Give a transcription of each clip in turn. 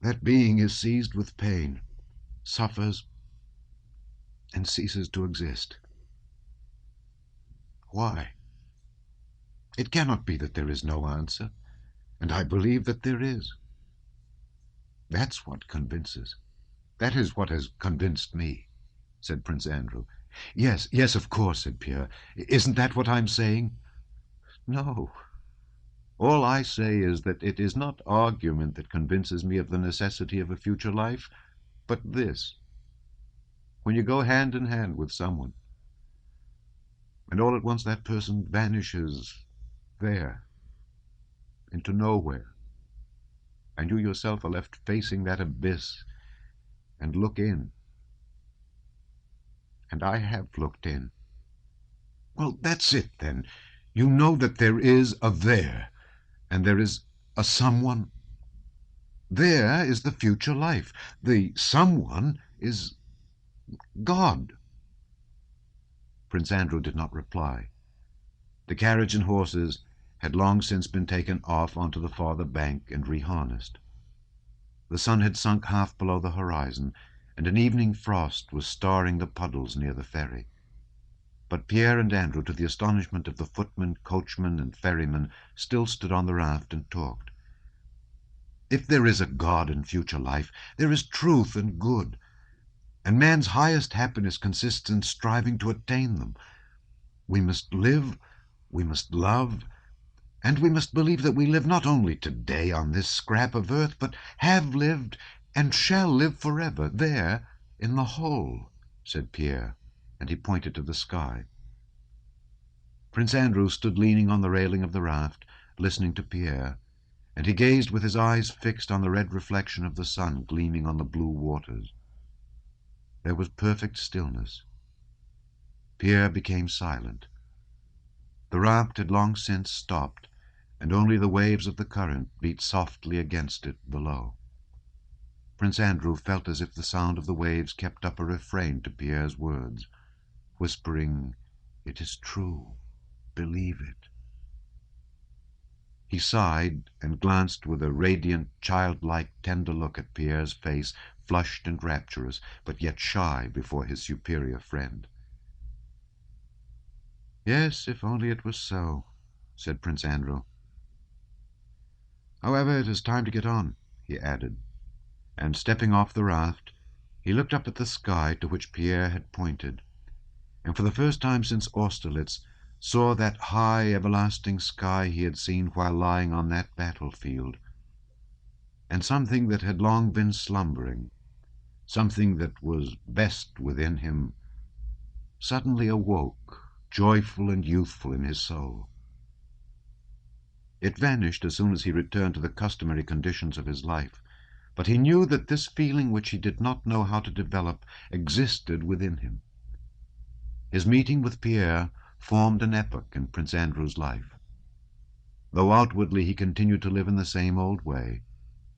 That being is seized with pain, suffers, and ceases to exist. Why? It cannot be that there is no answer, and I believe that there is. That's what convinces. That is what has convinced me, said Prince Andrew. Yes, yes, of course, said Pierre. Isn't that what I'm saying? No. All I say is that it is not argument that convinces me of the necessity of a future life, but this. When you go hand in hand with someone, and all at once that person vanishes there, into nowhere, and you yourself are left facing that abyss and look in. And I have looked in. Well, that's it, then. You know that there is a there, and there is a someone. There is the future life. The someone is God. Prince Andrew did not reply. The carriage and horses had long since been taken off onto the farther bank and reharnessed. The sun had sunk half below the horizon, and an evening frost was starring the puddles near the ferry. But Pierre and Andrew, to the astonishment of the footman, coachman, and ferryman, still stood on the raft and talked. If there is a God and future life, there is truth and good, and man's highest happiness consists in striving to attain them. We must live, we must love, and we must believe that we live not only today on this scrap of earth, but have lived and shall live forever, there in the whole, said Pierre, and he pointed to the sky. Prince Andrew stood leaning on the railing of the raft, listening to Pierre, and he gazed with his eyes fixed on the red reflection of the sun gleaming on the blue waters. There was perfect stillness. Pierre became silent. The raft had long since stopped, and only the waves of the current beat softly against it below. Prince Andrew felt as if the sound of the waves kept up a refrain to Pierre's words, whispering, "It is true, believe it." He sighed and glanced with a radiant, childlike, tender look at Pierre's face, flushed and rapturous, but yet shy before his superior friend. "Yes, if only it was so," said Prince Andrew. "However, it is time to get on," he added, and stepping off the raft, he looked up at the sky to which Pierre had pointed, and for the first time since Austerlitz saw that high, everlasting sky he had seen while lying on that battlefield. And something that had long been slumbering, something that was best within him, suddenly awoke, joyful and youthful in his soul. It vanished as soon as he returned to the customary conditions of his life, but he knew that this feeling, which he did not know how to develop, existed within him. His meeting with Pierre formed an epoch in Prince Andrew's life. Though outwardly he continued to live in the same old way,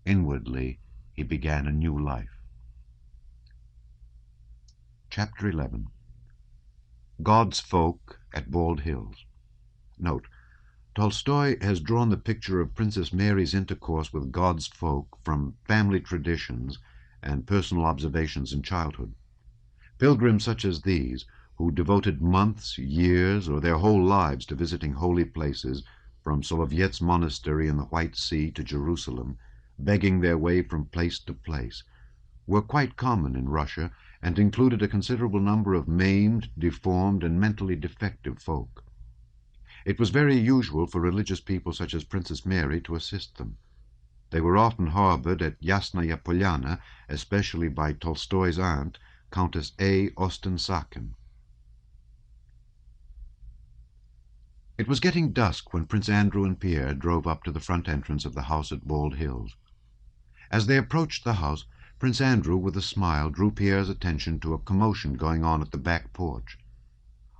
inwardly he began a new life. Chapter 11. God's Folk at Bald Hills. Note: Tolstoy has drawn the picture of Princess Mary's intercourse with God's folk from family traditions and personal observations in childhood. Pilgrims such as these, who devoted months, years, or their whole lives to visiting holy places, from Solovyet's monastery in the White Sea to Jerusalem, begging their way from place to place, were quite common in Russia and included a considerable number of maimed, deformed, and mentally defective folk. It was very usual for religious people such as Princess Mary to assist them. They were often harbored at Yasnaya Polyana, especially by Tolstoy's aunt, Countess A. Osten-Sakin. It was getting dusk when Prince Andrew and Pierre drove up to the front entrance of the house at Bald Hills. As they approached the house, Prince Andrew, with a smile, drew Pierre's attention to a commotion going on at the back porch.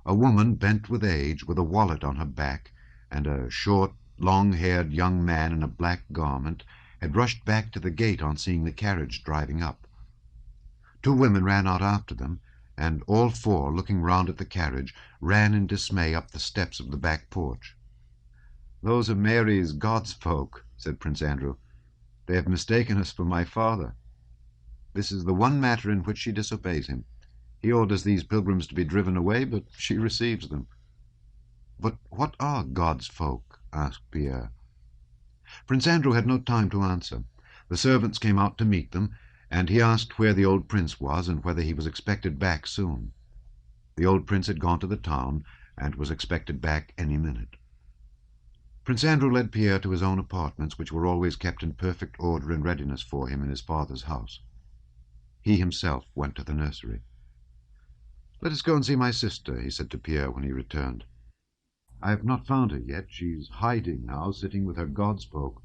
A woman bent with age, with a wallet on her back, and a short, long-haired young man in a black garment had rushed back to the gate on seeing the carriage driving up. Two women ran out after them, and all four, looking round at the carriage, ran in dismay up the steps of the back porch. "Those are Mary's God's folk," said Prince Andrew. They have mistaken us for my father. This is the one matter in which she disobeys him. He orders these pilgrims to be driven away, but she receives them." "But what are God's folk?" asked Pierre. Prince Andrew had no time to answer. The servants came out to meet them, and he asked where the old prince was and whether he was expected back soon. The old prince had gone to the town and was expected back any minute. Prince Andrew led Pierre to his own apartments, which were always kept in perfect order and readiness for him in his father's house. He himself went to the nursery. "Let us go and see my sister," he said to Pierre when he returned. "I have not found her yet. She's hiding now, sitting with her God's folk.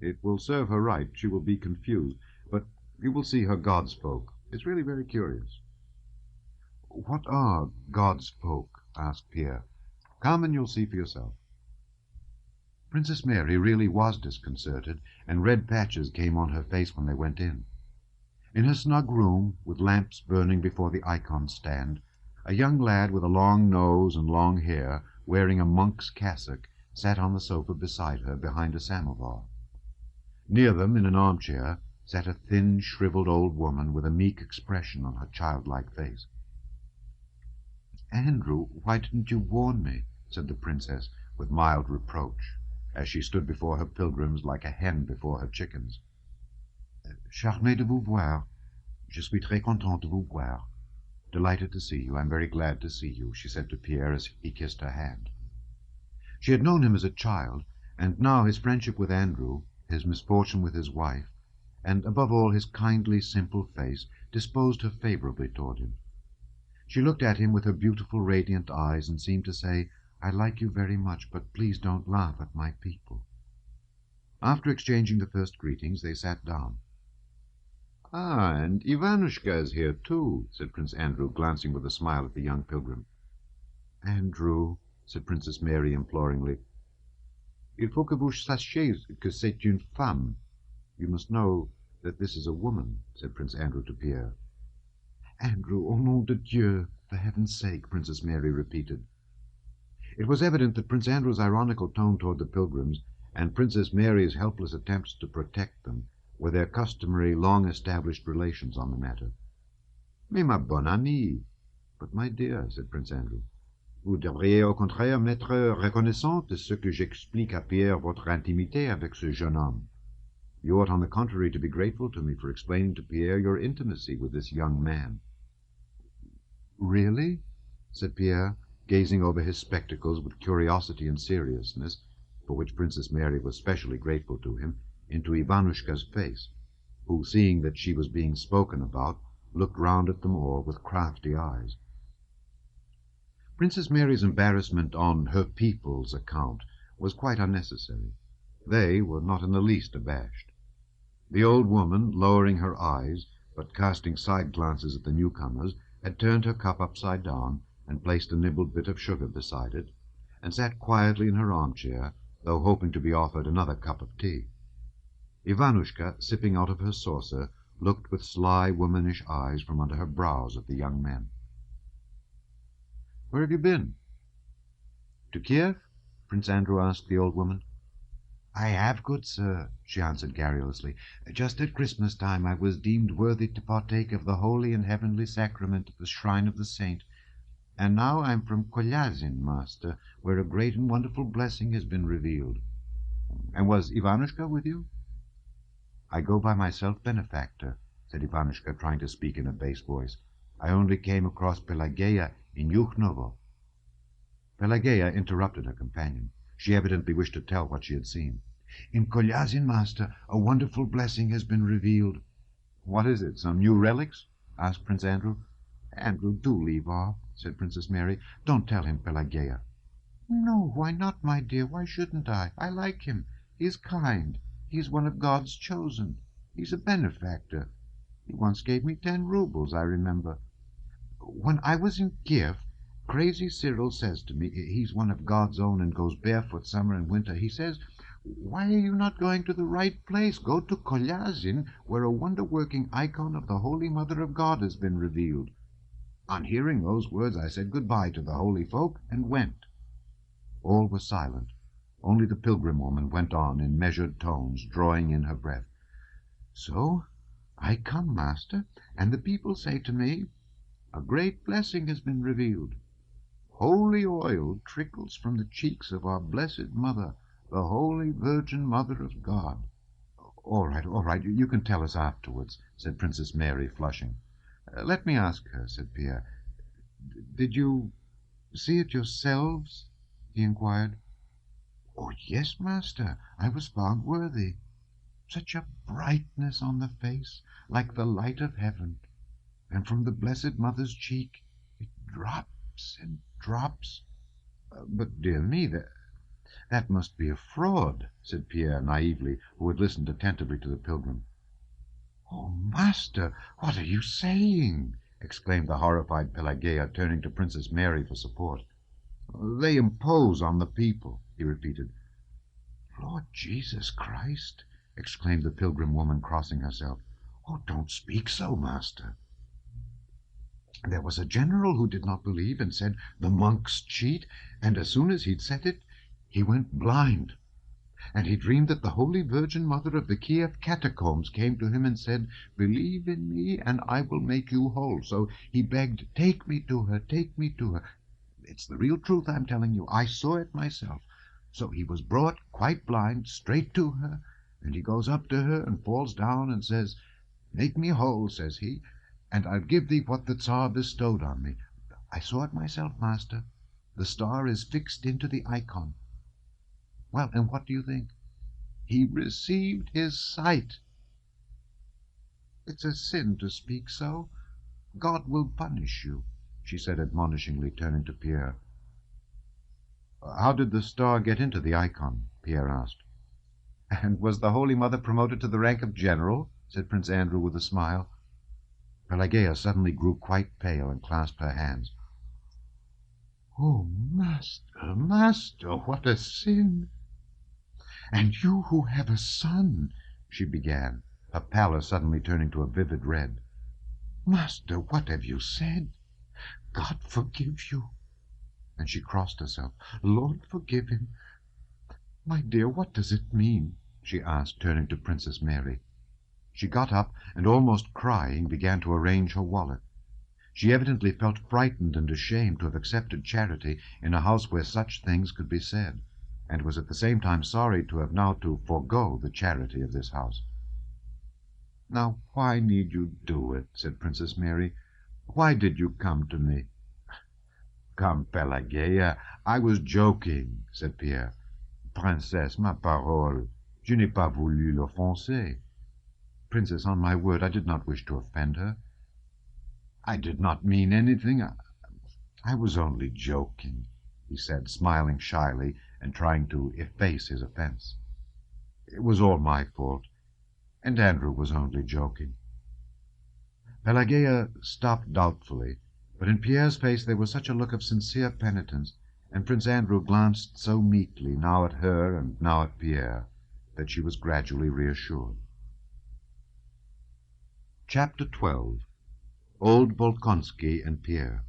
It will serve her right. She will be confused. But you will see her God's folk. It's really very curious." "What are God's folk?" asked Pierre. "Come and you'll see for yourself." Princess Mary really was disconcerted, and red patches came on her face when they went in. In her snug room, with lamps burning before the icon stand, a young lad with a long nose and long hair, wearing a monk's cassock, sat on the sofa beside her, behind a samovar. Near them, in an armchair, sat a thin, shriveled old woman with a meek expression on her childlike face. "Andrew, why didn't you warn me?" said the princess, with mild reproach, as she stood before her pilgrims like a hen before her chickens. "Charmée de vous voir. Je suis très contente de vous voir. Delighted to see you. I'm very glad to see you," she said to Pierre as he kissed her hand. She had known him as a child, and now his friendship with Andrew, his misfortune with his wife, and above all his kindly, simple face, disposed her favorably toward him. She looked at him with her beautiful, radiant eyes and seemed to say, "I like you very much, but please don't laugh at my people." After exchanging the first greetings, they sat down. "Ah, and Ivanushka is here too," said Prince Andrew, glancing with a smile at the young pilgrim. "Andrew," said Princess Mary imploringly, "il faut que vous sachiez que c'est une femme." "You must know that this is a woman," said Prince Andrew to Pierre. "Andrew, au nom de Dieu, for heaven's sake," Princess Mary repeated. It was evident that Prince Andrew's ironical tone toward the pilgrims, and Princess Mary's helpless attempts to protect them, were their customary, long-established relations on the matter. "Mais ma bonne amie." "But, my dear," said Prince Andrew, "vous devriez au contraire m'être reconnaissante de ce que j'explique à Pierre votre intimité avec ce jeune homme. You ought, on the contrary, to be grateful to me for explaining to Pierre your intimacy with this young man." "Really?" said Pierre, gazing over his spectacles with curiosity and seriousness, for which Princess Mary was specially grateful to him, into Ivanushka's face, who, seeing that she was being spoken about, looked round at them all with crafty eyes. Princess Mary's embarrassment on her people's account was quite unnecessary. They were not in the least abashed. The old woman, lowering her eyes, but casting side glances at the newcomers, had turned her cup upside down and placed a nibbled bit of sugar beside it, and sat quietly in her armchair, though hoping to be offered another cup of tea. Ivanushka, sipping out of her saucer, looked with sly, womanish eyes from under her brows at the young men. "Where have you been?" "To Kiev?" Prince Andrew asked the old woman. "I have, good sir," she answered garrulously. "Just at Christmas time I was deemed worthy to partake of the holy and heavenly sacrament at the shrine of the saint. And now I'm from Kolyazin, master, where a great and wonderful blessing has been revealed." "And was Ivanushka with you?" "I go by myself, benefactor," said Ivanushka, trying to speak in a bass voice. "I only came across Pelageya in Yukhnovo." Pelageya interrupted her companion. She evidently wished to tell what she had seen. "In Kolyazin, master, a wonderful blessing has been revealed." "What is it, some new relics?" asked Prince Andrew. "Andrew, do leave off," said Princess Mary. "Don't tell him, Pelageya." "No, why not, my dear? Why shouldn't I? I like him. He's kind. He's one of God's chosen. He's a benefactor. He once gave me 10 roubles, I remember. When I was in Kiev, crazy Cyril says to me, he's one of God's own and goes barefoot summer and winter, he says, 'Why are you not going to the right place? Go to Kolyazin, where a wonder-working icon of the Holy Mother of God has been revealed.' On hearing those words, I said goodbye to the holy folk and went." All was silent. Only the pilgrim woman went on in measured tones, drawing in her breath. So I come, master, and the people say to me, a great blessing has been revealed. Holy oil trickles from the cheeks of our blessed Mother, the Holy Virgin Mother of God. All right, you can tell us afterwards, said Princess Mary, flushing. Let me ask her, said Pierre. Did you see it yourselves? He inquired. Oh, yes, master, I was found worthy. Such a brightness on the face, like the light of heaven, and from the Blessed Mother's cheek it drops and drops. But, dear me, that must be a fraud, said Pierre naively, who had listened attentively to the pilgrim. Oh, master, what are you saying? Exclaimed the horrified Pelageya, turning to Princess Mary for support. They impose on the people, he repeated. Lord Jesus Christ, exclaimed the pilgrim woman, crossing herself. Oh, don't speak so, master. There was a general who did not believe and said the monks cheat, and as soon as he'd said it, he went blind. And he dreamed that the Holy Virgin Mother of the Kiev catacombs came to him and said, believe in me and I will make you whole. So he begged, take me to her, take me to her. It's the real truth I'm telling you. I saw it myself. So he was brought, quite blind, straight to her, and he goes up to her and falls down and says, make me whole, says he, and I'll give thee what the Tsar bestowed on me. I saw it myself, master. The star is fixed into the icon. Well, and what do you think? He received his sight. It's a sin to speak so. God will punish you, she said admonishingly, turning to Pierre. How did the star get into the icon? Pierre asked. And was the Holy Mother promoted to the rank of general? Said Prince Andrew with a smile. Pelageya suddenly grew quite pale and clasped her hands. Oh, master, master, what a sin! And you who have a son, she began, her pallor suddenly turning to a vivid red. Master, what have you said? God forgive you. And she crossed herself. Lord, forgive him. My dear, what does it mean? She asked, turning to Princess Mary. She got up and, almost crying, began to arrange her wallet. She evidently felt frightened and ashamed to have accepted charity in a house where such things could be said, and was at the same time sorry to have now to forego the charity of this house. Now, why need you do it? Said Princess Mary. Why did you come to me? Come, Pelageya, I was joking, said Pierre. Princesse, ma parole, je n'ai pas voulu l'offenser. Princess, on my word, I did not wish to offend her. I did not mean anything. I was only joking, he said, smiling shyly and trying to efface his offense. It was all my fault, and Andrew was only joking. Pelageya stopped doubtfully, but in Pierre's face there was such a look of sincere penitence, and Prince Andrew glanced so meekly, now at her and now at Pierre, that she was gradually reassured. Chapter 12. Old Bolkonsky and Pierre.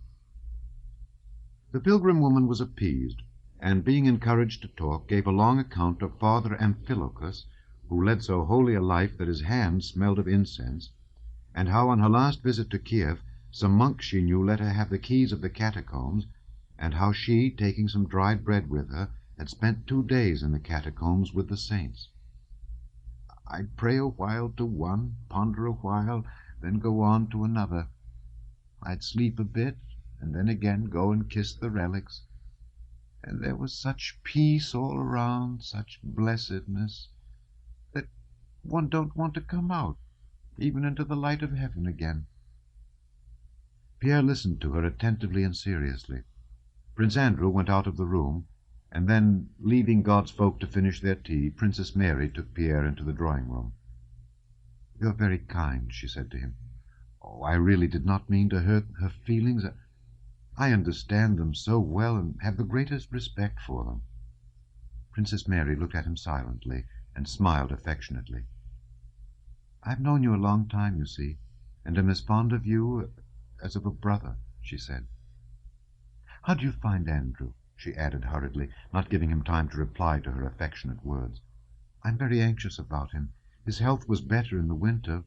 The pilgrim woman was appeased, and being encouraged to talk, gave a long account of Father Amphilochus, who led so holy a life that his hands smelled of incense, and how on her last visit to Kiev some monks she knew let her have the keys of the catacombs, and how she, taking some dried bread with her, had spent 2 days in the catacombs with the saints. I'd pray a while to one, ponder a while, then go on to another. I'd sleep a bit, and then again go and kiss the relics. And there was such peace all around, such blessedness, that one don't want to come out, even into the light of heaven again. Pierre listened to her attentively and seriously. Prince Andrew went out of the room, and then, leaving God's folk to finish their tea, Princess Mary took Pierre into the drawing-room. "You're very kind," she said to him. "Oh, I really did not mean to hurt her feelings. I understand them so well and have the greatest respect for them." Princess Mary looked at him silently and smiled affectionately. "I've known you a long time, you see, and am as fond of you as of a brother," she said. "How do you find Andrew?" she added hurriedly, not giving him time to reply to her affectionate words. "I'm very anxious about him. His health was better in the winter,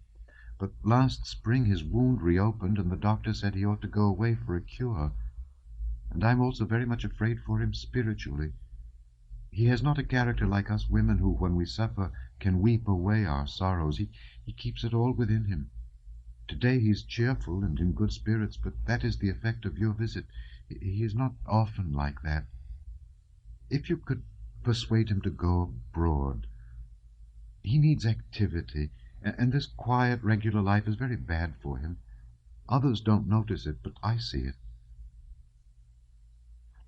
but last spring his wound reopened, and the doctor said he ought to go away for a cure. And I'm also very much afraid for him spiritually. He has not a character like us women who, when we suffer, can weep away our sorrows. He keeps it all within him. Today he's cheerful and in good spirits, but that is the effect of your visit. He is not often like that. If you could persuade him to go abroad. He needs activity, and this quiet, regular life is very bad for him. Others don't notice it, but I see it.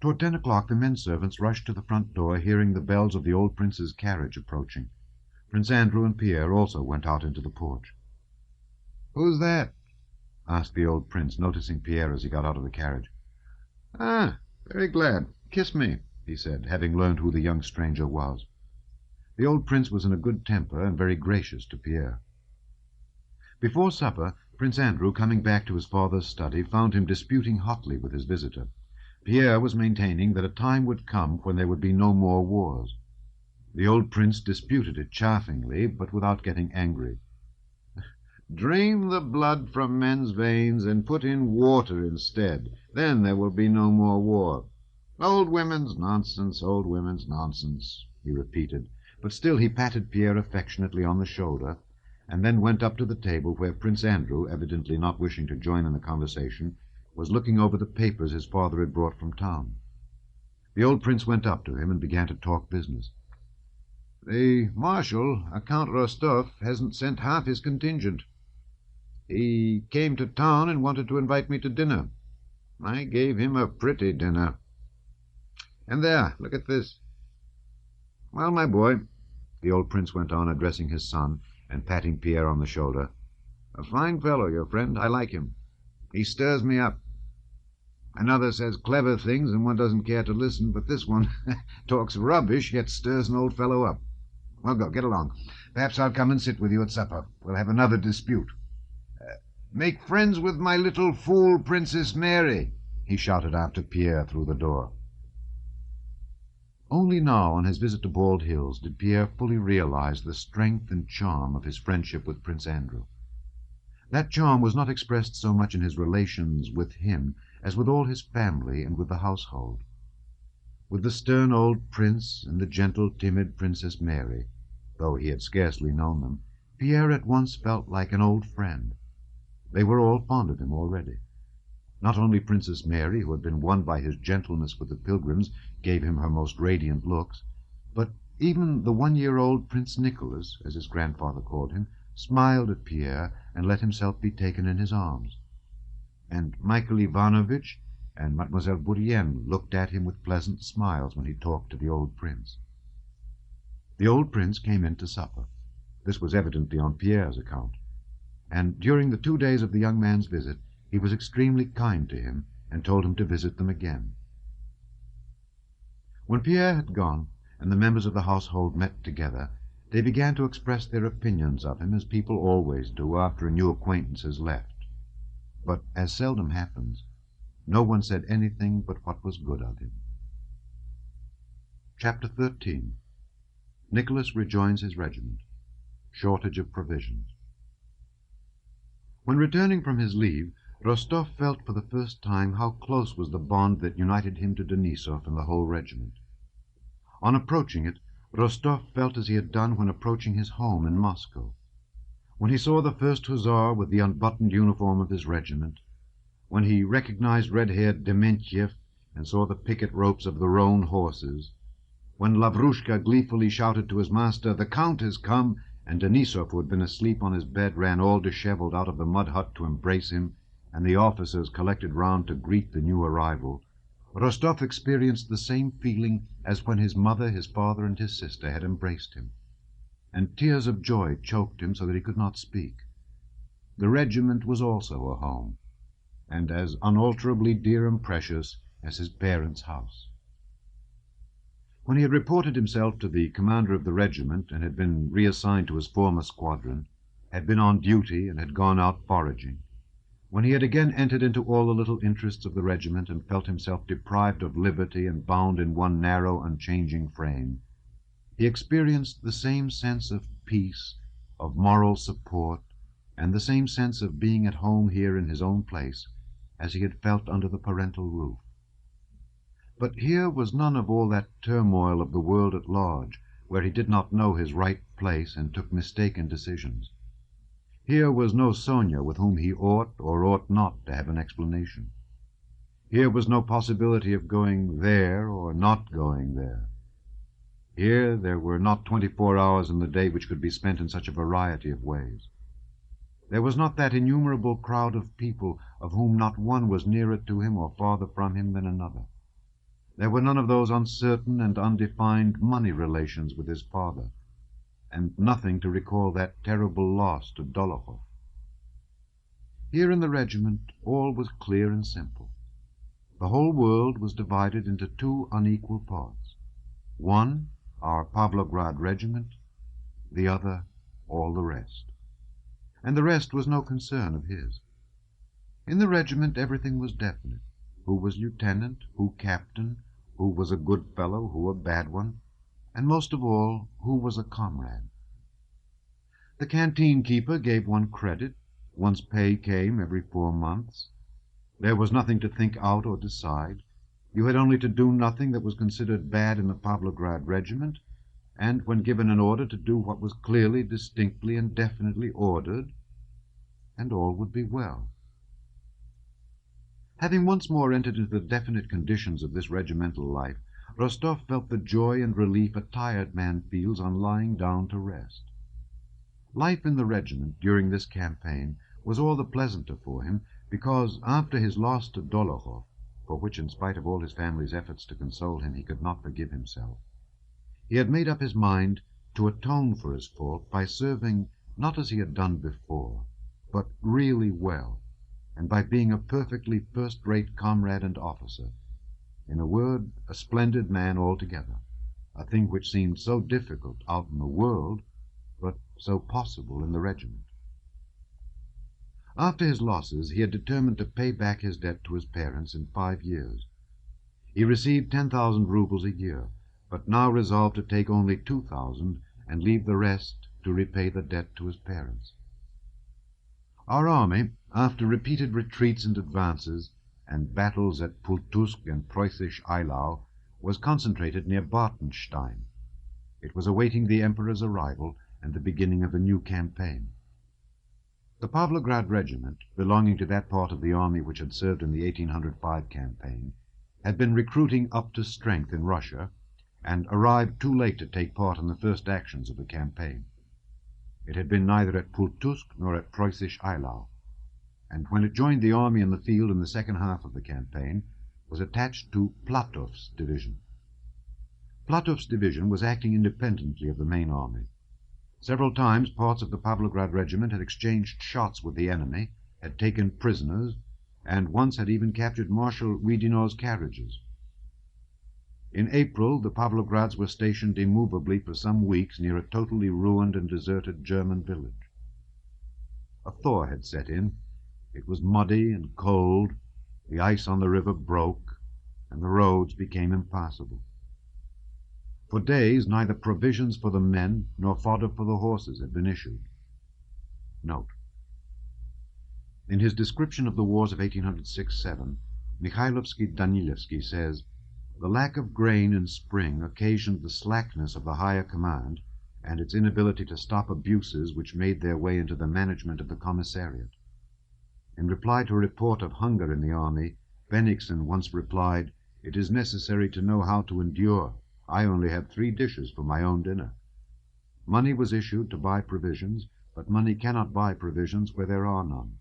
Toward 10 o'clock the men servants rushed to the front door, hearing the bells of the old prince's carriage approaching. Prince Andrew and Pierre also went out into the porch. "Who's that?" asked the old prince, noticing Pierre as he got out of the carriage. "Ah, very glad. Kiss me," he said, having learned who the young stranger was. The old prince was in a good temper and very gracious to Pierre. Before supper, Prince Andrew, coming back to his father's study, found him disputing hotly with his visitor. Pierre was maintaining that a time would come when there would be no more wars. The old prince disputed it chaffingly, but without getting angry. "Drain the blood from men's veins and put in water instead. Then there will be no more war. Old women's nonsense, old women's nonsense," he repeated. But still he patted Pierre affectionately on the shoulder, and then went up to the table where Prince Andrew, evidently not wishing to join in the conversation, was looking over the papers his father had brought from town. The old prince went up to him and began to talk business. "The marshal, Count Rostov, hasn't sent half his contingent. He came to town and wanted to invite me to dinner. I gave him a pretty dinner. And there, look at this. Well, my boy," the old prince went on, addressing his son and patting Pierre on the shoulder, "a fine fellow, your friend. I like him. He stirs me up. Another says clever things and one doesn't care to listen, but this one talks rubbish yet stirs an old fellow up. Well, go, get along. Perhaps I'll come and sit with you at supper. We'll have another dispute. Make friends with my little fool, Princess Mary," he shouted after Pierre through the door. Only now, on his visit to Bald Hills, did Pierre fully realize the strength and charm of his friendship with Prince Andrew. That charm was not expressed so much in his relations with him as with all his family and with the household. With the stern old prince and the gentle, timid Princess Mary, though he had scarcely known them, Pierre at once felt like an old friend. They were all fond of him already. Not only Princess Mary, who had been won by his gentleness with the pilgrims, gave him her most radiant looks, but even the 1-year-old Prince Nicholas, as his grandfather called him, smiled at Pierre and let himself be taken in his arms. And Michael Ivanovitch and Mademoiselle Bourienne looked at him with pleasant smiles when he talked to the old prince. The old prince came in to supper. This was evidently on Pierre's account, and during the 2 days of the young man's visit he was extremely kind to him and told him to visit them again. When Pierre had gone, and the members of the household met together, they began to express their opinions of him as people always do after a new acquaintance has left. But, as seldom happens, no one said anything but what was good of him. Chapter 13. Nicholas rejoins his regiment. Shortage of provisions. When returning from his leave, Rostov felt for the first time how close was the bond that united him to Denisov and the whole regiment. On approaching it, Rostov felt as he had done when approaching his home in Moscow. When he saw the first hussar with the unbuttoned uniform of his regiment, when he recognized red-haired Dementiev and saw the picket ropes of the roan horses, when Lavrushka gleefully shouted to his master, "The Count has come," and Denisov, who had been asleep on his bed, ran all disheveled out of the mud hut to embrace him, and the officers collected round to greet the new arrival, Rostov experienced the same feeling as when his mother, his father, and his sister had embraced him, and tears of joy choked him so that he could not speak. The regiment was also a home, and as unalterably dear and precious as his parents' house. When he had reported himself to the commander of the regiment and had been reassigned to his former squadron, had been on duty and had gone out foraging, when he had again entered into all the little interests of the regiment and felt himself deprived of liberty and bound in one narrow, unchanging frame, he experienced the same sense of peace, of moral support, and the same sense of being at home here in his own place as he had felt under the parental roof. But here was none of all that turmoil of the world at large, where he did not know his right place and took mistaken decisions. Here was no Sonia with whom he ought or ought not to have an explanation. Here was no possibility of going there or not going there. Here there were not 24 hours in the day which could be spent in such a variety of ways. There was not that innumerable crowd of people of whom not one was nearer to him or farther from him than another. There were none of those uncertain and undefined money relations with his father, and nothing to recall that terrible loss to Dolokhov. Here in the regiment all was clear and simple. The whole world was divided into two unequal parts. One, our Pavlograd regiment, the other, all the rest. And the rest was no concern of his. In the regiment everything was definite. Who was lieutenant, who captain, who was a good fellow, who a bad one, and most of all, who was a comrade. The canteen keeper gave one credit. One's pay came every 4 months. There was nothing to think out or decide. You had only to do nothing that was considered bad in the Pavlograd regiment, and when given an order to do what was clearly, distinctly, and definitely ordered, and all would be well. Having once more entered into the definite conditions of this regimental life, Rostov felt the joy and relief a tired man feels on lying down to rest. Life in the regiment during this campaign was all the pleasanter for him because, after his loss to Dolokhov, for which, in spite of all his family's efforts to console him, he could not forgive himself, he had made up his mind to atone for his fault by serving not as he had done before, but really well, and by being a perfectly first-rate comrade and officer. In a word, a splendid man altogether, a thing which seemed so difficult out in the world, but so possible in the regiment. After his losses, he had determined to pay back his debt to his parents in 5 years. He received 10,000 rubles a year, but now resolved to take only 2,000 and leave the rest to repay the debt to his parents. Our army, after repeated retreats and advances, and battles at Pultusk and Preußisch Eylau, was concentrated near Bartenstein. It was awaiting the Emperor's arrival and the beginning of a new campaign. The Pavlograd regiment, belonging to that part of the army which had served in the 1805 campaign, had been recruiting up to strength in Russia, and arrived too late to take part in the first actions of the campaign. It had been neither at Pultusk nor at Preußisch Eylau, and when it joined the army in the field in the second half of the campaign, was attached to Platov's division. Platov's division was acting independently of the main army. Several times parts of the Pavlograd regiment had exchanged shots with the enemy, had taken prisoners, and once had even captured Marshal Widinov's carriages. In April, the Pavlograds were stationed immovably for some weeks near a totally ruined and deserted German village. A thaw had set in. It was muddy and cold, the ice on the river broke, and the roads became impassable. For days neither provisions for the men nor fodder for the horses had been issued. Note: in his description of the wars of 1806-7, Mikhailovsky-Danilevsky says, "The lack of grain in spring occasioned the slackness of the higher command and its inability to stop abuses which made their way into the management of the commissariat." In reply to a report of hunger in the army, Bennigsen once replied, "It is necessary to know how to endure. I only had 3 dishes for my own dinner." Money was issued to buy provisions, but money cannot buy provisions where there are none.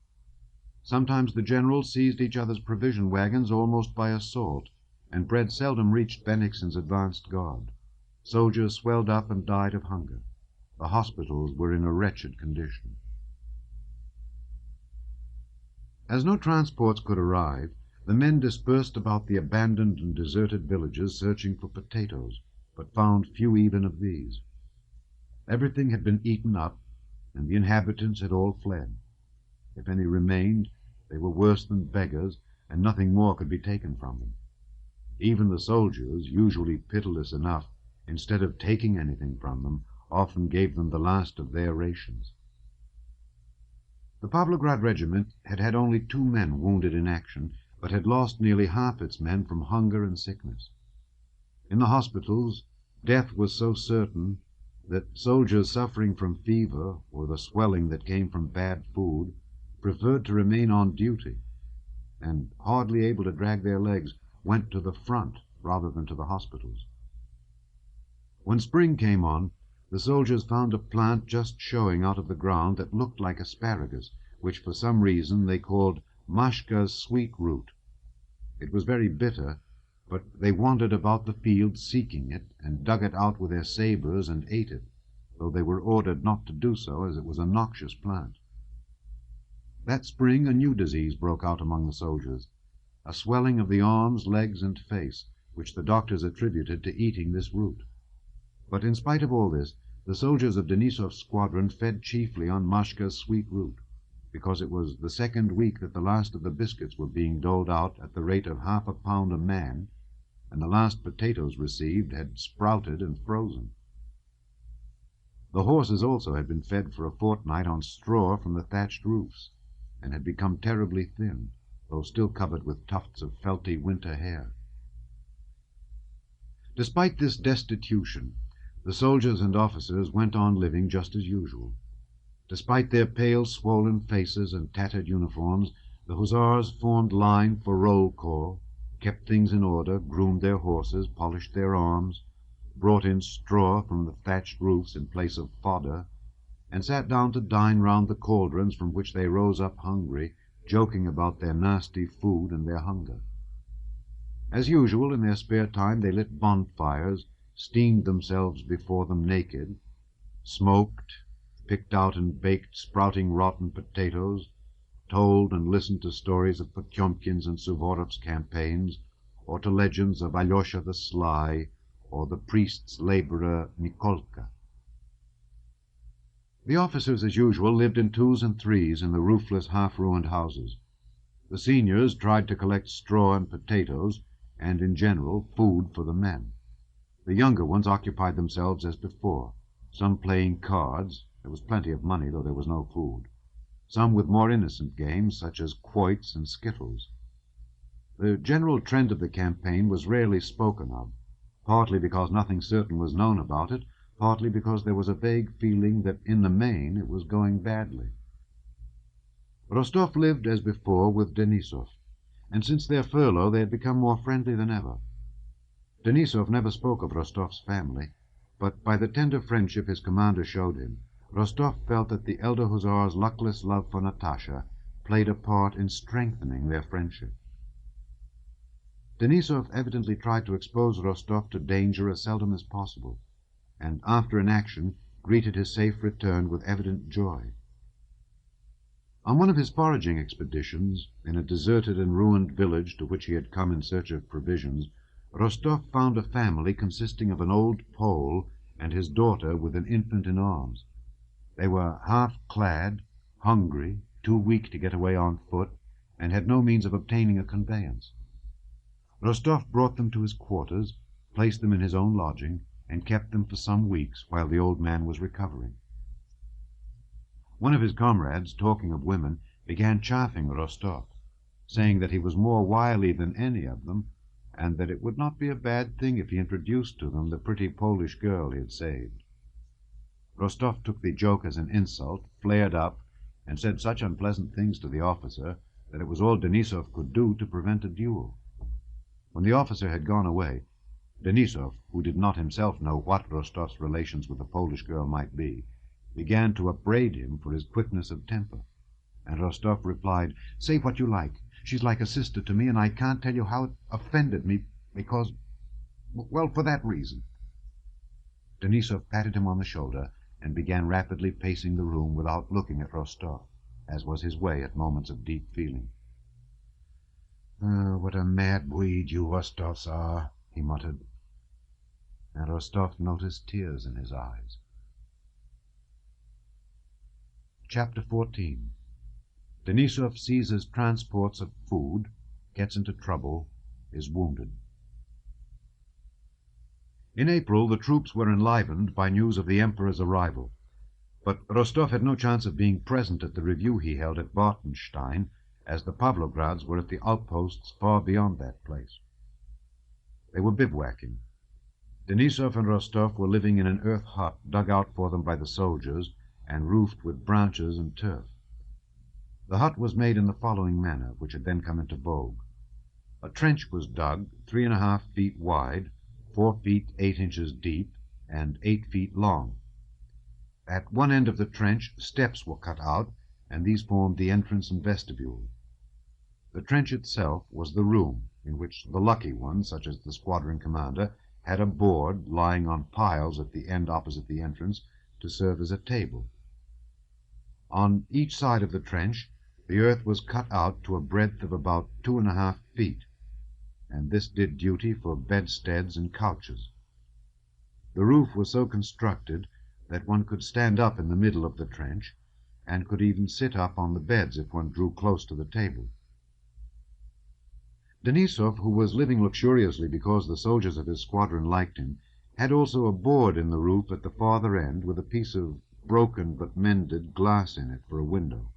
Sometimes the generals seized each other's provision wagons almost by assault, and bread seldom reached Bennigsen's advanced guard. Soldiers swelled up and died of hunger. The hospitals were in a wretched condition. As no transports could arrive, the men dispersed about the abandoned and deserted villages searching for potatoes, but found few even of these. Everything had been eaten up, and the inhabitants had all fled. If any remained, they were worse than beggars, and nothing more could be taken from them. Even the soldiers, usually pitiless enough, instead of taking anything from them, often gave them the last of their rations. The Pavlograd regiment had had only 2 men wounded in action, but had lost nearly half its men from hunger and sickness. In the hospitals, death was so certain that soldiers suffering from fever or the swelling that came from bad food preferred to remain on duty, and, hardly able to drag their legs, went to the front rather than to the hospitals. When spring came on, the soldiers found a plant just showing out of the ground that looked like asparagus, which for some reason they called Mashka's sweet root. It was very bitter, but they wandered about the fields seeking it, and dug it out with their sabres and ate it, though they were ordered not to do so, as it was a noxious plant. That spring a new disease broke out among the soldiers, a swelling of the arms, legs, and face, which the doctors attributed to eating this root. But in spite of all this, the soldiers of Denisov's squadron fed chiefly on Mashka's sweet root, because it was the 2nd week that the last of the biscuits were being doled out at the rate of half a pound a man, and the last potatoes received had sprouted and frozen. The horses also had been fed for a fortnight on straw from the thatched roofs, and had become terribly thin, though still covered with tufts of felty winter hair. Despite this destitution, the soldiers and officers went on living just as usual. Despite their pale, swollen faces and tattered uniforms, the hussars formed line for roll call, kept things in order, groomed their horses, polished their arms, brought in straw from the thatched roofs in place of fodder, and sat down to dine round the cauldrons from which they rose up hungry, joking about their nasty food and their hunger. As usual, in their spare time they lit bonfires, steamed themselves before them naked, smoked, picked out and baked sprouting rotten potatoes, told and listened to stories of Potyomkin's and Suvorov's campaigns, or to legends of Alyosha the Sly, or the priest's laborer Nikolka. The officers, as usual, lived in 2s and 3s in the roofless, half-ruined houses. The seniors tried to collect straw and potatoes, and, in general, food for the men. The younger ones occupied themselves as before, some playing cards — there was plenty of money, though there was no food — some with more innocent games, such as quoits and skittles. The general trend of the campaign was rarely spoken of, partly because nothing certain was known about it, partly because there was a vague feeling that in the main it was going badly. Rostov lived as before with Denisov, and since their furlough they had become more friendly than ever. Denisov never spoke of Rostov's family, but by the tender friendship his commander showed him, Rostov felt that the elder hussar's luckless love for Natasha played a part in strengthening their friendship. Denisov evidently tried to expose Rostov to danger as seldom as possible, and after an action greeted his safe return with evident joy. On one of his foraging expeditions, in a deserted and ruined village to which he had come in search of provisions, Rostov found a family consisting of an old Pole and his daughter with an infant in arms. They were half-clad, hungry, too weak to get away on foot, and had no means of obtaining a conveyance. Rostov brought them to his quarters, placed them in his own lodging, and kept them for some weeks while the old man was recovering. One of his comrades, talking of women, began chaffing Rostov, saying that he was more wily than any of them, and that it would not be a bad thing if he introduced to them the pretty Polish girl he had saved. Rostov took the joke as an insult, flared up, and said such unpleasant things to the officer that it was all Denisov could do to prevent a duel. When the officer had gone away, Denisov, who did not himself know what Rostov's relations with the Polish girl might be, began to upbraid him for his quickness of temper, and Rostov replied, "Say what you like. She's like a sister to me, and I can't tell you how it offended me, because, well, for that reason." Denisov patted him on the shoulder and began rapidly pacing the room without looking at Rostov, as was his way at moments of deep feeling. "What a mad breed you Rostovs are," he muttered, and Rostov noticed tears in his eyes. Chapter 14. Denisov seizes transports of food, gets into trouble, is wounded. In April the troops were enlivened by news of the Emperor's arrival, but Rostov had no chance of being present at the review he held at Bartenstein, as the Pavlograds were at the outposts far beyond that place. They were bivouacking. Denisov and Rostov were living in an earth hut dug out for them by the soldiers and roofed with branches and turf. The hut was made in the following manner, which had then come into vogue. A trench was dug 3.5 feet wide, 4 feet 8 inches deep, and 8 feet long. At one end of the trench steps were cut out, and these formed the entrance and vestibule. The trench itself was the room, in which the lucky ones, such as the squadron commander, had a board lying on piles at the end opposite the entrance to serve as a table. On each side of the trench the earth was cut out to a breadth of about 2.5 feet, and this did duty for bedsteads and couches. The roof was so constructed that one could stand up in the middle of the trench, and could even sit up on the beds if one drew close to the table. Denisov, who was living luxuriously because the soldiers of his squadron liked him, had also a board in the roof at the farther end with a piece of broken but mended glass in it for a window.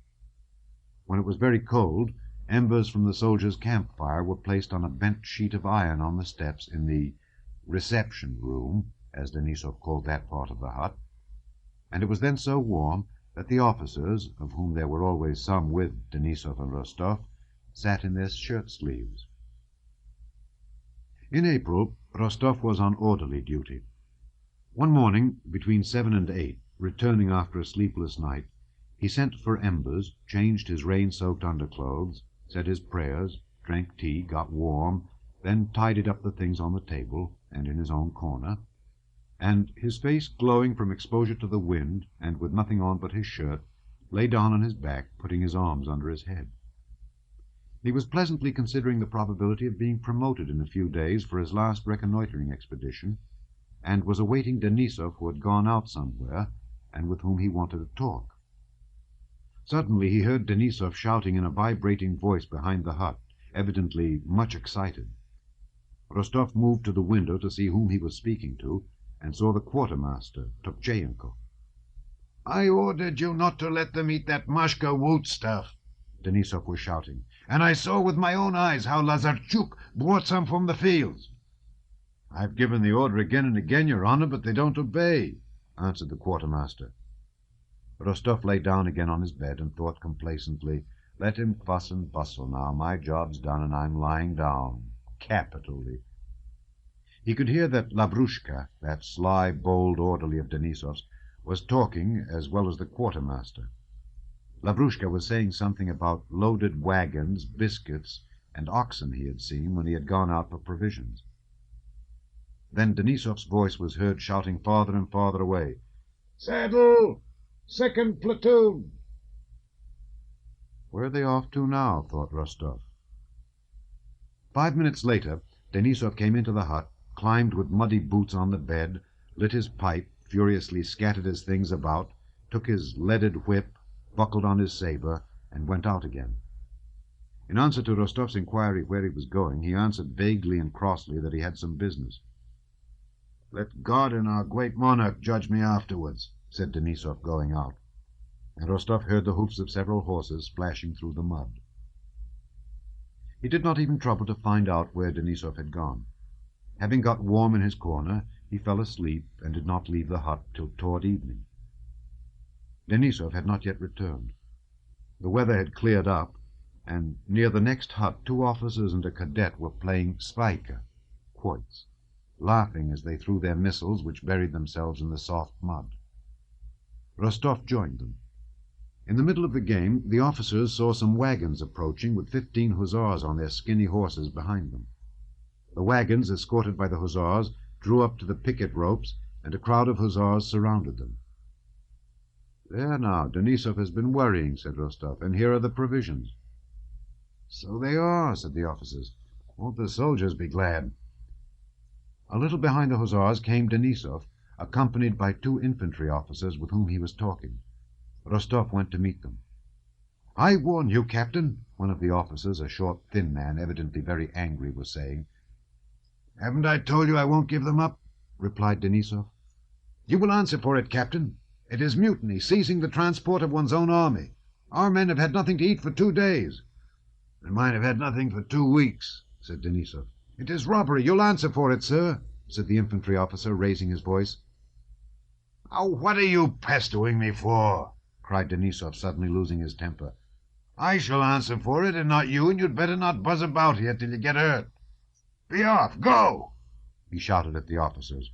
When it was very cold, embers from the soldiers' campfire were placed on a bent sheet of iron on the steps in the reception room, as Denisov called that part of the hut, and it was then so warm that the officers, of whom there were always some with Denisov and Rostov, sat in their shirt-sleeves. In April, Rostov was on orderly duty. One morning, between 7 and 8, returning after a sleepless night, he sent for embers, changed his rain-soaked underclothes, said his prayers, drank tea, got warm, then tidied up the things on the table and in his own corner, and, his face glowing from exposure to the wind, and with nothing on but his shirt, lay down on his back, putting his arms under his head. He was pleasantly considering the probability of being promoted in a few days for his last reconnoitering expedition, and was awaiting Denisov, who had gone out somewhere, and with whom he wanted to talk. Suddenly he heard Denisov shouting in a vibrating voice behind the hut, evidently much excited. Rostov moved to the window to see whom he was speaking to, and saw the quartermaster, Topchayenko. "I ordered you not to let them eat that mashka woot stuff," Denisov was shouting, "and I saw with my own eyes how Lazarchuk brought some from the fields." "I've given the order again and again, your honor, but they don't obey," answered the quartermaster. Rostov lay down again on his bed and thought complacently, "Let him fuss and bustle now. My job's done and I'm lying down. Capitally." He could hear that Labrushka, that sly, bold orderly of Denisov's, was talking as well as the quartermaster. Labrushka was saying something about loaded wagons, biscuits, and oxen he had seen when he had gone out for provisions. Then Denisov's voice was heard shouting farther and farther away, "Saddle! Second platoon!" "Where are they off to now?" thought Rostov. 5 minutes later, Denisov came into the hut, climbed with muddy boots on the bed, lit his pipe, furiously scattered his things about, took his leaded whip, buckled on his sabre, and went out again. In answer to Rostov's inquiry where he was going, he answered vaguely and crossly that he had some business. "Let God and our great monarch judge me afterwards," said Denisov, going out, and Rostov heard the hoofs of several horses splashing through the mud. He did not even trouble to find out where Denisov had gone. Having got warm in his corner, he fell asleep and did not leave the hut till toward evening. Denisov had not yet returned. The weather had cleared up, and near the next hut 2 officers and a cadet were playing spike, quoits, laughing as they threw their missiles, which buried themselves in the soft mud. Rostov joined them. In the middle of the game, the officers saw some wagons approaching with 15 hussars on their skinny horses behind them. The wagons, escorted by the hussars, drew up to the picket ropes, and a crowd of hussars surrounded them. "There now, Denisov has been worrying," said Rostov, "and here are the provisions." "So they are," said the officers. "Won't the soldiers be glad?" A little behind the hussars came Denisov, accompanied by 2 infantry officers with whom he was talking. Rostov went to meet them. "I warn you, Captain," one of the officers, a short, thin man, evidently very angry, was saying. "Haven't I told you I won't give them up? replied Denisov. "You will answer for it, Captain. It is mutiny, seizing the transport of one's own army. Our men have had nothing to eat for 2 days." "And mine have had nothing for 2 weeks," said Denisov. "It is robbery. You'll answer for it, sir," said the infantry officer, raising his voice. "Oh, what are you pestering me for?" cried Denisov, suddenly losing his temper. "I shall answer for it, and not you, and you'd better not buzz about here till you get hurt. Be off! Go!" he shouted at the officers.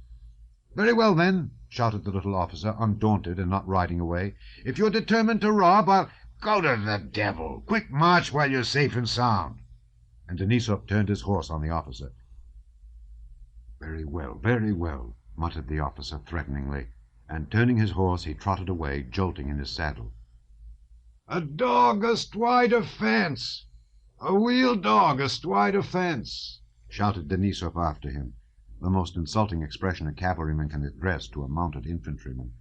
"Very well, then," shouted the little officer, undaunted and not riding away. "If you're determined to rob, I'll—" "Go to the devil! Quick march while you're safe and sound!" And Denisov turned his horse on the officer. Very well, muttered the officer threateningly, and turning his horse he trotted away, jolting in his saddle. "A dog astwide a fence! A wheel dog astwide a fence!" shouted Denisov after him, the most insulting expression a cavalryman can address to a mounted infantryman.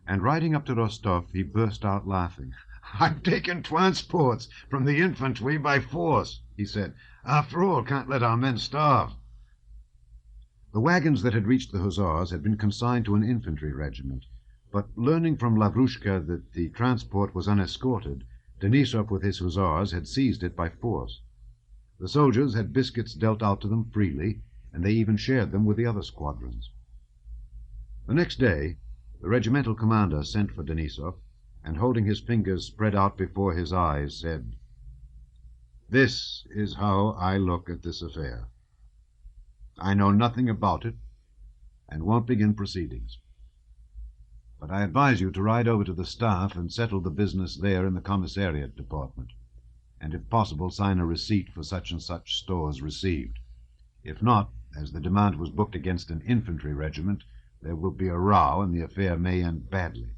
And riding up to Rostov, he burst out laughing. "I'm taking transports from the infantry by force," he said. "After all, can't let our men starve." The wagons that had reached the hussars had been consigned to an infantry regiment, but learning from Lavrushka that the transport was unescorted, Denisov with his hussars had seized it by force. The soldiers had biscuits dealt out to them freely, and they even shared them with the other squadrons. The next day, the regimental commander sent for Denisov, and holding his fingers spread out before his eyes, said, "This is how I look at this affair. I know nothing about it, and won't begin proceedings. But I advise you to ride over to the staff and settle the business there in the commissariat department, and if possible sign a receipt for such and such stores received. If not, as the demand was booked against an infantry regiment, there will be a row and the affair may end badly."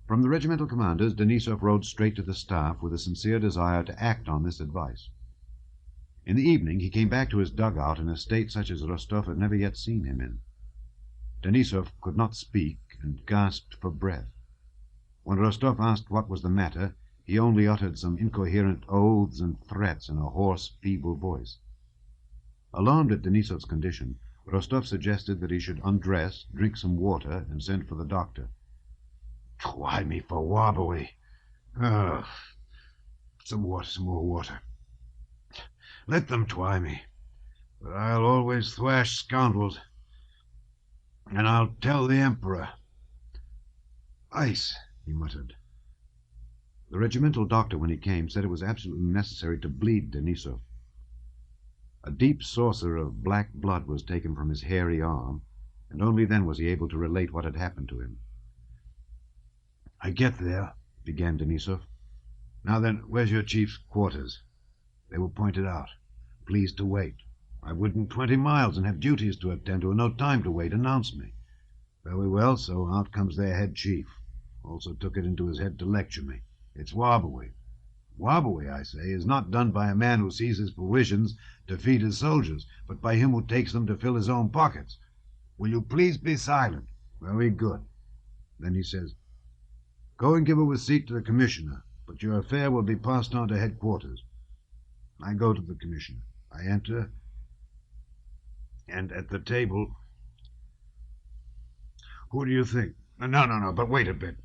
From the regimental commanders, Denisov rode straight to the staff with a sincere desire to act on this advice. In the evening he came back to his dugout in a state such as Rostov had never yet seen him in. Denisov could not speak and gasped for breath. When Rostov asked what was the matter, he only uttered some incoherent oaths and threats in a hoarse, feeble voice. Alarmed at Denisov's condition, Rostov suggested that he should undress, drink some water, and send for the doctor. "Try me for wobbly. Some more water. Let them try me, but I'll always thrash scoundrels, and I'll tell the Emperor." "Ice," he muttered. The regimental doctor, when he came, said it was absolutely necessary to bleed Denisov. A deep saucer of black blood was taken from his hairy arm, and only then was he able to relate what had happened to him. "I get there," began Denisov. "Now then, where's your chief's quarters?" They were pointed out. "Please to wait. I've ridden 20 miles and have duties to attend to, and no time to wait. Announce me." Very well, so out comes their head chief. Also took it into his head to lecture me. It's wobbly. Wobbly, I say, is not done by a man who seizes provisions to feed his soldiers, but by him who takes them to fill his own pockets. Will you please be silent? Very good. Then he says, "Go and give a receipt to the commissioner, but your affair will be passed on to headquarters." I go to the commissioner. I enter, and at the table... Who do you think? No, but wait a bit.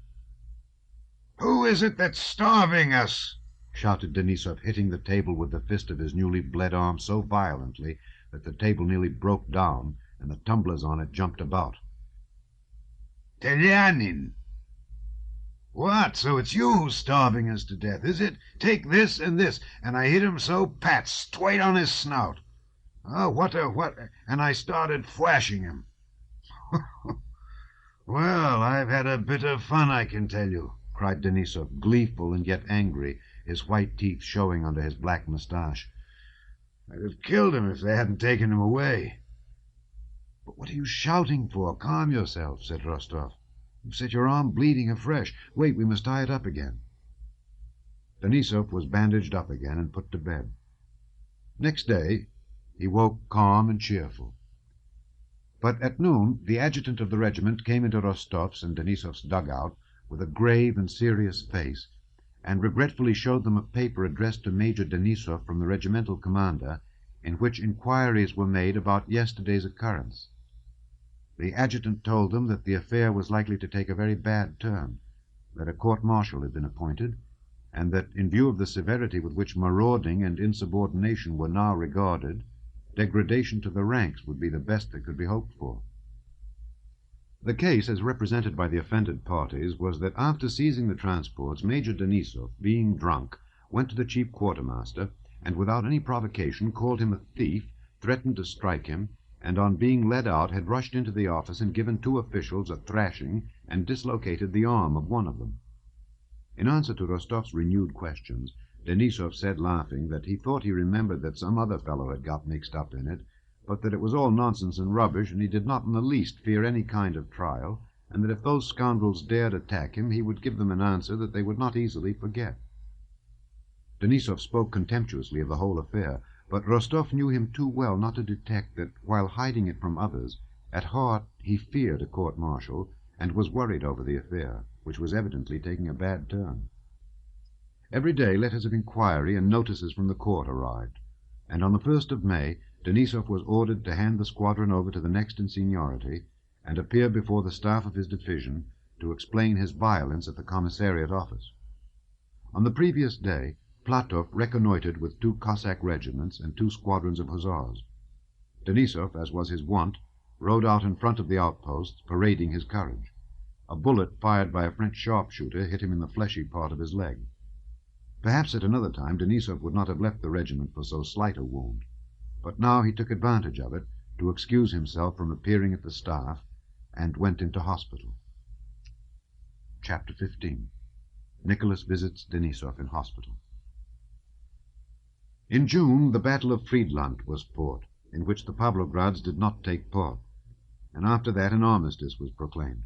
"Who is it that's starving us?" shouted Denisov, hitting the table with the fist of his newly bled arm so violently that the table nearly broke down and the tumblers on it jumped about. "Telyanin." "What, so it's you who's starving us to death, is it? Take this and this." And I hit him so, pat, straight on his snout. Oh, what, and I started flashing him. "Well, I've had a bit of fun, I can tell you," cried Denisov, gleeful and yet angry, his white teeth showing under his black moustache. "I'd have killed him if they hadn't taken him away." "But what are you shouting for? Calm yourself," said Rostov. "You've set your arm bleeding afresh. Wait, we must tie it up again." Denisov was bandaged up again and put to bed. Next day he woke calm and cheerful. But at noon the adjutant of the regiment came into Rostov's and Denisov's dugout with a grave and serious face, and regretfully showed them a paper addressed to Major Denisov from the regimental commander, in which inquiries were made about yesterday's occurrence. The adjutant told them that the affair was likely to take a very bad turn, that a court-martial had been appointed, and that, in view of the severity with which marauding and insubordination were now regarded, degradation to the ranks would be the best that could be hoped for. The case, as represented by the offended parties, was that after seizing the transports, Major Denisov, being drunk, went to the chief quartermaster, and without any provocation called him a thief, threatened to strike him, and on being led out had rushed into the office and given 2 officials a thrashing and dislocated the arm of one of them. In answer to Rostov's renewed questions, Denisov said, laughing, that he thought he remembered that some other fellow had got mixed up in it, but that it was all nonsense and rubbish, and he did not in the least fear any kind of trial, and that if those scoundrels dared attack him, he would give them an answer that they would not easily forget. Denisov spoke contemptuously of the whole affair, but Rostov knew him too well not to detect that, while hiding it from others, at heart he feared a court-martial, and was worried over the affair, which was evidently taking a bad turn. Every day letters of inquiry and notices from the court arrived, and on the 1st of May Denisov was ordered to hand the squadron over to the next in seniority, and appear before the staff of his division to explain his violence at the commissariat office. On the previous day, Platov reconnoitred with 2 Cossack regiments and 2 squadrons of hussars. Denisov, as was his wont, rode out in front of the outposts, parading his courage. A bullet fired by a French sharpshooter hit him in the fleshy part of his leg. Perhaps at another time Denisov would not have left the regiment for so slight a wound, but now he took advantage of it to excuse himself from appearing at the staff, and went into hospital. Chapter 15. Nicholas visits Denisov in hospital. In June, the Battle of Friedland was fought, in which the Pavlograds did not take part, and after that an armistice was proclaimed.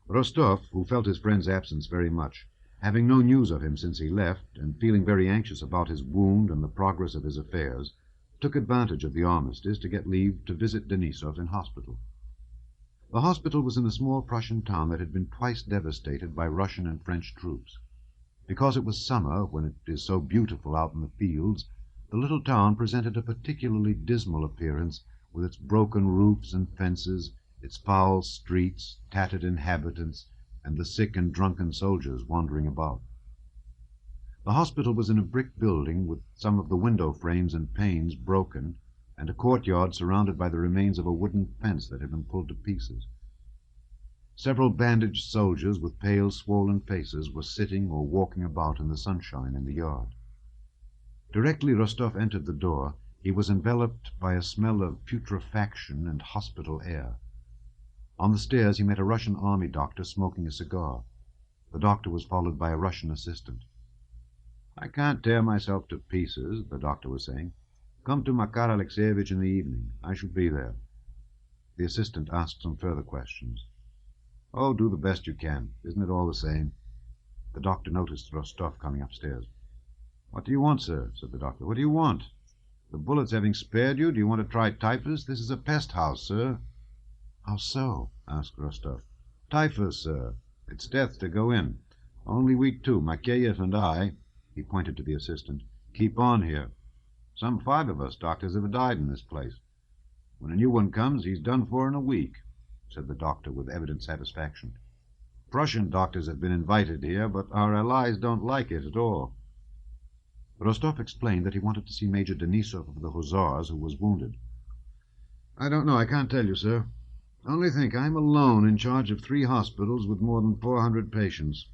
Rostov, who felt his friend's absence very much, having no news of him since he left, and feeling very anxious about his wound and the progress of his affairs, took advantage of the armistice to get leave to visit Denisov in hospital. The hospital was in a small Prussian town that had been twice devastated by Russian and French troops. Because it was summer, when it is so beautiful out in the fields, the little town presented a particularly dismal appearance, with its broken roofs and fences, its foul streets, tattered inhabitants, and the sick and drunken soldiers wandering about. The hospital was in a brick building with some of the window frames and panes broken, and a courtyard surrounded by the remains of a wooden fence that had been pulled to pieces. Several bandaged soldiers with pale, swollen faces were sitting or walking about in the sunshine in the yard. Directly Rostov entered the door, he was enveloped by a smell of putrefaction and hospital air. On the stairs he met a Russian army doctor smoking a cigar. The doctor was followed by a Russian assistant. "I can't tear myself to pieces," the doctor was saying. "Come to Makar Alexeyevich in the evening. I shall be there." The assistant asked some further questions. "Oh, do the best you can. Isn't it all the same?" The doctor noticed Rostov coming upstairs. "What do you want, sir?" said the doctor. "What do you want? The bullets having spared you, do you want to try typhus? This is a pest house, sir." "How so?" asked Rostov. "Typhus, sir. It's death to go in. Only we 2, Makeyev and I," he pointed to the assistant, "keep on here. Some 5 of us doctors have died in this place. When a new one comes, he's done for in a week," said the doctor with evident satisfaction. "Prussian doctors have been invited here, but our allies don't like it at all." Rostov explained that he wanted to see Major Denisov of the Hussars, who was wounded. "I don't know. I can't tell you, sir. Only think, I'm alone in charge of 3 hospitals with more than 400 patients.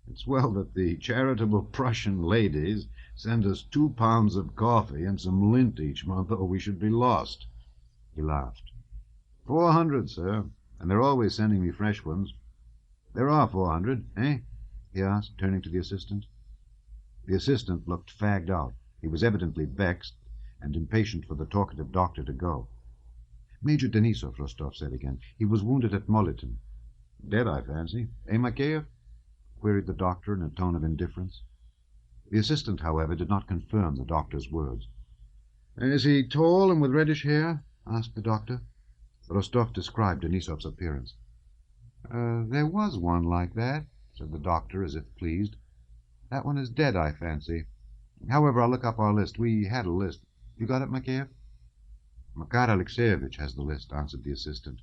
It's well that the charitable Prussian ladies send us 2 pounds of coffee and some lint each month, or we should be lost." He laughed. "400, sir, and they're always sending me fresh ones. There are 400, eh?" he asked, turning to the assistant. The assistant looked fagged out. He was evidently vexed, and impatient for the talkative doctor to go. "Major Denisov," Rostov said again. "He was wounded at Molitin." "Dead, I fancy. Eh, Makeyev?" queried the doctor in a tone of indifference. The assistant, however, did not confirm the doctor's words. "Is he tall and with reddish hair?" asked the doctor. Rostov described Denisov's appearance. "There was one like that," said the doctor, as if pleased. "That one is dead, I fancy. However, I'll look up our list. We had a list. You got it, Makeyev? Makar Alexeyevich has the list, answered the assistant.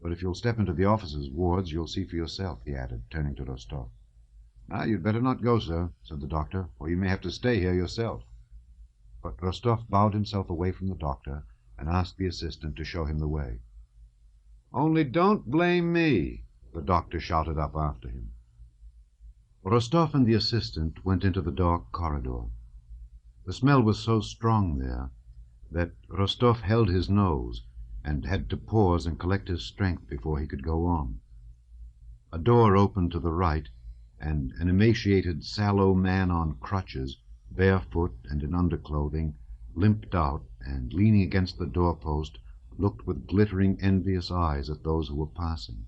But if you'll step into the officers' wards, you'll see for yourself, he added, turning to Rostov. Ah, you'd better not go, sir, said the doctor, or you may have to stay here yourself. But Rostov bowed himself away from the doctor and asked the assistant to show him the way. Only don't blame me, the doctor shouted up after him. Rostov and the assistant went into the dark corridor. The smell was so strong there that Rostov held his nose and had to pause and collect his strength before he could go on. A door opened to the right, and an emaciated, sallow man on crutches, barefoot and in underclothing, limped out and, leaning against the doorpost, looked with glittering, envious eyes at those who were passing.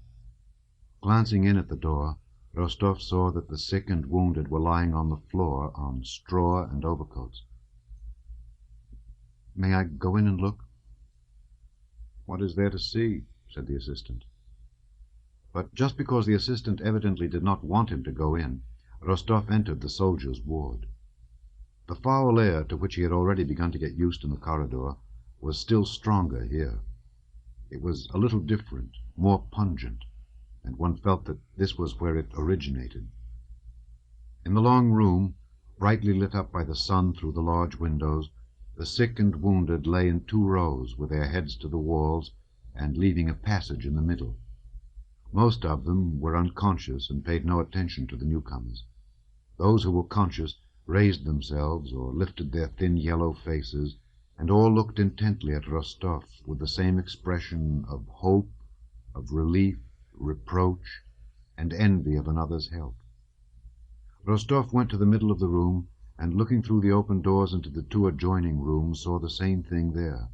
Glancing in at the door, Rostov saw that the sick and wounded were lying on the floor on straw and overcoats. "May I go in and look?" "What is there to see?" said the assistant. But just because the assistant evidently did not want him to go in, Rostov entered the soldiers' ward. The foul air, to which he had already begun to get used in the corridor, was still stronger here. It was a little different, more pungent, and one felt that this was where it originated. In the long room, brightly lit up by the sun through the large windows, the sick and wounded lay in 2 rows with their heads to the walls and leaving a passage in the middle. Most of them were unconscious and paid no attention to the newcomers. Those who were conscious raised themselves or lifted their thin yellow faces, and all looked intently at Rostov with the same expression of hope, of relief, reproach, and envy of another's help. Rostov went to the middle of the room, and looking through the open doors into the 2 adjoining rooms, saw the same thing there.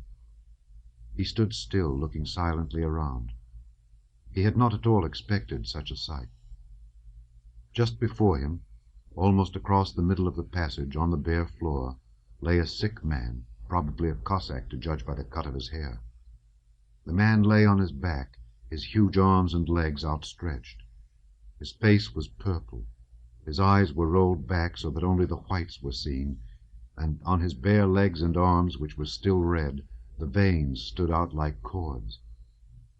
He stood still, looking silently around. He had not at all expected such a sight. Just before him, almost across the middle of the passage, on the bare floor, lay a sick man, probably a Cossack to judge by the cut of his hair. The man lay on his back, his huge arms and legs outstretched. His face was purple. His eyes were rolled back so that only the whites were seen, and on his bare legs and arms, which were still red, the veins stood out like cords.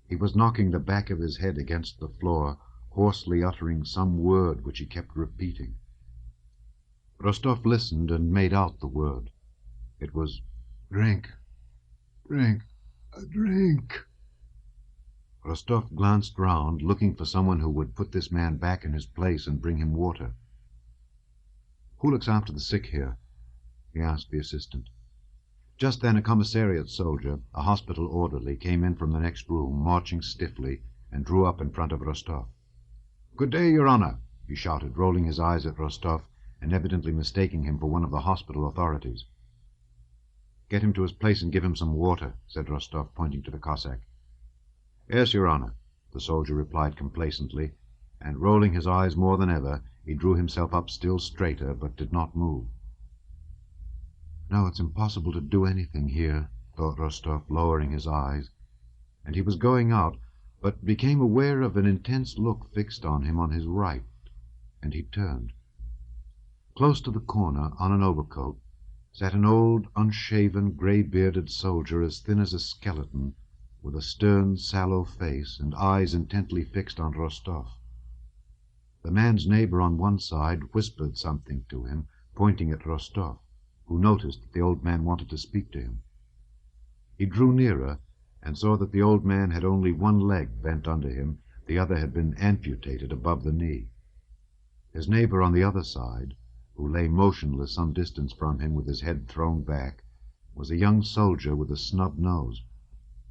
He was knocking the back of his head against the floor, hoarsely uttering some word which he kept repeating. Rostov listened and made out the word. It was, "Drink, drink, drink." Rostov glanced round, looking for someone who would put this man back in his place and bring him water. "Who looks after the sick here?" he asked the assistant. Just then a commissariat soldier, a hospital orderly, came in from the next room, marching stiffly, and drew up in front of Rostov. "Good day, Your Honor," he shouted, rolling his eyes at Rostov and evidently mistaking him for one of the hospital authorities. "Get him to his place and give him some water," said Rostov, pointing to the Cossack. "Yes, Your Honor," the soldier replied complacently, and rolling his eyes more than ever, he drew himself up still straighter, but did not move. "No, it's impossible to do anything here," thought Rostov, lowering his eyes, and he was going out, but became aware of an intense look fixed on him on his right, and he turned. Close to the corner, on an overcoat, sat an old, unshaven, grey-bearded soldier as thin as a skeleton, with a stern, sallow face and eyes intently fixed on Rostov. The man's neighbor on one side whispered something to him, pointing at Rostov, who noticed that the old man wanted to speak to him. He drew nearer and saw that the old man had only one leg bent under him, the other had been amputated above the knee. His neighbor on the other side, who lay motionless some distance from him with his head thrown back, was a young soldier with a snub nose.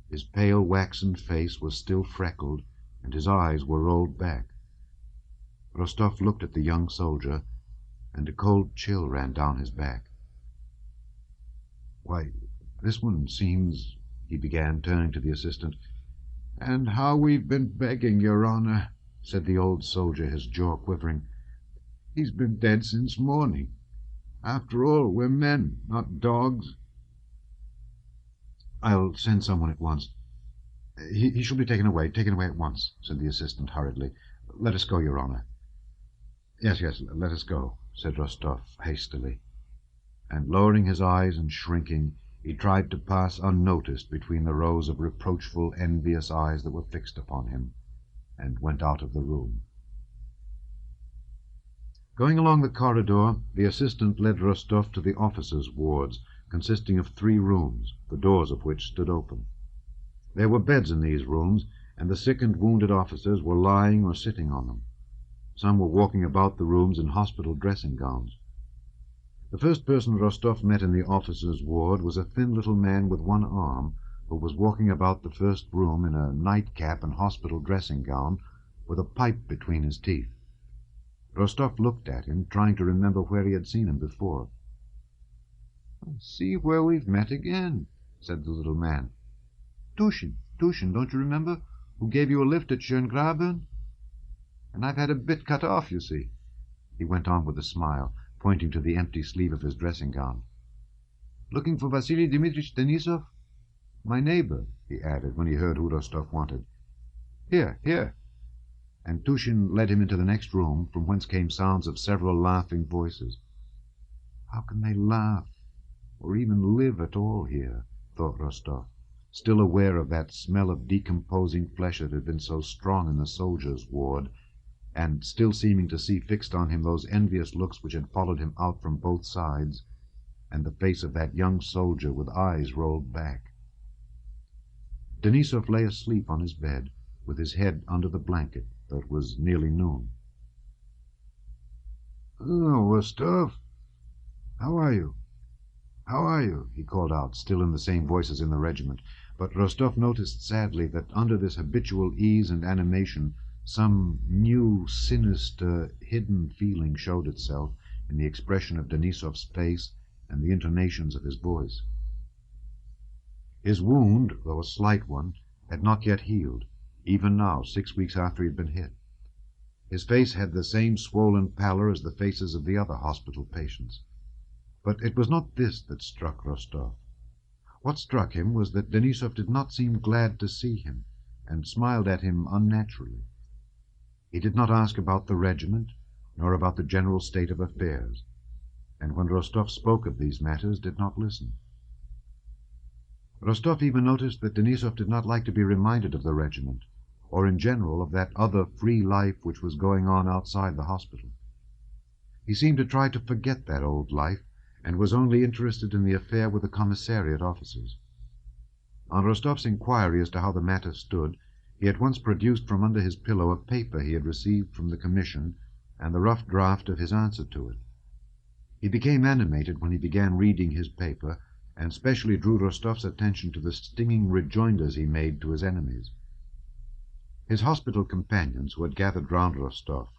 His pale, waxen face was still freckled, and his eyes were rolled back. Rostov looked at the young soldier, and a cold chill ran down his back. "Why, this one seems—" he began, turning to the assistant. "And how we've been begging, Your Honor," said the old soldier, his jaw quivering. "He's been dead since morning. After all, we're men, not dogs." "I'll send someone at once. He shall be taken away at once," said the assistant hurriedly. "Let us go, Your Honor." Yes, let us go," said Rostov hastily, and lowering his eyes and shrinking, He tried to pass unnoticed between the rows of reproachful, envious eyes that were fixed upon him, and went out of the room. Going along the corridor, the assistant led Rostov to the officers' wards, consisting of 3 rooms, the doors of which stood open. There were beds in these rooms, and the sick and wounded officers were lying or sitting on them. Some were walking about the rooms in hospital dressing gowns. The first person Rostov met in the officers' ward was a thin little man with one arm, who was walking about the first room in a nightcap and hospital dressing gown, with a pipe between his teeth. Rostov looked at him, trying to remember where he had seen him before. "See where we've met again," said the little man. "Tushin, don't you remember, who gave you a lift at Schöngraben? And I've had a bit cut off, you see," he went on with a smile, pointing to the empty sleeve of his dressing gown. "Looking for Vasily Dmitritch Denisov? My neighbor," he added, when he heard who Rostov wanted. Here." And Tushin led him into the next room, from whence came sounds of several laughing voices. "How can they laugh, or even live at all here?" thought Rostov, still aware of that smell of decomposing flesh that had been so strong in the soldiers' ward, and still seeming to see fixed on him those envious looks which had followed him out from both sides, and the face of that young soldier with eyes rolled back. Denisov lay asleep on his bed, with his head under the blanket, though it was nearly noon. "Oh, Rostov, how are you? How are you?" he called out, still in the same voice as in the regiment. But Rostov noticed sadly that under this habitual ease and animation some new, sinister, hidden feeling showed itself in the expression of Denisov's face and the intonations of his voice. His wound, though a slight one, had not yet healed, even now, 6 weeks after he had been hit. His face had the same swollen pallor as the faces of the other hospital patients. But it was not this that struck Rostov. What struck him was that Denisov did not seem glad to see him, and smiled at him unnaturally. He did not ask about the regiment, nor about the general state of affairs, and when Rostov spoke of these matters, did not listen. Rostov even noticed that Denisov did not like to be reminded of the regiment, or in general of that other free life which was going on outside the hospital. He seemed to try to forget that old life, and was only interested in the affair with the commissariat officers. On Rostov's inquiry as to how the matter stood, he at once produced from under his pillow a paper he had received from the commission, and the rough draft of his answer to it. He became animated when he began reading his paper, and specially drew Rostov's attention to the stinging rejoinders he made to his enemies. His hospital companions, who had gathered round Rostov,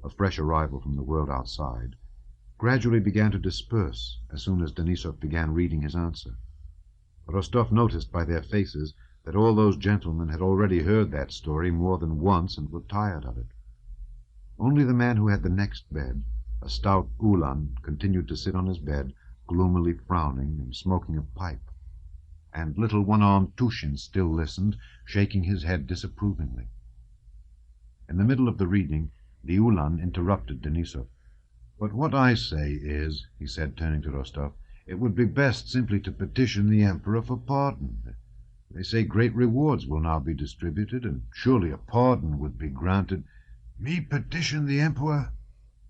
a fresh arrival from the world outside, gradually began to disperse as soon as Denisov began reading his answer. Rostov noticed by their faces that all those gentlemen had already heard that story more than once and were tired of it. Only the man who had the next bed, a stout Uhlan, continued to sit on his bed, gloomily frowning and smoking a pipe, and little one-armed Tushin still listened, shaking his head disapprovingly. In the middle of the reading, the Uhlan interrupted Denisov. "But what I say is," he said, turning to Rostov, "it would be best simply to petition the Emperor for pardon. They say great rewards will now be distributed, and surely a pardon would be granted." "Me petition the Emperor?"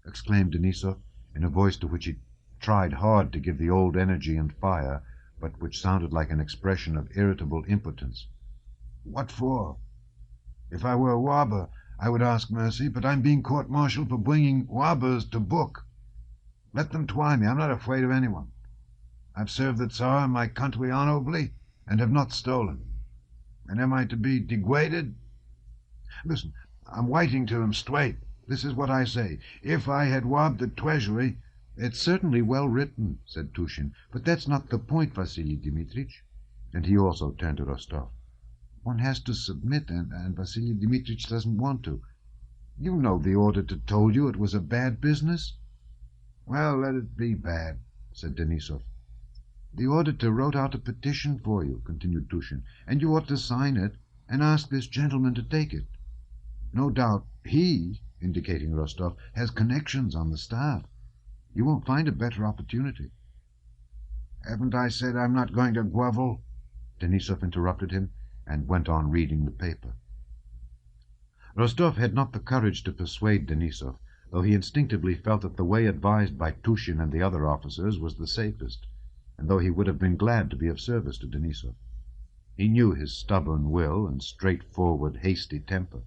exclaimed Denisov, in a voice to which he tried hard to give the old energy and fire, but which sounded like an expression of irritable impotence. "What for? If I were a robber, I would ask mercy, but I'm being court-martialed for bringing robbers to book. Let them try me. I'm not afraid of anyone. I've served the Tsar and my country honorably, and have not stolen. And am I to be degraded? Listen, I'm writing to him straight. This is what I say. If I had robbed the treasury—" "It's certainly well written," said Tushin, "but that's not the point, Vasily Dmitritch." And he also turned to Rostov. "One has to submit, and Vasily Dmitritch doesn't want to. You know the auditor told you it was a bad business." "Well, let it be bad," said Denisov. "The auditor wrote out a petition for you," continued Tushin, "and you ought to sign it, and ask this gentleman to take it. No doubt he," indicating Rostov, "has connections on the staff. You won't find a better opportunity." Haven't I said I'm not going to grovel? Denisov interrupted him, and went on reading the paper. Rostov had not the courage to persuade Denisov, though he instinctively felt that the way advised by Tushin and the other officers was the safest, and though he would have been glad to be of service to Denisov. He knew his stubborn will and straightforward, hasty temper.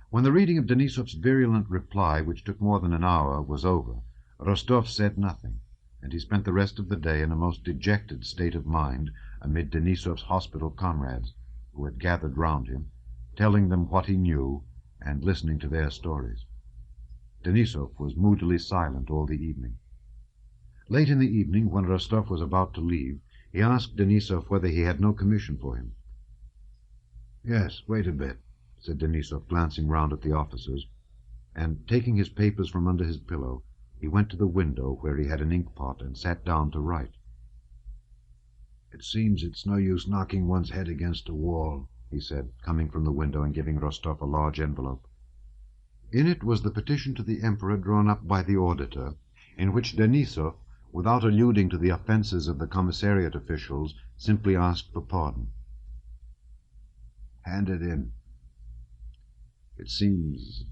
When the reading of Denisov's virulent reply, which took more than an hour, was over, Rostov said nothing, and he spent the rest of the day in a most dejected state of mind amid Denisov's hospital comrades, who had gathered round him, telling them what he knew and listening to their stories. Denisov was moodily silent all the evening. Late in the evening, when Rostov was about to leave, he asked Denisov whether he had no commission for him. "Yes, wait a bit," said Denisov, glancing round at the officers, and, taking his papers from under his pillow, he went to the window where he had an ink-pot and sat down to write. "It seems it's no use knocking one's head against a wall," he said, coming from the window and giving Rostov a large envelope. In it was the petition to the Emperor drawn up by the auditor, in which Denisov, without alluding to the offences of the commissariat officials, simply asked for pardon. "Hand it in. It seems—"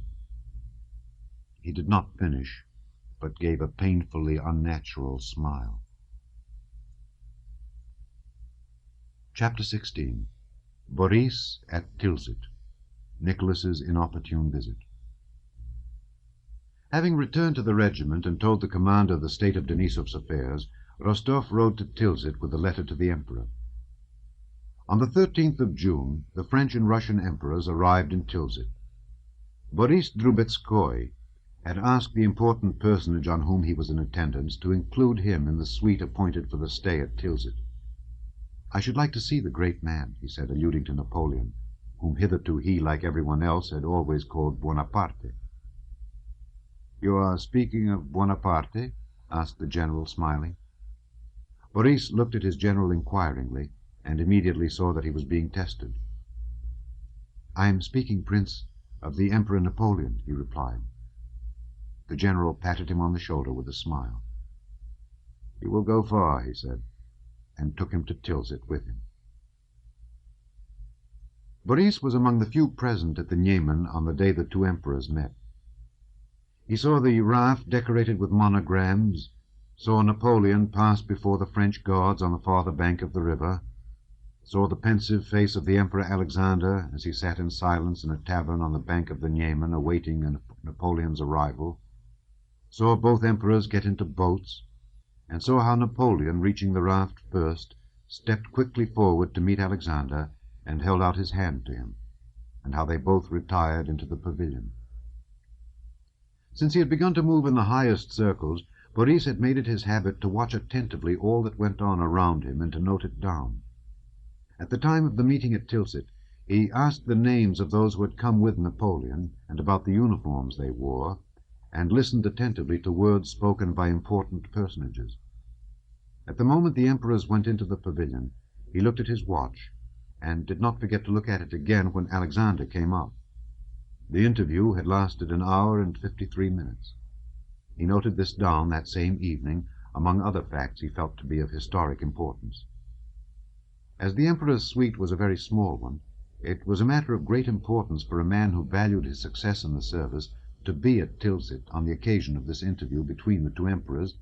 He did not finish, but gave a painfully unnatural smile. Chapter 16. Boris at Tilsit. Nicholas's inopportune visit. Having returned to the regiment and told the commander the state of Denisov's affairs, Rostov rode to Tilsit with a letter to the Emperor. On the 13th of June, the French and Russian emperors arrived in Tilsit. Boris Drubetskoy had asked the important personage on whom he was in attendance to include him in the suite appointed for the stay at Tilsit. "I should like to see the great man," he said, alluding to Napoleon, whom hitherto he, like everyone else, had always called Buonaparte. "You are speaking of Buonaparte?" asked the general, smiling. Boris looked at his general inquiringly, and immediately saw that he was being tested. "I am speaking, Prince, of the Emperor Napoleon," he replied. The general patted him on the shoulder with a smile. "You will go far," he said, and took him to Tilsit with him. Boris was among the few present at the Niemen on the day the two emperors met. He saw the raft decorated with monograms, saw Napoleon pass before the French guards on the farther bank of the river, saw the pensive face of the Emperor Alexander as he sat in silence in a tavern on the bank of the Niemen awaiting Napoleon's arrival, saw both emperors get into boats, and saw how Napoleon, reaching the raft first, stepped quickly forward to meet Alexander and held out his hand to him, and how they both retired into the pavilion. Since he had begun to move in the highest circles, Boris had made it his habit to watch attentively all that went on around him and to note it down. At the time of the meeting at Tilsit, he asked the names of those who had come with Napoleon and about the uniforms they wore, and listened attentively to words spoken by important personages. At the moment the emperors went into the pavilion, he looked at his watch, and did not forget to look at it again when Alexander came up. The interview had lasted an hour and 53 minutes. He noted this down that same evening, among other facts he felt to be of historic importance. As the emperor's suite was a very small one, it was a matter of great importance for a man who valued his success in the service to be at Tilsit on the occasion of this interview between the two emperors,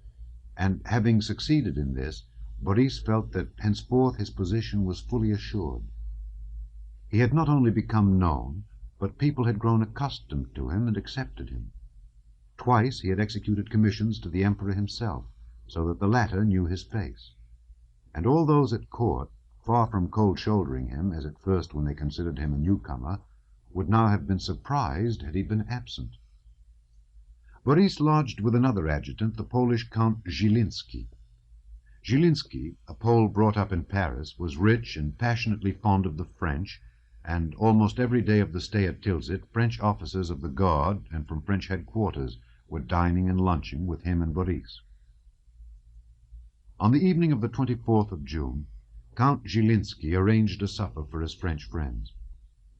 and having succeeded in this, Boris felt that henceforth his position was fully assured. He had not only become known, but people had grown accustomed to him and accepted him. Twice he had executed commissions to the emperor himself, so that the latter knew his face. And all those at court, far from cold-shouldering him, as at first when they considered him a newcomer, would now have been surprised had he been absent. Boris lodged with another adjutant, the Polish Count Zilinski. Zilinski, a Pole brought up in Paris, was rich and passionately fond of the French, and almost every day of the stay at Tilsit, French officers of the Guard and from French headquarters were dining and lunching with him and Boris. On the evening of the 24th of June, Count Zilinski arranged a supper for his French friends.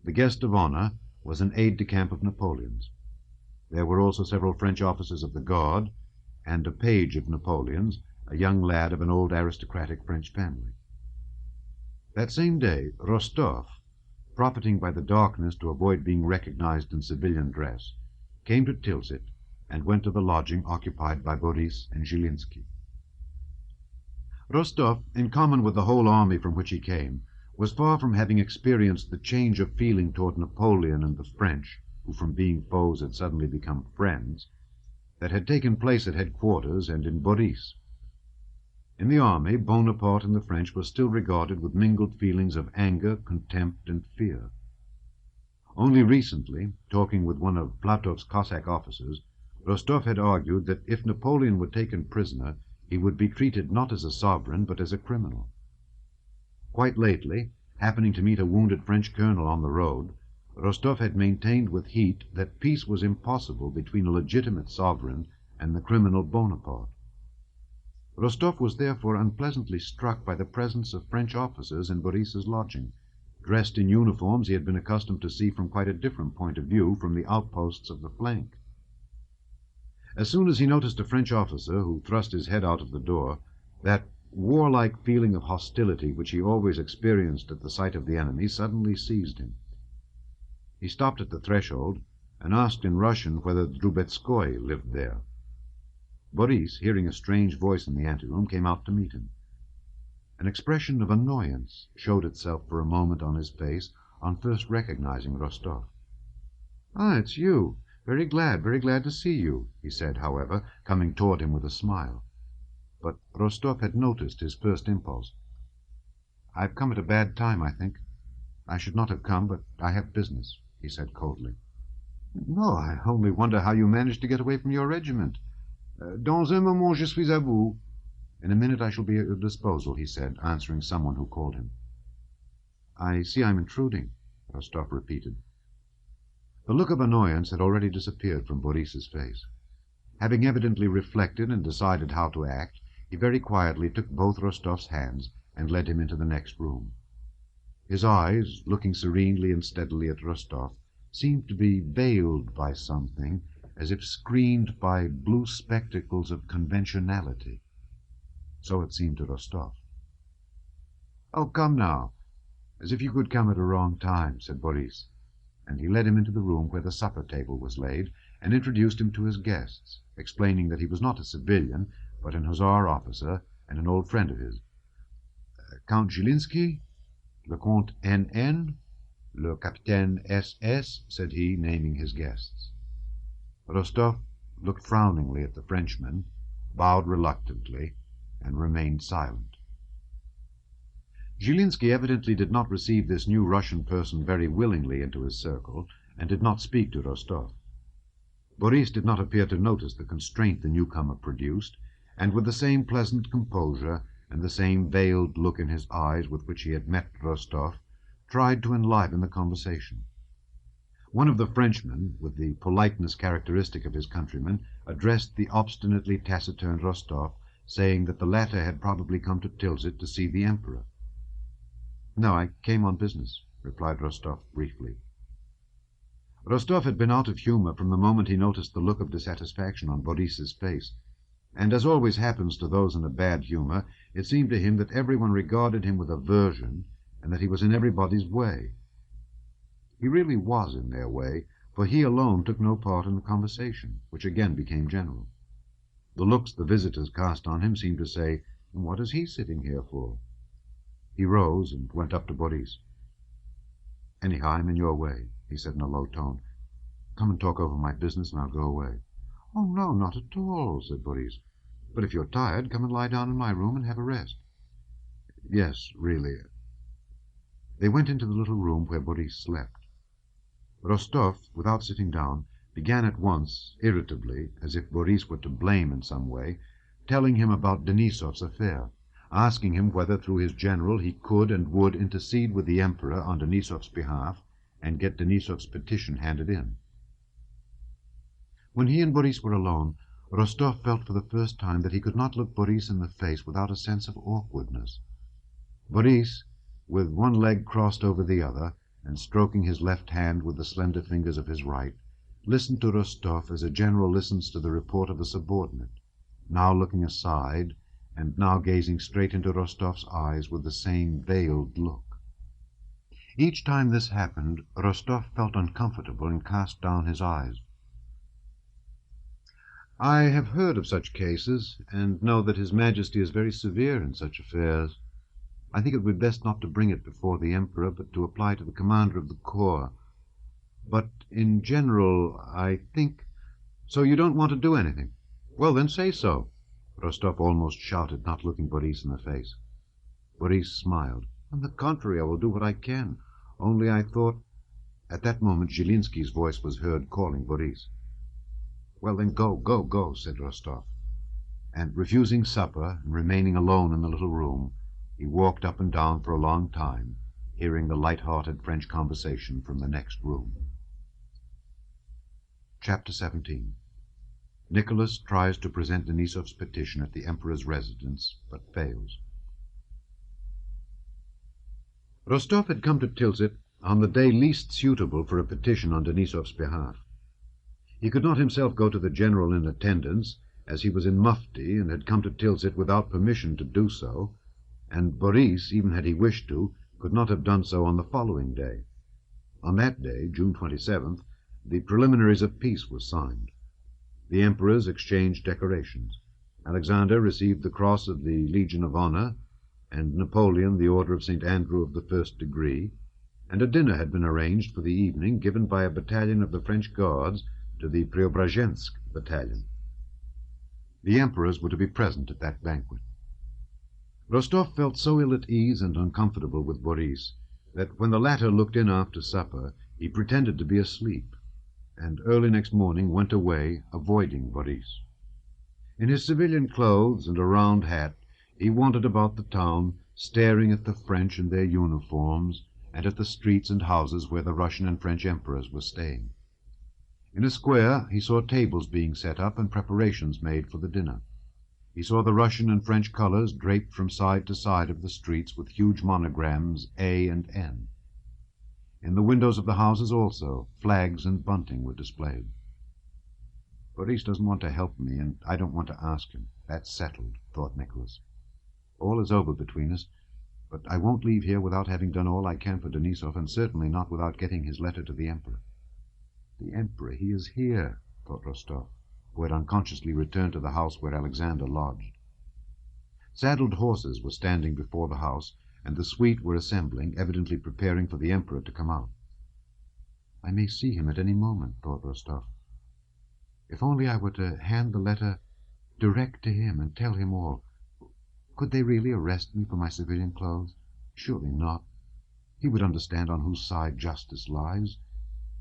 The guest of honor was an aide-de-camp of Napoleon's. There were also several French officers of the Guard, and a page of Napoleon's, a young lad of an old aristocratic French family. That same day, Rostov, profiting by the darkness to avoid being recognized in civilian dress, came to Tilsit and went to the lodging occupied by Boris and Zhilinsky. Rostov, in common with the whole army from which he came, was far from having experienced the change of feeling toward Napoleon and the French, who from being foes had suddenly become friends, that had taken place at headquarters and in Boris. In the army, Bonaparte and the French were still regarded with mingled feelings of anger, contempt, and fear. Only recently, talking with one of Platov's Cossack officers, Rostov had argued that if Napoleon were taken prisoner, he would be treated not as a sovereign, but as a criminal. Quite lately, happening to meet a wounded French colonel on the road, Rostov had maintained with heat that peace was impossible between a legitimate sovereign and the criminal Bonaparte. Rostov was therefore unpleasantly struck by the presence of French officers in Boris's lodging, dressed in uniforms he had been accustomed to see from quite a different point of view from the outposts of the flank. As soon as he noticed a French officer who thrust his head out of the door, that warlike feeling of hostility which he always experienced at the sight of the enemy suddenly seized him. He stopped at the threshold and asked in Russian whether Drubetskoy lived there. Boris, hearing a strange voice in the anteroom, came out to meet him. An expression of annoyance showed itself for a moment on his face on first recognizing Rostov. "Ah, it's you. Very glad to see you," he said, however, coming toward him with a smile. But Rostov had noticed his first impulse. "I've come at a bad time, I think. I should not have come, but I have business," he said coldly. "No, I only wonder how you managed to get away from your regiment. Dans un moment je suis à vous." "In a minute I shall be at your disposal," he said, answering someone who called him. "I see I'm intruding," Rostov repeated. The look of annoyance had already disappeared from Boris's face. Having evidently reflected and decided how to act, he very quietly took both Rostov's hands and led him into the next room. His eyes, looking serenely and steadily at Rostov, seemed to be veiled by something, as if screened by blue spectacles of conventionality. So it seemed to Rostov. "Oh, come now, as if you could come at a wrong time," said Boris, and he led him into the room where the supper table was laid, and introduced him to his guests, explaining that he was not a civilian, but an hussar officer and an old friend of his. "Count Zhilinsky, le Comte N.N., le Capitaine S.S., said he, naming his guests. Rostov looked frowningly at the Frenchman, bowed reluctantly, and remained silent. Zhilinsky evidently did not receive this new Russian person very willingly into his circle, and did not speak to Rostov. Boris did not appear to notice the constraint the newcomer produced, and with the same pleasant composure and the same veiled look in his eyes with which he had met Rostov, tried to enliven the conversation. One of the Frenchmen, with the politeness characteristic of his countrymen, addressed the obstinately taciturn Rostov, saying that the latter had probably come to Tilsit to see the Emperor. "No, I came on business," replied Rostov briefly. Rostov had been out of humor from the moment he noticed the look of dissatisfaction on Boris's face, and as always happens to those in a bad humor, it seemed to him that everyone regarded him with aversion, and that he was in everybody's way. He really was in their way, for he alone took no part in the conversation, which again became general. The looks the visitors cast on him seemed to say, "What is he sitting here for?" He rose and went up to Boris. "Anyhow, I'm in your way," he said in a low tone. "Come and talk over my business, and I'll go away." "Oh, no, not at all," said Boris. "But if you're tired, come and lie down in my room and have a rest." "Yes, really." They went into the little room where Boris slept. Rostov, without sitting down, began at once, irritably, as if Boris were to blame in some way, telling him about Denisov's affair, asking him whether through his general he could and would intercede with the Emperor on Denisov's behalf and get Denisov's petition handed in. When he and Boris were alone, Rostov felt for the first time that he could not look Boris in the face without a sense of awkwardness. Boris, with one leg crossed over the other, and stroking his left hand with the slender fingers of his right, listened to Rostov as a general listens to the report of a subordinate, now looking aside and now gazing straight into Rostov's eyes with the same veiled look. Each time this happened, Rostov felt uncomfortable and cast down his eyes. "I have heard of such cases, and know that His Majesty is very severe in such affairs. I think it would be best not to bring it before the Emperor, but to apply to the commander of the corps. But in general, I think... So you don't want to do anything? Well, then say so," Rostov almost shouted, not looking Boris in the face. Boris smiled. "On the contrary, I will do what I can. Only I thought..." At that moment Zhilinsky's voice was heard calling Boris. "Well, then go," said Rostov. And refusing supper and remaining alone in the little room, he walked up and down for a long time, hearing the light-hearted French conversation from the next room. Chapter 17. Nicholas tries to present Denisov's petition at the Emperor's residence, but fails. Rostov had come to Tilsit on the day least suitable for a petition on Denisov's behalf. He could not himself go to the general in attendance, as he was in mufti and had come to Tilsit without permission to do so, and Boris, even had he wished to, could not have done so on the following day. On that day, June 27th, the preliminaries of peace were signed. The emperors exchanged decorations. Alexander received the Cross of the Legion of Honor, and Napoleon the Order of St. Andrew of the First Degree, and a dinner had been arranged for the evening, given by a battalion of the French Guards to the Preobrazhensk battalion. The emperors were to be present at that banquet. Rostov felt so ill at ease and uncomfortable with Boris that when the latter looked in after supper, he pretended to be asleep, and early next morning went away, avoiding Boris. In his civilian clothes and a round hat, he wandered about the town, staring at the French in their uniforms, and at the streets and houses where the Russian and French emperors were staying. In a square he saw tables being set up and preparations made for the dinner. He saw the Russian and French colors draped from side to side of the streets with huge monograms A and N. In the windows of the houses also, flags and bunting were displayed. "Boris doesn't want to help me, and I don't want to ask him. That's settled," thought Nicholas. "All is over between us, but I won't leave here without having done all I can for Denisov, and certainly not without getting his letter to the Emperor." "The Emperor, he is here," thought Rostov, who had unconsciously returned to the house where Alexander lodged. Saddled horses were standing before the house, and the suite were assembling, evidently preparing for the Emperor to come out. "I may see him at any moment," thought Rostov. "If only I were to hand the letter direct to him and tell him all. Could they really arrest me for my civilian clothes? Surely not. He would understand on whose side justice lies.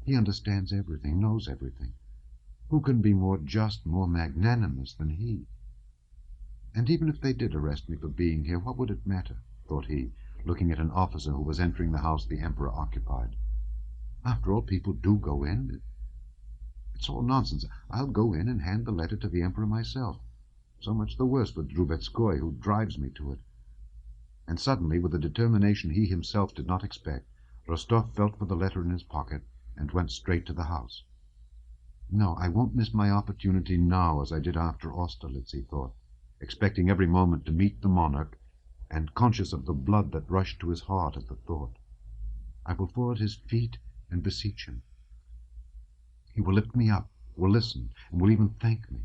He understands everything, knows everything. Who can be more just, more magnanimous than he? And even if they did arrest me for being here, what would it matter?" thought he, looking at an officer who was entering the house the Emperor occupied. "After all, people do go in. It's all nonsense. I'll go in and hand the letter to the Emperor myself. So much the worse for Drubetskoy, who drives me to it." And suddenly, with a determination he himself did not expect, Rostov felt for the letter in his pocket and went straight to the house. "No, I won't miss my opportunity now as I did after Austerlitz," he thought, expecting every moment to meet the monarch, and conscious of the blood that rushed to his heart at the thought. "I will fall at his feet and beseech him. He will lift me up, will listen, and will even thank me.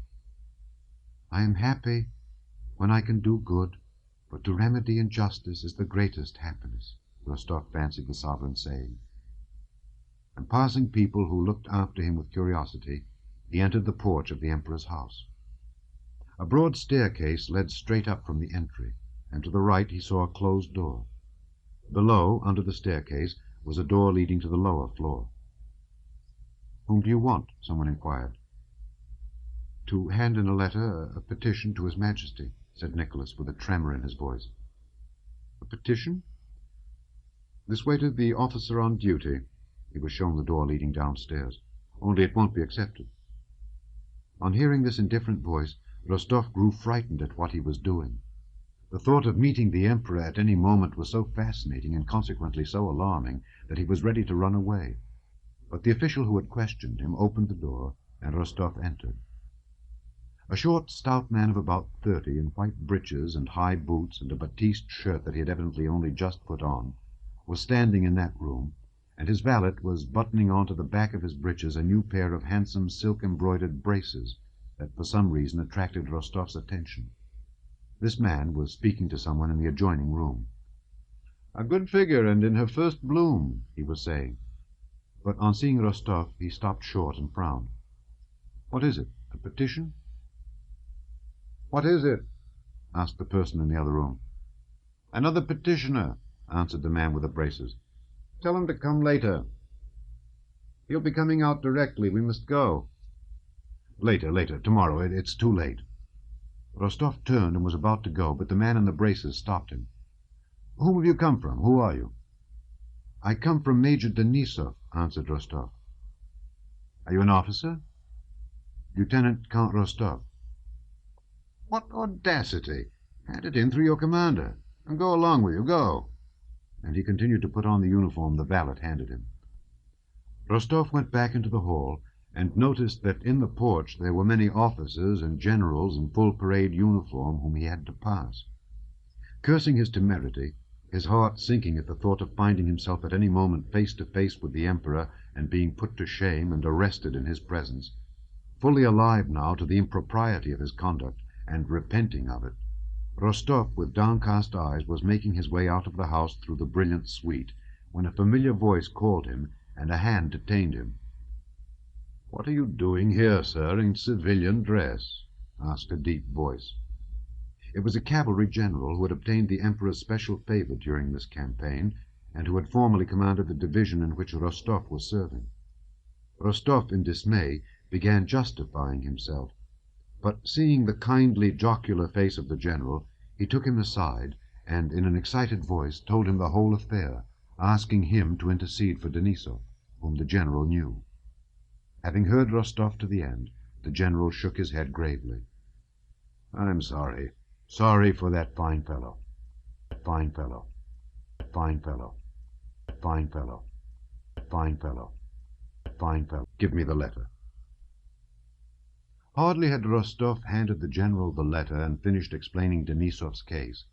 I am happy when I can do good, but to remedy injustice is the greatest happiness," Rostov fancied the sovereign saying. And passing people who looked after him with curiosity, he entered the porch of the Emperor's house. A broad staircase led straight up from the entry, and to the right he saw a closed door. Below, under the staircase, was a door leading to the lower floor. "Whom do you want?" someone inquired. "To hand in a letter, a petition to His Majesty," said Nicholas, with a tremor in his voice. "A petition? This way to the officer on duty." He was shown the door leading downstairs. "Only it won't be accepted." On hearing this indifferent voice, Rostov grew frightened at what he was doing. The thought of meeting the Emperor at any moment was so fascinating and consequently so alarming that he was ready to run away. But the official who had questioned him opened the door, and Rostov entered. A short, stout man of about 30, in white breeches and high boots and a batiste shirt that he had evidently only just put on, was standing in that room, and his valet was buttoning onto the back of his breeches a new pair of handsome silk-embroidered braces that for some reason attracted Rostov's attention. This man was speaking to someone in the adjoining room. "A good figure, and in her first bloom," he was saying. But on seeing Rostov, he stopped short and frowned. "What is it? A petition?" "What is it?" asked the person in the other room. "Another petitioner," answered the man with the braces. "Tell him to come later." "He'll be coming out directly. We must go." Later, tomorrow. It's too late." Rostov turned and was about to go, but the man in the braces stopped him. "Whom have you come from? Who are you?" "I come from Major Denisov," answered Rostov. "Are you an officer?" "Lieutenant Count Rostov." "What audacity! Hand it in through your commander, and go along with you, go." And he continued to put on the uniform the valet handed him. Rostov went back into the hall, and noticed that in the porch there were many officers and generals in full parade uniform whom he had to pass. Cursing his temerity, his heart sinking at the thought of finding himself at any moment face to face with the Emperor and being put to shame and arrested in his presence, fully alive now to the impropriety of his conduct, and repenting of it, Rostov, with downcast eyes, was making his way out of the house through the brilliant suite, when a familiar voice called him, and a hand detained him. "What are you doing here, sir, in civilian dress?" asked a deep voice. It was a cavalry general who had obtained the Emperor's special favor during this campaign, and who had formerly commanded the division in which Rostov was serving. Rostov, in dismay, began justifying himself, but seeing the kindly, jocular face of the general, he took him aside, and in an excited voice told him the whole affair, asking him to intercede for Denisov, whom the general knew. Having heard Rostov to the end, the general shook his head gravely. "I'm sorry for that fine fellow, that fine fellow, that fine fellow, that fine fellow, that fine fellow, that fine fellow. Give me the letter." Hardly had Rostov handed the general the letter and finished explaining Denisov's case,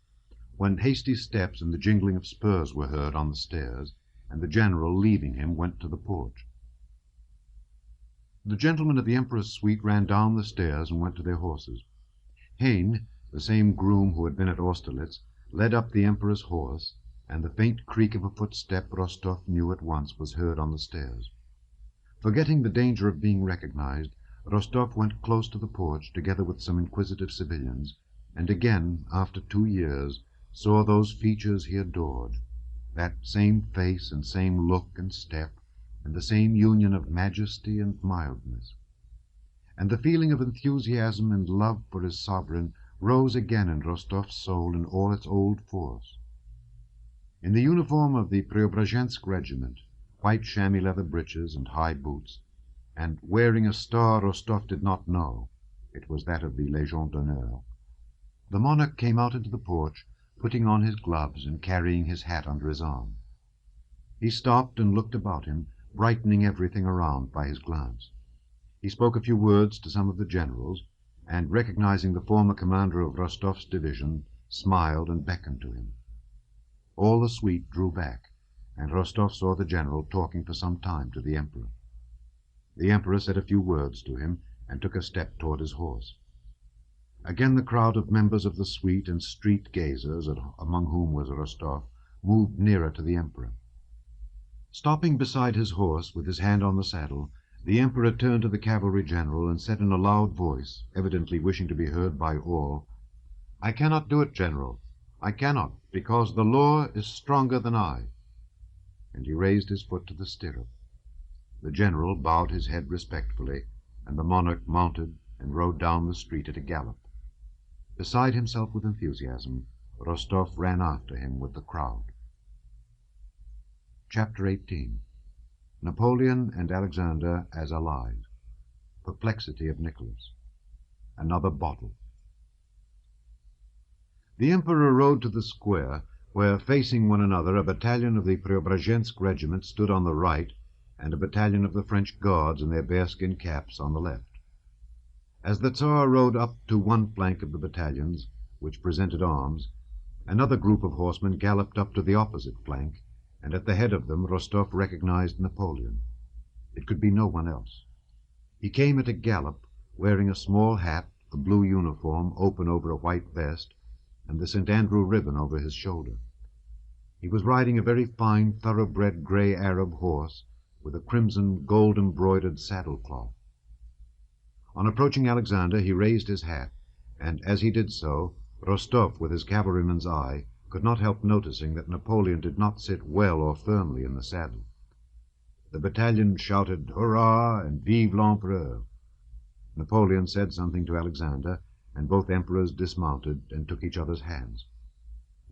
when hasty steps and the jingling of spurs were heard on the stairs, and the general, leaving him, went to the porch. The gentlemen of the Emperor's suite ran down the stairs and went to their horses. Hain, the same groom who had been at Austerlitz, led up the Emperor's horse, and the faint creak of a footstep Rostov knew at once was heard on the stairs. Forgetting the danger of being recognized, Rostov went close to the porch together with some inquisitive civilians, and again, after 2 years, saw those features he adored, that same face and same look and step, and the same union of majesty and mildness. And the feeling of enthusiasm and love for his sovereign rose again in Rostov's soul in all its old force. In the uniform of the Preobrazhensk regiment, white chamois leather breeches and high boots, and wearing a star Rostov did not know, it was that of the Légion d'honneur, the monarch came out into the porch, putting on his gloves and carrying his hat under his arm. He stopped and looked about him, brightening everything around by his glance. He spoke a few words to some of the generals, and, recognizing the former commander of Rostov's division, smiled and beckoned to him. All the suite drew back, and Rostov saw the general talking for some time to the Emperor. The Emperor said a few words to him, and took a step toward his horse. Again the crowd of members of the suite and street gazers, among whom was Rostov, moved nearer to the Emperor. Stopping beside his horse, with his hand on the saddle, the Emperor turned to the cavalry general and said in a loud voice, evidently wishing to be heard by all, "I cannot do it, General. I cannot, because the law is stronger than I." And he raised his foot to the stirrup. The general bowed his head respectfully, and the monarch mounted and rode down the street at a gallop. Beside himself with enthusiasm, Rostov ran after him with the crowd. Chapter 18. Napoleon and Alexander as allies. Perplexity of Nicholas. Another bottle. The Emperor rode to the square, where, facing one another, a battalion of the Preobrazhensk regiment stood on the right, and a battalion of the French Guards in their bearskin caps on the left. As the Tsar rode up to one flank of the battalions, which presented arms, another group of horsemen galloped up to the opposite flank, and at the head of them Rostov recognized Napoleon. It could be no one else. He came at a gallop, wearing a small hat, a blue uniform open over a white vest, and the St. Andrew ribbon over his shoulder. He was riding a very fine, thoroughbred grey Arab horse, with a crimson, gold-embroidered saddle-cloth. On approaching Alexander, he raised his hat, and as he did so, Rostov, with his cavalryman's eye, could not help noticing that Napoleon did not sit well or firmly in the saddle. The battalion shouted "Hurrah!" and "Vive l'Empereur!" Napoleon said something to Alexander, and both emperors dismounted and took each other's hands.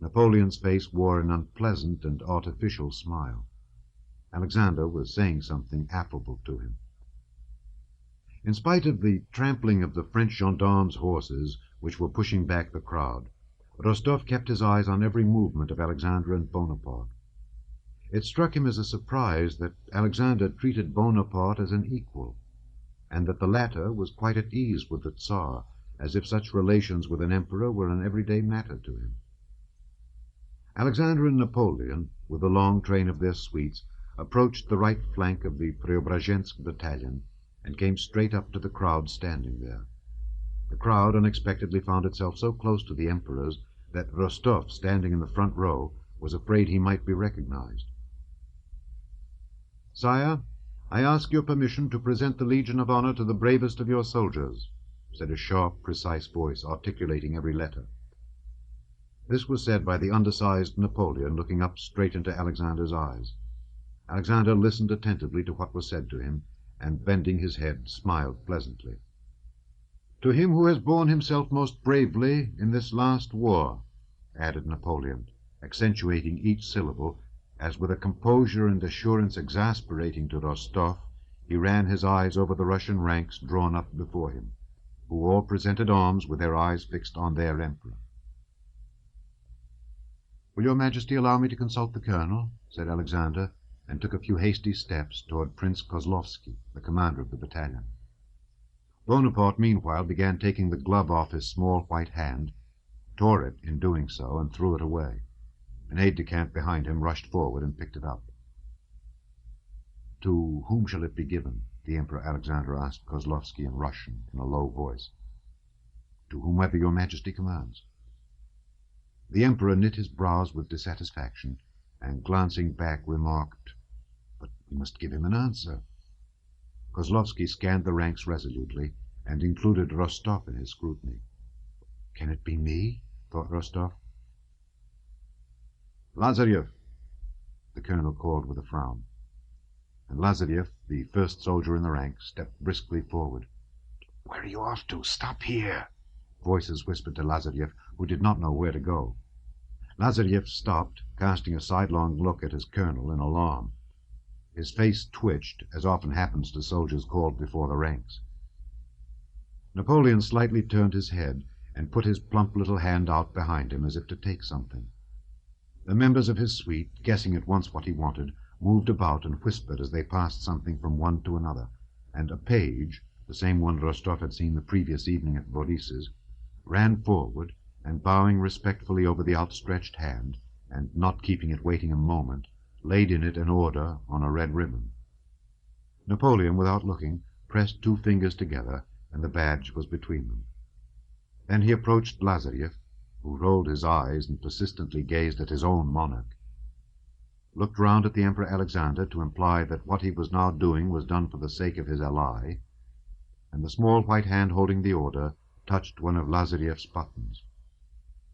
Napoleon's face wore an unpleasant and artificial smile. Alexander was saying something affable to him. In spite of the trampling of the French gendarmes' horses, which were pushing back the crowd, Rostov kept his eyes on every movement of Alexander and Bonaparte. It struck him as a surprise that Alexander treated Bonaparte as an equal, and that the latter was quite at ease with the Tsar, as if such relations with an emperor were an everyday matter to him. Alexander and Napoleon, with the long train of their suites, approached the right flank of the Preobrazhensk battalion and came straight up to the crowd standing there. The crowd unexpectedly found itself so close to the emperors that Rostov, standing in the front row, was afraid he might be recognized. "Sire, I ask your permission to present the Legion of Honor to the bravest of your soldiers," said a sharp, precise voice, articulating every letter. This was said by the undersized Napoleon, looking up straight into Alexander's eyes. Alexander listened attentively to what was said to him, and, bending his head, smiled pleasantly. "To him who has borne himself most bravely in this last war," added Napoleon, accentuating each syllable, as with a composure and assurance exasperating to Rostov, he ran his eyes over the Russian ranks drawn up before him, who all presented arms with their eyes fixed on their emperor. "Will your Majesty allow me to consult the colonel?" said Alexander, and took a few hasty steps toward Prince Kozlovsky, the commander of the battalion. Bonaparte, meanwhile, began taking the glove off his small white hand, tore it in doing so, and threw it away. An aide-de-camp behind him rushed forward and picked it up. "To whom shall it be given?" the Emperor Alexander asked Kozlovsky in Russian, in a low voice. "To whomever your Majesty commands." The Emperor knit his brows with dissatisfaction, and, glancing back, remarked, "But we must give him an answer." Kozlovsky scanned the ranks resolutely, and included Rostov in his scrutiny. "Can it be me?" thought Rostov. "Lazarev," the colonel called with a frown. And Lazarev, the first soldier in the rank, stepped briskly forward. "Where are you off to? Stop here!" Voices whispered to Lazarev, who did not know where to go. Lazarev stopped, casting a sidelong look at his colonel in alarm. His face twitched, as often happens to soldiers called before the ranks. Napoleon slightly turned his head and put his plump little hand out behind him as if to take something. The members of his suite, guessing at once what he wanted, moved about and whispered as they passed something from one to another, and a page, the same one Rostov had seen the previous evening at Boris's, ran forward, and bowing respectfully over the outstretched hand, and not keeping it waiting a moment, laid in it an order on a red ribbon. Napoleon, without looking, pressed two fingers together, and the badge was between them. Then he approached Lazarev, who rolled his eyes and persistently gazed at his own monarch, looked round at the Emperor Alexander to imply that what he was now doing was done for the sake of his ally, and the small white hand holding the order touched one of Lazarev's buttons.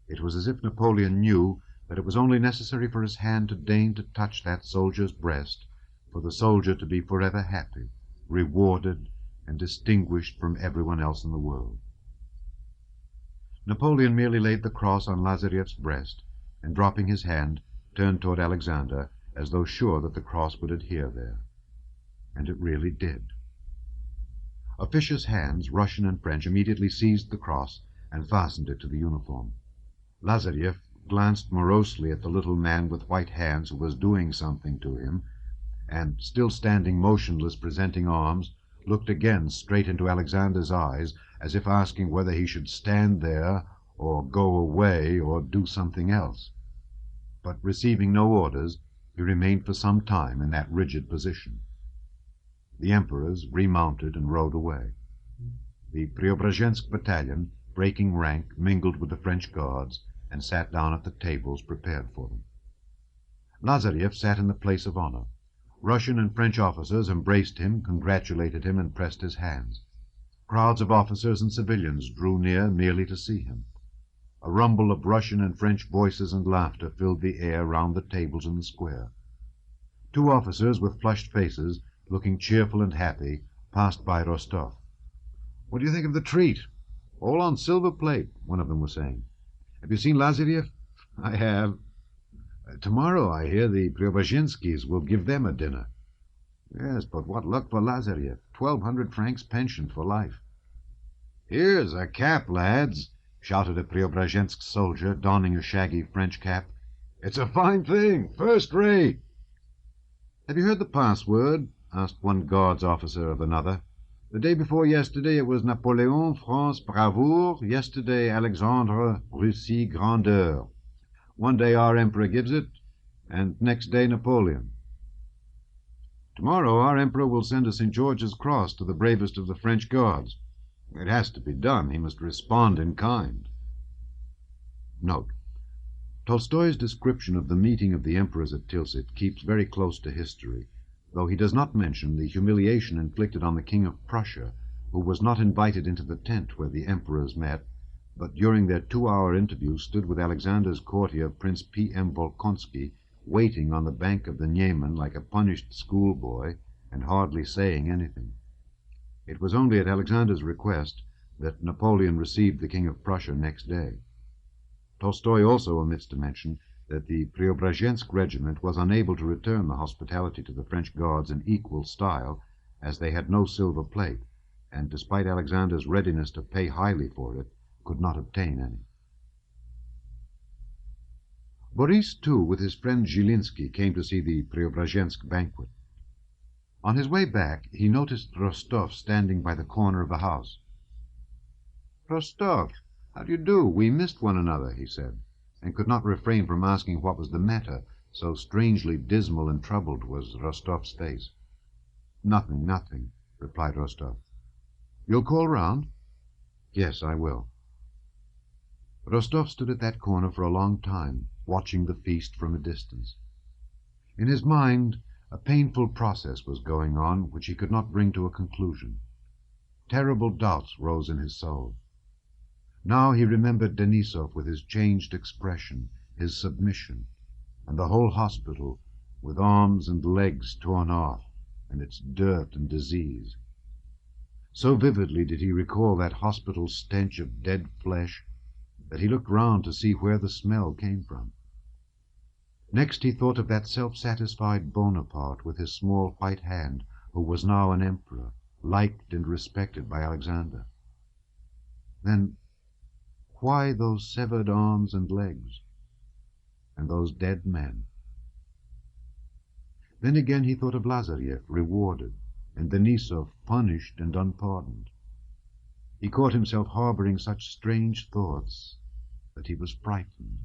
It was as if Napoleon knew that it was only necessary for his hand to deign to touch that soldier's breast for the soldier to be forever happy, rewarded, and distinguished from everyone else in the world. Napoleon merely laid the cross on Lazarev's breast, and dropping his hand, turned toward Alexander, as though sure that the cross would adhere there. And it really did. Officious hands, Russian and French, immediately seized the cross and fastened it to the uniform. Lazarev glanced morosely at the little man with white hands who was doing something to him, and, still standing motionless, presenting arms, looked again straight into Alexander's eyes, as if asking whether he should stand there, or go away, or do something else. But receiving no orders, he remained for some time in that rigid position. The emperors remounted and rode away. The Preobrazhensk battalion, breaking rank, mingled with the French guards, and sat down at the tables prepared for them. Lazarev sat in the place of honor. Russian and French officers embraced him, congratulated him, and pressed his hands. Crowds of officers and civilians drew near merely to see him. A rumble of Russian and French voices and laughter filled the air round the tables in the square. Two officers with flushed faces, looking cheerful and happy, passed by Rostov. "What do you think of the treat? All on silver plate," one of them was saying. "Have you seen Lazarev?" "I have." "Tomorrow, I hear, the Preobrazhenskys will give them a dinner." "Yes, but what luck for Lazarev. 1,200 francs pension for life." "Here's a cap, lads," shouted a Preobrazhensk soldier, donning a shaggy French cap. "It's a fine thing, first rate." "Have you heard the password?" asked one guards officer of another. "The day before yesterday it was Napoleon, France, bravoure. Yesterday, Alexandre, Russie, grandeur. One day our emperor gives it, and next day Napoleon. Tomorrow our emperor will send a St. George's Cross to the bravest of the French guards. It has to be done. He must respond in kind." Note: Tolstoy's description of the meeting of the emperors at Tilsit keeps very close to history, though he does not mention the humiliation inflicted on the King of Prussia, who was not invited into the tent where the emperors met, but during their 2-hour interview stood with Alexander's courtier, Prince P.M. Volkonsky, waiting on the bank of the Niemen like a punished schoolboy, and hardly saying anything. It was only at Alexander's request that Napoleon received the King of Prussia next day. Tolstoy also omits to mention that the Preobrazhensk regiment was unable to return the hospitality to the French guards in equal style, as they had no silver plate, and despite Alexander's readiness to pay highly for it, could not obtain any. Boris, too, with his friend Zhilinsky, came to see the Preobrazhensk banquet. On his way back, he noticed Rostov standing by the corner of the house. "Rostov, how do you do? We missed one another," he said, and could not refrain from asking what was the matter, so strangely dismal and troubled was Rostov's face. "Nothing, nothing," replied Rostov. "You'll call round?" "Yes, I will." Rostov stood at that corner for a long time, watching the feast from a distance. In his mind, a painful process was going on which he could not bring to a conclusion. Terrible doubts rose in his soul. Now he remembered Denisov with his changed expression, his submission, and the whole hospital, with arms and legs torn off, and its dirt and disease. So vividly did he recall that hospital stench of dead flesh that he looked round to see where the smell came from. Next he thought of that self-satisfied Bonaparte with his small white hand, who was now an emperor, liked and respected by Alexander. Then why those severed arms and legs, and those dead men? Then again he thought of Lazarev, rewarded, and Denisov, punished and unpardoned. He caught himself harboring such strange thoughts that he was frightened.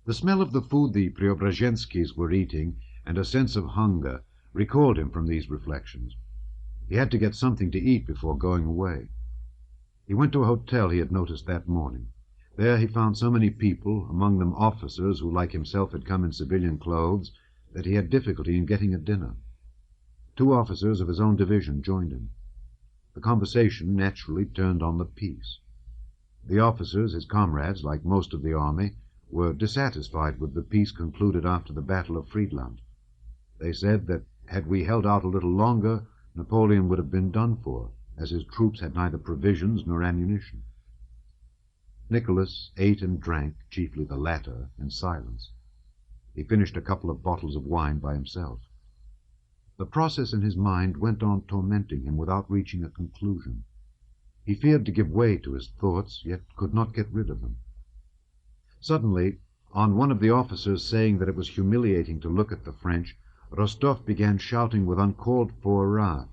The smell of the food the Preobrazhenskys were eating, and a sense of hunger, recalled him from these reflections. He had to get something to eat before going away. He went to a hotel he had noticed that morning. There he found so many people, among them officers who like himself had come in civilian clothes, that he had difficulty in getting a dinner. 2 officers of his own division joined him. The conversation naturally turned on the peace. The officers, his comrades, like most of the army, were dissatisfied with the peace concluded after the Battle of Friedland. They said that had we held out a little longer, Napoleon would have been done for, as his troops had neither provisions nor ammunition. Nicholas ate and drank, chiefly the latter, in silence. He finished a couple of bottles of wine by himself. The process in his mind went on tormenting him without reaching a conclusion. He feared to give way to his thoughts, yet could not get rid of them. Suddenly, on one of the officers saying that it was humiliating to look at the French, Rostov began shouting with uncalled-for wrath,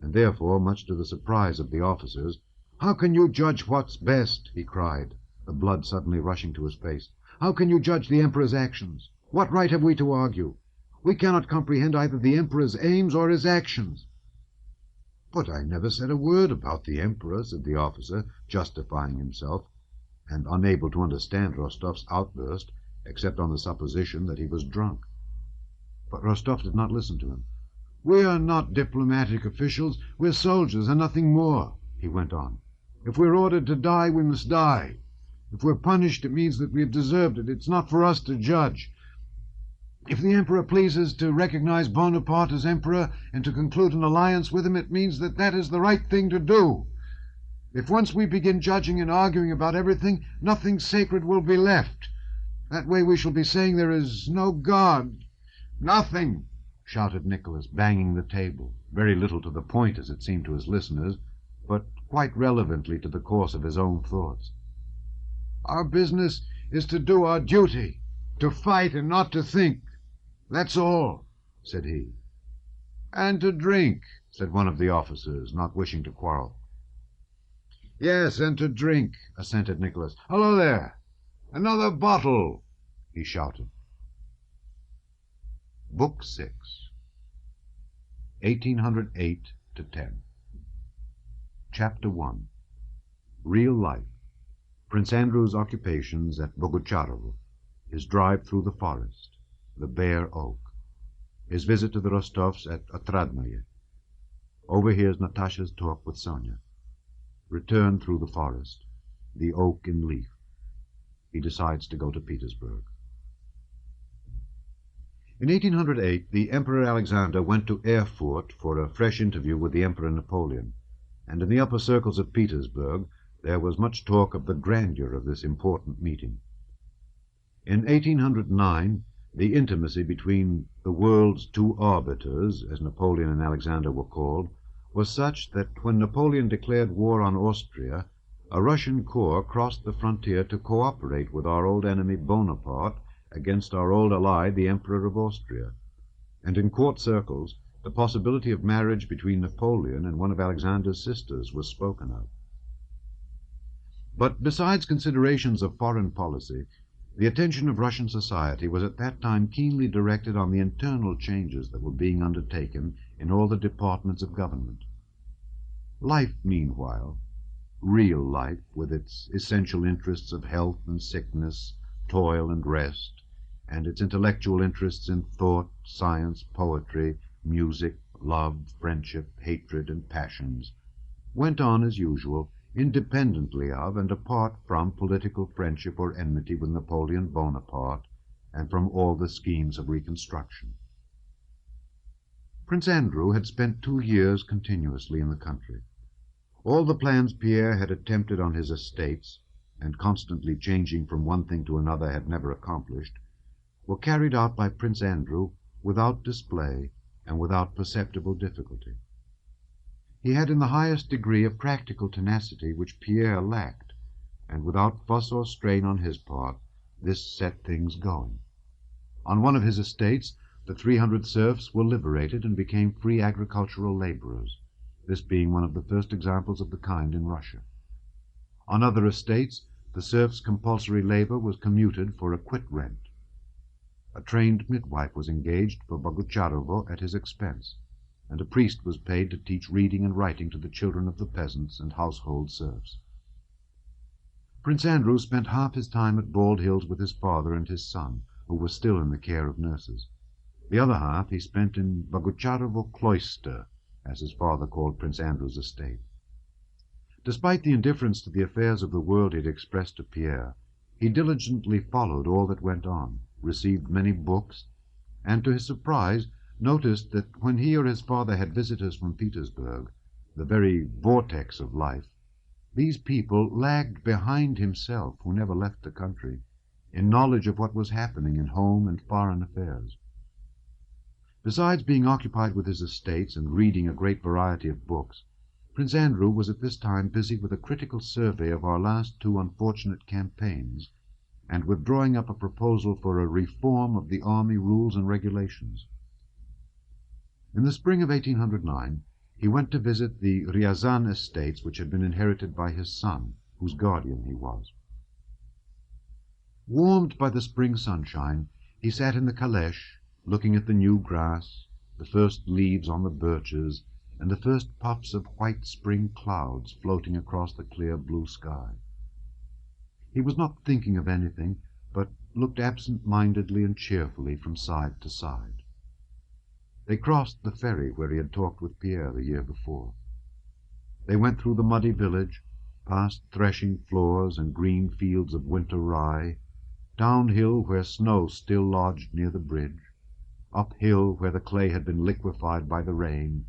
and therefore, much to the surprise of the officers, "How can you judge what's best?" he cried, the blood suddenly rushing to his face. "How can you judge the Emperor's actions? What right have we to argue? We cannot comprehend either the Emperor's aims or his actions." "But I never said a word about the Emperor," said the officer, justifying himself, and unable to understand Rostov's outburst, except on the supposition that he was drunk. But Rostov did not listen to him. "We are not diplomatic officials. We're soldiers and nothing more," he went on. "If we're ordered to die, we must die. If we're punished, it means that we have deserved it. It's not for us to judge. If the Emperor pleases to recognize Bonaparte as Emperor and to conclude an alliance with him, it means that that is the right thing to do. If once we begin judging and arguing about everything, nothing sacred will be left. That way we shall be saying there is no God. Nothing!" shouted Nicholas, banging the table, very little to the point as it seemed to his listeners, but quite relevantly to the course of his own thoughts. "Our business is to do our duty, to fight and not to think. That's all," said he. "And to drink," said one of the officers, not wishing to quarrel. "Yes, and to drink," assented Nicholas. "Hello there! Another bottle!" he shouted. Book 6, 1808 to 10. Chapter 1. Real Life. Prince Andrew's occupations at Bogucharovo, his drive through the forest, the bare oak, his visit to the Rostovs at Otradnoye, overhears Natasha's talk with Sonia, return through the forest, the oak in leaf. He decides to go to Petersburg. In 1808, the Emperor Alexander went to Erfurt for a fresh interview with the Emperor Napoleon, and in the upper circles of Petersburg there was much talk of the grandeur of this important meeting. In 1809, the intimacy between the world's two arbiters, as Napoleon and Alexander were called, was such that when Napoleon declared war on Austria, a Russian corps crossed the frontier to cooperate with our old enemy Bonaparte against our old ally, the Emperor of Austria, and in court circles the possibility of marriage between Napoleon and one of Alexander's sisters was spoken of. But besides considerations of foreign policy, the attention of Russian society was at that time keenly directed on the internal changes that were being undertaken in all the departments of government. Life, meanwhile, real life, with its essential interests of health and sickness, toil and rest, and its intellectual interests in thought, science, poetry, music, love, friendship, hatred, and passions, went on as usual, independently of and apart from political friendship or enmity with Napoleon Bonaparte, and from all the schemes of reconstruction. Prince Andrew had spent 2 years continuously in the country. All the plans Pierre had attempted on his estates, and constantly changing from one thing to another had never accomplished, were carried out by Prince Andrew without display and without perceptible difficulty. He had in the highest degree a practical tenacity which Pierre lacked, and without fuss or strain on his part, this set things going. On one of his estates, the 300 serfs were liberated and became free agricultural laborers, this being one of the first examples of the kind in Russia. On other estates, the serfs' compulsory labor was commuted for a quit-rent. A trained midwife was engaged for Bogucharovo at his expense, and a priest was paid to teach reading and writing to the children of the peasants and household serfs. Prince Andrew spent half his time at Bald Hills with his father and his son, who were still in the care of nurses. The other half he spent in Bogucharovo Cloister, as his father called Prince Andrew's estate. Despite the indifference to the affairs of the world he had expressed to Pierre, he diligently followed all that went on, received many books, and to his surprise noticed that when he or his father had visitors from Petersburg, the very vortex of life, these people lagged behind himself, who never left the country, in knowledge of what was happening in home and foreign affairs. Besides being occupied with his estates and reading a great variety of books, Prince Andrew was at this time busy with a critical survey of our last 2 unfortunate campaigns, and with drawing up a proposal for a reform of the army rules and regulations. In the spring of 1809 he went to visit the Ryazan estates which had been inherited by his son, whose guardian he was. Warmed by the spring sunshine, he sat in the caleche, looking at the new grass, the first leaves on the birches, and the first puffs of white spring clouds floating across the clear blue sky. He was not thinking of anything, but looked absent-mindedly and cheerfully from side to side. They crossed the ferry where he had talked with Pierre the year before. They went through the muddy village, past threshing floors and green fields of winter rye, downhill where snow still lodged near the bridge, uphill where the clay had been liquefied by the rain,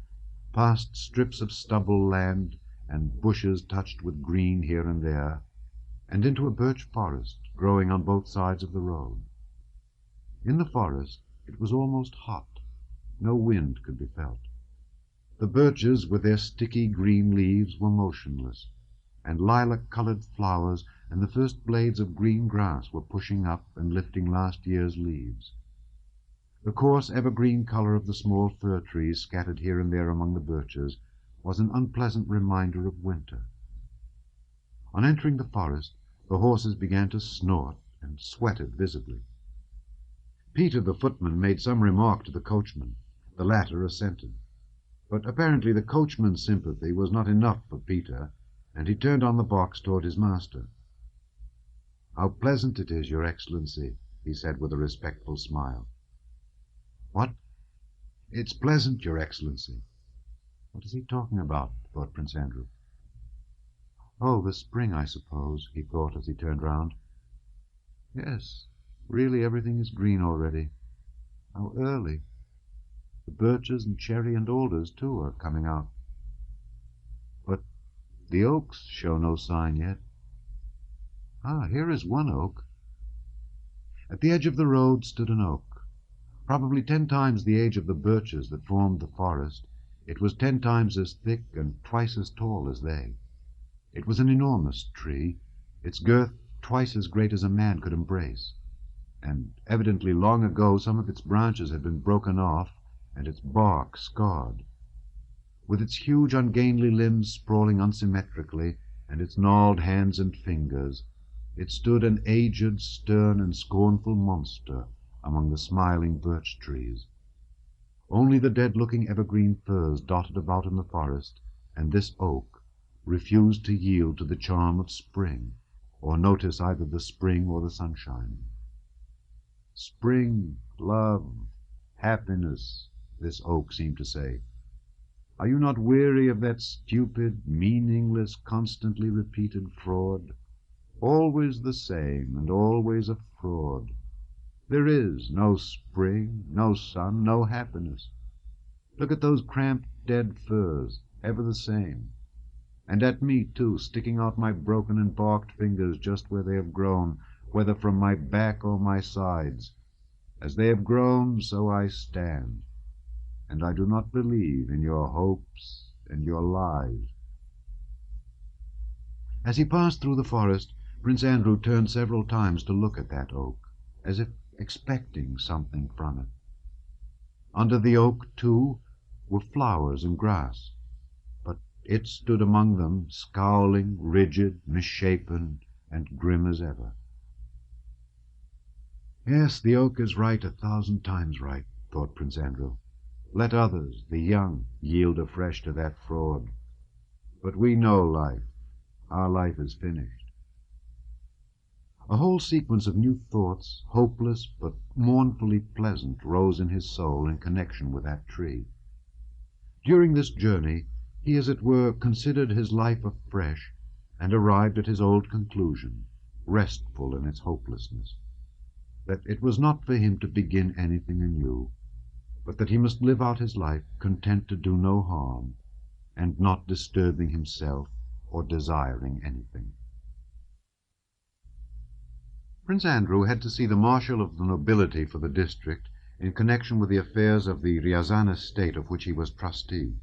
past strips of stubble land and bushes touched with green here and there, and into a birch forest growing on both sides of the road. In the forest it was almost hot. No wind could be felt. The birches with their sticky green leaves were motionless, and lilac-coloured flowers and the first blades of green grass were pushing up and lifting last year's leaves. The coarse evergreen colour of the small fir trees scattered here and there among the birches was an unpleasant reminder of winter. On entering the forest, the horses began to snort and sweated visibly. Peter the footman made some remark to the coachman. The latter assented. But apparently the coachman's sympathy was not enough for Peter, and he turned on the box toward his master. "How pleasant it is, Your Excellency," he said with a respectful smile. "What? It's pleasant, Your Excellency." What is he talking about? Thought Prince Andrew. Oh, the spring, I suppose, he thought as he turned round. Yes, really everything is green already. How early. The birches and cherry and alders, too, are coming out. But the oaks show no sign yet. Ah, here is one oak. At the edge of the road stood an oak. Probably 10 times the age of the birches that formed the forest, it was 10 times as thick and twice as tall as they. It was an enormous tree, its girth twice as great as a man could embrace, and evidently long ago some of its branches had been broken off and its bark scarred. With its huge ungainly limbs sprawling unsymmetrically, and its gnarled hands and fingers, it stood an aged, stern, and scornful monster among the smiling birch trees. Only the dead-looking evergreen firs dotted about in the forest, and this oak, refused to yield to the charm of spring, or notice either the spring or the sunshine. Spring, love, happiness, this oak seemed to say. Are you not weary of that stupid, meaningless, constantly repeated fraud? Always the same, and always a fraud. There is no spring, no sun, no happiness. Look at those cramped, dead firs, ever the same. And at me, too, sticking out my broken and barked fingers just where they have grown, whether from my back or my sides. As they have grown, so I stand. And I do not believe in your hopes and your lies. As he passed through the forest, Prince Andrew turned several times to look at that oak, as if expecting something from it. Under the oak, too, were flowers and grass, but it stood among them, scowling, rigid, misshapen, and grim as ever. Yes, the oak is right, 1,000 times right, thought Prince Andrew. Let others, the young, yield afresh to that fraud. But we know life. Our life is finished. A whole sequence of new thoughts, hopeless but mournfully pleasant, rose in his soul in connection with that tree. During this journey he, as it were, considered his life afresh, and arrived at his old conclusion, restful in its hopelessness, that it was not for him to begin anything anew, but that he must live out his life content to do no harm, and not disturbing himself or desiring anything. Prince Andrew had to see the marshal of the nobility for the district in connection with the affairs of the Ryazan estate of which he was trustee.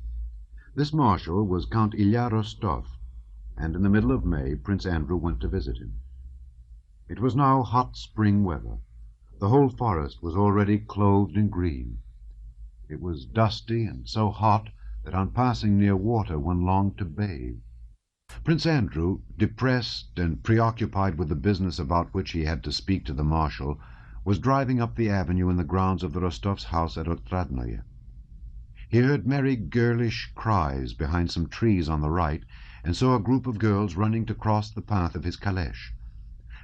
This marshal was Count Ilya Rostov, and in the middle of May Prince Andrew went to visit him. It was now hot spring weather. The whole forest was already clothed in green. It was dusty and so hot that on passing near water one longed to bathe. Prince Andrew, depressed and preoccupied with the business about which he had to speak to the marshal, was driving up the avenue in the grounds of the Rostovs' house at Otradnoye. He heard merry girlish cries behind some trees on the right, and saw a group of girls running to cross the path of his calèche.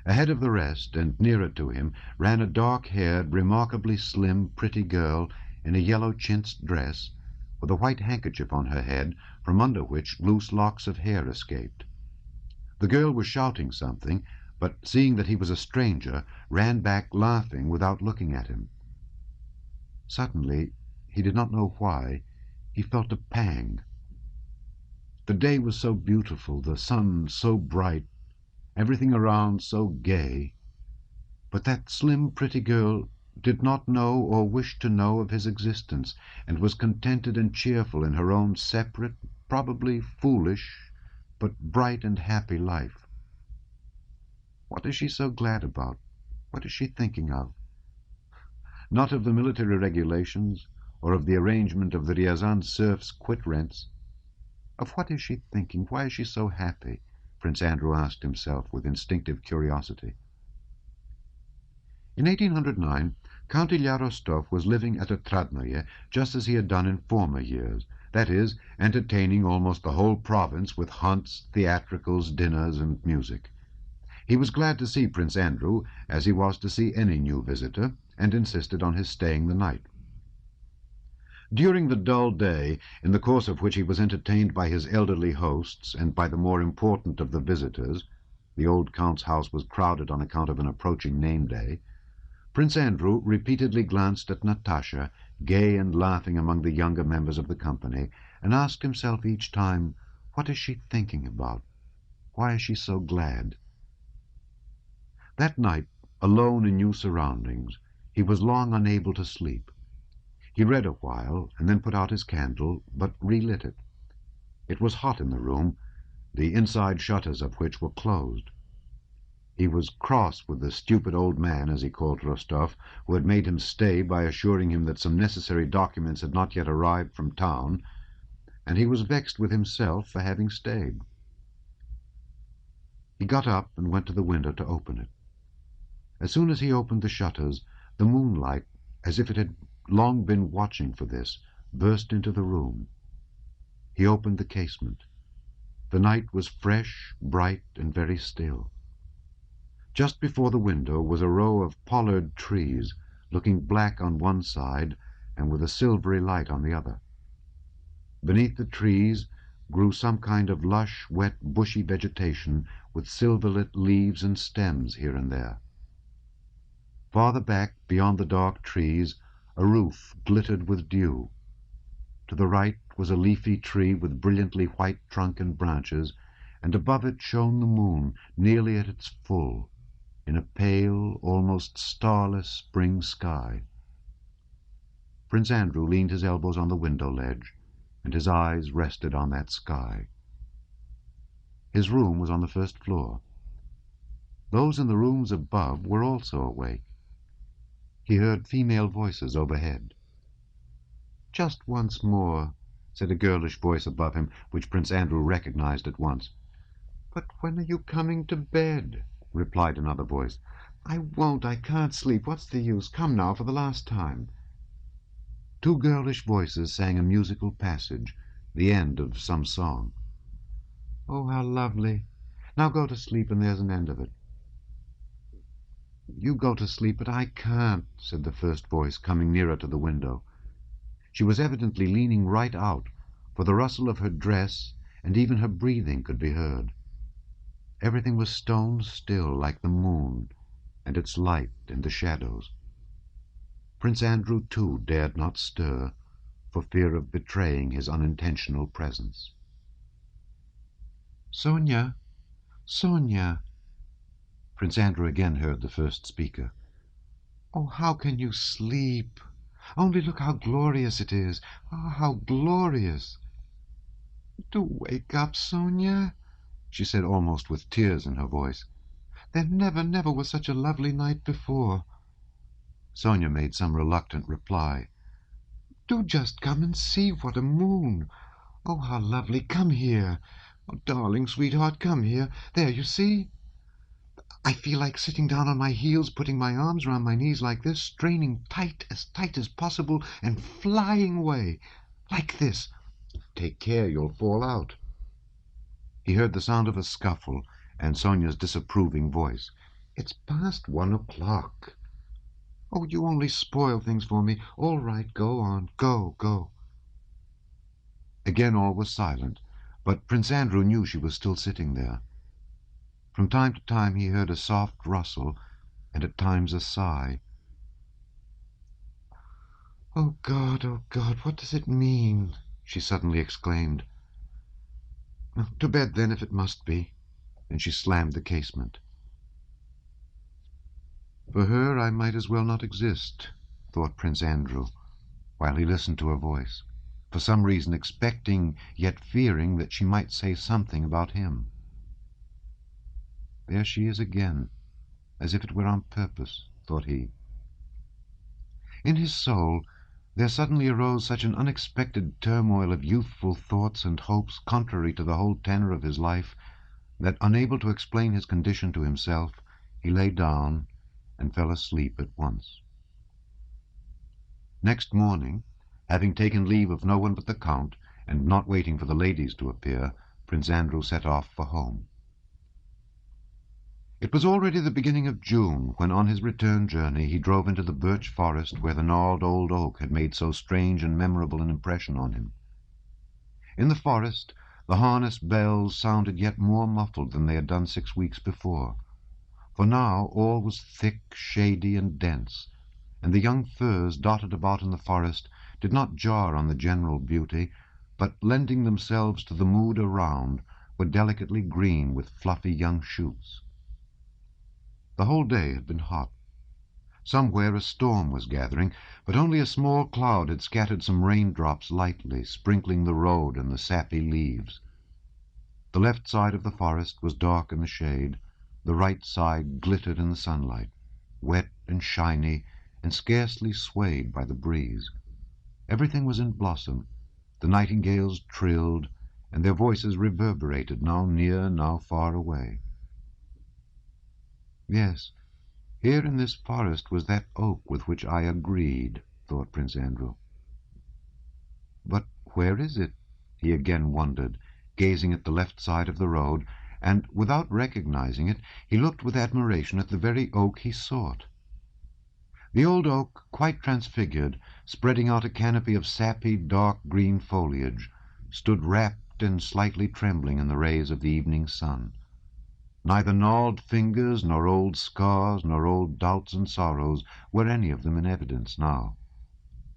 Ahead of the rest, and nearer to him, ran a dark-haired, remarkably slim, pretty girl in a yellow chintz dress, with a white handkerchief on her head, from under which loose locks of hair escaped. The girl was shouting something, but seeing that he was a stranger, ran back laughing without looking at him. Suddenly, he did not know why, he felt a pang. The day was so beautiful, the sun so bright, everything around so gay, but that slim, pretty girl did not know or wish to know of his existence, and was contented and cheerful in her own separate, probably foolish, but bright and happy life. What is she so glad about? What is she thinking of? Not of the military regulations, or of the arrangement of the Ryazan serfs' quit-rents. Of what is she thinking? Why is she so happy? Prince Andrew asked himself with instinctive curiosity. In 1809, Count Ilya Rostov was living at Otradnoye just as he had done in former years, that is, entertaining almost the whole province with hunts, theatricals, dinners, and music. He was glad to see Prince Andrew, as he was to see any new visitor, and insisted on his staying the night. During the dull day, in the course of which he was entertained by his elderly hosts and by the more important of the visitors, the old count's house was crowded on account of an approaching name-day, Prince Andrew repeatedly glanced at Natasha, gay and laughing among the younger members of the company, and asked himself each time, "What is she thinking about? Why is she so glad?" That night, alone in new surroundings, he was long unable to sleep. He read a while, and then put out his candle, but relit it. It was hot in the room, the inside shutters of which were closed. He was cross with the stupid old man, as he called Rostov, who had made him stay by assuring him that some necessary documents had not yet arrived from town, and he was vexed with himself for having stayed. He got up and went to the window to open it. As soon as he opened the shutters, the moonlight, as if it had long been watching for this, burst into the room. He opened the casement. The night was fresh, bright, and very still. Just before the window was a row of pollard trees, looking black on one side and with a silvery light on the other. Beneath the trees grew some kind of lush, wet, bushy vegetation with silver-lit leaves and stems here and there. Farther back, beyond the dark trees, a roof glittered with dew. To the right was a leafy tree with brilliantly white trunk and branches, and above it shone the moon, nearly at its full, in a pale, almost starless spring sky. Prince Andrew leaned his elbows on the window ledge, and his eyes rested on that sky. His room was on the first floor. Those in the rooms above were also awake. He heard female voices overhead. "Just once more," said a girlish voice above him, which Prince Andrew recognized at once. "But when are you coming to bed?" replied another voice. "I won't, I can't sleep. What's the use? Come now, for the last time." Two girlish voices sang a musical passage, the end of some song. "Oh, how lovely. Now go to sleep, and there's an end of it." "You go to sleep, but I can't," said the first voice, coming nearer to the window. She was evidently leaning right out, for the rustle of her dress and even her breathing could be heard. Everything was stone still, like the moon, and its light and the shadows. Prince Andrew, too, dared not stir, for fear of betraying his unintentional presence. "Sonia! Sonia!" Prince Andrew again heard the first speaker. "Oh, how can you sleep? Only look how glorious it is! Ah, how glorious!" "Do wake up, Sonia," she said, almost with tears in her voice. "There never was such a lovely night before." Sonia made some reluctant reply. Do just come and see what a moon. Oh, how lovely. Come here. Oh, darling sweetheart, come here. There, you see? I feel like sitting down on my heels, putting my arms round my knees like this, straining tight as possible, and flying away. Like this. Take care, you'll fall out. He heard the sound of a scuffle and Sonia's disapproving voice. It's past 1 o'clock. Oh, you only spoil things for me. All right, go on. Go, go. Again all was silent, but Prince Andrew knew she was still sitting there. From time to time he heard a soft rustle, and at times a sigh. Oh, God, what does it mean? She suddenly exclaimed. To bed, then, if it must be. And she slammed the casement. For her I might as well not exist, thought Prince Andrew, while he listened to her voice, for some reason expecting, yet fearing that she might say something about him. There she is again, as if it were on purpose, thought he. In his soul there suddenly arose such an unexpected turmoil of youthful thoughts and hopes contrary to the whole tenor of his life, that, unable to explain his condition to himself, he lay down and fell asleep at once. Next morning, having taken leave of no one but the Count, and not waiting for the ladies to appear, Prince Andrew set off for home. It was already the beginning of June when, on his return journey, he drove into the birch forest where the gnarled old oak had made so strange and memorable an impression on him. In the forest, the harness bells sounded yet more muffled than they had done 6 weeks before, for now all was thick, shady, and dense, and the young firs dotted about in the forest did not jar on the general beauty, but, lending themselves to the mood around, were delicately green with fluffy young shoots. The whole day had been hot. Somewhere a storm was gathering, but only a small cloud had scattered some raindrops lightly, sprinkling the road and the sappy leaves. The left side of the forest was dark in the shade, the right side glittered in the sunlight, wet and shiny, and scarcely swayed by the breeze. Everything was in blossom. The nightingales trilled, and their voices reverberated, now near, now far away. Yes, here in this forest was that oak with which I agreed, thought Prince Andrew. But where is it? He again wondered, gazing at the left side of the road, and, without recognizing it, he looked with admiration at the very oak he sought. The old oak, quite transfigured, spreading out a canopy of sappy, dark green foliage, stood wrapped and slightly trembling in the rays of the evening sun. Neither gnarled fingers, nor old scars, nor old doubts and sorrows were any of them in evidence now.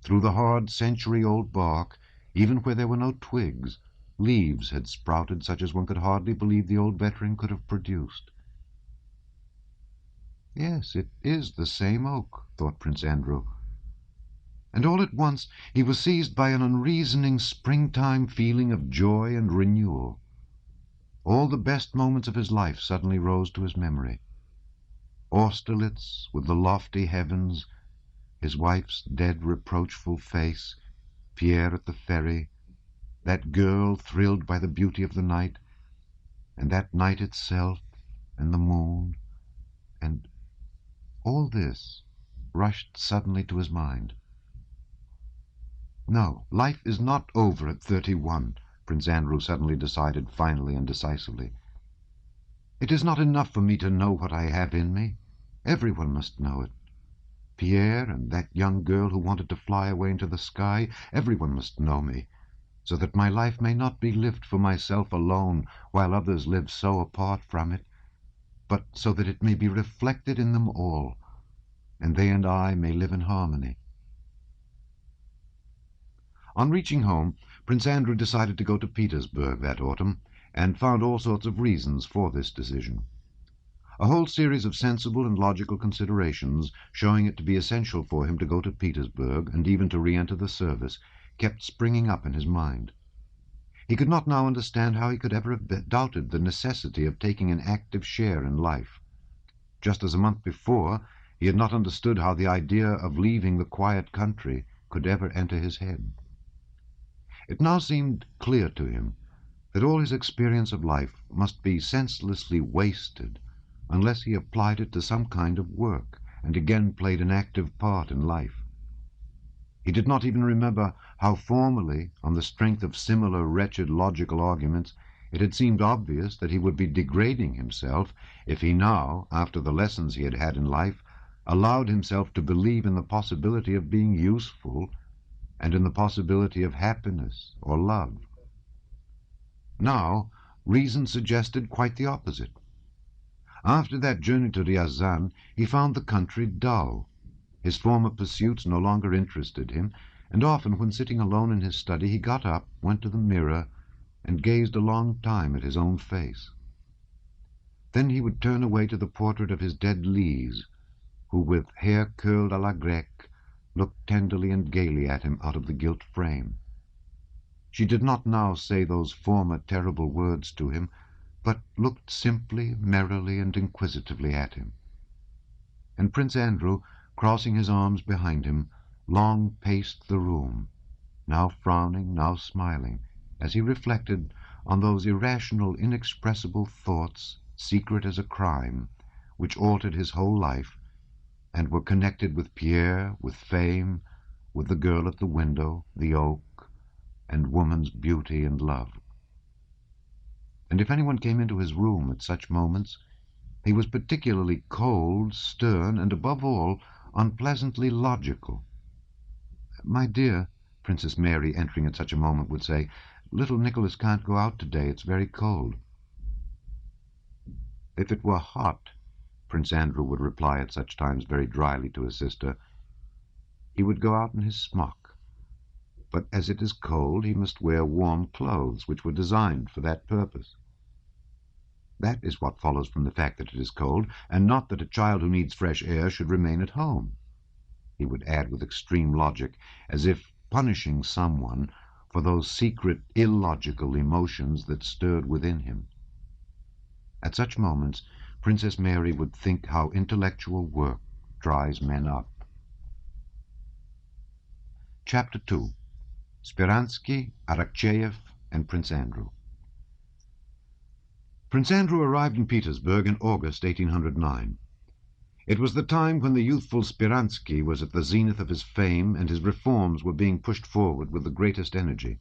Through the hard, century-old bark, even where there were no twigs, leaves had sprouted such as one could hardly believe the old veteran could have produced. Yes, it is the same oak, thought Prince Andrew. And all at once he was seized by an unreasoning springtime feeling of joy and renewal. All the best moments of his life suddenly rose to his memory. Austerlitz, with the lofty heavens, his wife's dead, reproachful face, Pierre at the ferry, that girl thrilled by the beauty of the night, and that night itself, and the moon, and all this rushed suddenly to his mind. No, life is not over at 31, Prince Andrew suddenly decided, finally and decisively. It is not enough for me to know what I have in me. Everyone must know it. Pierre and that young girl who wanted to fly away into the sky, everyone must know me, so that my life may not be lived for myself alone while others live so apart from it, but so that it may be reflected in them all, and they and I may live in harmony. On reaching home, Prince Andrew decided to go to Petersburg that autumn, and found all sorts of reasons for this decision. A whole series of sensible and logical considerations, showing it to be essential for him to go to Petersburg, and even to re-enter the service, kept springing up in his mind. He could not now understand how he could ever have doubted the necessity of taking an active share in life. Just as a month before, he had not understood how the idea of leaving the quiet country could ever enter his head. It now seemed clear to him that all his experience of life must be senselessly wasted unless he applied it to some kind of work and again played an active part in life. He did not even remember how formerly, on the strength of similar wretched logical arguments, it had seemed obvious that he would be degrading himself if he now, after the lessons he had had in life, allowed himself to believe in the possibility of being useful and in the possibility of happiness or love. Now, reason suggested quite the opposite. After that journey to Ryazan, he found the country dull. His former pursuits no longer interested him, and often when sitting alone in his study he got up, went to the mirror, and gazed a long time at his own face. Then he would turn away to the portrait of his dead Lise, who, with hair curled à la grecque, looked tenderly and gaily at him out of the gilt frame. She did not now say those former terrible words to him, but looked simply, merrily, and inquisitively at him. And Prince Andrew, crossing his arms behind him, long paced the room, now frowning, now smiling, as he reflected on those irrational, inexpressible thoughts, secret as a crime, which altered his whole life, and were connected with Pierre, with fame, with the girl at the window, the oak, and woman's beauty and love. And if anyone came into his room at such moments, he was particularly cold, stern, and above all, unpleasantly logical. "My dear," Princess Mary, entering at such a moment, would say, "little Nicholas can't go out today. It's very cold." "If it were hot," Prince Andrew would reply at such times very dryly to his sister, "he would go out in his smock. But as it is cold, he must wear warm clothes, which were designed for that purpose. That is what follows from the fact that it is cold, and not that a child who needs fresh air should remain at home," he would add with extreme logic, as if punishing someone for those secret, illogical emotions that stirred within him. At such moments, Princess Mary would think how intellectual work dries men up. Chapter 2. Speransky, Arakcheyev, and Prince Andrew. Prince Andrew arrived in Petersburg in August 1809. It was the time when the youthful Speransky was at the zenith of his fame, and his reforms were being pushed forward with the greatest energy.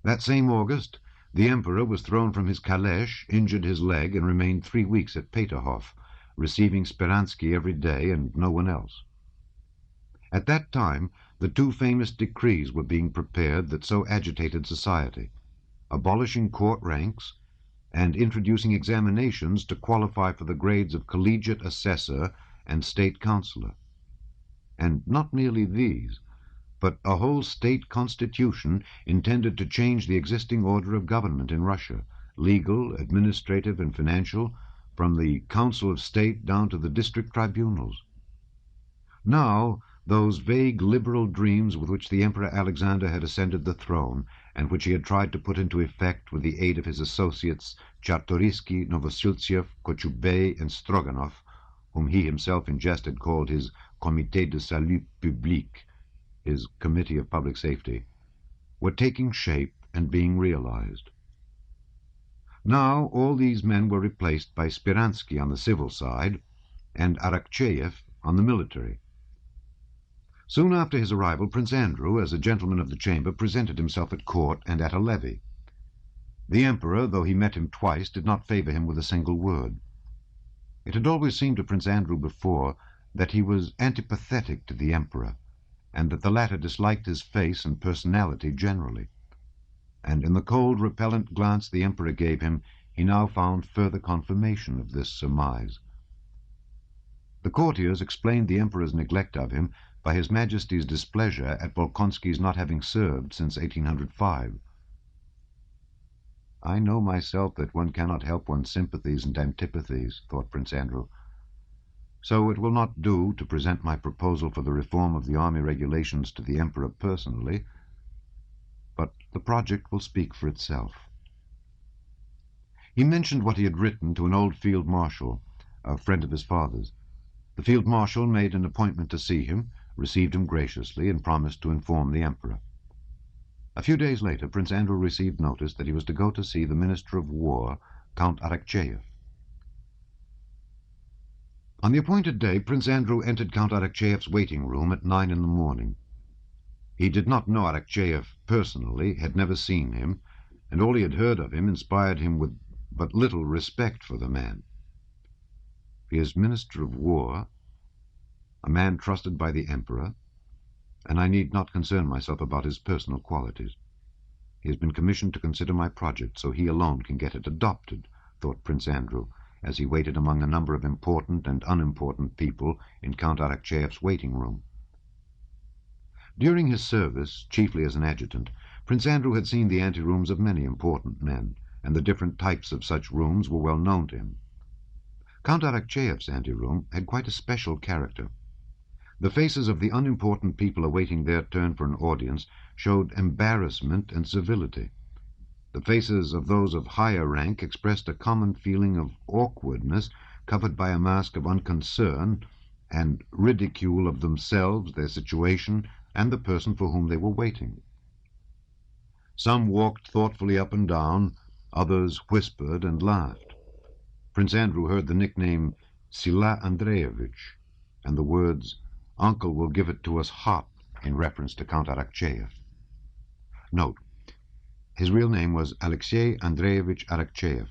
That same August, the Emperor was thrown from his calèche, injured his leg, and remained 3 weeks at Peterhof, receiving Speransky every day and no one else. At that time, the 2 famous decrees were being prepared that so agitated society, abolishing court ranks and introducing examinations to qualify for the grades of collegiate assessor and state councillor. And not merely these, but a whole state constitution intended to change the existing order of government in Russia, legal, administrative, and financial, from the Council of State down to the district tribunals. Now, those vague liberal dreams with which the Emperor Alexander had ascended the throne, and which he had tried to put into effect with the aid of his associates Czartoryski, Novosiltsev, Kochubey, and Stroganov, whom he himself in jest had called his Comité de Salut Public, his Committee of Public Safety, were taking shape and being realized. Now all these men were replaced by Speransky on the civil side and Arakcheyev on the military. Soon after his arrival, Prince Andrew, as a gentleman of the chamber, presented himself at court and at a levee. The Emperor, though he met him twice, did not favor him with a single word. It had always seemed to Prince Andrew before that he was antipathetic to the Emperor, and that the latter disliked his face and personality generally. And in the cold, repellent glance the Emperor gave him, he now found further confirmation of this surmise. The courtiers explained the Emperor's neglect of him by His Majesty's displeasure at Bolkonsky's not having served since 1805. "I know myself that one cannot help one's sympathies and antipathies," thought Prince Andrew. "So it will not do to present my proposal for the reform of the army regulations to the Emperor personally, but the project will speak for itself." He mentioned what he had written to an old field marshal, a friend of his father's. The field marshal made an appointment to see him, received him graciously and promised to inform the Emperor. A few days later, Prince Andrew received notice that he was to go to see the Minister of War, Count Arakcheyev. On the appointed day, Prince Andrew entered Count Arakcheyev's waiting room at 9 in the morning. He did not know Arakcheyev personally, had never seen him, and all he had heard of him inspired him with but little respect for the man. He is Minister of War, a man trusted by the Emperor, and I need not concern myself about his personal qualities. He has been commissioned to consider my project, so he alone can get it adopted, thought Prince Andrew, as he waited among a number of important and unimportant people in Count Arakcheyev's waiting room. During his service, chiefly as an adjutant, Prince Andrew had seen the anterooms of many important men, and the different types of such rooms were well known to him. Count Arakcheyev's anteroom had quite a special character. The faces of the unimportant people awaiting their turn for an audience showed embarrassment and civility. The faces of those of higher rank expressed a common feeling of awkwardness covered by a mask of unconcern and ridicule of themselves, their situation, and the person for whom they were waiting. Some walked thoughtfully up and down, others whispered and laughed. Prince Andrew heard the nickname Sila Andreevich and the words, "Uncle will give it to us hot," in reference to Count Arakcheyev. Note: his real name was Alexei Andreevich Arakcheyev.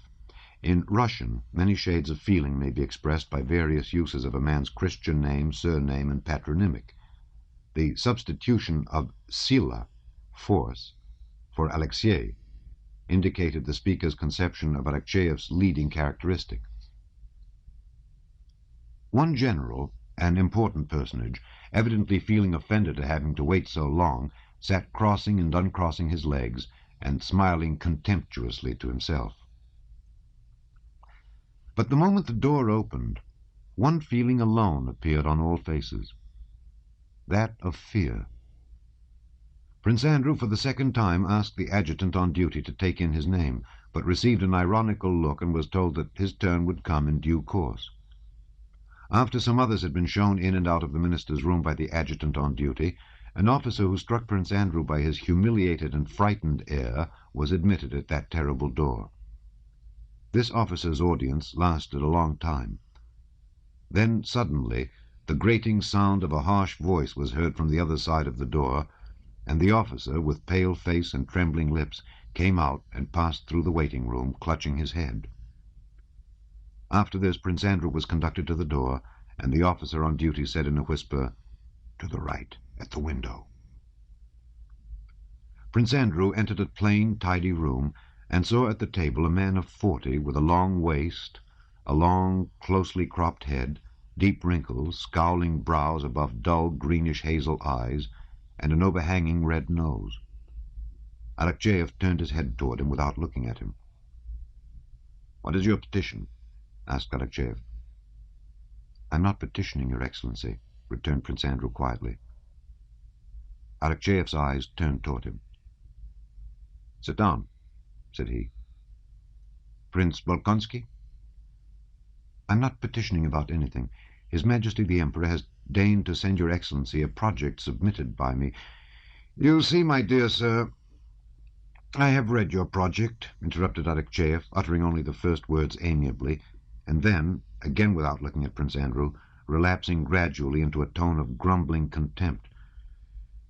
In Russian, many shades of feeling may be expressed by various uses of a man's Christian name, surname, and patronymic. The substitution of Sila, force, for Alexei indicated the speaker's conception of Arakcheyev's leading characteristic. One general, an important personage, evidently feeling offended at having to wait so long, sat crossing and uncrossing his legs and smiling contemptuously to himself. But the moment the door opened, one feeling alone appeared on all faces, that of fear. Prince Andrew for the second time asked the adjutant on duty to take in his name, but received an ironical look and was told that his turn would come in due course. After some others had been shown in and out of the minister's room by the adjutant on duty, an officer who struck Prince Andrew by his humiliated and frightened air was admitted at that terrible door. This officer's audience lasted a long time. Then suddenly the grating sound of a harsh voice was heard from the other side of the door, and the officer, with pale face and trembling lips, came out and passed through the waiting room, clutching his head. After this, Prince Andrew was conducted to the door, and the officer on duty said in a whisper, "To the right, at the window." Prince Andrew entered a plain, tidy room, and saw at the table a man of 40 with a long waist, a long, closely cropped head, deep wrinkles, scowling brows above dull greenish-hazel eyes, and an overhanging red nose. Arakcheyev turned his head toward him without looking at him. "What is your petition?" asked Arakcheyev. "I'm not petitioning, Your Excellency," returned Prince Andrew quietly. Arakcheyev's eyes turned toward him. "Sit down," said he. "Prince Bolkonsky?" "I'm not petitioning about anything. His Majesty the Emperor has deigned to send Your Excellency a project submitted by me." "You see, my dear sir—" "I have read your project," interrupted Arakcheyev, uttering only the first words amiably, and then, again without looking at Prince Andrew, relapsing gradually into a tone of grumbling contempt.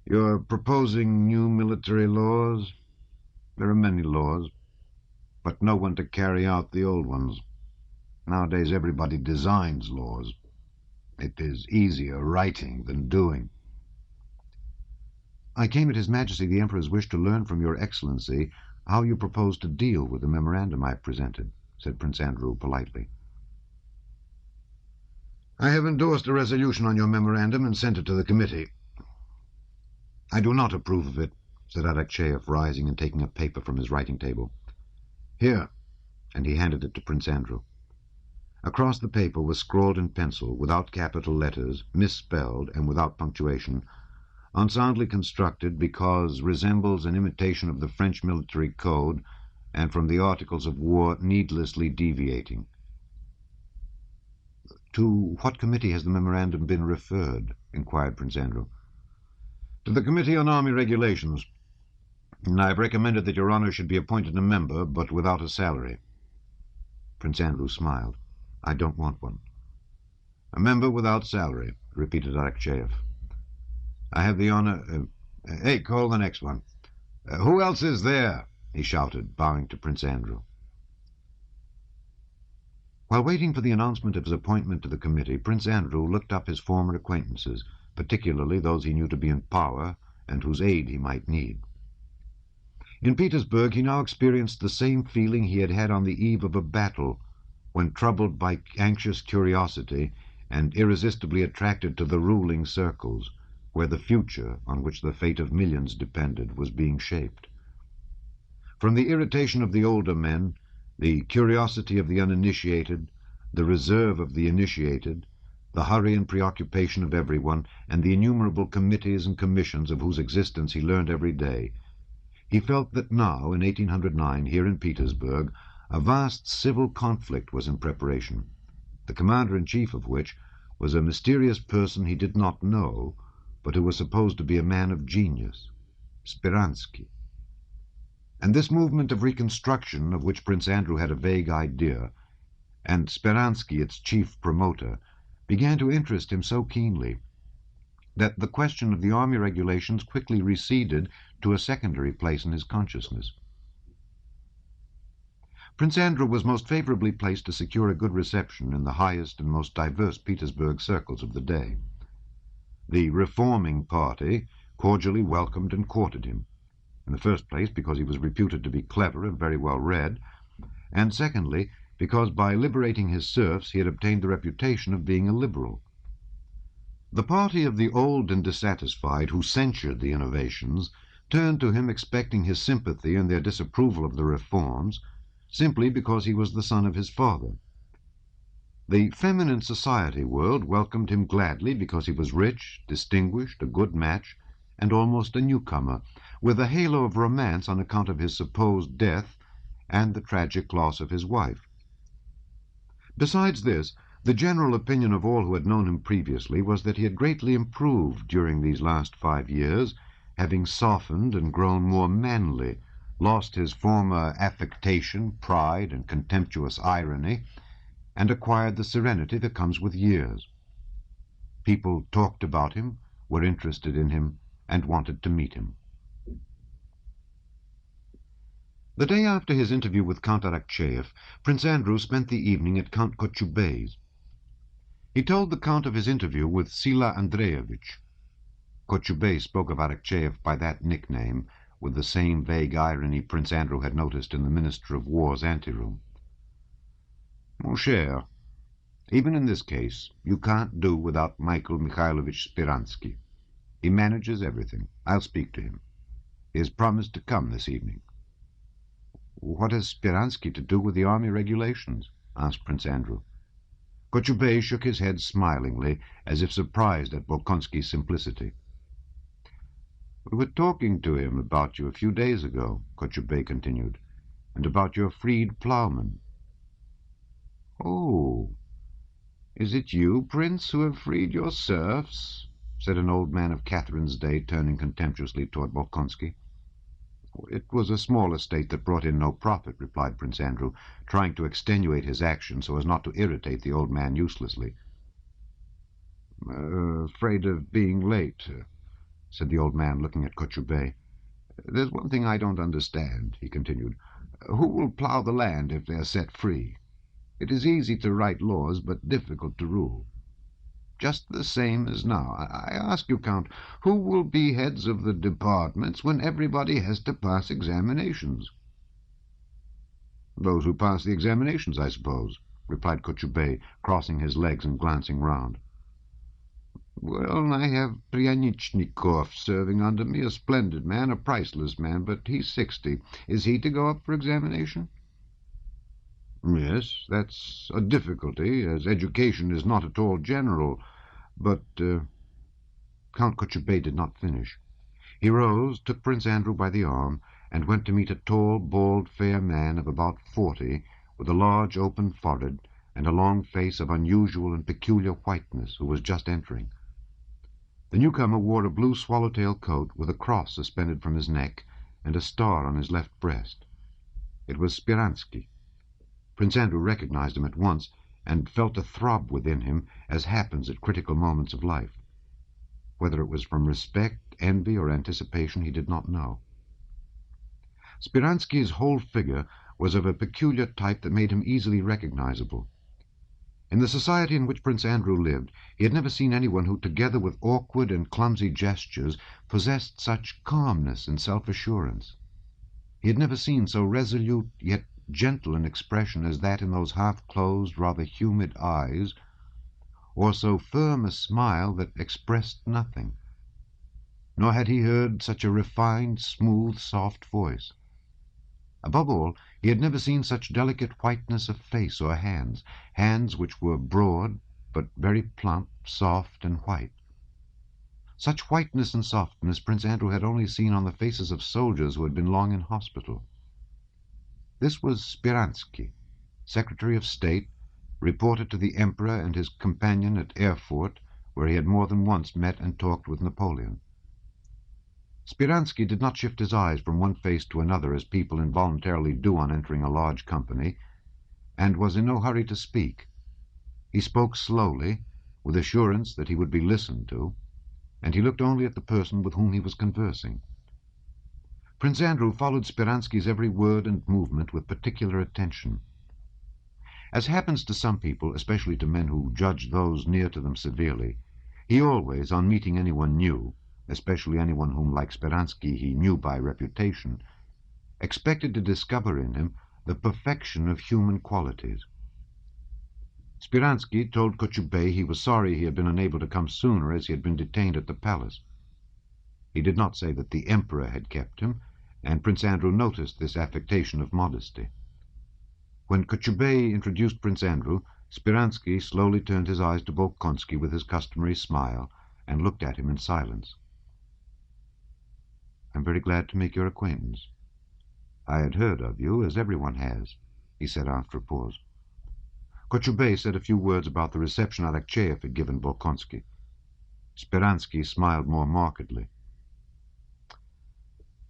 "You're proposing new military laws? There are many laws, but no one to carry out the old ones. Nowadays everybody designs laws. It is easier writing than doing." "I came at His Majesty the Emperor's wish to learn from Your Excellency how you propose to deal with the memorandum I have presented," said Prince Andrew politely. "I have endorsed a resolution on your memorandum and sent it to the committee." "I do not approve of it," said Arakcheyev, rising and taking a paper from his writing-table. "Here," and he handed it to Prince Andrew. Across the paper was scrawled in pencil, without capital letters, misspelled, and without punctuation, unsoundly constructed because resembles an imitation of the French military code, and from the articles of war needlessly deviating. To what committee has the memorandum been referred? Inquired Prince Andrew. To the Committee on Army Regulations. I have recommended that your Honour should be appointed a member, but without a salary. Prince Andrew smiled. I don't want one. A member without salary, repeated Arakcheyev. I have the honour... hey, call the next one. Who else is there? He shouted, bowing to Prince Andrew. While waiting for the announcement of his appointment to the committee, Prince Andrew looked up his former acquaintances, particularly those he knew to be in power and whose aid he might need. In Petersburg he now experienced the same feeling he had had on the eve of a battle, when troubled by anxious curiosity and irresistibly attracted to the ruling circles, where the future, on which the fate of millions depended, was being shaped. From the irritation of the older men, the curiosity of the uninitiated, the reserve of the initiated, the hurry and preoccupation of everyone, and the innumerable committees and commissions of whose existence he learned every day, he felt that now, in 1809, here in Petersburg, a vast civil conflict was in preparation, the commander-in-chief of which was a mysterious person he did not know, but who was supposed to be a man of genius, Speransky. And this movement of reconstruction, of which Prince Andrew had a vague idea, and Speransky its chief promoter, began to interest him so keenly that the question of the army regulations quickly receded to a secondary place in his consciousness. Prince Andrew was most favorably placed to secure a good reception in the highest and most diverse Petersburg circles of the day. The reforming party cordially welcomed and courted him, in the first place because he was reputed to be clever and very well read, and secondly because by liberating his serfs he had obtained the reputation of being a liberal. The party of the old and dissatisfied, who censured the innovations, turned to him expecting his sympathy in their disapproval of the reforms, simply because he was the son of his father. The feminine society world welcomed him gladly because he was rich, distinguished, a good match, and almost a newcomer, with a halo of romance on account of his supposed death and the tragic loss of his wife. Besides this, the general opinion of all who had known him previously was that he had greatly improved during these last 5 years, having softened and grown more manly, lost his former affectation, pride, and contemptuous irony, and acquired the serenity that comes with years. People talked about him, were interested in him, and wanted to meet him. The day after his interview with Count Arakcheyev, Prince Andrew spent the evening at Count Kochubey's. He told the Count of his interview with Sila Andreevich. Kochubey spoke of Arakcheyev by that nickname, with the same vague irony Prince Andrew had noticed in the Minister of War's anteroom. Mon cher, even in this case, you can't do without Michael Mikhailovich Speransky. He manages everything. I'll speak to him. He has promised to come this evening. What has Speransky to do with the army regulations? Asked Prince Andrew. Kochubey shook his head smilingly, as if surprised at Bolkonsky's simplicity. We were talking to him about you a few days ago, Kochubey continued, and about your freed ploughmen. Oh, is it you, Prince, who have freed your serfs? Said an old man of Catherine's day, turning contemptuously toward Bolkonsky. It was a small estate that brought in no profit, replied Prince Andrew, trying to extenuate his action so as not to irritate the old man uselessly. Afraid of being late, said the old man, looking at Kochubey. There's one thing I don't understand, he continued. Who will plough the land if they are set free? It is easy to write laws, but difficult to rule. Just the same as now. I ask you, Count, who will be heads of the departments when everybody has to pass examinations? Those who pass the examinations, I suppose, replied Kochubey, crossing his legs and glancing round. Well, I have Pryanichnikov serving under me, a splendid man, a priceless man, but he's 60. Is he to go up for examination? Yes, that's a difficulty, as education is not at all general, but... Count Kochubey did not finish. He rose, took Prince Andrew by the arm, and went to meet a tall, bald, fair man of about 40, with a large, open forehead, and a long face of unusual and peculiar whiteness, who was just entering. The newcomer wore a blue swallowtail coat with a cross suspended from his neck and a star on his left breast. It was Speransky. Prince Andrew recognized him at once, and felt a throb within him, as happens at critical moments of life. Whether it was from respect, envy, or anticipation, he did not know. Speransky's whole figure was of a peculiar type that made him easily recognizable. In the society in which Prince Andrew lived, he had never seen anyone who, together with awkward and clumsy gestures, possessed such calmness and self-assurance. He had never seen so resolute yet gentle an expression as that in those half-closed, rather humid eyes, or so firm a smile that expressed nothing. Nor had he heard such a refined, smooth, soft voice. Above all, he had never seen such delicate whiteness of face or hands, hands which were broad, but very plump, soft, and white. Such whiteness and softness Prince Andrew had only seen on the faces of soldiers who had been long in hospital. This was Speransky, Secretary of State, reporter to the Emperor and his companion at Erfurt, where he had more than once met and talked with Napoleon. Speransky did not shift his eyes from one face to another as people involuntarily do on entering a large company, and was in no hurry to speak. He spoke slowly, with assurance that he would be listened to, and he looked only at the person with whom he was conversing. Prince Andrew followed Speransky's every word and movement with particular attention. As happens to some people, especially to men who judge those near to them severely, he always, on meeting anyone new, especially anyone whom, like Speransky, he knew by reputation, expected to discover in him the perfection of human qualities. Speransky told Kochubey he was sorry he had been unable to come sooner, as he had been detained at the palace. He did not say that the Emperor had kept him, and Prince Andrew noticed this affectation of modesty. When Kochubey introduced Prince Andrew, Speransky slowly turned his eyes to Bolkonsky with his customary smile, and looked at him in silence. "I'm very glad to make your acquaintance. I had heard of you, as everyone has," he said after a pause. Kochubey said a few words about the reception Alexeyev had given Bolkonsky. Speransky smiled more markedly.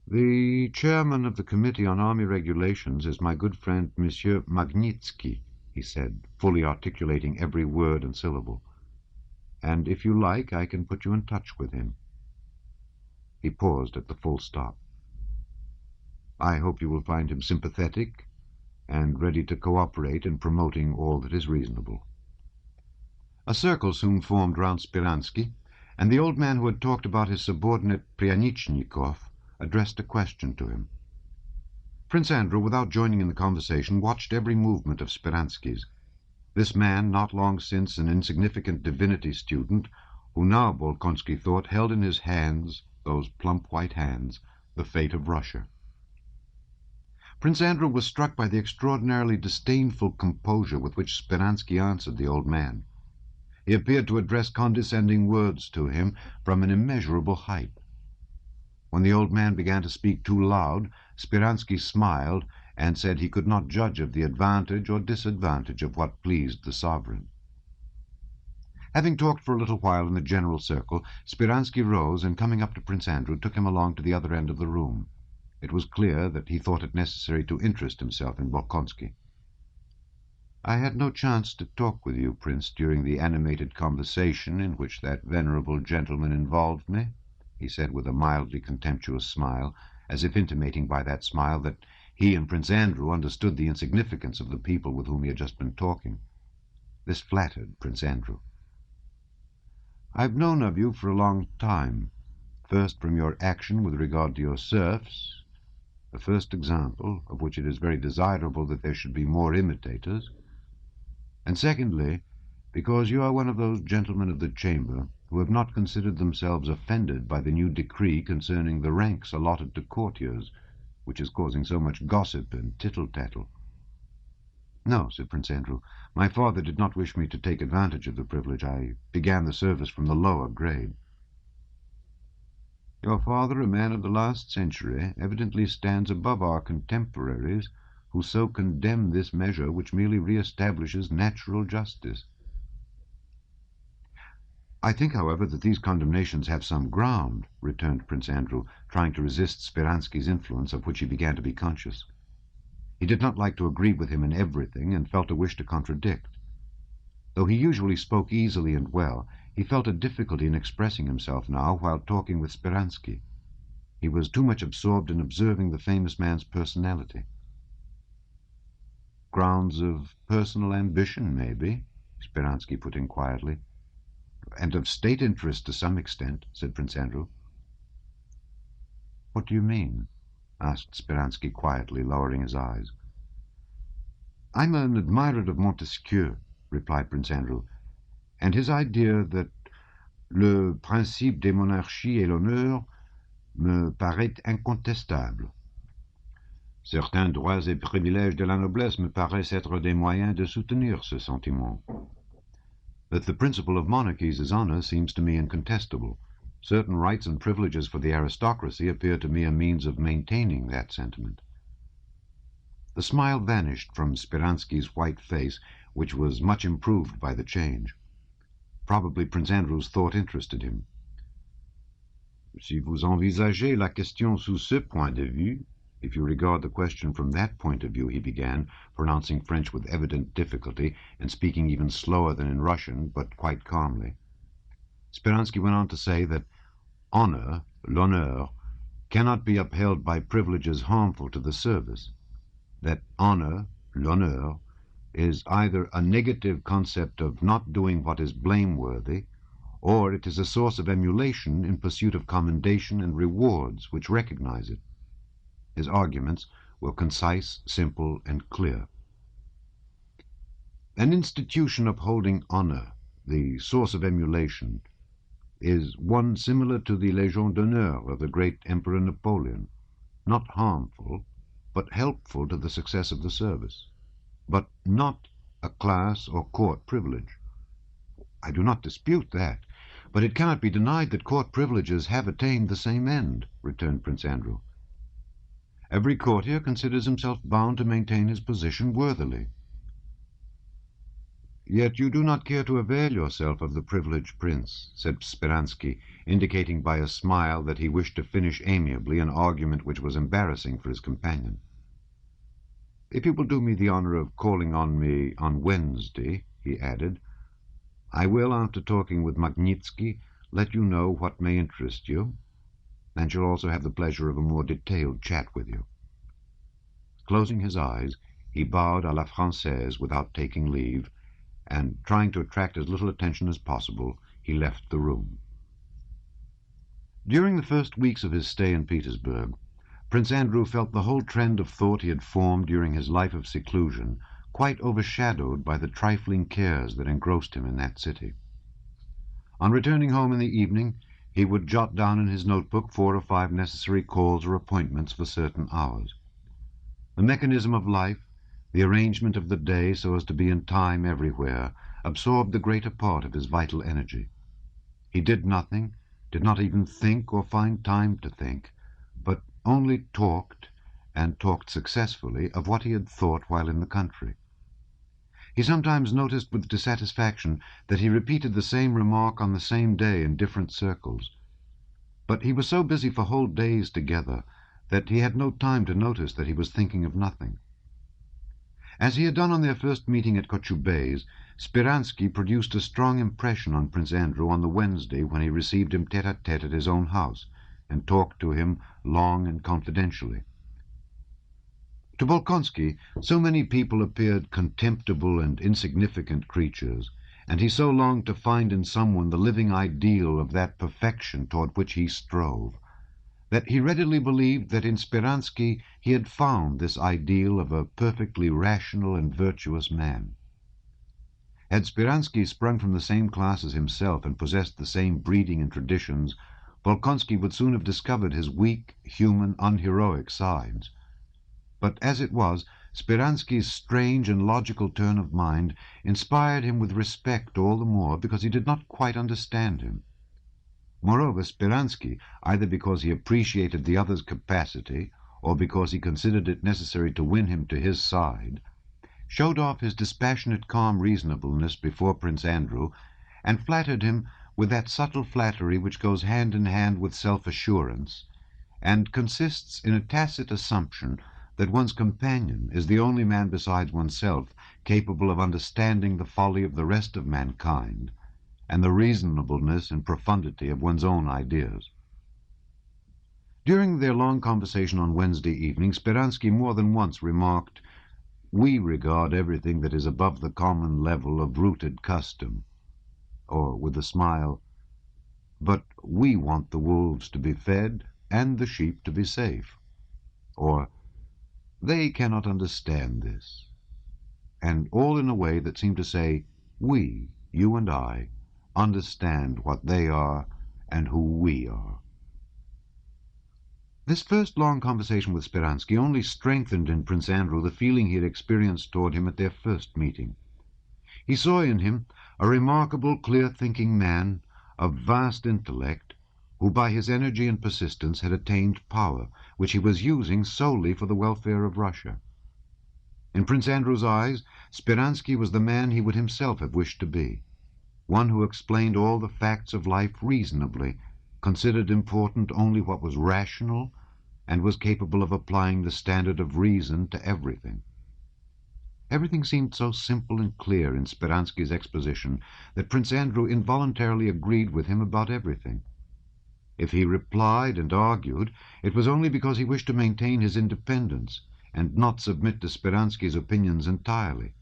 "The chairman of the Committee on Army Regulations is my good friend Monsieur Magnitsky," he said, fully articulating every word and syllable. "And if you like, I can put you in touch with him." He paused at the full stop. "I hope you will find him sympathetic and ready to cooperate in promoting all that is reasonable." A circle soon formed round Speransky, and the old man who had talked about his subordinate Pryanichnikov addressed a question to him. Prince Andrew, without joining in the conversation, watched every movement of Speransky's. This man, not long since an insignificant divinity student, who now, Bolkonsky thought, held in his hands, those plump white hands, the fate of Russia. Prince Andrew was struck by the extraordinarily disdainful composure with which Speransky answered the old man. He appeared to address condescending words to him from an immeasurable height. When the old man began to speak too loud, Speransky smiled and said he could not judge of the advantage or disadvantage of what pleased the sovereign. Having talked for a little while in the general circle, Speransky rose, and coming up to Prince Andrew, took him along to the other end of the room. It was clear that he thought it necessary to interest himself in Bolkonsky. "I had no chance to talk with you, Prince, during the animated conversation in which that venerable gentleman involved me," he said with a mildly contemptuous smile, as if intimating by that smile that he and Prince Andrew understood the insignificance of the people with whom he had just been talking. This flattered Prince Andrew. "I've known of you for a long time, first from your action with regard to your serfs, the first example of which it is very desirable that there should be more imitators, and secondly, because you are one of those gentlemen of the chamber who have not considered themselves offended by the new decree concerning the ranks allotted to courtiers, which is causing so much gossip and tittle-tattle." "No," said Prince Andrew. "My father did not wish me to take advantage of the privilege. I began the service from the lower grade." "Your father, a man of the last century, evidently stands above our contemporaries who so condemn this measure which merely re-establishes natural justice. I think, however, that these condemnations have some ground, returned Prince Andrew, trying to resist Speransky's influence, of which he began to be conscious. He did not like to agree with him in everything, and felt a wish to contradict. Though he usually spoke easily and well, he felt a difficulty in expressing himself now while talking with Speransky. He was too much absorbed in observing the famous man's personality. Grounds of personal ambition, maybe, Speransky put in quietly. And of state interest to some extent, said Prince Andrew. What do you mean? Asked Speransky quietly, lowering his eyes. I'm an admirer of Montesquieu, replied Prince Andrew, and his idea that le principe des monarchies et l'honneur me paraît incontestable. Certains droits et privilèges de la noblesse me paraissent être des moyens de soutenir ce sentiment. That the principle of monarchies is honor seems to me incontestable. Certain rights and privileges for the aristocracy appear to me a means of maintaining that sentiment. The smile vanished from Speransky's white face, which was much improved by the change. Probably Prince Andrew's thought interested him. Si vous envisagez la question sous ce point de vue, if you regard the question from that point of view, he began, pronouncing French with evident difficulty and speaking even slower than in Russian, but quite calmly. Speransky went on to say that honor, l'honneur, cannot be upheld by privileges harmful to the service, that honor, l'honneur, is either a negative concept of not doing what is blameworthy, or it is a source of emulation in pursuit of commendation and rewards which recognize it. His arguments were concise, simple, and clear. An institution upholding honor, the source of emulation, is one similar to the Légion d'honneur of the great Emperor Napoleon, not harmful, but helpful to the success of the service, but not a class or court privilege. I do not dispute that, but it cannot be denied that court privileges have attained the same end, returned Prince Andrew. Every courtier considers himself bound to maintain his position worthily. Yet you do not care to avail yourself of the privilege, Prince, said Speransky, indicating by a smile that he wished to finish amiably an argument which was embarrassing for his companion. If you will do me the honor of calling on me on Wednesday, he added, I will, after talking with Magnitsky, let you know what may interest you, and shall also have the pleasure of a more detailed chat with you. Closing his eyes, he bowed à la Française without taking leave, and, trying to attract as little attention as possible, he left the room. During the first weeks of his stay in Petersburg, Prince Andrew felt the whole trend of thought he had formed during his life of seclusion quite overshadowed by the trifling cares that engrossed him in that city. On returning home in the evening, he would jot down in his notebook 4 or 5 necessary calls or appointments for certain hours. The mechanism of life, the arrangement of the day so as to be in time everywhere, absorbed the greater part of his vital energy. He did nothing, did not even think or find time to think, but only talked, and talked successfully, of what he had thought while in the country. He sometimes noticed with dissatisfaction that he repeated the same remark on the same day in different circles. But he was so busy for whole days together that he had no time to notice that he was thinking of nothing. As he had done on their first meeting at Kochubey's, Speransky produced a strong impression on Prince Andrew on the Wednesday when he received him tête-à-tête at his own house, and talked to him long and confidentially. To Bolkonsky, so many people appeared contemptible and insignificant creatures, and he so longed to find in someone the living ideal of that perfection toward which he strove, that he readily believed that in Speransky he had found this ideal of a perfectly rational and virtuous man. Had Speransky sprung from the same class as himself and possessed the same breeding and traditions, Bolkonsky would soon have discovered his weak, human, unheroic sides. But as it was, Speransky's strange and logical turn of mind inspired him with respect all the more because he did not quite understand him. Moreover, Speransky, either because he appreciated the other's capacity or because he considered it necessary to win him to his side, showed off his dispassionate calm reasonableness before Prince Andrew, and flattered him with that subtle flattery which goes hand in hand with self-assurance, and consists in a tacit assumption that one's companion is the only man besides oneself capable of understanding the folly of the rest of mankind, and the reasonableness and profundity of one's own ideas. During their long conversation on Wednesday evening, Speransky more than once remarked, "We regard everything that is above the common level of rooted custom," or, with a smile, "But we want the wolves to be fed and the sheep to be safe," or, "They cannot understand this," and all in a way that seemed to say, "We, you and I, understand what they are and who we are." This first long conversation with Speransky only strengthened in Prince Andrew the feeling he had experienced toward him at their first meeting. He saw in him a remarkable, clear-thinking man of vast intellect, who by his energy and persistence had attained power, which he was using solely for the welfare of Russia. In Prince Andrew's eyes, Speransky was the man he would himself have wished to be, one who explained all the facts of life reasonably, considered important only what was rational, and was capable of applying the standard of reason to everything. Everything seemed so simple and clear in Speransky's exposition that Prince Andrew involuntarily agreed with him about everything. If he replied and argued, it was only because he wished to maintain his independence and not submit to Speransky's opinions entirely.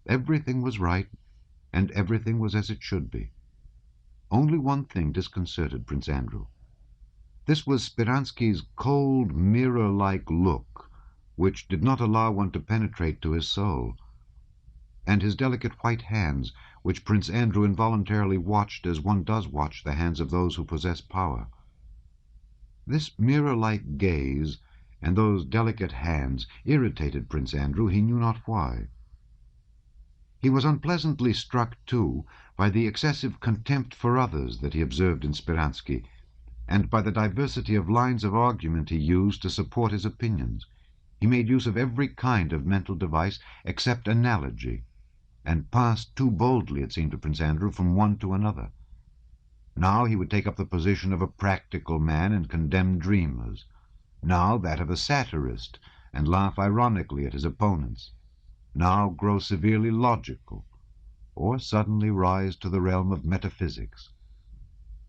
Everything was right, and everything was as it should be. Only one thing disconcerted Prince Andrew. This was Speransky's cold, mirror-like look, which did not allow one to penetrate to his soul, and his delicate white hands, which Prince Andrew involuntarily watched as one does watch the hands of those who possess power. This mirror-like gaze and those delicate hands irritated Prince Andrew, he knew not why. He was unpleasantly struck, too, by the excessive contempt for others that he observed in Speransky, and by the diversity of lines of argument he used to support his opinions. He made use of every kind of mental device except analogy, and passed too boldly, it seemed to Prince Andrew, from one to another. Now he would take up the position of a practical man and condemn dreamers, now that of a satirist and laugh ironically at his opponents, now grow severely logical, or suddenly rise to the realm of metaphysics.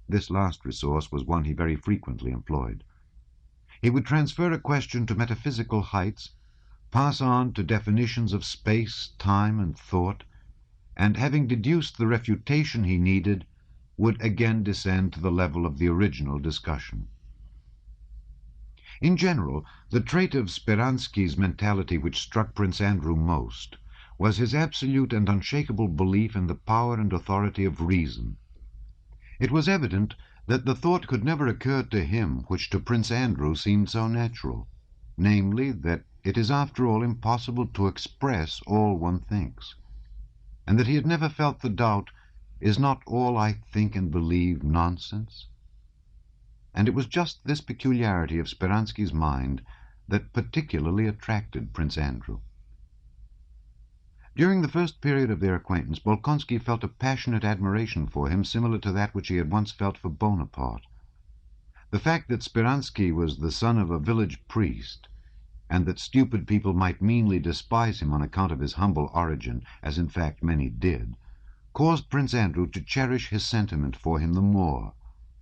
This last resource was one he very frequently employed. He would transfer a question to metaphysical heights, pass on to definitions of space, time, and thought, and having deduced the refutation he needed, would again descend to the level of the original discussion. In general, the trait of Speransky's mentality which struck Prince Andrew most was his absolute and unshakable belief in the power and authority of reason. It was evident that the thought could never occur to him which to Prince Andrew seemed so natural, namely, that it is after all impossible to express all one thinks, and that he had never felt the doubt, "Is not all I think and believe nonsense?" And it was just this peculiarity of Speransky's mind that particularly attracted Prince Andrew. During the first period of their acquaintance, Bolkonsky felt a passionate admiration for him similar to that which he had once felt for Bonaparte. The fact that Speransky was the son of a village priest, and that stupid people might meanly despise him on account of his humble origin, as in fact many did, caused Prince Andrew to cherish his sentiment for him the more,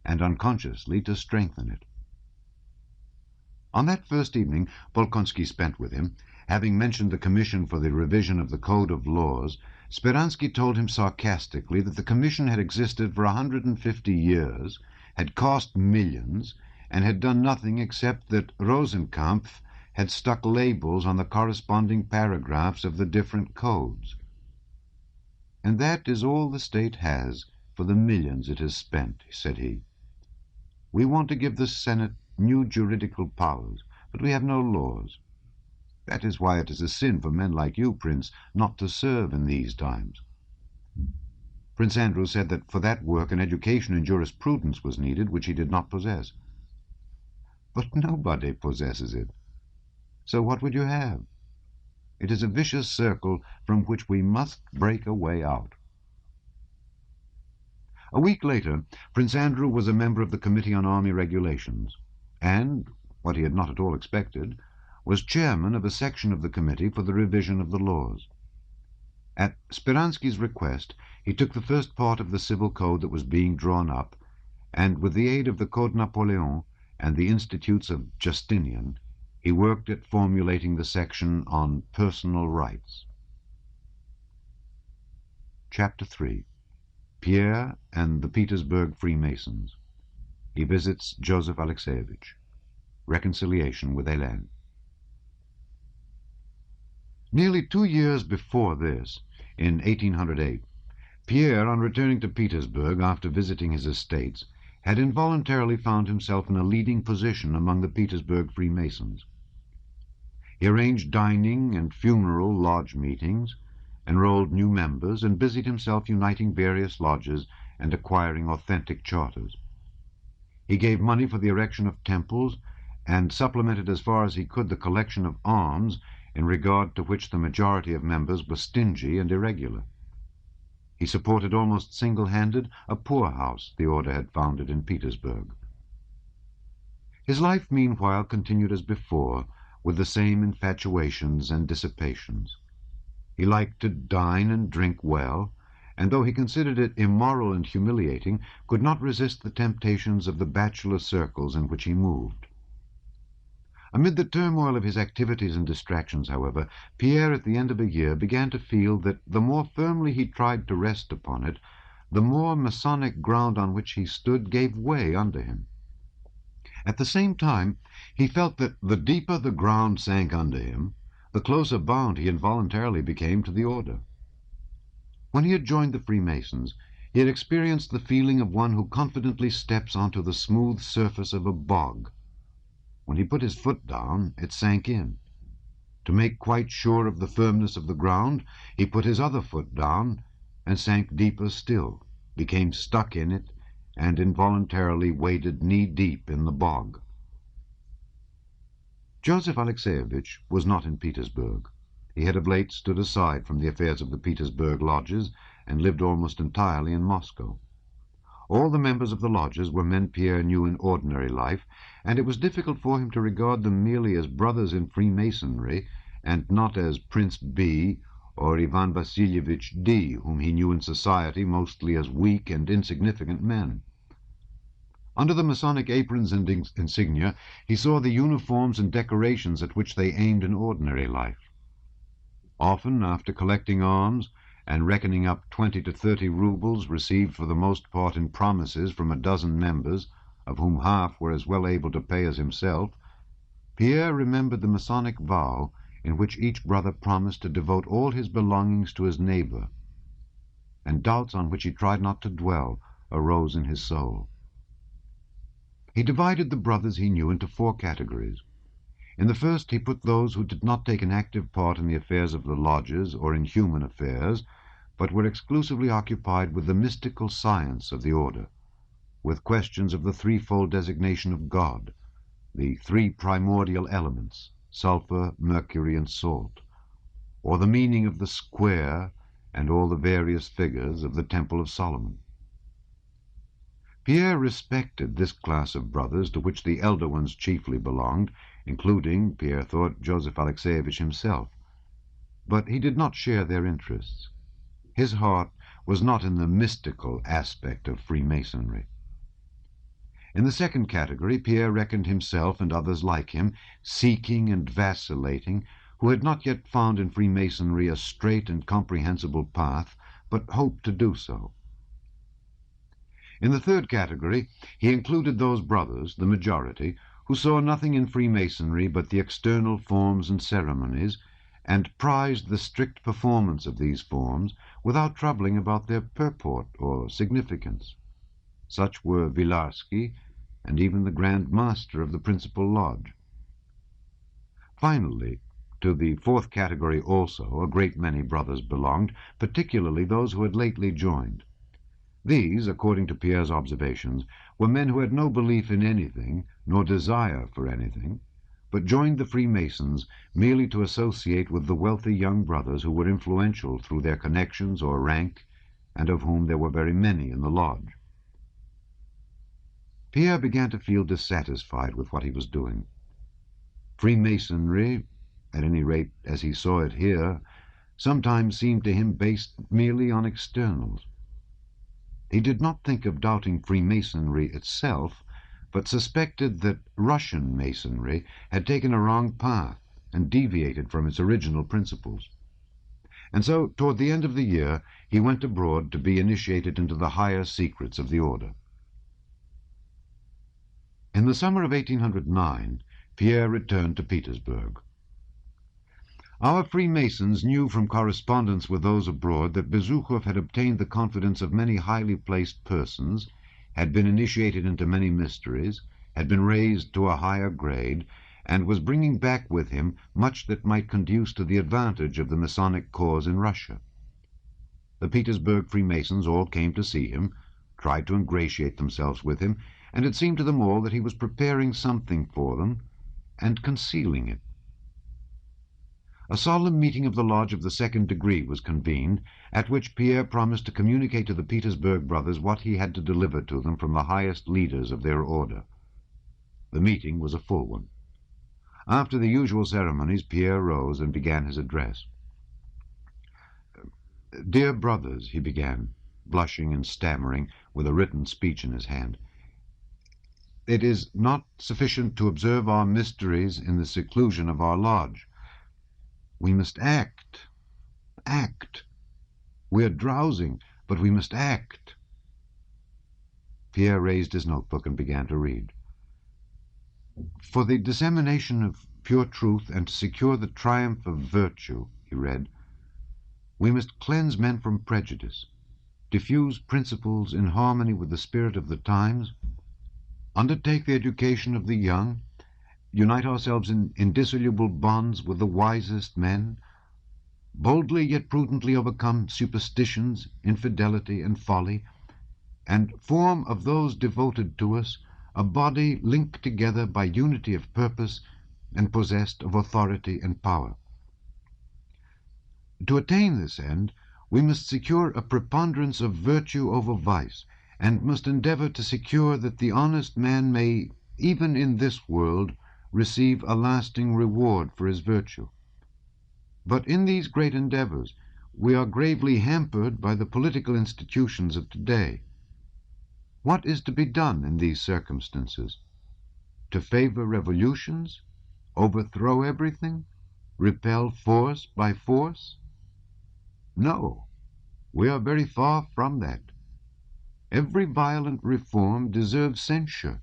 and unconsciously to strengthen it. On that first evening Bolkonsky spent with him, having mentioned the commission for the revision of the Code of Laws, Speransky told him sarcastically that the commission had existed for 150 years, had cost millions, and had done nothing except that Rosenkampf had stuck labels on the corresponding paragraphs of the different codes. "And that is all the state has for the millions it has spent," said he. "We want to give the Senate new juridical powers, but we have no laws. That is why it is a sin for men like you, Prince, not to serve in these times." Prince Andrew said that for that work an education in jurisprudence was needed, which he did not possess. But nobody possesses it. So what would you have? It is a vicious circle from which we must break a way out. A week later, Prince Andrew was a member of the Committee on Army Regulations, and, what he had not at all expected, was chairman of a section of the committee for the revision of the laws. At Speransky's request, he took the first part of the civil code that was being drawn up, and with the aid of the Code Napoleon and the Institutes of Justinian, he worked at formulating the section on personal rights. Chapter 3. Pierre and the Petersburg Freemasons. He visits Joseph Alexeyevich. Reconciliation with Hélène. Nearly 2 years before this, in 1808, Pierre, on returning to Petersburg after visiting his estates, had involuntarily found himself in a leading position among the Petersburg Freemasons. He arranged dining and funeral lodge meetings, enrolled new members, and busied himself uniting various lodges and acquiring authentic charters. He gave money for the erection of temples, and supplemented as far as he could the collection of alms, in regard to which the majority of members were stingy and irregular. He supported almost single-handed a poorhouse the order had founded in Petersburg. His life, meanwhile, continued as before, with the same infatuations and dissipations. He liked to dine and drink well, and though he considered it immoral and humiliating, could not resist the temptations of the bachelor circles in which he moved. Amid the turmoil of his activities and distractions, however, Pierre, at the end of a year, began to feel that the more firmly he tried to rest upon it, the more Masonic ground on which he stood gave way under him. At the same time, he felt that the deeper the ground sank under him, the closer bound he involuntarily became to the order. When he had joined the Freemasons, he had experienced the feeling of one who confidently steps onto the smooth surface of a bog. When he put his foot down, it sank in. To make quite sure of the firmness of the ground, he put his other foot down and sank deeper still, became stuck in it, and involuntarily waded knee-deep in the bog. Joseph Alexeyevich was not in Petersburg. He had of late stood aside from the affairs of the Petersburg lodges and lived almost entirely in Moscow. All the members of the lodges were men Pierre knew in ordinary life, and it was difficult for him to regard them merely as brothers in Freemasonry, and not as Prince B. or Ivan Vassilievich D., whom he knew in society mostly as weak and insignificant men. Under the Masonic aprons and insignia, he saw the uniforms and decorations at which they aimed in ordinary life. Often, after collecting alms, and reckoning up 20 to 30 rubles received for the most part in promises from a dozen members, of whom half were as well able to pay as himself, Pierre remembered the Masonic vow in which each brother promised to devote all his belongings to his neighbor, and doubts on which he tried not to dwell arose in his soul. He divided the brothers he knew into 4 categories. In the first he put those who did not take an active part in the affairs of the lodges or in human affairs, but were exclusively occupied with the mystical science of the order, with questions of the threefold designation of God, the 3 primordial elements, sulfur, mercury, and salt, or the meaning of the square and all the various figures of the Temple of Solomon. Pierre respected this class of brothers to which the elder ones chiefly belonged, including, Pierre thought, Joseph Alexeyevich himself. But he did not share their interests. His heart was not in the mystical aspect of Freemasonry. In the second category, Pierre reckoned himself and others like him, seeking and vacillating, who had not yet found in Freemasonry a straight and comprehensible path, but hoped to do so. In the third category, he included those brothers, the majority, who saw nothing in Freemasonry but the external forms and ceremonies, and prized the strict performance of these forms without troubling about their purport or significance. Such were Vilarsky and even the Grand Master of the principal lodge. Finally, to the fourth category also a great many brothers belonged, particularly those who had lately joined. These, according to Pierre's observations, were men who had no belief in anything, nor desire for anything, but joined the Freemasons merely to associate with the wealthy young brothers who were influential through their connections or rank, and of whom there were very many in the lodge. Pierre began to feel dissatisfied with what he was doing. Freemasonry, at any rate as he saw it here, sometimes seemed to him based merely on externals. He did not think of doubting Freemasonry itself, but suspected that Russian Masonry had taken a wrong path and deviated from its original principles. And so, toward the end of the year, he went abroad to be initiated into the higher secrets of the order. In the summer of 1809, Pierre returned to Petersburg. Our Freemasons knew from correspondence with those abroad that Bezukhov had obtained the confidence of many highly placed persons, had been initiated into many mysteries, had been raised to a higher grade, and was bringing back with him much that might conduce to the advantage of the Masonic cause in Russia. The Petersburg Freemasons all came to see him, tried to ingratiate themselves with him, and it seemed to them all that he was preparing something for them and concealing it. A solemn meeting of the Lodge of the Second Degree was convened, at which Pierre promised to communicate to the Petersburg brothers what he had to deliver to them from the highest leaders of their order. The meeting was a full one. After the usual ceremonies, Pierre rose and began his address. "Dear brothers," he began, blushing and stammering, with a written speech in his hand, "it is not sufficient to observe our mysteries in the seclusion of our lodge. We must act. We are drowsing, but we must act." Pierre raised his notebook and began to read. "For the dissemination of pure truth and to secure the triumph of virtue," he read, "we must cleanse men from prejudice, diffuse principles in harmony with the spirit of the times, undertake the education of the young, unite ourselves in indissoluble bonds with the wisest men, boldly yet prudently overcome superstitions, infidelity, and folly, and form of those devoted to us a body linked together by unity of purpose and possessed of authority and power. To attain this end, we must secure a preponderance of virtue over vice, and must endeavor to secure that the honest man may, even in this world, receive a lasting reward for his virtue. But in these great endeavors, we are gravely hampered by the political institutions of today. What is to be done in these circumstances? To favor revolutions? Overthrow everything? Repel force by force? No, we are very far from that. Every violent reform deserves censure,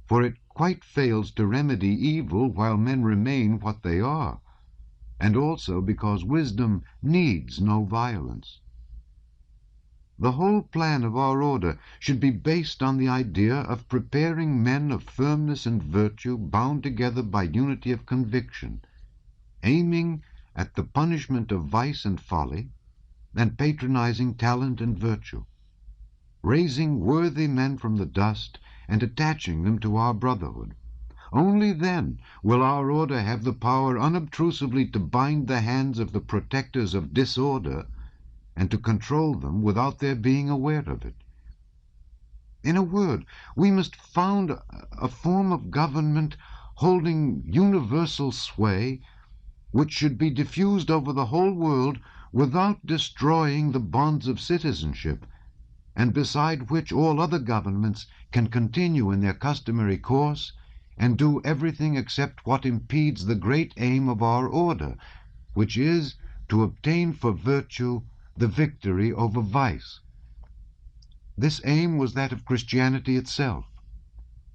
for it quite fails to remedy evil while men remain what they are, and also because wisdom needs no violence. The whole plan of our order should be based on the idea of preparing men of firmness and virtue bound together by unity of conviction, aiming at the punishment of vice and folly, and patronizing talent and virtue, raising worthy men from the dust and attaching them to our brotherhood. Only then will our order have the power unobtrusively to bind the hands of the protectors of disorder and to control them without their being aware of it. In a word, we must found a form of government holding universal sway, which should be diffused over the whole world without destroying the bonds of citizenship, and beside which all other governments can continue in their customary course and do everything except what impedes the great aim of our order, which is to obtain for virtue the victory over vice. This aim was that of Christianity itself.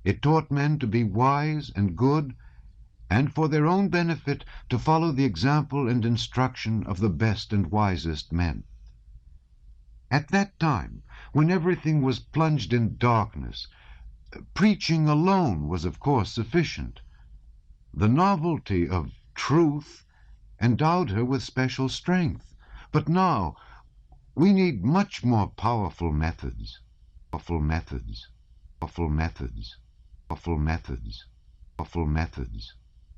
It taught men to be wise and good, and for their own benefit to follow the example and instruction of the best and wisest men. At that time, when everything was plunged in darkness, preaching alone was of course sufficient. The novelty of truth endowed her with special strength. But now, We need much more powerful methods, powerful methods, powerful methods, powerful methods, powerful methods,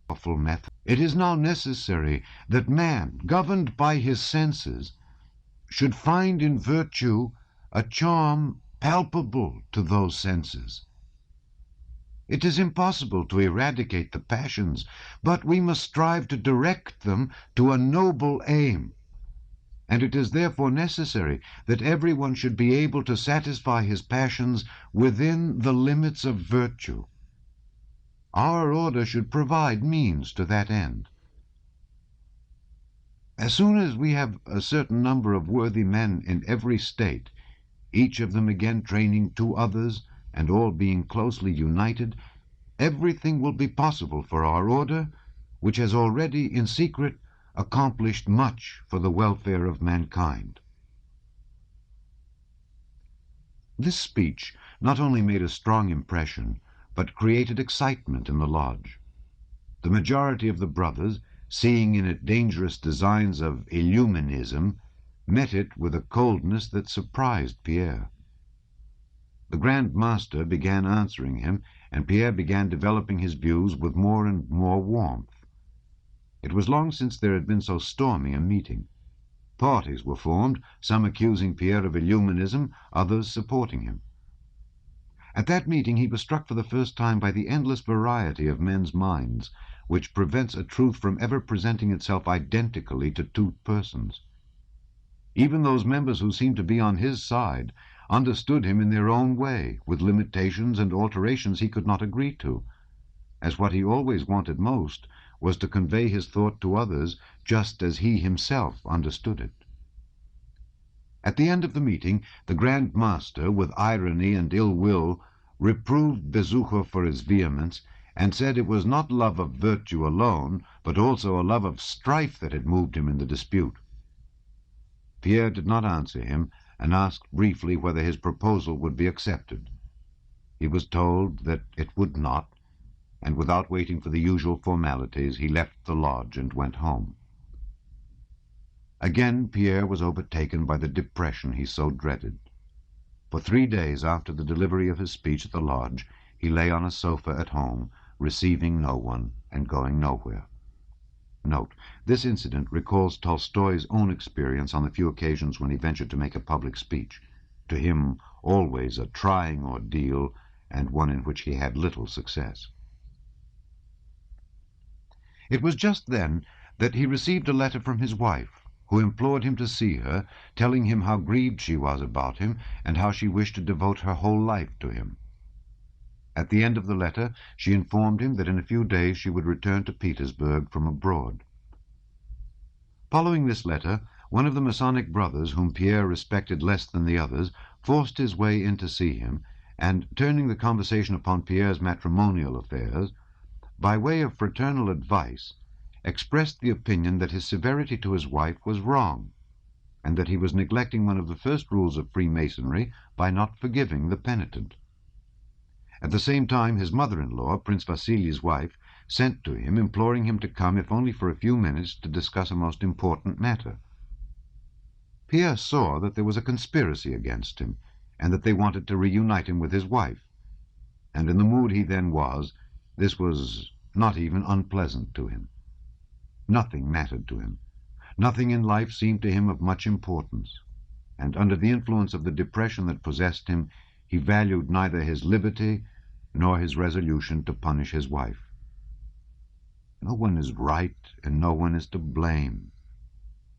powerful methods. It is now necessary that man, governed by his senses, should find in virtue a charm palpable to those senses. It is impossible to eradicate the passions, but we must strive to direct them to a noble aim. And it is therefore necessary that everyone should be able to satisfy his passions within the limits of virtue. Our order should provide means to that end. As soon as we have a certain number of worthy men in every state, each of them again training 2 others, and all being closely united, everything will be possible for our order, which has already in secret accomplished much for the welfare of mankind. This speech not only made a strong impression, but created excitement in the lodge. The majority of the brothers, seeing in it dangerous designs of Illuminism, met it with a coldness that surprised Pierre. The Grand Master began answering him, and Pierre began developing his views with more and more warmth. It was long since there had been so stormy a meeting. Parties were formed, some accusing Pierre of Illuminism, others supporting him. At that meeting he was struck for the first time by the endless variety of men's minds, which prevents a truth from ever presenting itself identically to 2 persons. Even those members who seemed to be on his side understood him in their own way, with limitations and alterations he could not agree to, as what he always wanted most was to convey his thought to others just as he himself understood it. At the end of the meeting, the Grand Master, with irony and ill will, reproved Besucher for his vehemence, and said it was not love of virtue alone, but also a love of strife that had moved him in the dispute. Pierre did not answer him, and asked briefly whether his proposal would be accepted. He was told that it would not, and without waiting for the usual formalities, he left the lodge and went home. Again Pierre was overtaken by the depression he so dreaded. For 3 days after the delivery of his speech at the lodge, he lay on a sofa at home, receiving no one and going nowhere. Note, this incident recalls Tolstoy's own experience on the few occasions when he ventured to make a public speech, to him always a trying ordeal, and one in which he had little success. It was just then that he received a letter from his wife, who implored him to see her, telling him how grieved she was about him, and how she wished to devote her whole life to him. At the end of the letter she informed him that in a few days she would return to Petersburg from abroad. Following this letter, one of the Masonic brothers, whom Pierre respected less than the others, forced his way in to see him, and, turning the conversation upon Pierre's matrimonial affairs, by way of fraternal advice, expressed the opinion that his severity to his wife was wrong, and that he was neglecting one of the first rules of Freemasonry by not forgiving the penitent. At the same time, his mother-in-law, Prince Vasili's wife, sent to him, imploring him to come, if only for a few minutes, to discuss a most important matter. Pierre saw that there was a conspiracy against him, and that they wanted to reunite him with his wife, and in the mood he then was, this was not even unpleasant to him. Nothing mattered to him. Nothing in life seemed to him of much importance, and under the influence of the depression that possessed him, he valued neither his liberty nor his resolution to punish his wife. No one is right and no one is to blame.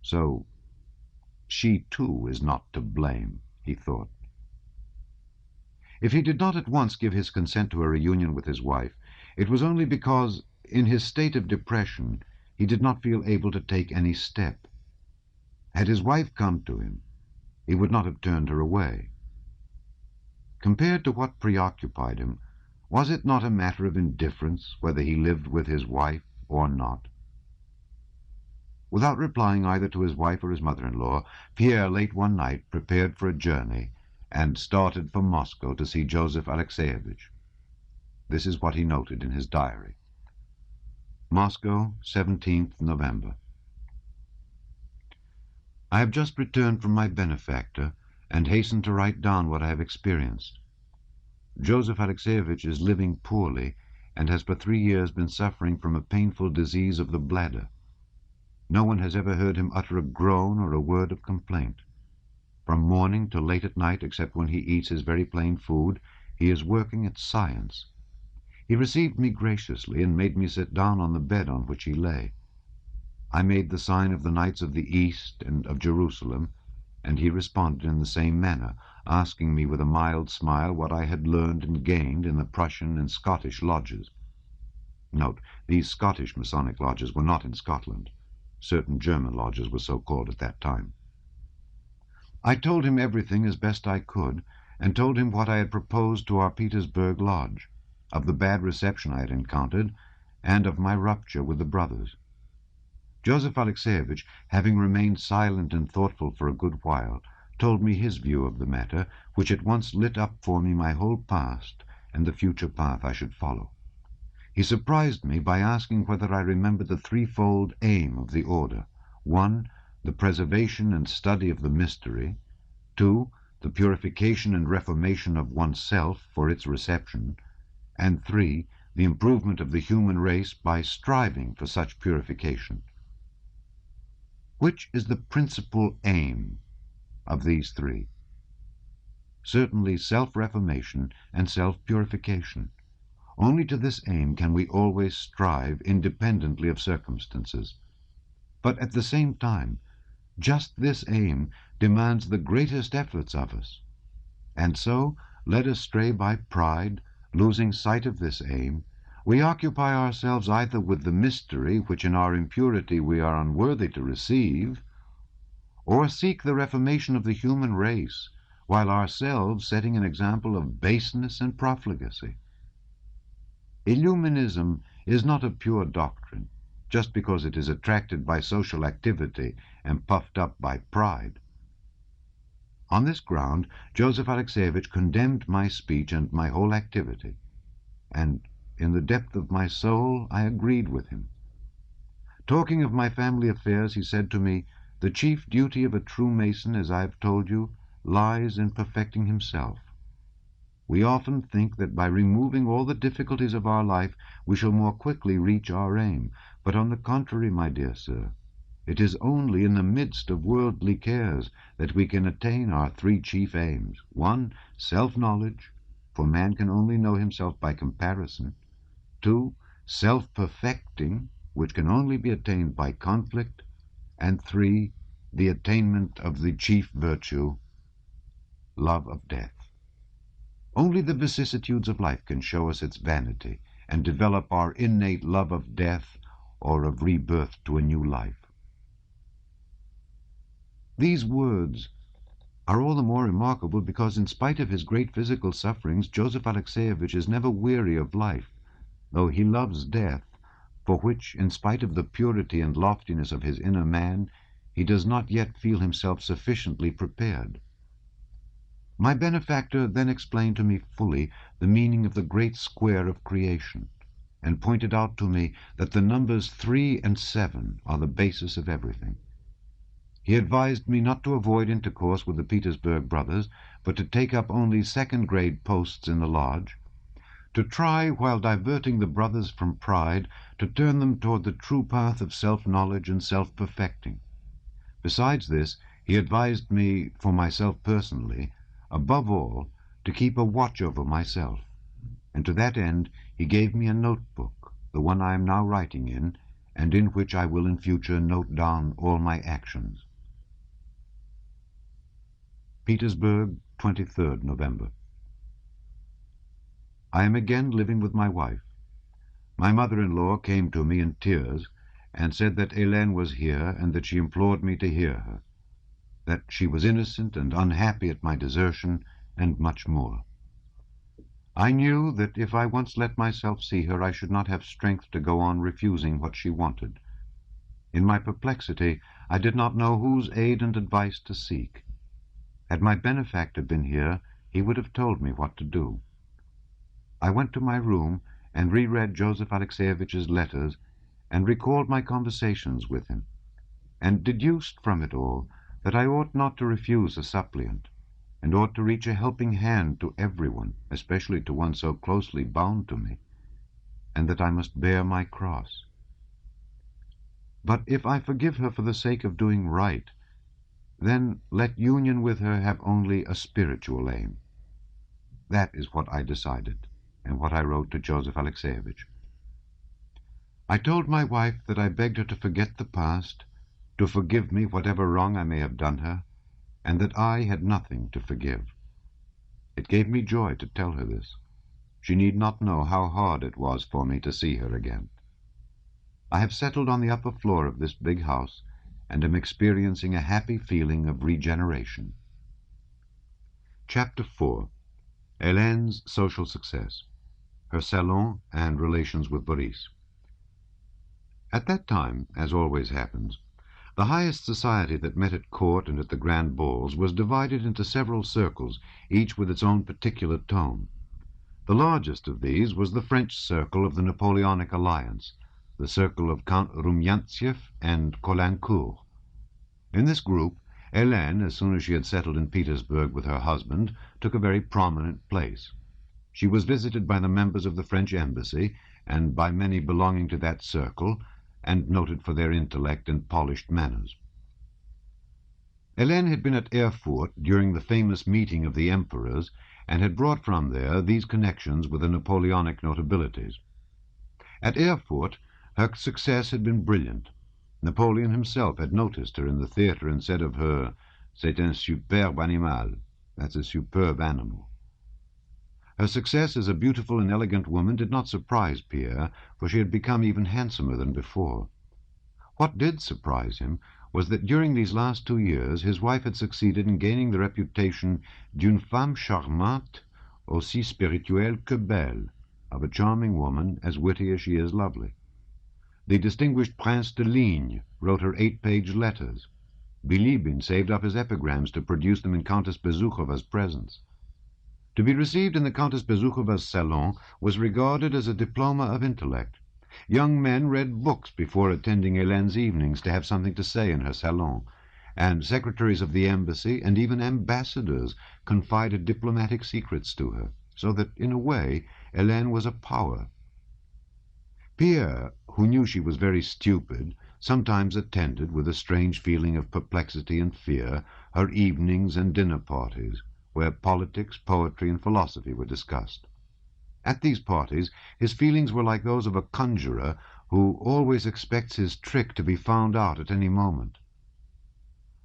So she too is not to blame, he thought. If he did not at once give his consent to a reunion with his wife, it was only because, in his state of depression, he did not feel able to take any step. Had his wife come to him, he would not have turned her away. Compared to what preoccupied him, was it not a matter of indifference whether he lived with his wife or not? Without replying either to his wife or his mother-in-law, Pierre, late one night, prepared for a journey and started for Moscow to see Joseph Alexeyevich. This is what he noted in his diary. Moscow, 17th November. I have just returned from my benefactor, and hasten to write down what I have experienced. Joseph Alexeyevich is living poorly, and has for 3 years been suffering from a painful disease of the bladder. No one has ever heard him utter a groan or a word of complaint. From morning till late at night, except when he eats his very plain food, he is working at science. He received me graciously and made me sit down on the bed on which he lay. I made the sign of the Knights of the East and of Jerusalem, and he responded in the same manner, asking me with a mild smile what I had learned and gained in the Prussian and Scottish lodges. Note, these Scottish Masonic lodges were not in Scotland. Certain German lodges were so called at that time. I told him everything as best I could, and told him what I had proposed to our Petersburg lodge, of the bad reception I had encountered, and of my rupture with the brothers. Joseph Alexeyevich, having remained silent and thoughtful for a good while, told me his view of the matter, which at once lit up for me my whole past and the future path I should follow. He surprised me by asking whether I remembered the threefold aim of the order: 1. The preservation and study of the mystery; 2. The purification and reformation of oneself for its reception; and 3. The improvement of the human race by striving for such purification. Which is the principal aim of these three? Certainly self-reformation and self-purification. Only to this aim can we always strive independently of circumstances. But at the same time, just this aim demands the greatest efforts of us. And so, led astray by pride, losing sight of this aim, we occupy ourselves either with the mystery which in our impurity we are unworthy to receive, or seek the reformation of the human race, while ourselves setting an example of baseness and profligacy. Illuminism is not a pure doctrine, just because it is attracted by social activity and puffed up by pride. On this ground, Joseph Alexeyevich condemned my speech and my whole activity, and in the depth of my soul I agreed with him. Talking of my family affairs, he said to me, "The chief duty of a true Mason, as I have told you, lies in perfecting himself. We often think that by removing all the difficulties of our life we shall more quickly reach our aim, but on the contrary, my dear sir, it is only in the midst of worldly cares that we can attain our three chief aims: 1. Self-knowledge, for man can only know himself by comparison; 2. Self-perfecting, which can only be attained by conflict; and 3. The attainment of the chief virtue, love of death. Only the vicissitudes of life can show us its vanity and develop our innate love of death or of rebirth to a new life." These words are all the more remarkable because, in spite of his great physical sufferings, Joseph Alexeyevich is never weary of life, though he loves death, for which, in spite of the purity and loftiness of his inner man, he does not yet feel himself sufficiently prepared. My benefactor then explained to me fully the meaning of the great square of creation, and pointed out to me that the numbers 3 and 7 are the basis of everything. He advised me not to avoid intercourse with the Petersburg brothers, but to take up only second-grade posts in the lodge, to try, while diverting the brothers from pride, to turn them toward the true path of self-knowledge and self-perfecting. Besides this, he advised me, for myself personally, above all, to keep a watch over myself, and to that end he gave me a notebook, the one I am now writing in, and in which I will in future note down all my actions. Petersburg, 23rd November. I am again living with my wife. My mother-in-law came to me in tears and said that Hélène was here and that she implored me to hear her, that she was innocent and unhappy at my desertion, and much more. I knew that if I once let myself see her, I should not have strength to go on refusing what she wanted. In my perplexity, I did not know whose aid and advice to seek. Had my benefactor been here, he would have told me what to do. I went to my room and reread Joseph Alexeyevich's letters and recalled my conversations with him, and deduced from it all that I ought not to refuse a suppliant, and ought to reach a helping hand to everyone, especially to one so closely bound to me, and that I must bear my cross. But if I forgive her for the sake of doing right, then let union with her have only a spiritual aim. That is what I decided, and what I wrote to Joseph Alexeyevich. I told my wife that I begged her to forget the past, to forgive me whatever wrong I may have done her, and that I had nothing to forgive. It gave me joy to tell her this. She need not know how hard it was for me to see her again. I have settled on the upper floor of this big house, and am experiencing a happy feeling of regeneration. Chapter 4. Hélène's social success, her salon and relations with Boris. At that time, as always happens, the highest society that met at court and at the grand balls was divided into several circles, each with its own particular tone. The largest of these was the French circle of the Napoleonic alliance, the circle of Count Rumyantsev and Caulaincourt. In this group, Hélène, as soon as she had settled in Petersburg with her husband, took a very prominent place. She was visited by the members of the French embassy, and by many belonging to that circle, and noted for their intellect and polished manners. Hélène had been at Erfurt during the famous meeting of the emperors, and had brought from there these connections with the Napoleonic notabilities. At Erfurt, her success had been brilliant. Napoleon himself had noticed her in the theatre and said of her, "C'est un superbe animal," that's a superb animal. Her success as a beautiful and elegant woman did not surprise Pierre, for she had become even handsomer than before. What did surprise him was that during these last 2 years his wife had succeeded in gaining the reputation d'une femme charmante, aussi spirituelle que belle, of a charming woman as witty as she is lovely. The distinguished Prince de Ligne wrote her 8-page letters. Bilibin saved up his epigrams to produce them in Countess Bezukhova's presence. To be received in the Countess Bezukhova's salon was regarded as a diploma of intellect. Young men read books before attending Hélène's evenings to have something to say in her salon, and secretaries of the embassy and even ambassadors confided diplomatic secrets to her, so that, in a way, Hélène was a power. Pierre, who knew she was very stupid, sometimes attended, with a strange feeling of perplexity and fear, her evenings and dinner parties, where politics, poetry, and philosophy were discussed. At these parties his feelings were like those of a conjurer who always expects his trick to be found out at any moment.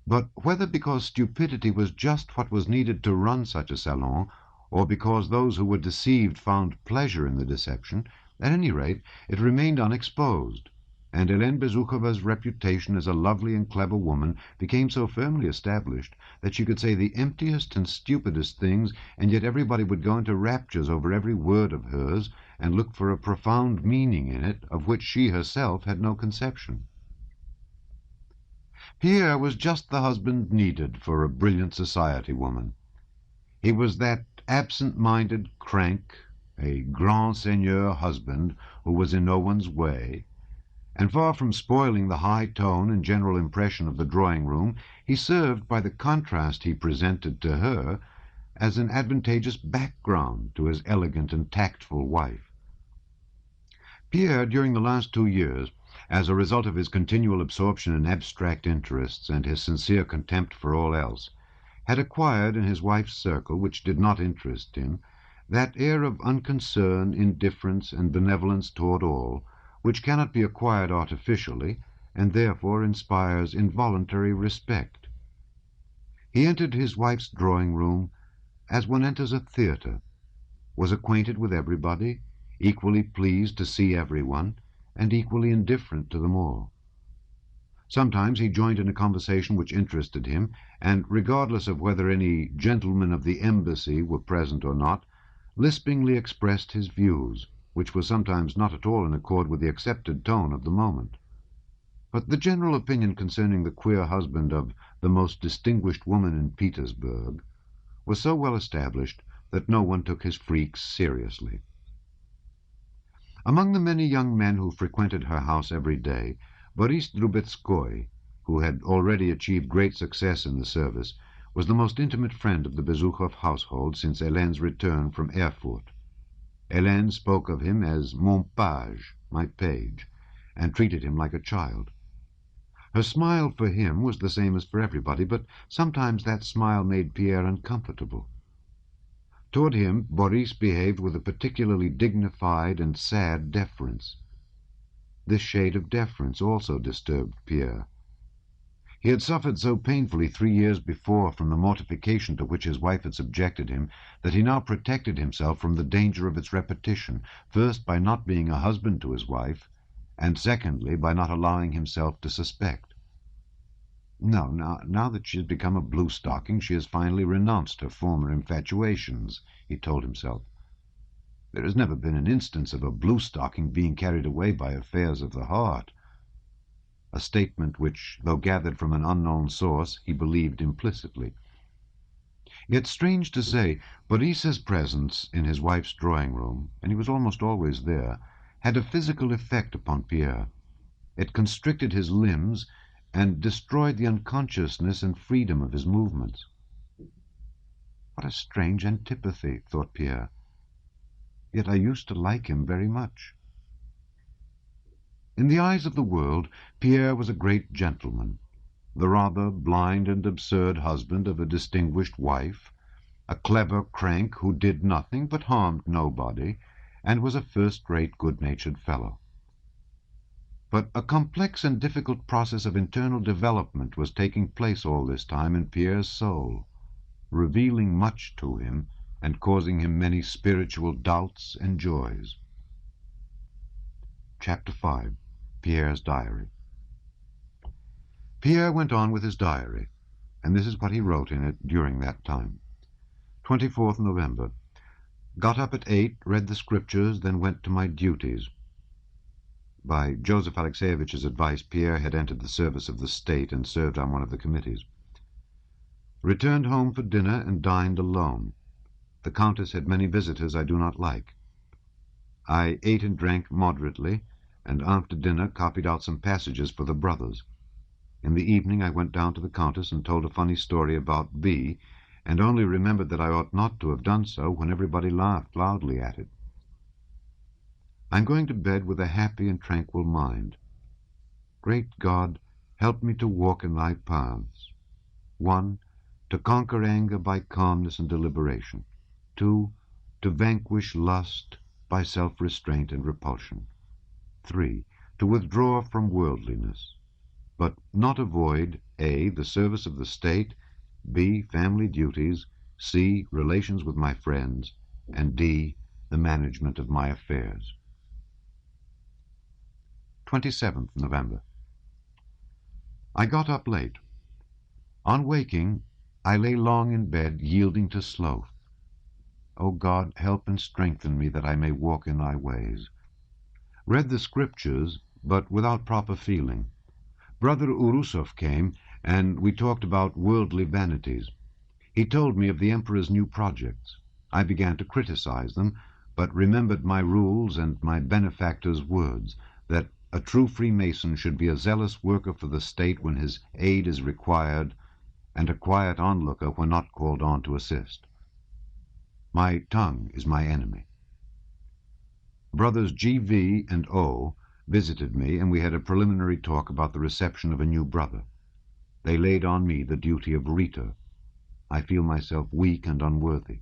But whether because stupidity was just what was needed to run such a salon, or because those who were deceived found pleasure in the deception, at any rate it remained unexposed, and Hélène Bezukhova's reputation as a lovely and clever woman became so firmly established that she could say the emptiest and stupidest things, and yet everybody would go into raptures over every word of hers, and look for a profound meaning in it of which she herself had no conception. Pierre was just the husband needed for a brilliant society woman. He was that absent-minded crank, a grand seigneur husband who was in no one's way, and far from spoiling the high tone and general impression of the drawing-room, he served, by the contrast he presented to her, as an advantageous background to his elegant and tactful wife. Pierre, during the last 2 years, as a result of his continual absorption in abstract interests and his sincere contempt for all else, had acquired in his wife's circle, which did not interest him, that air of unconcern, indifference, and benevolence toward all, which cannot be acquired artificially, and therefore inspires involuntary respect. He entered his wife's drawing-room as one enters a theatre, was acquainted with everybody, equally pleased to see everyone, and equally indifferent to them all. Sometimes he joined in a conversation which interested him, and, regardless of whether any gentlemen of the embassy were present or not, lispingly expressed his views, which was sometimes not at all in accord with the accepted tone of the moment. But the general opinion concerning the queer husband of the most distinguished woman in Petersburg was so well established that no one took his freaks seriously. Among the many young men who frequented her house every day, Boris Drubetskoy, who had already achieved great success in the service, was the most intimate friend of the Besuchow household since Hélène's return from Erfurt. Hélène spoke of him as mon page, my page, and treated him like a child. Her smile for him was the same as for everybody, but sometimes that smile made Pierre uncomfortable. Toward him, Boris behaved with a particularly dignified and sad deference. This shade of deference also disturbed Pierre. He had suffered so painfully 3 years before from the mortification to which his wife had subjected him that he now protected himself from the danger of its repetition, first by not being a husband to his wife, and secondly by not allowing himself to suspect. No, now that she has become a blue-stocking, she has finally renounced her former infatuations, he told himself. There has never been an instance of a blue-stocking being carried away by affairs of the heart, a statement which, though gathered from an unknown source, he believed implicitly. Yet, strange to say, Boris's presence in his wife's drawing-room, and he was almost always there, had a physical effect upon Pierre. It constricted his limbs and destroyed the unconsciousness and freedom of his movements. What a strange antipathy, thought Pierre. Yet I used to like him very much. In the eyes of the world, Pierre was a great gentleman, the rather blind and absurd husband of a distinguished wife, a clever crank who did nothing but harmed nobody, and was a first-rate good-natured fellow. But a complex and difficult process of internal development was taking place all this time in Pierre's soul, revealing much to him and causing him many spiritual doubts and joys. Chapter 5. Pierre's Diary. Pierre went on with his diary, and this is what he wrote in it during that time. 24th November. Got up at 8, read the scriptures, then went to my duties. By Joseph Alexeyevitch's advice, Pierre had entered the service of the state and served on one of the committees. Returned home for dinner and dined alone. The Countess had many visitors I do not like. I ate and drank moderately, and after dinner copied out some passages for the brothers. In the evening I went down to the Countess and told a funny story about B, and only remembered that I ought not to have done so when everybody laughed loudly at it. I'm going to bed with a happy and tranquil mind. Great God, help me to walk in thy paths. 1. To conquer anger by calmness and deliberation. 2. To vanquish lust by self-restraint and repulsion. 3. To withdraw from worldliness, but not avoid A. The service of the state, B. Family duties, C. Relations with my friends, and D. The management of my affairs. 27th November. I got up late. On waking, I lay long in bed, yielding to sloth. O God, help and strengthen me that I may walk in thy ways. Read the scriptures, but without proper feeling. Brother Urusov came, and we talked about worldly vanities. He told me of the Emperor's new projects. I began to criticize them, but remembered my rules and my benefactor's words, that a true Freemason should be a zealous worker for the state when his aid is required, and a quiet onlooker when not called on to assist. My tongue is my enemy. Brothers G.V. and O. visited me, and we had a preliminary talk about the reception of a new brother. They laid on me the duty of Rhetor. I feel myself weak and unworthy.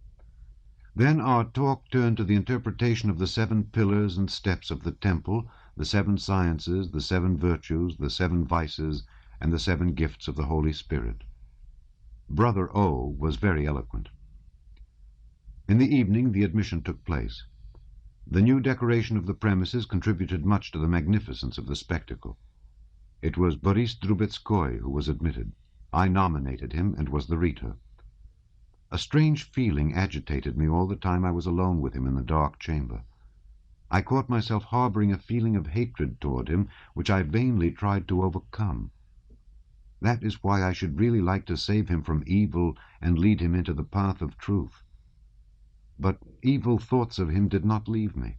Then our talk turned to the interpretation of the 7 pillars and steps of the temple, the 7 sciences, the 7 virtues, the 7 vices, and the 7 gifts of the Holy Spirit. Brother O. was very eloquent. In the evening the admission took place. The new decoration of the premises contributed much to the magnificence of the spectacle. It was Boris Drubetskoy who was admitted. I nominated him and was the Rhetor. A strange feeling agitated me all the time I was alone with him in the dark chamber. I caught myself harboring a feeling of hatred toward him, which I vainly tried to overcome. That is why I should really like to save him from evil and lead him into the path of truth. But evil thoughts of him did not leave me.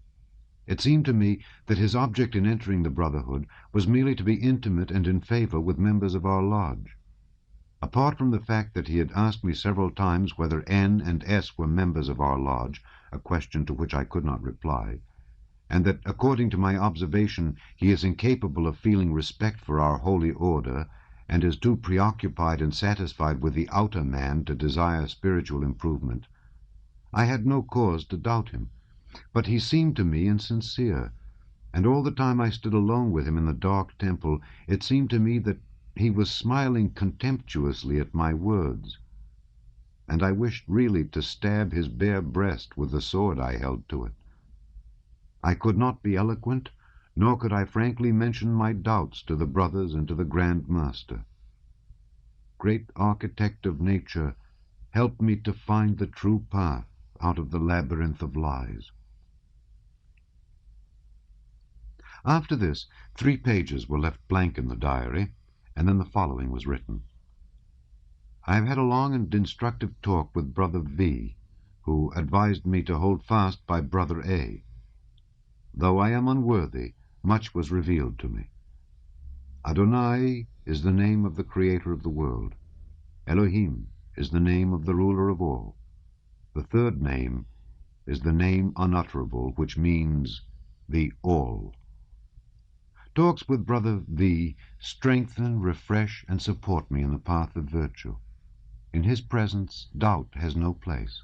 It seemed to me that his object in entering the Brotherhood was merely to be intimate and in favor with members of our lodge. Apart from the fact that he had asked me several times whether N and S were members of our lodge, a question to which I could not reply, and that, according to my observation, he is incapable of feeling respect for our holy order, and is too preoccupied and satisfied with the outer man to desire spiritual improvement, I had no cause to doubt him. But he seemed to me insincere, and all the time I stood alone with him in the dark temple, it seemed to me that he was smiling contemptuously at my words, and I wished really to stab his bare breast with the sword I held to it. I could not be eloquent, nor could I frankly mention my doubts to the brothers and to the Grand Master. Great Architect of Nature, help me to find the true path out of the labyrinth of lies. After this, 3 pages were left blank in the diary, and then the following was written. I have had a long and instructive talk with Brother V, who advised me to hold fast by Brother A. Though I am unworthy, much was revealed to me. Adonai is the name of the Creator of the world. Elohim is the name of the ruler of all. The third name is the name unutterable, which means the All. Talks with Brother V strengthen, refresh, and support me in the path of virtue. In his presence, doubt has no place.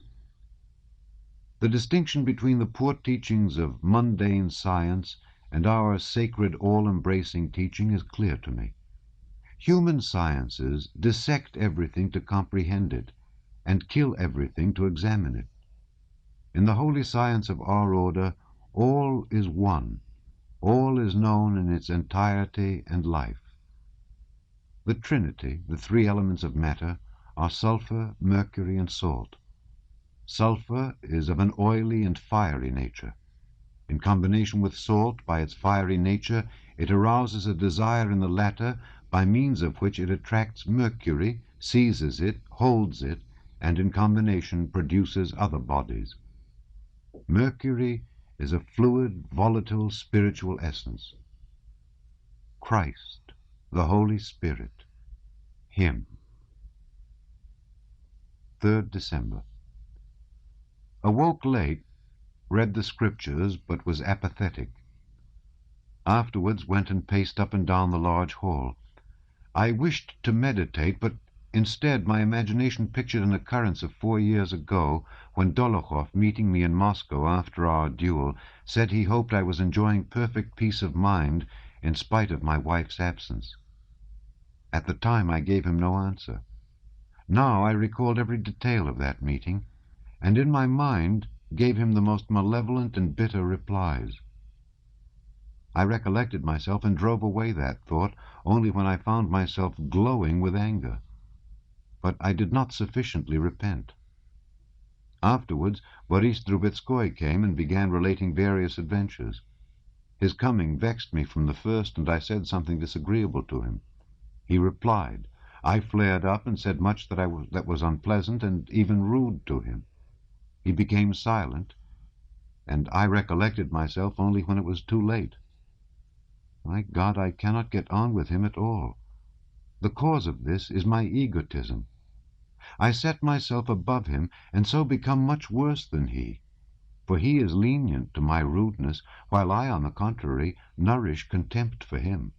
The distinction between the poor teachings of mundane science and our sacred, all-embracing teaching is clear to me. Human sciences dissect everything to comprehend it, and kill everything to examine it. In the holy science of our order, all is one. All is known in its entirety and life. The Trinity, the 3 elements of matter, are sulfur, mercury, and salt. Sulfur is of an oily and fiery nature. In combination with salt, by its fiery nature, it arouses a desire in the latter, by means of which it attracts mercury, seizes it, holds it, and in combination produces other bodies. Mercury is a fluid, volatile, spiritual essence. Christ, the Holy Spirit, Him. 3rd December. Awoke late, read the Scriptures, but was apathetic. Afterwards went and paced up and down the large hall. I wished to meditate, but instead my imagination pictured an occurrence of 4 years ago, when Dolokhov, meeting me in Moscow after our duel, said he hoped I was enjoying perfect peace of mind in spite of my wife's absence. At the time I gave him no answer. Now I recalled every detail of that meeting, and in my mind gave him the most malevolent and bitter replies. I recollected myself and drove away that thought only when I found myself glowing with anger. But I did not sufficiently repent. Afterwards, Boris Drubetskoy came and began relating various adventures. His coming vexed me from the first, and I said something disagreeable to him. He replied. I flared up and said much that was unpleasant and even rude to him. He became silent, and I recollected myself only when it was too late. My God, I cannot get on with him at all. The cause of this is my egotism. I set myself above him, and so become much worse than he, for he is lenient to my rudeness, while I, on the contrary, nourish contempt for him.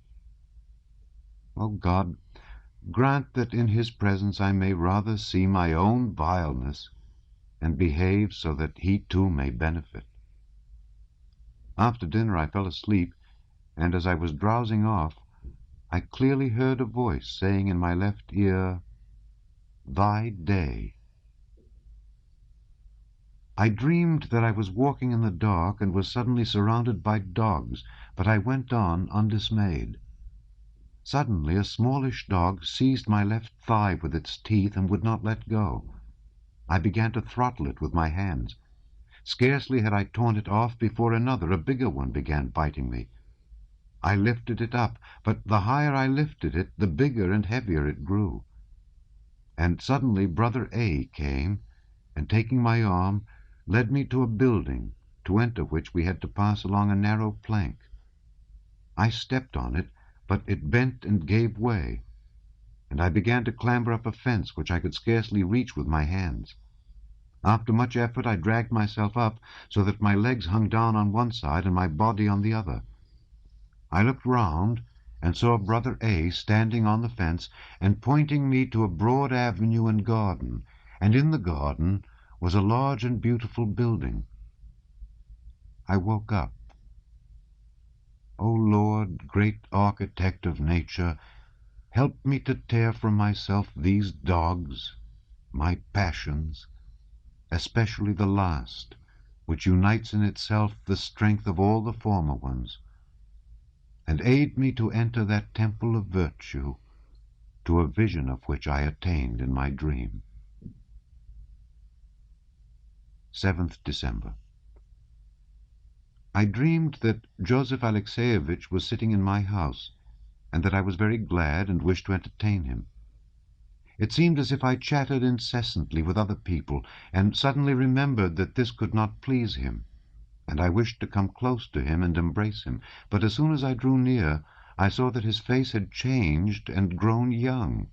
O God, grant that in his presence I may rather see my own vileness, and behave so that he too may benefit. After dinner I fell asleep, and as I was drowsing off, I clearly heard a voice saying in my left ear, "Thy day." I dreamed that I was walking in the dark and was suddenly surrounded by dogs, but I went on undismayed. Suddenly a smallish dog seized my left thigh with its teeth and would not let go. I began to throttle it with my hands. Scarcely had I torn it off before another, a bigger one, began biting me. I lifted it up, but the higher I lifted it, the bigger and heavier it grew. And suddenly Brother A came, and taking my arm, led me to a building to enter which we had to pass along a narrow plank. I stepped on it, but it bent and gave way, and I began to clamber up a fence which I could scarcely reach with my hands. After much effort I dragged myself up so that my legs hung down on one side and my body on the other. I looked round and saw Brother A standing on the fence and pointing me to a broad avenue and garden, and in the garden was a large and beautiful building. I woke up. O Lord, great architect of nature, help me to tear from myself these dogs, my passions, especially the last, which unites in itself the strength of all the former ones, and aid me to enter that temple of virtue, to a vision of which I attained in my dream. 7th December. I dreamed that Joseph Alexeyevich was sitting in my house, and that I was very glad and wished to entertain him. It seemed as if I chattered incessantly with other people, and suddenly remembered that this could not please him, and I wished to come close to him and embrace him. But as soon as I drew near, I saw that his face had changed and grown young,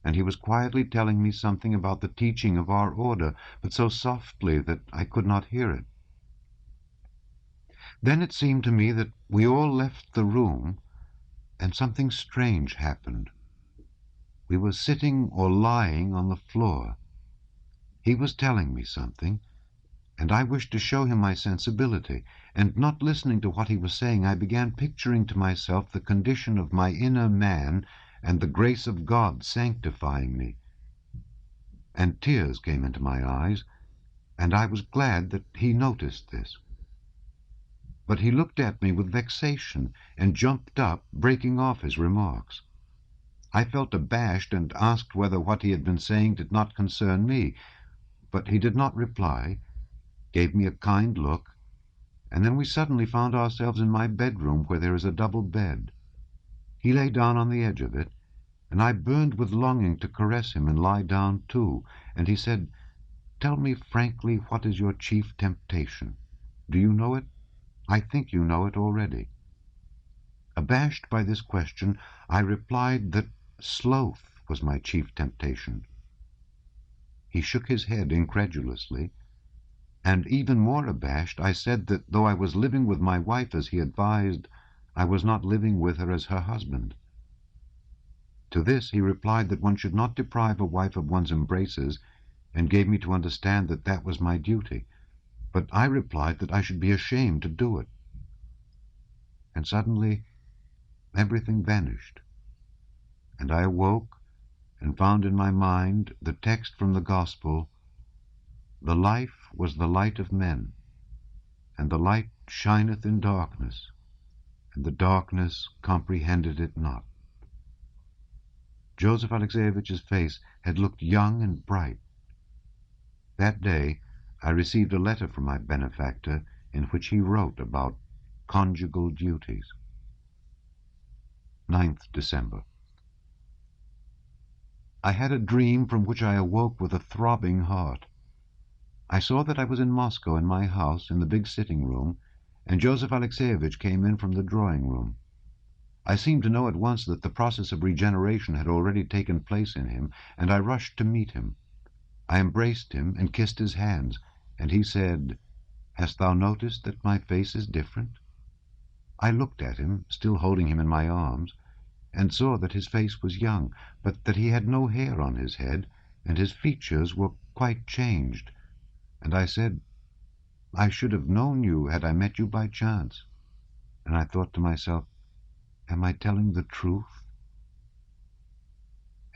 and he was quietly telling me something about the teaching of our order, but so softly that I could not hear it. Then it seemed to me that we all left the room, and something strange happened. We were sitting or lying on the floor. He was telling me something, and I wished to show him my sensibility, and not listening to what he was saying, I began picturing to myself the condition of my inner man and the grace of God sanctifying me. And tears came into my eyes, and I was glad that he noticed this. But he looked at me with vexation and jumped up, breaking off his remarks. I felt abashed and asked whether what he had been saying did not concern me, but he did not reply, gave me a kind look, and then we suddenly found ourselves in my bedroom, where there is a double bed. He lay down on the edge of it, and I burned with longing to caress him and lie down too, and he said, "Tell me frankly, what is your chief temptation? Do you know it? I think you know it already." Abashed by this question, I replied that sloth was my chief temptation. He shook his head incredulously, and even more abashed, I said that though I was living with my wife as he advised, I was not living with her as her husband. To this he replied that one should not deprive a wife of one's embraces, and gave me to understand that that was my duty. But I replied that I should be ashamed to do it. And suddenly everything vanished, and I awoke and found in my mind the text from the Gospel, "The life was the light of men, and the light shineth in darkness, and the darkness comprehended it not." Joseph Alexeyevich's face had looked young and bright. That day I received a letter from my benefactor in which he wrote about conjugal duties. 9th December. I had a dream from which I awoke with a throbbing heart. I saw that I was in Moscow in my house in the big sitting-room, and Joseph Alexeyevich came in from the drawing-room. I seemed to know at once that the process of regeneration had already taken place in him, and I rushed to meet him. I embraced him and kissed his hands, and he said, "Hast thou noticed that my face is different?" I looked at him, still holding him in my arms, and saw that his face was young, but that he had no hair on his head, and his features were quite changed. And I said, "I should have known you had I met you by chance." And I thought to myself, am I telling the truth?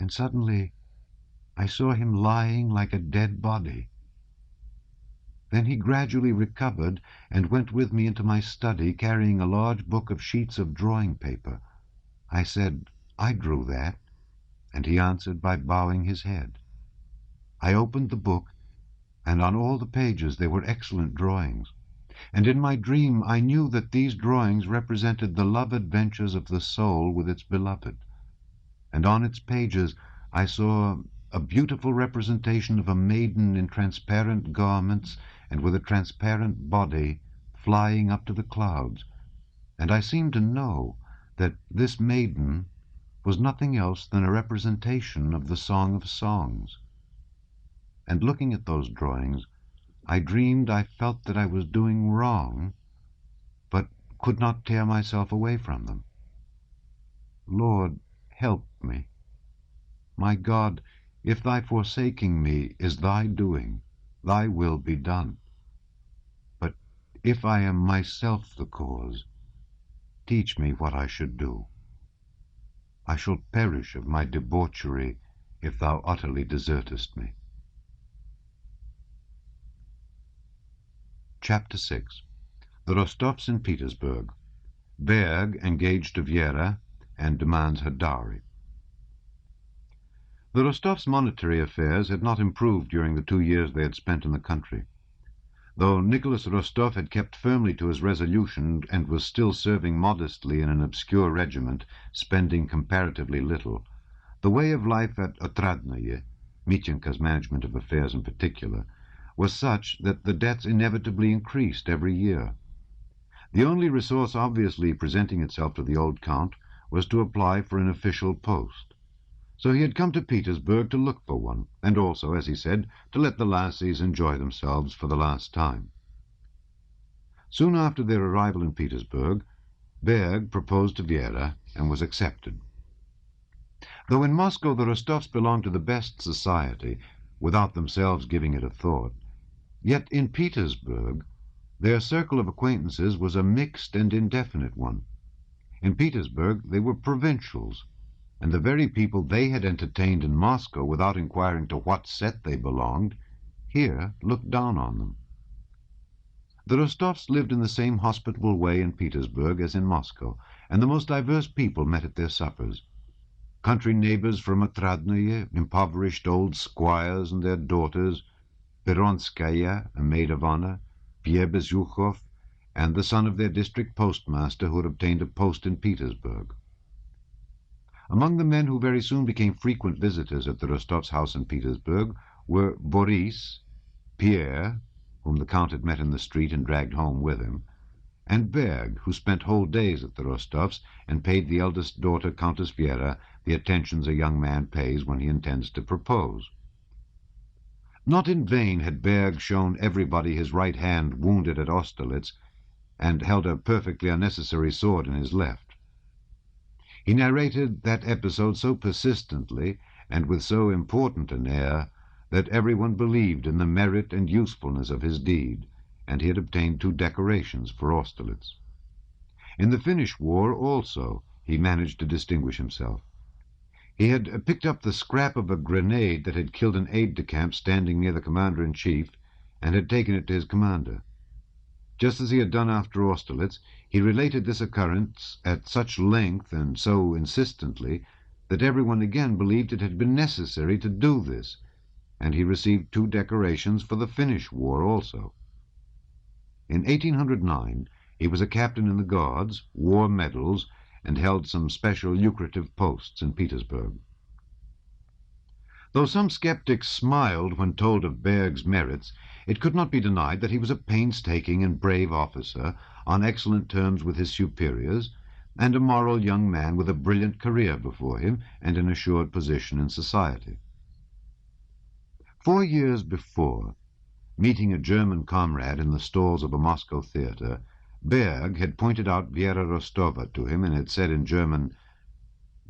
And suddenly I saw him lying like a dead body. Then he gradually recovered and went with me into my study, carrying a large book of sheets of drawing paper. I said, "I drew that," and he answered by bowing his head. I opened the book, and on all the pages there were excellent drawings. And in my dream I knew that these drawings represented the love adventures of the soul with its beloved. And on its pages I saw a beautiful representation of a maiden in transparent garments and with a transparent body flying up to the clouds, and I seemed to know that this maiden was nothing else than a representation of the Song of Songs. And looking at those drawings, I dreamed I felt that I was doing wrong, but could not tear myself away from them. Lord, help me. My God, if thy forsaking me is thy doing, thy will be done. But if I am myself the cause, teach me what I should do. I shall perish of my debauchery if thou utterly desertest me. Chapter 6. The Rostovs in Petersburg. Berg engaged to Vera and demands her dowry. The Rostovs' monetary affairs had not improved during the 2 years they had spent in the country. Though Nicholas Rostov had kept firmly to his resolution and was still serving modestly in an obscure regiment, spending comparatively little, the way of life at Otradnoye, Mityenka's management of affairs in particular, was such that the debts inevitably increased every year. The only resource obviously presenting itself to the old count was to apply for an official post. So he had come to Petersburg to look for one, and also, as he said, to let the lassies enjoy themselves for the last time. Soon after their arrival in Petersburg, Berg proposed to Vera and was accepted. Though in Moscow the Rostovs belonged to the best society, without themselves giving it a thought, yet in Petersburg their circle of acquaintances was a mixed and indefinite one. In Petersburg they were provincials, and the very people they had entertained in Moscow without inquiring to what set they belonged, here looked down on them. The Rostovs lived in the same hospitable way in Petersburg as in Moscow, and the most diverse people met at their suppers. Country neighbors from Otradnoye, impoverished old squires and their daughters, Peronskaya, a maid of honor, Pierre Bezukhov, and the son of their district postmaster who had obtained a post in Petersburg. Among the men who very soon became frequent visitors at the Rostovs' house in Petersburg were Boris, Pierre, whom the Count had met in the street and dragged home with him, and Berg, who spent whole days at the Rostovs and paid the eldest daughter, Countess Vera, the attentions a young man pays when he intends to propose. Not in vain had Berg shown everybody his right hand wounded at Austerlitz and held a perfectly unnecessary sword in his left. He narrated that episode so persistently and with so important an air that everyone believed in the merit and usefulness of his deed, and he had obtained 2 decorations for Austerlitz. In the Finnish War also he managed to distinguish himself. He had picked up the scrap of a grenade that had killed an aide-de-camp standing near the commander-in-chief and had taken it to his commander. Just as he had done after Austerlitz, he related this occurrence at such length and so insistently that everyone again believed it had been necessary to do this, and he received 2 decorations for the Finnish War also. In 1809 he was a captain in the Guards, wore medals, and held some special lucrative posts in Petersburg. Though some skeptics smiled when told of Berg's merits, it could not be denied that he was a painstaking and brave officer, on excellent terms with his superiors, and a moral young man with a brilliant career before him and an assured position in society. 4 years before, meeting a German comrade in the stalls of a Moscow theatre, Berg had pointed out Vera Rostova to him and had said in German,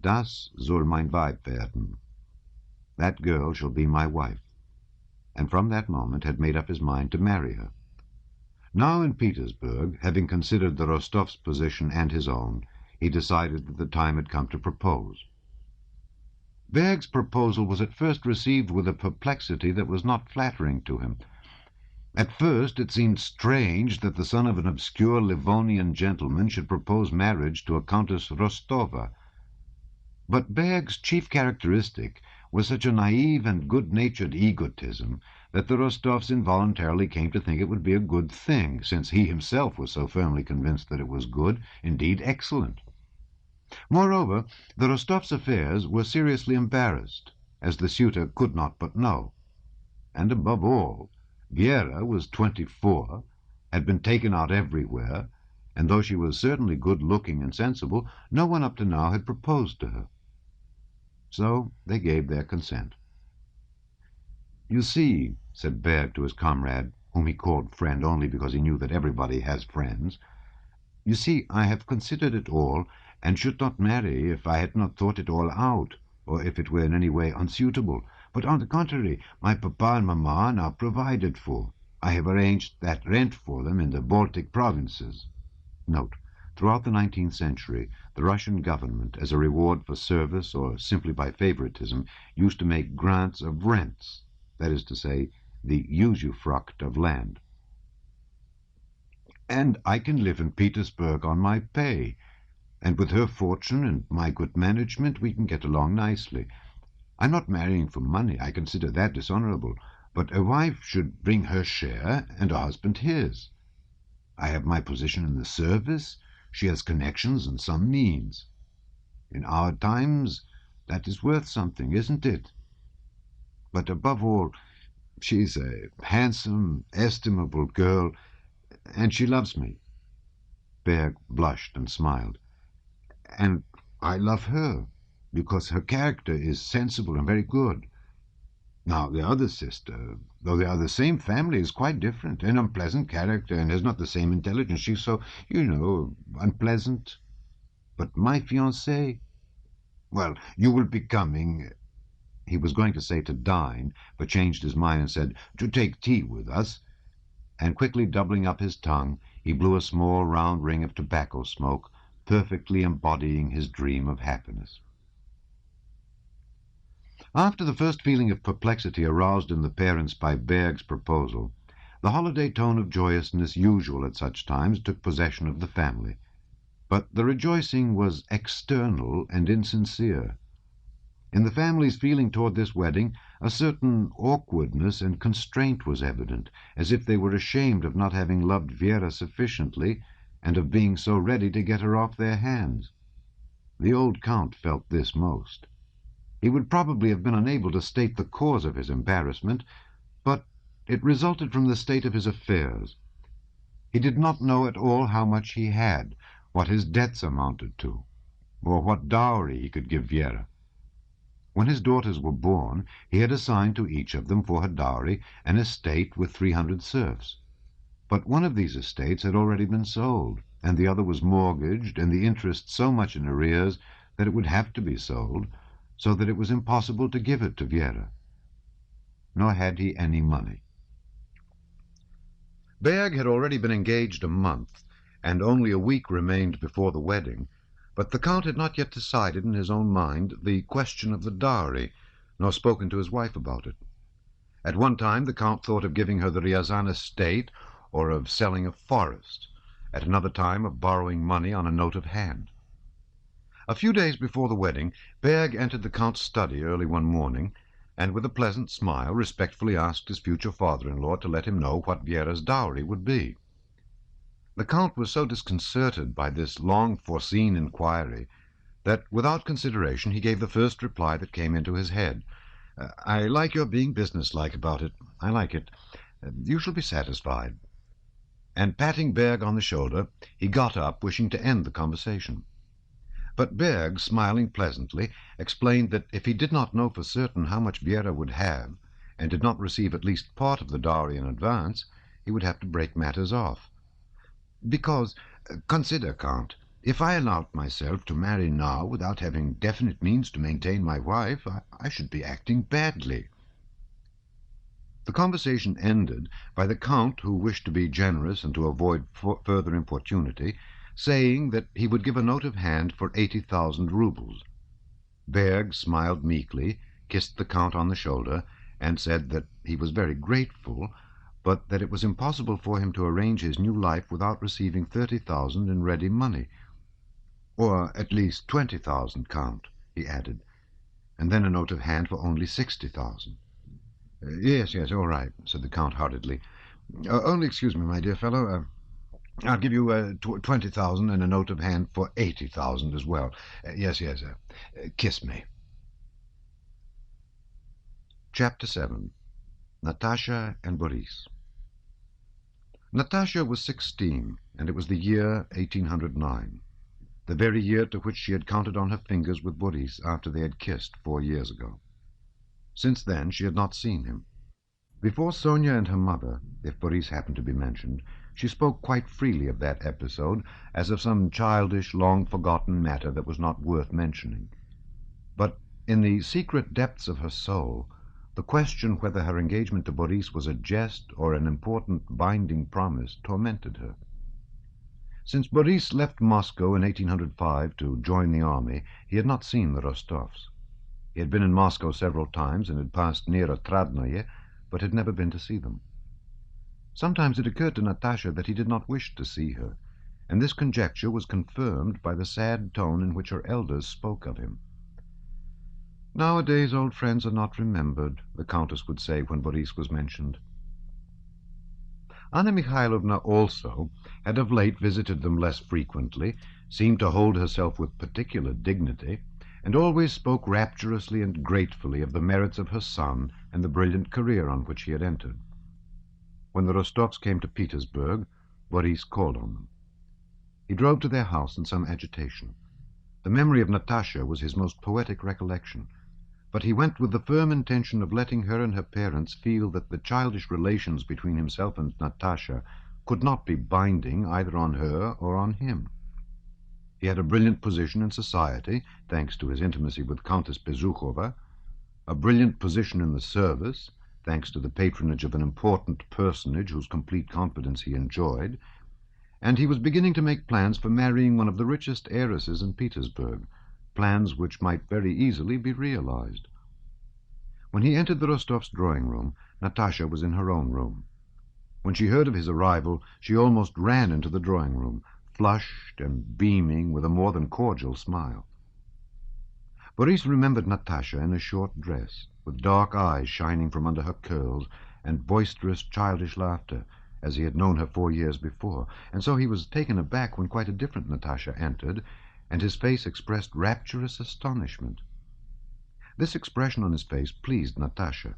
"Das soll mein Weib werden." That girl shall be my wife, and from that moment had made up his mind to marry her. Now in Petersburg, having considered the Rostovs' position and his own, he decided that the time had come to propose. Berg's proposal was at first received with a perplexity that was not flattering to him. At first it seemed strange that the son of an obscure Livonian gentleman should propose marriage to a Countess Rostova. But Berg's chief characteristic was such a naive and good-natured egotism that the Rostovs involuntarily came to think it would be a good thing, since he himself was so firmly convinced that it was good, indeed excellent. Moreover, the Rostovs' affairs were seriously embarrassed, as the suitor could not but know. And above all, Vera was 24, had been taken out everywhere, and though she was certainly good-looking and sensible, no one up to now had proposed to her. So they gave their consent. "You see," said Berg to his comrade, whom he called friend only because he knew that everybody has friends, "you see, I have considered it all, and should not marry if I had not thought it all out, or if it were in any way unsuitable. But on the contrary, my papa and mamma are now provided for. I have arranged that rent for them in the Baltic provinces." Note: throughout the 19th century, the Russian government, as a reward for service or simply by favoritism, used to make grants of rents, that is to say, the usufruct of land. "And I can live in Petersburg on my pay, and with her fortune and my good management we can get along nicely. I'm not marrying for money, I consider that dishonorable, but a wife should bring her share and a husband his. I have my position in the service, she has connections and some means. In our times that is worth something, isn't it? But above all, she's a handsome, estimable girl, and she loves me." Berg blushed and smiled. "And I love her, because her character is sensible and very good. Now, the other sister, though they are the same family, is quite different, an unpleasant character, and has not the same intelligence. She's so, unpleasant. But my fiancée, well, you will be coming—" He was going to say to dine, but changed his mind and said, "to take tea with us," and quickly doubling up his tongue, he blew a small round ring of tobacco smoke, perfectly embodying his dream of happiness. After the first feeling of perplexity aroused in the parents by Berg's proposal, the holiday tone of joyousness usual at such times took possession of the family. But the rejoicing was external and insincere. In the family's feeling toward this wedding, a certain awkwardness and constraint was evident, as if they were ashamed of not having loved Vera sufficiently, and of being so ready to get her off their hands. The old Count felt this most. He would probably have been unable to state the cause of his embarrassment, but it resulted from the state of his affairs. He did not know at all how much he had, what his debts amounted to, or what dowry he could give Vera. When his daughters were born, he had assigned to each of them for her dowry an estate with 300 serfs. But one of these estates had already been sold, and the other was mortgaged, and the interest so much in arrears that it would have to be sold, so that it was impossible to give it to Vera. Nor had he any money. Berg had already been engaged a month, and only a week remained before the wedding, but the Count had not yet decided in his own mind the question of the dowry, nor spoken to his wife about it. At one time the Count thought of giving her the Ryazan estate, or of selling a forest, at another time of borrowing money on a note of hand. A few days before the wedding, Berg entered the Count's study early one morning, and with a pleasant smile respectfully asked his future father-in-law to let him know what Vera's dowry would be. The Count was so disconcerted by this long-foreseen inquiry that, without consideration, he gave the first reply that came into his head. "I like your being businesslike about it. I like it. You shall be satisfied." And patting Berg on the shoulder, he got up, wishing to end the conversation. But Berg, smiling pleasantly, explained that if he did not know for certain how much Vera would have, and did not receive at least part of the dowry in advance, he would have to break matters off. "Because, consider, Count, if I allowed myself to marry now without having definite means to maintain my wife, I should be acting badly." The conversation ended by the Count, who wished to be generous and to avoid further importunity, saying that he would give a note of hand for 80,000 roubles. Berg smiled meekly, kissed the Count on the shoulder, and said that he was very grateful, but that it was impossible for him to arrange his new life without receiving 30,000 in ready money. "Or at least 20,000, Count," he added, "and then a note of hand for only 60,000. Yes, all right," said the Count hurriedly. "Only excuse me, my dear fellow. I'll give you 20,000 and a note of hand for 80,000 as well. Yes. Kiss me." Chapter 7. Natasha and Boris. Natasha was 16, and it was the year 1809, the very year to which she had counted on her fingers with Boris after they had kissed 4 years ago. Since then she had not seen him. Before Sonia and her mother, if Boris happened to be mentioned, she spoke quite freely of that episode as of some childish, long-forgotten matter that was not worth mentioning. But in the secret depths of her soul, the question whether her engagement to Boris was a jest or an important binding promise tormented her. Since Boris left Moscow in 1805 to join the army, he had not seen the Rostovs. He had been in Moscow several times and had passed near Otradnoye, but had never been to see them. Sometimes it occurred to Natasha that he did not wish to see her, and this conjecture was confirmed by the sad tone in which her elders spoke of him. "Nowadays old friends are not remembered," the Countess would say when Boris was mentioned. Anna Mikhailovna also had of late visited them less frequently, seemed to hold herself with particular dignity, and always spoke rapturously and gratefully of the merits of her son and the brilliant career on which he had entered. When the Rostovs came to Petersburg, Boris called on them. He drove to their house in some agitation. The memory of Natasha was his most poetic recollection, but he went with the firm intention of letting her and her parents feel that the childish relations between himself and Natasha could not be binding either on her or on him. He had a brilliant position in society, thanks to his intimacy with Countess Bezukhova, a brilliant position in the service, thanks to the patronage of an important personage whose complete confidence he enjoyed, and he was beginning to make plans for marrying one of the richest heiresses in Petersburg, plans which might very easily be realized. When he entered the Rostovs' drawing-room, Natasha was in her own room. When she heard of his arrival, she almost ran into the drawing-room, flushed and beaming with a more than cordial smile. Boris remembered Natasha in a short dress, with dark eyes shining from under her curls, and boisterous, childish laughter, as he had known her 4 years before, and so he was taken aback when quite a different Natasha entered, and his face expressed rapturous astonishment. This expression on his face pleased Natasha.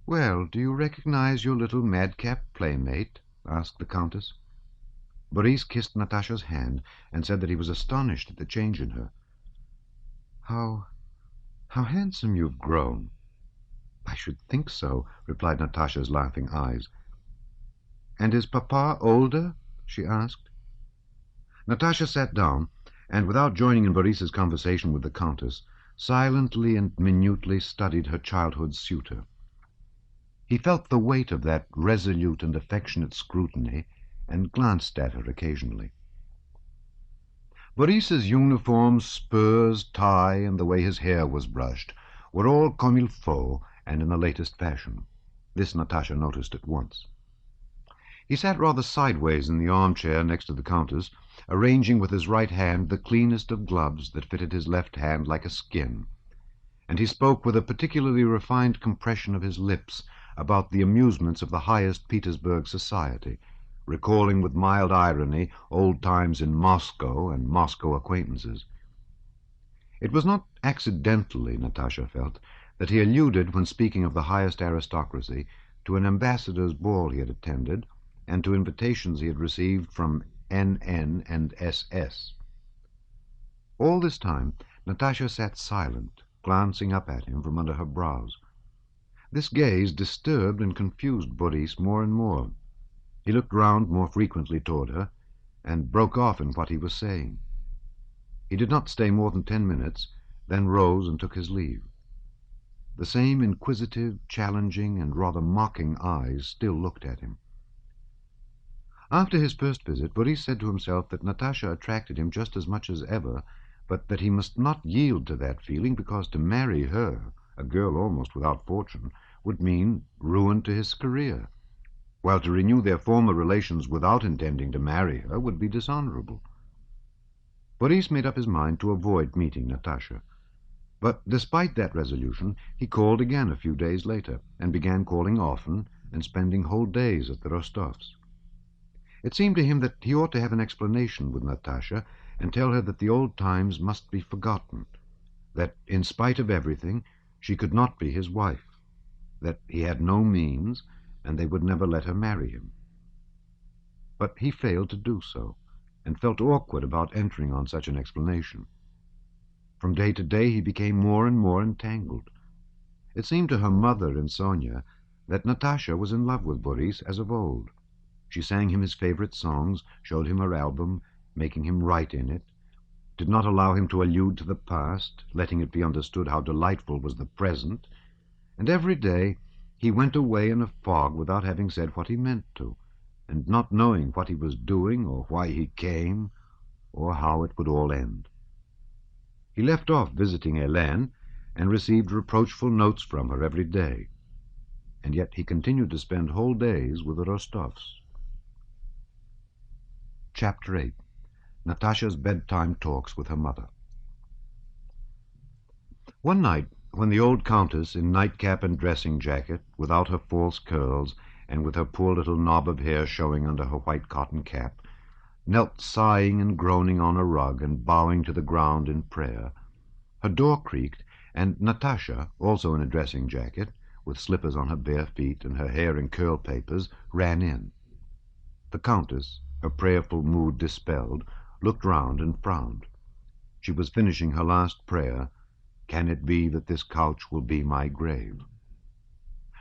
"Well, do you recognize your little madcap playmate?" asked the Countess. Boris kissed Natasha's hand and said that he was astonished at the change in her. How handsome you've grown." "I should think so," replied Natasha's laughing eyes. "And is Papa older?" she asked. Natasha sat down, and without joining in Boris's conversation with the Countess, silently and minutely studied her childhood's suitor. He felt the weight of that resolute and affectionate scrutiny, and glanced at her occasionally. Boris's uniform, spurs, tie, and the way his hair was brushed were all comme il faut and in the latest fashion. This Natasha noticed at once. He sat rather sideways in the armchair next to the Countess, arranging with his right hand the cleanest of gloves that fitted his left hand like a skin, and he spoke with a particularly refined compression of his lips about the amusements of the highest Petersburg society, recalling with mild irony old times in Moscow and Moscow acquaintances. It was not accidentally, Natasha felt, that he alluded, when speaking of the highest aristocracy, to an ambassador's ball he had attended, and to invitations he had received from N.N. and S.S. All this time Natasha sat silent, glancing up at him from under her brows. This gaze disturbed and confused Boris more and more. He looked round more frequently toward her, and broke off in what he was saying. He did not stay more than 10 minutes, then rose and took his leave. The same inquisitive, challenging, and rather mocking eyes still looked at him. After his first visit, Boris said to himself that Natasha attracted him just as much as ever, but that he must not yield to that feeling, because to marry her, a girl almost without fortune, would mean ruin to his career, while to renew their former relations without intending to marry her would be dishonorable. Boris made up his mind to avoid meeting Natasha. But despite that resolution, he called again a few days later, and began calling often and spending whole days at the Rostovs. It seemed to him that he ought to have an explanation with Natasha and tell her that the old times must be forgotten, that in spite of everything she could not be his wife, that he had no means, and they would never let her marry him. but he failed to do so, and felt awkward about entering on such an explanation. From day to day he became more and more entangled. It seemed to her mother and Sonia that Natasha was in love with Boris as of old. She sang him his favorite songs, showed him her album, making him write in it, did not allow him to allude to the past, letting it be understood how delightful was the present, and every day he went away in a fog without having said what he meant to, and not knowing what he was doing, or why he came, or how it would all end. He left off visiting Hélène, and received reproachful notes from her every day, and yet he continued to spend whole days with the Rostovs. Chapter 8. Natasha's bedtime talks with her mother. One night, when the old countess, in nightcap and dressing jacket, without her false curls, and with her poor little knob of hair showing under her white cotton cap, knelt sighing and groaning on a rug and bowing to the ground in prayer, her door creaked, and Natasha, also in a dressing jacket, with slippers on her bare feet and her hair in curl papers, ran in. The countess, her prayerful mood dispelled, looked round and frowned. She was finishing her last prayer, "Can it be that this couch will be my grave?"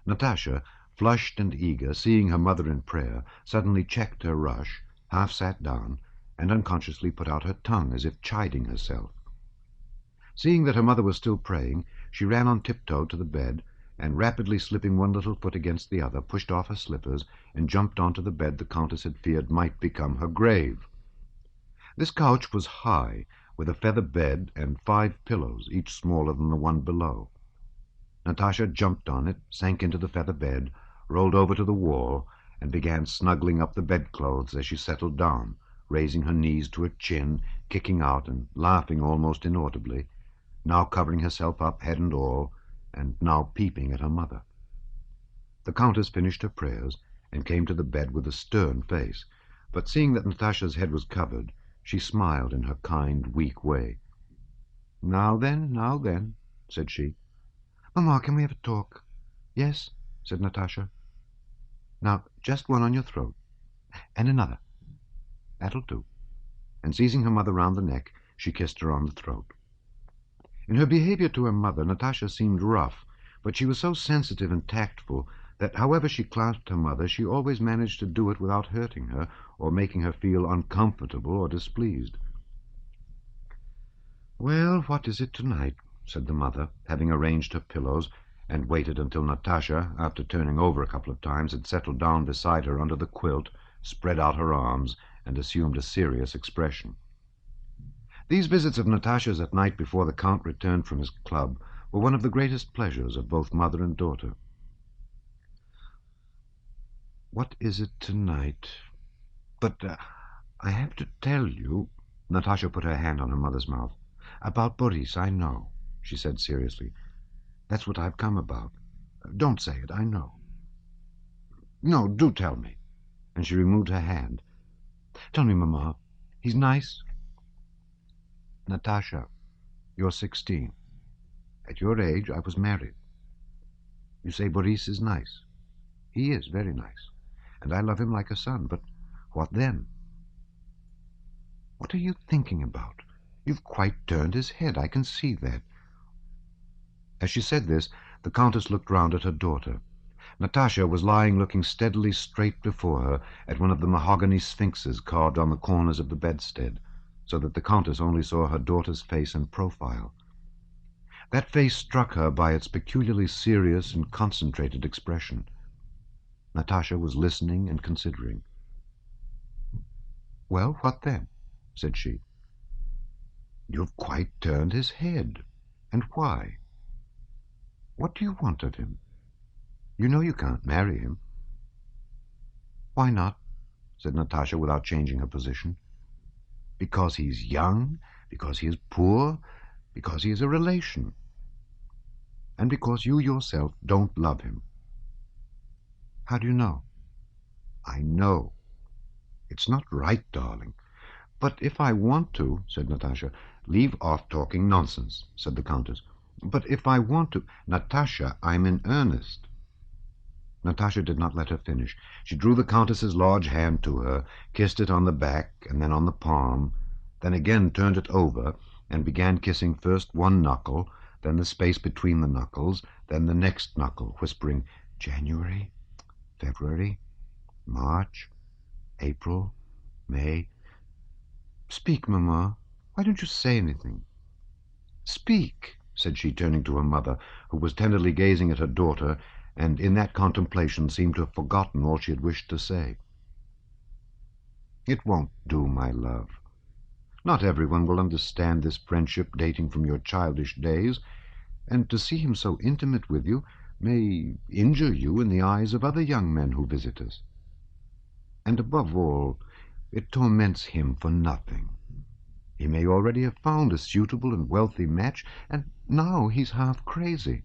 Natasha, flushed and eager, seeing her mother in prayer, suddenly checked her rush, half sat down, and unconsciously put out her tongue as if chiding herself. Seeing that her mother was still praying, she ran on tiptoe to the bed, and rapidly slipping one little foot against the other, pushed off her slippers and jumped onto the bed the countess had feared might become her grave. This couch was high, with a feather bed and 5 pillows, each smaller than the one below. Natasha jumped on it, sank into the feather bed, rolled over to the wall, and began snuggling up the bedclothes as she settled down, raising her knees to her chin, kicking out and laughing almost inaudibly, now covering herself up head and all, and now peeping at her mother. The countess finished her prayers and came to the bed with a stern face, but seeing that Natasha's head was covered, she smiled in her kind, weak way. Now then," said she. "Mamma, can we have a talk?" "Yes," said Natasha. "Now, just one on your throat, and another. That'll do." And seizing her mother round the neck, she kissed her on the throat. In her behavior to her mother, Natasha seemed rough, but she was so sensitive and tactful that however she clasped her mother, she always managed to do it without hurting her or making her feel uncomfortable or displeased. "Well, what is it tonight?" said the mother, having arranged her pillows, and waited until Natasha, after turning over a couple of times, had settled down beside her under the quilt, spread out her arms, and assumed a serious expression. These visits of Natasha's at night before the Count returned from his club were one of the greatest pleasures of both mother and daughter. "What is it tonight? But I have to tell you—" Natasha put her hand on her mother's mouth. "About Boris, I know," she said seriously. "That's what I've come about. Don't say it, I know." "No, do tell me." And she removed her hand. "Tell me, Mamma, he's nice?" "Natasha, you're 16. At your age, I was married. You say Boris is nice. He is very nice, and I love him like a son, but what then?" "What are you thinking about? You've quite turned his head, I can see that." As she said this, the Countess looked round at her daughter. Natasha was lying looking steadily straight before her at one of the mahogany sphinxes carved on the corners of the bedstead, so that the Countess only saw her daughter's face and profile. That face struck her by its peculiarly serious and concentrated expression. Natasha was listening and considering. "Well, what then?" said she. "You've quite turned his head. And why? What do you want of him? You know you can't marry him." "Why not?" said Natasha without changing her position. "Because he's young, because he is poor, because he is a relation, and because you yourself don't love him." "How do you know?" "I know. It's not right, darling." "But if I want to," said Natasha. "Leave off talking nonsense," said the Countess. "But if I want to—" "Natasha, I'm in earnest." Natasha did not let her finish. She drew the Countess's large hand to her, kissed it on the back and then on the palm, then again turned it over and began kissing first one knuckle, then the space between the knuckles, then the next knuckle, whispering, "January, February, March, April, May. Speak, Mamma. Why don't you say anything? Speak," said she, turning to her mother, who was tenderly gazing at her daughter, and in that contemplation seemed to have forgotten all she had wished to say. "It won't do, my love. Not everyone will understand this friendship dating from your childish days, and to see him so intimate with you may injure you in the eyes of other young men who visit us. And above all, it torments him for nothing. He may already have found a suitable and wealthy match, and now he's half crazy."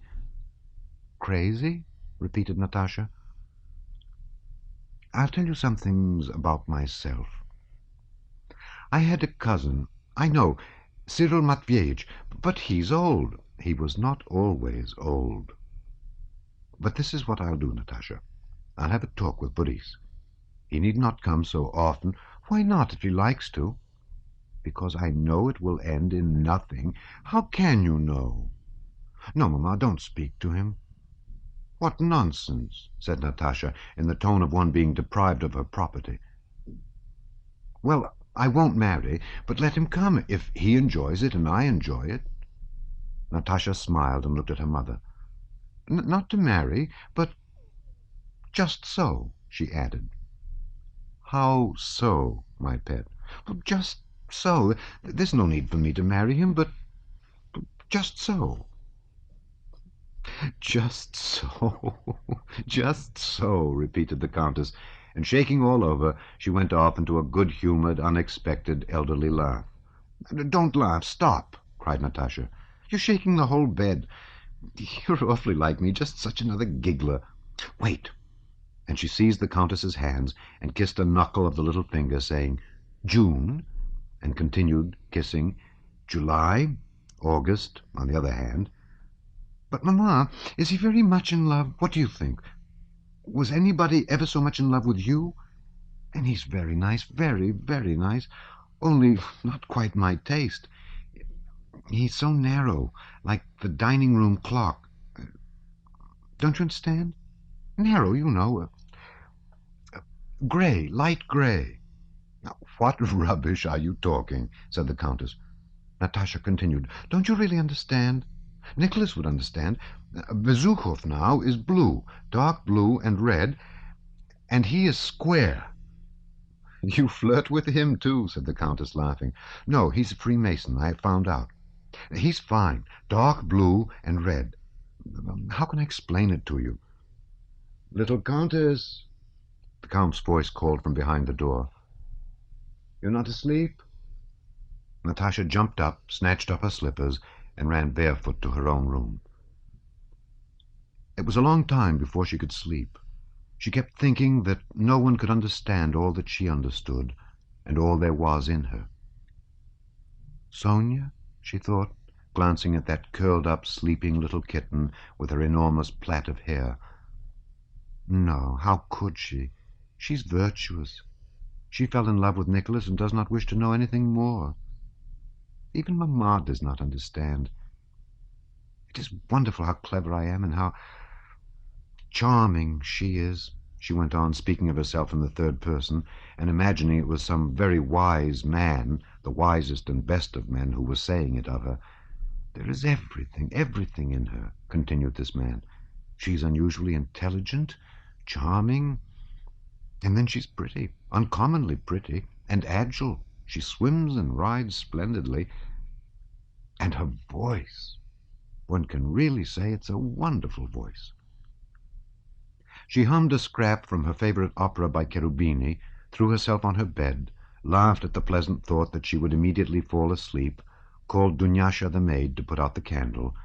"Crazy?" repeated Natasha. "I'll tell you some things about myself. I had a cousin, I know, Cyril Matveevich, but he's old." "He was not always old. But this is what I'll do, Natasha. I'll have a talk with Boris. He need not come so often." "Why not, if he likes to?" "Because I know it will end in nothing." "How can you know?" "No, Mamma, don't speak to him." "What nonsense," said Natasha, in the tone of one being deprived of her property. "Well, I won't marry, but let him come if he enjoys it and I enjoy it." Natasha smiled and looked at her mother. "Not to marry, but just so," she added. "How so, my pet?" "Well, just so. There's no need for me to marry him, but just so." "Just so, just so," repeated the Countess, and shaking all over, she went off into a good-humoured, unexpected, elderly laugh. "Don't laugh, stop!" cried Natasha. "You're shaking the whole bed. You're awfully like me, just such another giggler. Wait!" And she seized the Countess's hands and kissed a knuckle of the little finger, saying, "June," and continued kissing, "July, August," on the other hand. "But, Mamma, is he very much in love? What do you think? Was anybody ever so much in love with you? And he's very nice, very, very nice, only not quite my taste. He's so narrow, like the dining-room clock. Don't you understand? Narrow, you know. Grey, light grey." "Now, what rubbish are you talking?" said the Countess. Natasha continued, "Don't you really understand? Nicholas would understand. Bezukhov now is blue, dark blue and red, and he is square." "You flirt with him, too," said the Countess, laughing. "No, he's a Freemason, I have found out. He's fine, dark blue and red. How can I explain it to you?" "Little Countess," the Count's voice called from behind the door. "You're not asleep?" Natasha jumped up, snatched up her slippers, and ran barefoot to her own room. It was a long time before she could sleep. She kept thinking that no one could understand all that she understood, and all there was in her. "Sonia," she thought, glancing at that curled-up, sleeping little kitten with her enormous plait of hair. "No, how could she? She's virtuous. She fell in love with Nicholas and does not wish to know anything more. Even Mamma does not understand. It is wonderful how clever I am and how charming she is," she went on, speaking of herself in the third person, and imagining it was some very wise man, the wisest and best of men, who was saying it of her. "There is everything, everything in her," continued this man. "She's unusually intelligent, charming, and then she's pretty, uncommonly pretty, and agile. She swims and rides splendidly. And her voice, one can really say it's a wonderful voice." She hummed a scrap from her favorite opera by Cherubini, threw herself on her bed, laughed at the pleasant thought that she would immediately fall asleep, called Dunyasha the maid to put out the candle,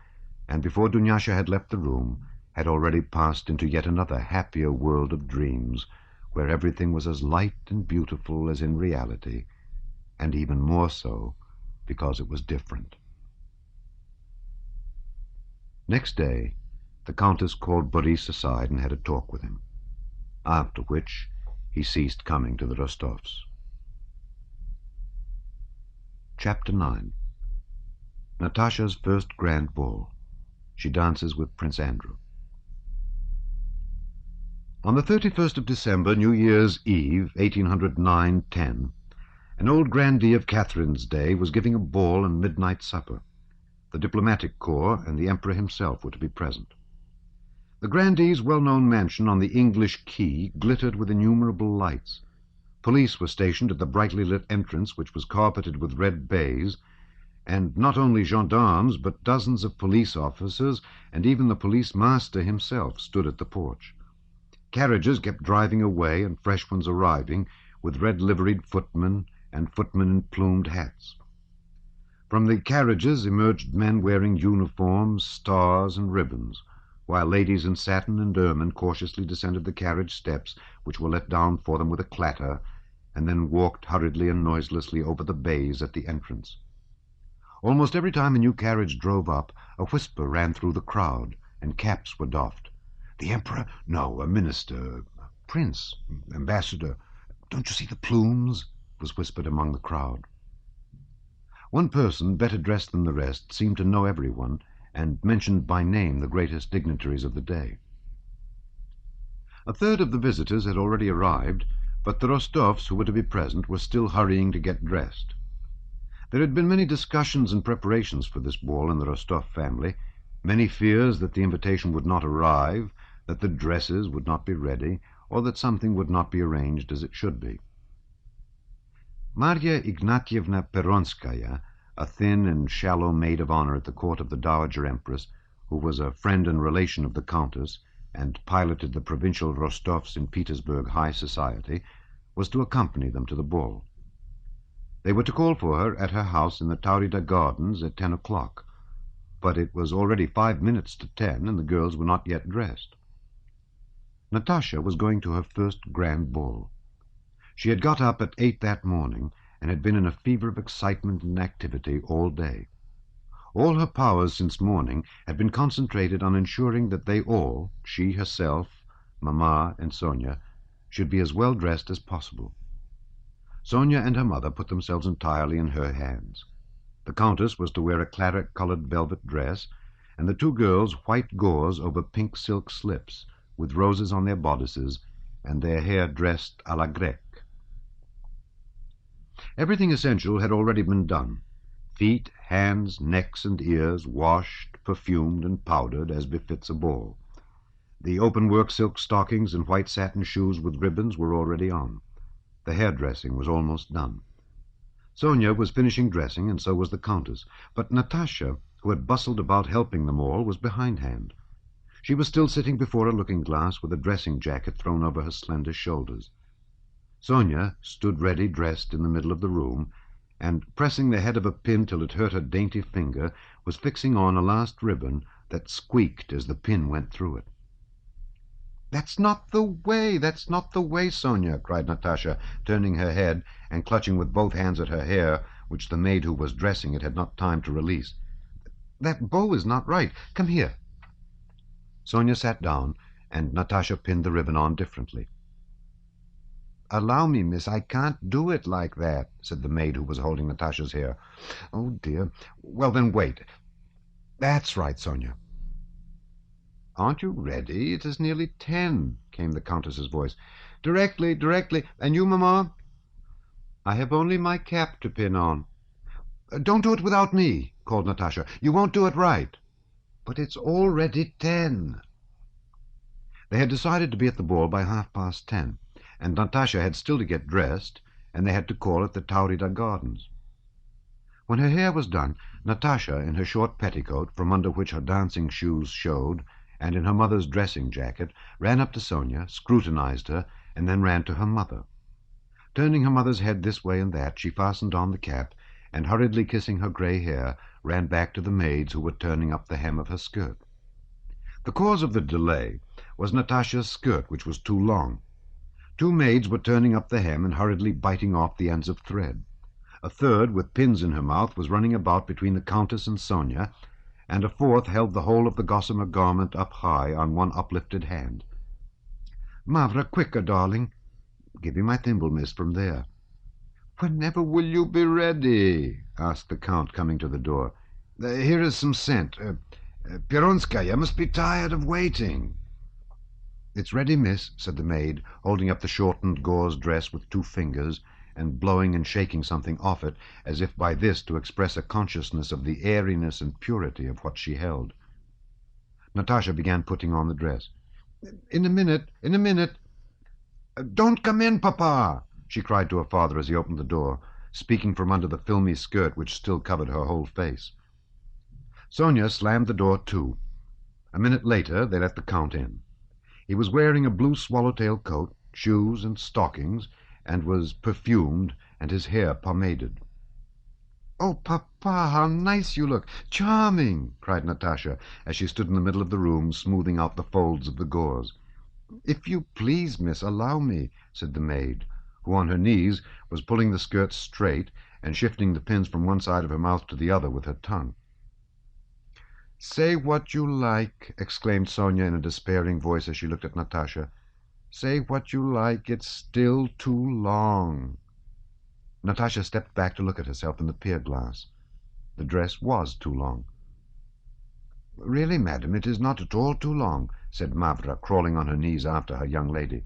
and before Dunyasha had left the room, had already passed into yet another happier world of dreams, where everything was as light and beautiful as in reality, and even more so because it was different. Next day, The Countess called Boris aside and had a talk with him, after which he ceased coming to the Rostovs. Chapter 9. Natasha's first grand ball. She dances with Prince Andrew. On the 31st of December, New Year's Eve, 1809-10, an old grandee of Catherine's day was giving a ball and midnight supper. The diplomatic corps and the Emperor himself were to be present. The grandee's well-known mansion on the English Quay glittered with innumerable lights. Police were stationed at the brightly lit entrance, which was carpeted with red baize, and not only gendarmes, but dozens of police officers, and even the police master himself, stood at the porch. Carriages kept driving away and fresh ones arriving, with red-liveried footmen and footmen in plumed hats. From the carriages emerged men wearing uniforms, stars, and ribbons, while ladies in satin and ermine cautiously descended the carriage steps, which were let down for them with a clatter, and then walked hurriedly and noiselessly over the baize at the entrance. Almost every time a new carriage drove up, a whisper ran through the crowd, and caps were doffed. "The Emperor? No, a minister, prince, ambassador. Don't you see the plumes?" was whispered among the crowd. One person, better dressed than the rest, seemed to know everyone, and mentioned by name the greatest dignitaries of the day. A third of the visitors had already arrived, but the Rostovs, who were to be present, were still hurrying to get dressed. There had been many discussions and preparations for this ball in the Rostov family, many fears that the invitation would not arrive, that the dresses would not be ready, or that something would not be arranged as it should be. Marya Ignatievna Peronskaya, a thin and shallow maid of honor at the court of the Dowager Empress, who was a friend and relation of the Countess, and piloted the provincial Rostovs in Petersburg high society, was to accompany them to the ball. They were to call for her at her house in the Taurida Gardens at 10 o'clock, but it was already 5 minutes to 10, and the girls were not yet dressed. Natasha was going to her first grand ball. She had got up at 8 that morning, and had been in a fever of excitement and activity all day. All her powers since morning had been concentrated on ensuring that they all, she herself, Mamma, and Sonia, should be as well dressed as possible. Sonia and her mother put themselves entirely in her hands. The Countess was to wear a claret-colored velvet dress, and the two girls white gauze over pink silk slips, with roses on their bodices, and their hair dressed à la grecque. Everything essential had already been done. Feet, hands, necks, and ears washed, perfumed, and powdered as befits a ball. The open-work silk stockings and white satin shoes with ribbons were already on. The hairdressing was almost done. Sonia was finishing dressing, and so was the Countess, but Natasha, who had bustled about helping them all, was behindhand. She was still sitting before a looking-glass with a dressing jacket thrown over her slender shoulders. Sonia stood ready dressed in the middle of the room, and, pressing the head of a pin till it hurt her dainty finger, was fixing on a last ribbon that squeaked as the pin went through it. "That's not the way, that's not the way, Sonia," cried Natasha, turning her head and clutching with both hands at her hair, which the maid who was dressing it had not time to release. "That bow is not right. Come here." Sonia sat down, and Natasha pinned the ribbon on differently. "Allow me, miss, I can't do it like that," said the maid who was holding Natasha's hair. "Oh, dear. Well, then, wait. That's right, Sonia." "Aren't you ready? It is nearly 10, came the Countess's voice. "Directly, directly. And you, Mamma?" "I have only my cap to pin on." "Don't do it without me," called Natasha. "You won't do it right." "But it's already 10. They had decided to be at the ball by 10:30, and Natasha had still to get dressed, and they had to call at the Taurida Gardens. When her hair was done, Natasha, in her short petticoat, from under which her dancing shoes showed, and in her mother's dressing jacket, ran up to Sonia, scrutinized her, and then ran to her mother. Turning her mother's head this way and that, she fastened on the cap, and hurriedly kissing her grey hair, ran back to the maids who were turning up the hem of her skirt. The cause of the delay was Natasha's skirt, which was too long. Two maids were turning up the hem and hurriedly biting off the ends of thread. A third, with pins in her mouth, was running about between the Countess and Sonia, and a fourth held the whole of the gossamer garment up high on one uplifted hand. "Mavra, quicker, darling. Give me my thimble, miss, from there." "Whenever will you be ready?" asked the Count, coming to the door. "Here is some scent. Peronskaya must be tired of waiting." "It's ready, miss," said the maid, holding up the shortened gauze dress with 2 fingers, and blowing and shaking something off it, as if by this to express a consciousness of the airiness and purity of what she held. Natasha began putting on the dress. In a minute, in a minute." "Don't come in, Papa!" she cried to her father as he opened the door, speaking from under the filmy skirt which still covered her whole face. Sonia slammed the door to. A minute later they let the Count in. He was wearing a blue swallowtail coat, shoes and stockings, and was perfumed and his hair pomaded. "Oh, Papa, how nice you look! Charming!" cried Natasha, as she stood in the middle of the room, smoothing out the folds of the gauze. "If you please, miss, allow me," said the maid, who on her knees was pulling the skirt straight and shifting the pins from one side of her mouth to the other with her tongue. "Say what you like," exclaimed Sonia in a despairing voice as she looked at Natasha. "Say what you like, it's still too long." Natasha stepped back to look at herself in the pier-glass. The dress was too long. "Really, madam, it is not at all too long," said Mavra, crawling on her knees after her young lady.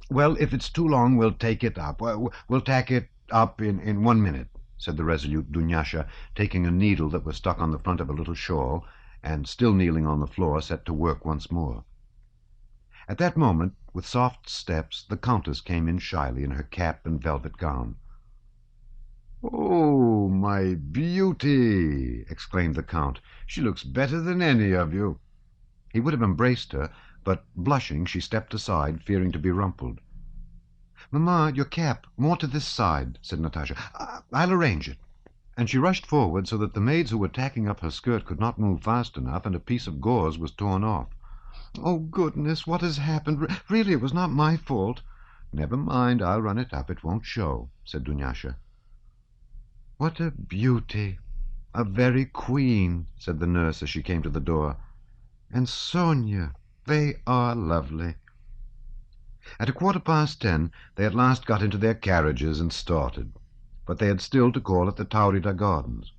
"Well, if it's too long, we'll take it up. We'll tack it up in 1 minute," said the resolute Dunyasha, taking a needle that was stuck on the front of a little shawl, and, still kneeling on the floor, set to work once more. At that moment, with soft steps, the Countess came in shyly in her cap and velvet gown. "Oh, my beauty!" exclaimed the Count. "She looks better than any of you." He would have embraced her, but, blushing, she stepped aside, fearing to be rumpled. "Mamma, your cap, more to this side," said Natasha. "I'll arrange it." And she rushed forward so that the maids who were tacking up her skirt could not move fast enough, and a piece of gauze was torn off. "Oh, goodness, what has happened? Really, it was not my fault." "Never mind, I'll run it up. It won't show," said Dunyasha. "What a beauty! A very queen," said the nurse as she came to the door. "And Sonia, they are lovely." At 10:15 they at last got into their carriages and started, but they had still to call at the Taurida Gardens.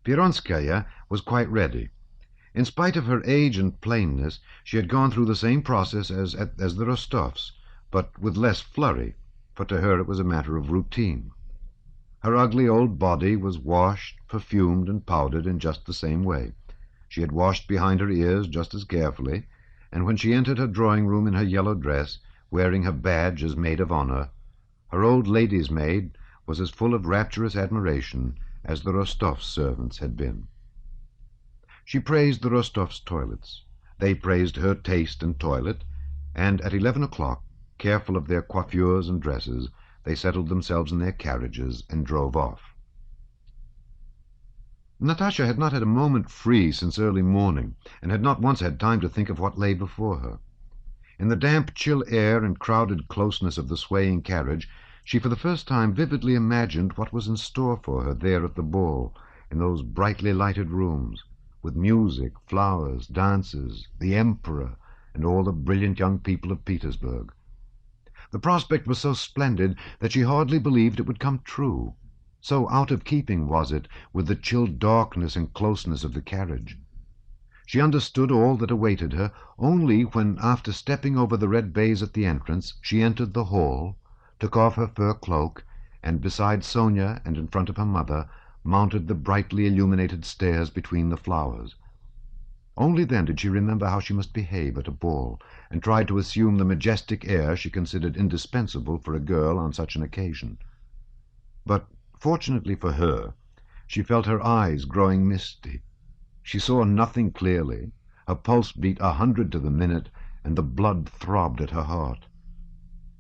Peronskaya was quite ready. In spite of her age and plainness, she had gone through the same process as the Rostovs, but with less flurry, for to her it was a matter of routine. Her ugly old body was washed, perfumed, and powdered in just the same way. She had washed behind her ears just as carefully, and when she entered her drawing-room in her yellow dress, wearing her badge as maid of honor, her old lady's maid was as full of rapturous admiration as the Rostovs' servants had been. She praised the Rostovs' toilets. They praised her taste and toilet, and at 11 o'clock, careful of their coiffures and dresses, they settled themselves in their carriages and drove off. Natasha had not had a moment free since early morning, and had not once had time to think of what lay before her. In the damp, chill air and crowded closeness of the swaying carriage, she for the first time vividly imagined what was in store for her there at the ball, in those brightly lighted rooms, with music, flowers, dances, the Emperor, and all the brilliant young people of Petersburg. The prospect was so splendid that she hardly believed it would come true. So out of keeping was it with the chill darkness and closeness of the carriage. She understood all that awaited her only when, after stepping over the red baize at the entrance, she entered the hall, took off her fur cloak, and beside Sonia and in front of her mother, mounted the brightly illuminated stairs between the flowers. Only then did she remember how she must behave at a ball, and tried to assume the majestic air she considered indispensable for a girl on such an occasion. But, fortunately for her, she felt her eyes growing misty. She saw nothing clearly, her pulse beat 100 to the minute, and the blood throbbed at her heart.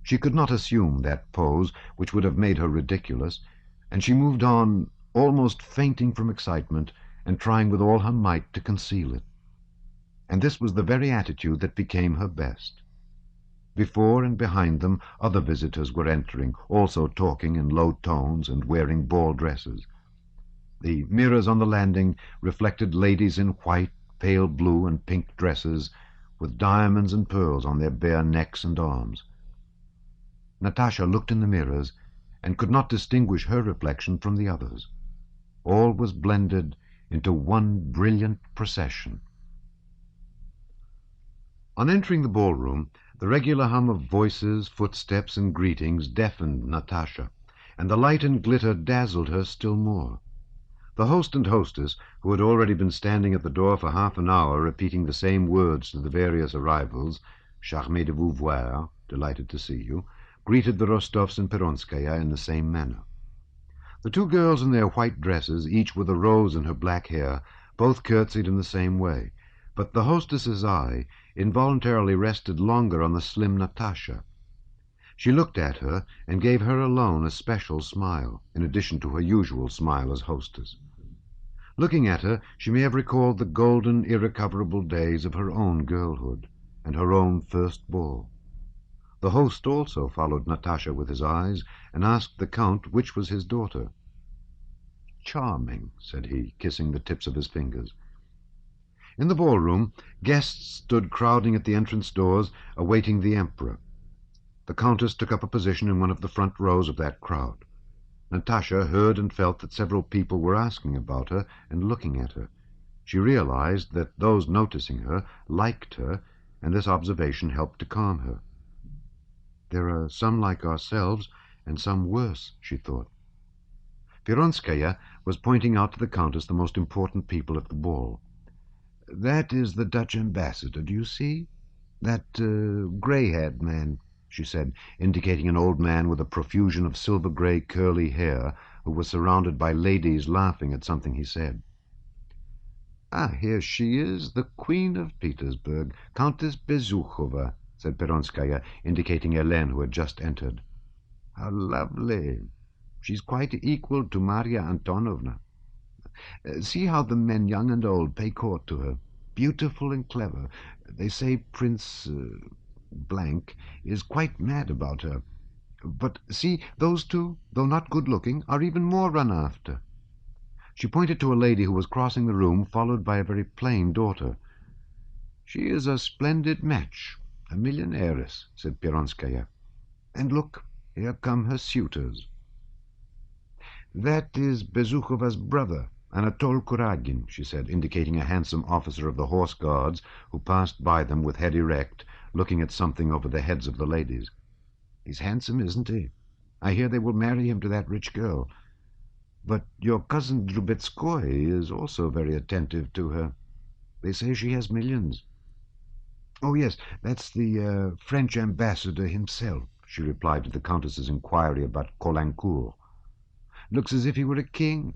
She could not assume that pose, which would have made her ridiculous, and she moved on, almost fainting from excitement, and trying with all her might to conceal it. And this was the very attitude that became her best. Before and behind them other visitors were entering, also talking in low tones and wearing ball dresses. The mirrors on the landing reflected ladies in white, pale blue, and pink dresses, with diamonds and pearls on their bare necks and arms. Natasha looked in the mirrors and could not distinguish her reflection from the others. All was blended into one brilliant procession. On entering the ballroom, the regular hum of voices, footsteps, and greetings deafened Natasha, and the light and glitter dazzled her still more. The host and hostess, who had already been standing at the door for half an hour repeating the same words to the various arrivals, "Charmé de vous voir," delighted to see you, greeted the Rostovs and Peronskaya in the same manner. The two girls in their white dresses, each with a rose in her black hair, both curtsied in the same way, but the hostess's eye involuntarily rested longer on the slim Natasha. She looked at her and gave her alone a special smile, in addition to her usual smile as hostess. Looking at her, she may have recalled the golden, irrecoverable days of her own girlhood and her own first ball. The host also followed Natasha with his eyes and asked the Count which was his daughter. "Charming," said he, kissing the tips of his fingers. In the ballroom, guests stood crowding at the entrance doors, awaiting the Emperor. The Countess took up a position in one of the front rows of that crowd. Natasha heard and felt that several people were asking about her and looking at her. She realized that those noticing her liked her, and this observation helped to calm her. "There are some like ourselves, and some worse," she thought. Peronskaya was pointing out to the Countess the most important people at the ball. "That is the Dutch ambassador, do you see? That grey-haired man," she said, indicating an old man with a profusion of silver-grey curly hair, who was surrounded by ladies laughing at something he said. "Ah, here she is, the Queen of Petersburg, Countess Bezukhova," said Peronskaya, indicating Helene, who had just entered. "How lovely! She's quite equal to Maria Antonovna. See how the men, young and old, pay court to her. Beautiful and clever. They say Prince Blank is quite mad about her. But see, those two, though not good-looking, are even more run after." She pointed to a lady who was crossing the room, followed by a very plain daughter. "She is a splendid match, a millionairess," said Peronskaya. "And look, here come her suitors." "That is Bezukhova's brother, Anatole Kuragin," she said, indicating a handsome officer of the Horse Guards who passed by them with head erect, looking at something over the heads of the ladies. "He's handsome, isn't he? I hear they will marry him to that rich girl. But your cousin Drubetskoy is also very attentive to her. They say she has millions." "Oh, yes, that's the French ambassador himself," she replied to the Countess's inquiry about Caulaincourt. "Looks as if he were a king.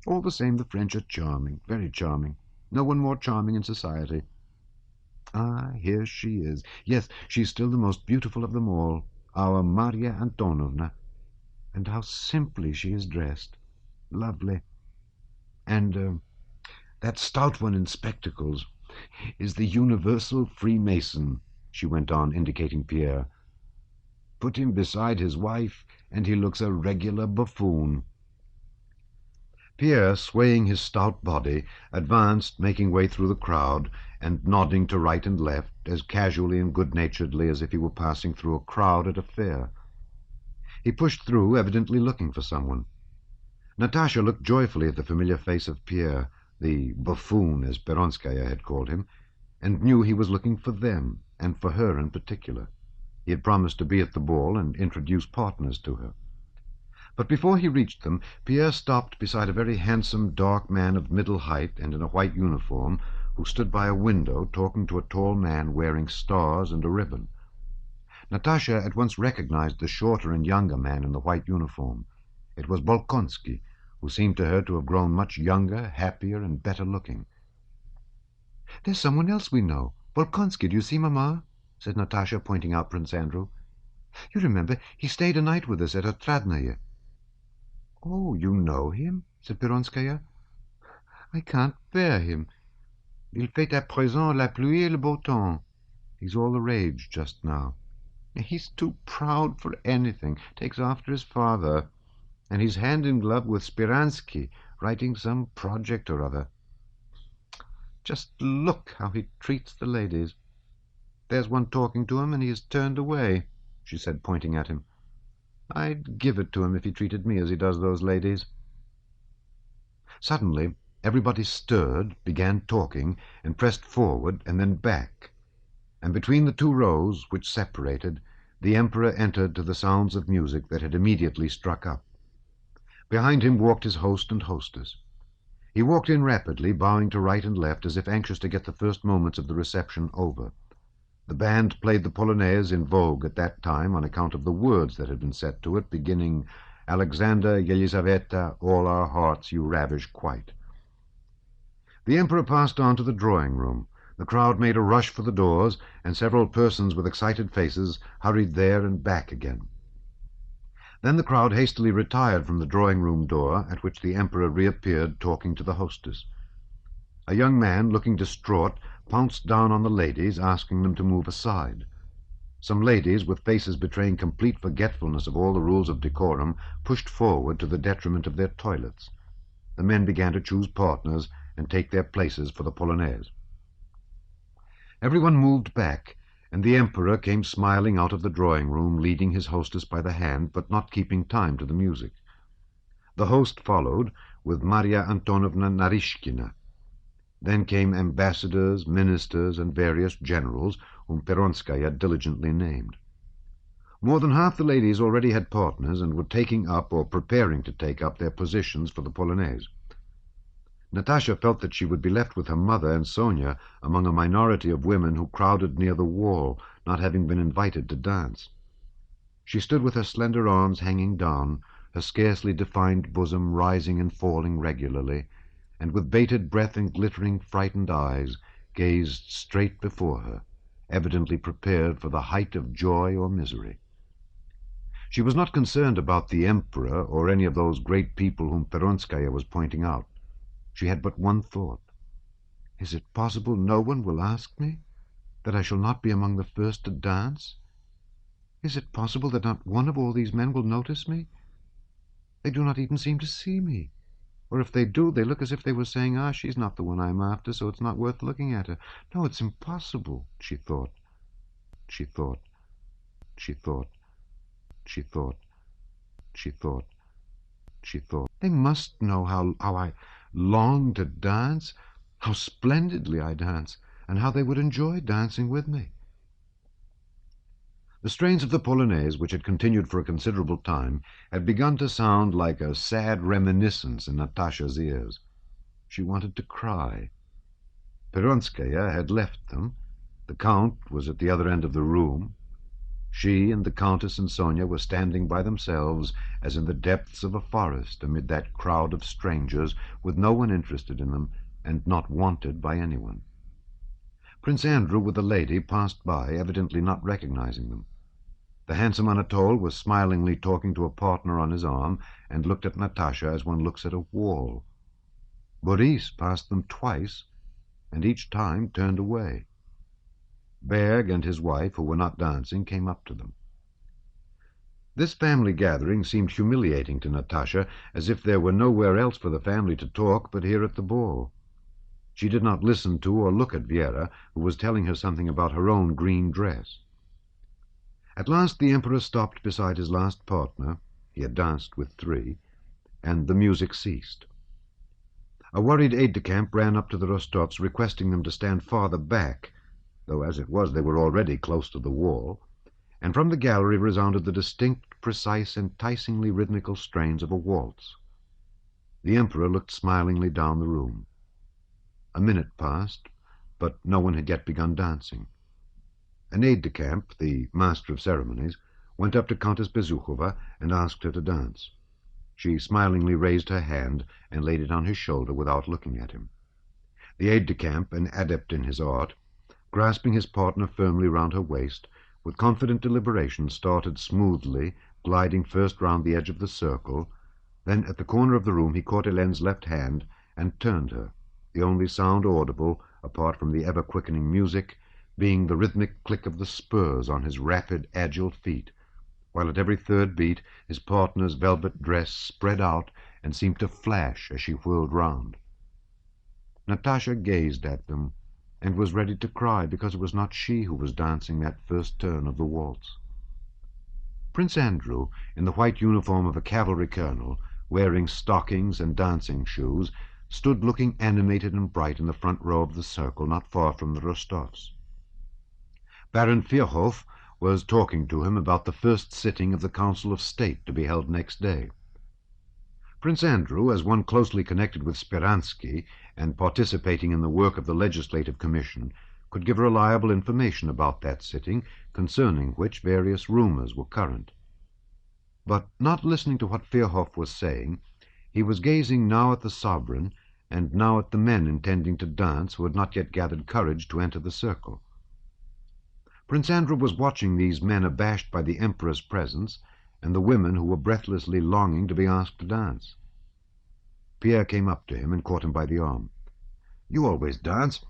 All the same, the French are charming, very charming. No one more charming in society. Ah, here she is. Yes, she's still the most beautiful of them all, our Maria Antonovna. And how simply she is dressed. Lovely. And that stout one in spectacles is the universal Freemason," she went on, indicating Pierre. "Put him beside his wife, and he looks a regular buffoon." Pierre, swaying his stout body, advanced, making way through the crowd, and nodding to right and left, as casually and good-naturedly as if he were passing through a crowd at a fair. He pushed through, evidently looking for someone. Natasha looked joyfully at the familiar face of Pierre, the buffoon, as Peronskaya had called him, and knew he was looking for them, and for her in particular. He had promised to be at the ball and introduce partners to her. But before he reached them, Pierre stopped beside a very handsome, dark man of middle height and in a white uniform, who stood by a window talking to a tall man wearing stars and a ribbon. Natasha at once recognized the shorter and younger man in the white uniform. It was Bolkonsky, who seemed to her to have grown much younger, happier, and better-looking. "There's someone else we know. Bolkonsky, do you see, Mamma?" said Natasha, pointing out Prince Andrew. "You remember, he stayed a night with us at Otradnoye." "Oh, you know him?" said Peronskaya. "I can't bear him. Il fait à présent la pluie et le beau temps. He's all the rage just now. He's too proud for anything, takes after his father, and he's hand in glove with Spiransky, writing some project or other. Just look how he treats the ladies. There's one talking to him, and he has turned away," she said, pointing at him. "I'd give it to him if he treated me as he does those ladies." Suddenly, everybody stirred, began talking, and pressed forward and then back, and between the two rows which separated, the Emperor entered to the sounds of music that had immediately struck up. Behind him walked his host and hostess. He walked in rapidly, bowing to right and left, as if anxious to get the first moments of the reception over. The band played the polonaise in vogue at that time on account of the words that had been set to it, beginning, "Alexander, Yelizaveta, all our hearts you ravish quite." The Emperor passed on to the drawing-room. The crowd made a rush for the doors, and several persons with excited faces hurried there and back again. Then the crowd hastily retired from the drawing-room door, at which the Emperor reappeared, talking to the hostess. A young man, looking distraught, pounced down on the ladies, asking them to move aside. Some ladies, with faces betraying complete forgetfulness of all the rules of decorum, pushed forward to the detriment of their toilets. The men began to choose partners and take their places for the polonaise. Everyone moved back, and the Emperor came smiling out of the drawing-room, leading his hostess by the hand, but not keeping time to the music. The host followed, with Maria Antonovna Narishkina. Then came ambassadors, ministers, and various generals, whom Peronskaya diligently named. More than half the ladies already had partners and were taking up or preparing to take up their positions for the polonaise. Natasha felt that she would be left with her mother and Sonia among a minority of women who crowded near the wall, not having been invited to dance. She stood with her slender arms hanging down, her scarcely defined bosom rising and falling regularly, and with bated breath and glittering, frightened eyes, gazed straight before her, evidently prepared for the height of joy or misery. She was not concerned about the Emperor or any of those great people whom Peronskaya was pointing out. She had but one thought. "Is it possible no one will ask me? That I shall not be among the first to dance? Is it possible that not one of all these men will notice me? They do not even seem to see me. Or if they do, they look as if they were saying, 'Ah, she's not the one I'm after, so it's not worth looking at her.' No, it's impossible," she thought. She thought. She thought. She thought. She thought. She thought. They must know how I long to dance, how splendidly I dance, and how they would enjoy dancing with me. The strains of the polonaise, which had continued for a considerable time, had begun to sound like a sad reminiscence in Natasha's ears. She wanted to cry. Peronskaya had left them. The Count was at the other end of the room. She and the Countess and Sonia were standing by themselves, as in the depths of a forest, amid that crowd of strangers, with no one interested in them, and not wanted by anyone. Prince Andrew with the lady passed by, evidently not recognizing them. The handsome Anatole was smilingly talking to a partner on his arm, and looked at Natasha as one looks at a wall. Boris passed them twice, and each time turned away. Berg and his wife, who were not dancing, came up to them. This family gathering seemed humiliating to Natasha, as if there were nowhere else for the family to talk but here at the ball. She did not listen to or look at Vera, who was telling her something about her own green dress. At last the Emperor stopped beside his last partner — he had danced with 3 — and the music ceased. A worried aide-de-camp ran up to the Rostovs, requesting them to stand farther back, though as it was they were already close to the wall, and from the gallery resounded the distinct, precise, enticingly rhythmical strains of a waltz. The Emperor looked smilingly down the room. A minute passed, but no one had yet begun dancing. An aide-de-camp, the master of ceremonies, went up to Countess Bezukhova and asked her to dance. She smilingly raised her hand and laid it on his shoulder without looking at him. The aide-de-camp, an adept in his art, grasping his partner firmly round her waist, with confident deliberation started smoothly, gliding first round the edge of the circle. Then at the corner of the room he caught Hélène's left hand and turned her, the only sound audible, apart from the ever-quickening music, being the rhythmic click of the spurs on his rapid, agile feet, while at every third beat his partner's velvet dress spread out and seemed to flash as she whirled round. Natasha gazed at them and was ready to cry because it was not she who was dancing that first turn of the waltz. Prince Andrew, in the white uniform of a cavalry colonel, wearing stockings and dancing shoes, stood looking animated and bright in the front row of the circle not far from the Rostovs. Baron Virchow was talking to him about the first sitting of the Council of State to be held next day. Prince Andrew, as one closely connected with Speransky and participating in the work of the Legislative Commission, could give reliable information about that sitting, concerning which various rumors were current. But not listening to what Virchow was saying, he was gazing now at the sovereign and now at the men intending to dance who had not yet gathered courage to enter the circle. Prince Andrew was watching these men abashed by the Emperor's presence and the women who were breathlessly longing to be asked to dance. Pierre came up to him and caught him by the arm. "You always dance.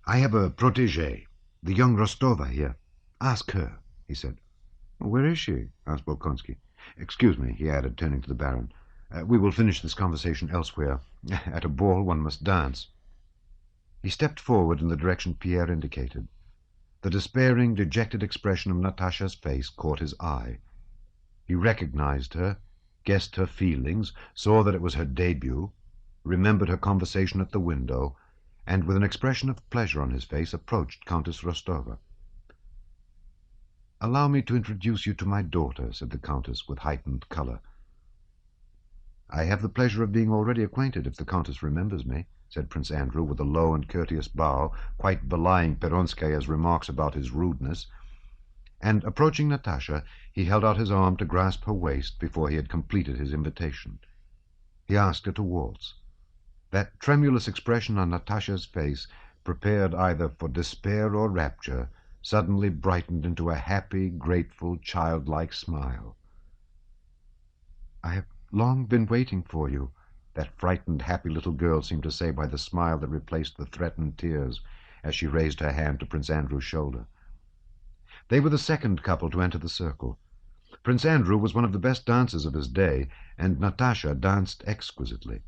I have a protégée, the young Rostova here. Ask her," he said. "Where is she?" asked Bolkonsky. "Excuse me," he added, turning to the Baron. "We will finish this conversation elsewhere. At a ball one must dance." He stepped forward in the direction Pierre indicated. The despairing, dejected expression of Natasha's face caught his eye. He recognized her, guessed her feelings, saw that it was her debut, remembered her conversation at the window, and with an expression of pleasure on his face approached Countess Rostova. "Allow me to introduce you to my daughter," said the Countess with heightened color. "I have the pleasure of being already acquainted, if the Countess remembers me," said Prince Andrew with a low and courteous bow, quite belying Peronskaya's remarks about his rudeness. And, approaching Natasha, he held out his arm to grasp her waist before he had completed his invitation. He asked her to waltz. That tremulous expression on Natasha's face, prepared either for despair or rapture, suddenly brightened into a happy, grateful, childlike smile. "I have long been waiting for you," that frightened, happy little girl seemed to say by the smile that replaced the threatened tears as she raised her hand to Prince Andrew's shoulder. They were the second couple to enter the circle. Prince Andrew was one of the best dancers of his day, and Natasha danced exquisitely.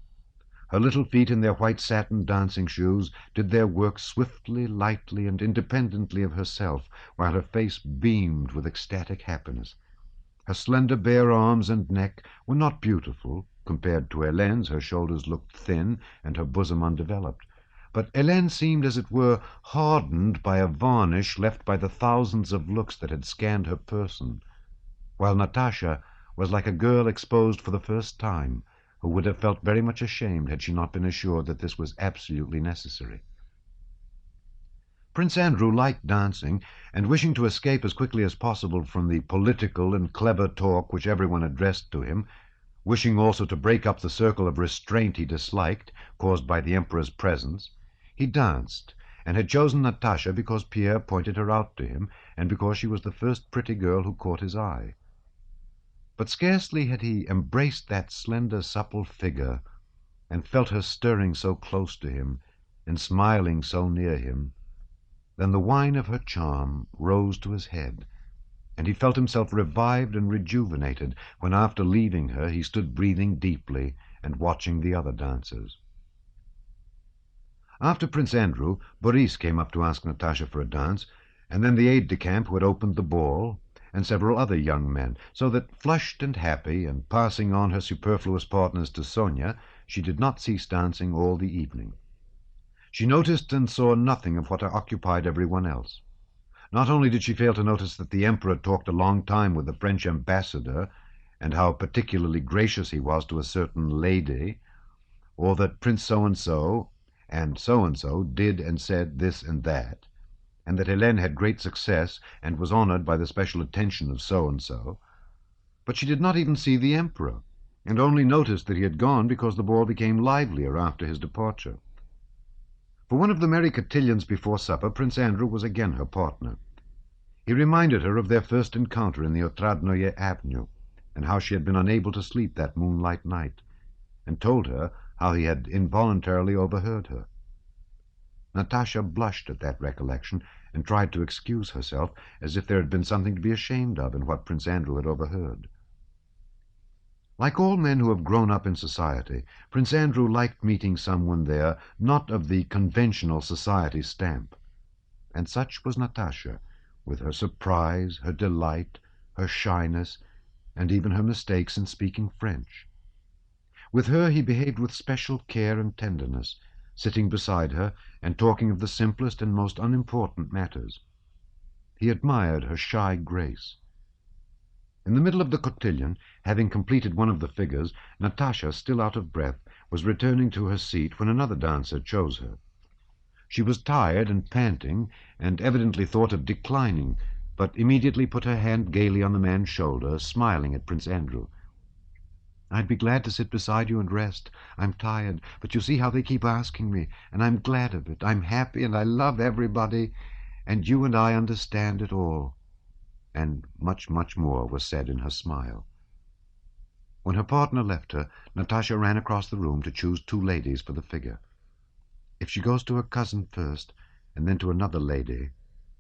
Her little feet in their white satin dancing shoes did their work swiftly, lightly, and independently of herself, while her face beamed with ecstatic happiness. Her slender bare arms and neck were not beautiful. Compared to Hélène's, her shoulders looked thin and her bosom undeveloped. But Hélène seemed, as it were, hardened by a varnish left by the thousands of looks that had scanned her person, while Natasha was like a girl exposed for the first time, who would have felt very much ashamed had she not been assured that this was absolutely necessary. Prince Andrew liked dancing, and wishing to escape as quickly as possible from the political and clever talk which everyone addressed to him, wishing also to break up the circle of restraint he disliked, caused by the Emperor's presence, he danced, and had chosen Natasha because Pierre pointed her out to him, and because she was the first pretty girl who caught his eye. But scarcely had he embraced that slender, supple figure, and felt her stirring so close to him, and smiling so near him, than the wine of her charm rose to his head, and he felt himself revived and rejuvenated when, after leaving her, he stood breathing deeply and watching the other dancers. After Prince Andrew, Boris came up to ask Natasha for a dance, and then the aide-de-camp who had opened the ball, and several other young men, so that, flushed and happy, and passing on her superfluous partners to Sonia, she did not cease dancing all the evening. She noticed and saw nothing of what occupied everyone else. Not only did she fail to notice that the Emperor talked a long time with the French ambassador, and how particularly gracious he was to a certain lady, or that Prince so-and-so did and said this and that, and that Hélène had great success and was honored by the special attention of so-and-so, but she did not even see the Emperor, and only noticed that he had gone because the ball became livelier after his departure. For one of the merry cotillions before supper, Prince Andrew was again her partner. He reminded her of their first encounter in the Otradnoye Avenue, and how she had been unable to sleep that moonlight night, and told her how he had involuntarily overheard her. Natasha blushed at that recollection, and tried to excuse herself, as if there had been something to be ashamed of in what Prince Andrew had overheard. Like all men who have grown up in society, Prince Andrew liked meeting someone there not of the conventional society stamp. And such was Natasha, with her surprise, her delight, her shyness, and even her mistakes in speaking French. With her he behaved with special care and tenderness, sitting beside her and talking of the simplest and most unimportant matters. He admired her shy grace. In the middle of the cotillion, having completed one of the figures, Natasha, still out of breath, was returning to her seat when another dancer chose her. She was tired and panting, and evidently thought of declining, but immediately put her hand gaily on the man's shoulder, smiling at Prince Andrew. "I'd be glad to sit beside you and rest. I'm tired, but you see how they keep asking me, and I'm glad of it. I'm happy, and I love everybody, and you and I understand it all." And much, much more was said in her smile. When her partner left her, Natasha ran across the room to choose two ladies for the figure. "If she goes to her cousin first, and then to another lady,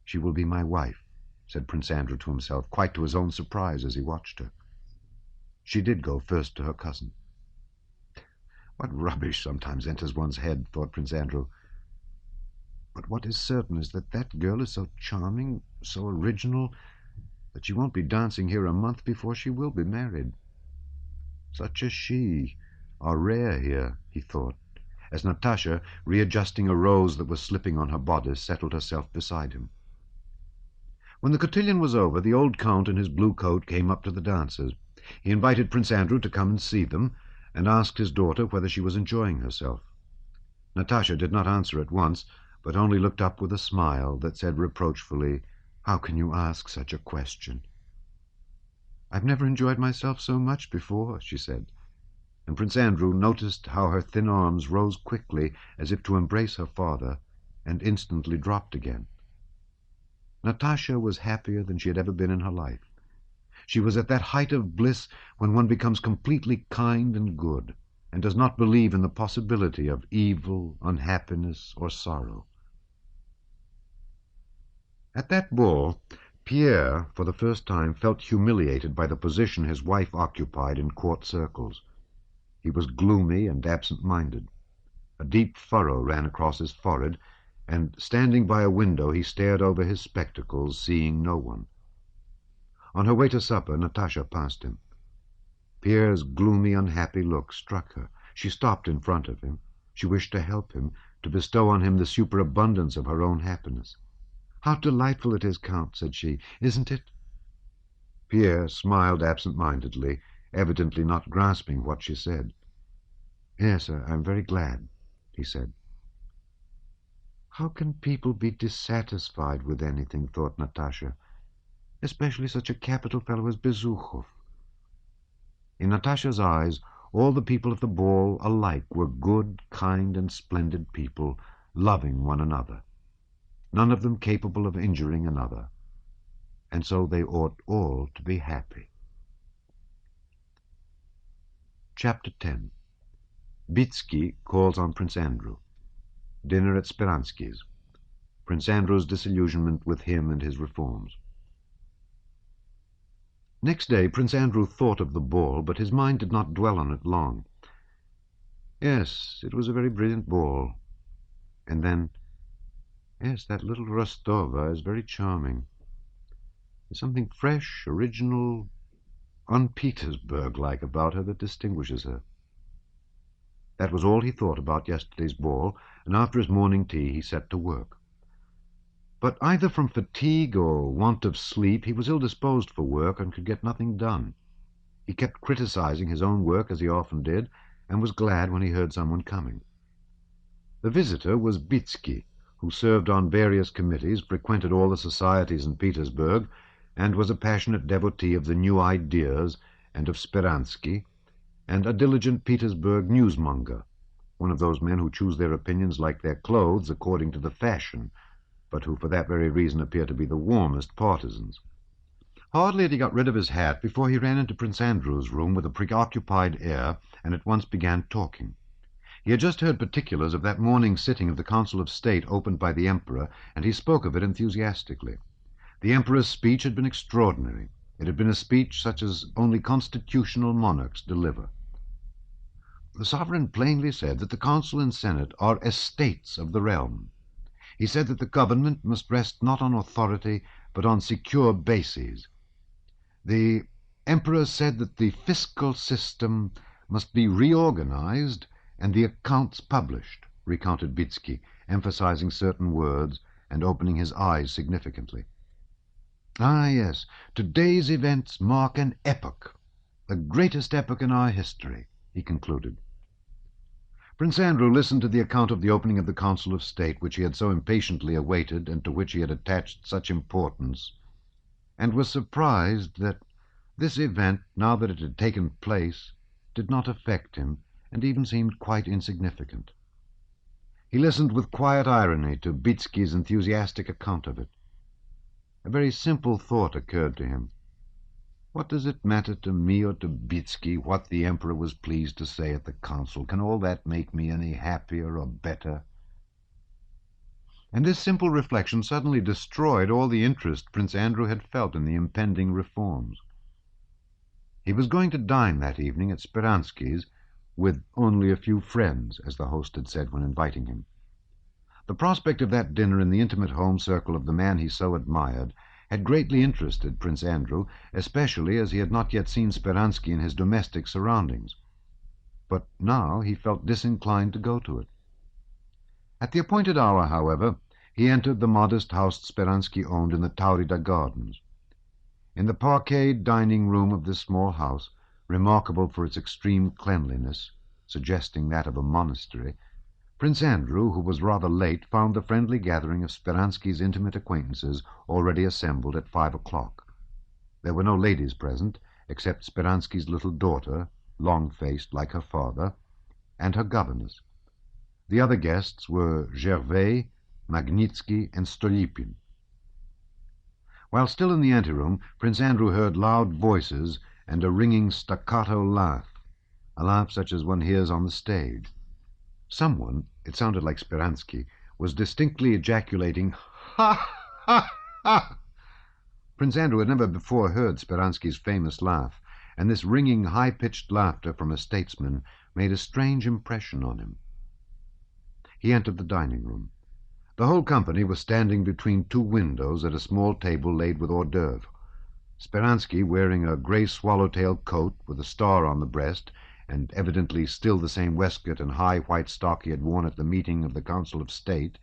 she will be my wife," said Prince Andrew to himself, quite to his own surprise as he watched her. She did go first to her cousin. "What rubbish sometimes enters one's head," thought Prince Andrew. "But what is certain is that that girl is so charming, so original, that she won't be dancing here a month before she will be married. Such as she are rare here," he thought, as Natasha, readjusting a rose that was slipping on her bodice, settled herself beside him. When the cotillion was over, the old count in his blue coat came up to the dancers. He invited Prince Andrew to come and see them, and asked his daughter whether she was enjoying herself. Natasha did not answer at once, but only looked up with a smile that said reproachfully, "How can you ask such a question?" "I've never enjoyed myself so much before," she said, and Prince Andrew noticed how her thin arms rose quickly as if to embrace her father, and instantly dropped again. Natasha was happier than she had ever been in her life. She was at that height of bliss when one becomes completely kind and good, and does not believe in the possibility of evil, unhappiness, or sorrow. At that ball, Pierre, for the first time, felt humiliated by the position his wife occupied in court circles. He was gloomy and absent-minded. A deep furrow ran across his forehead, and standing by a window he stared over his spectacles, seeing no one. On her way to supper, Natasha passed him. Pierre's gloomy, unhappy look struck her. She stopped in front of him. She wished to help him, to bestow on him the superabundance of her own happiness. "How delightful it is, Count," said she. "Isn't it?" Pierre smiled absent-mindedly, evidently not grasping what she said. "Yes, I'm very glad," he said. "How can people be dissatisfied with anything?" thought Natasha. "Especially such a capital fellow as Bezúkhov." In Natasha's eyes, all the people at the ball alike were good, kind, and splendid people, loving one another, none of them capable of injuring another, and so they ought all to be happy. Chapter 10. Bitsky calls on Prince Andrew. Dinner at Speransky's. Prince Andrew's disillusionment with him and his reforms. Next day Prince Andrew thought of the ball, but his mind did not dwell on it long. Yes, it was a very brilliant ball. And then, yes, that little Rostova is very charming. There's something fresh, original, un-Petersburg-like about her that distinguishes her. That was all he thought about yesterday's ball, and after his morning tea he set to work. But either from fatigue or want of sleep he was ill-disposed for work and could get nothing done. He kept criticizing his own work, as he often did, and was glad when he heard someone coming. The visitor was Bitsky, who served on various committees, frequented all the societies in Petersburg, and was a passionate devotee of the new ideas and of Speransky, and a diligent Petersburg newsmonger, one of those men who choose their opinions like their clothes according to the fashion, but who for that very reason appear to be the warmest partisans. Hardly had he got rid of his hat before he ran into Prince Andrew's room with a preoccupied air, and at once began talking. He had just heard particulars of that morning's sitting of the Council of State opened by the Emperor, and he spoke of it enthusiastically. The Emperor's speech had been extraordinary. It had been a speech such as only constitutional monarchs deliver. The sovereign plainly said that the Council and Senate are estates of the realm. He said that the government must rest not on authority, but on secure bases. The Emperor said that the fiscal system must be reorganized and the accounts published, recounted Bitsky, emphasizing certain words and opening his eyes significantly. Ah, yes, today's events mark an epoch, the greatest epoch in our history, he concluded. Prince Andrew listened to the account of the opening of the Council of State, which he had so impatiently awaited and to which he had attached such importance, and was surprised that this event, now that it had taken place, did not affect him, and even seemed quite insignificant. He listened with quiet irony to Bitsky's enthusiastic account of it. A very simple thought occurred to him. What does it matter to me or to Bitsky what the Emperor was pleased to say at the council? Can all that make me any happier or better? And this simple reflection suddenly destroyed all the interest Prince Andrew had felt in the impending reforms. He was going to dine that evening at Speransky's with only a few friends, as the host had said when inviting him. The prospect of that dinner in the intimate home circle of the man he so admired had greatly interested Prince Andrew, especially as he had not yet seen Speransky in his domestic surroundings. But now he felt disinclined to go to it. At the appointed hour, however, he entered the modest house Speransky owned in the Taurida Gardens. In the parquet dining room of this small house, remarkable for its extreme cleanliness, suggesting that of a monastery, Prince Andrew, who was rather late, found the friendly gathering of Speransky's intimate acquaintances already assembled at 5 o'clock. There were no ladies present, except Speransky's little daughter, long-faced like her father, and her governess. The other guests were Gervais, Magnitsky, and Stolypin. While still in the anteroom, Prince Andrew heard loud voices and a ringing staccato laugh, a laugh such as one hears on the stage. Someone, it sounded like Speransky, was distinctly ejaculating, "Ha! Ha! Ha!" Prince Andrew had never before heard Speransky's famous laugh, and this ringing, high-pitched laughter from a statesman made a strange impression on him. He entered the dining room. The whole company was standing between two windows at a small table laid with hors d'oeuvre. Speransky, wearing a grey swallow-tail coat with a star on the breast, and evidently still the same waistcoat and high white stock he had worn at the meeting of the Council of State,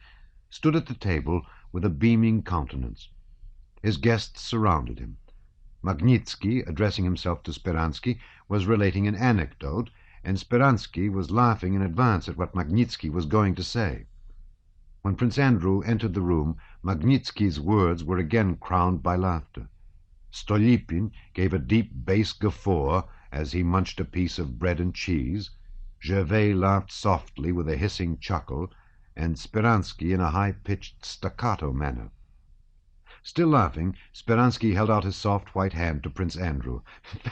stood at the table with a beaming countenance. His guests surrounded him. Magnitsky, addressing himself to Speransky, was relating an anecdote, and Speransky was laughing in advance at what Magnitsky was going to say. When Prince Andrew entered the room, Magnitsky's words were again crowned by laughter. Stolypin gave a deep bass guffaw as he munched a piece of bread and cheese. Gervais laughed softly with a hissing chuckle, and Speransky in a high-pitched staccato manner. Still laughing, Speransky held out his soft white hand to Prince Andrew.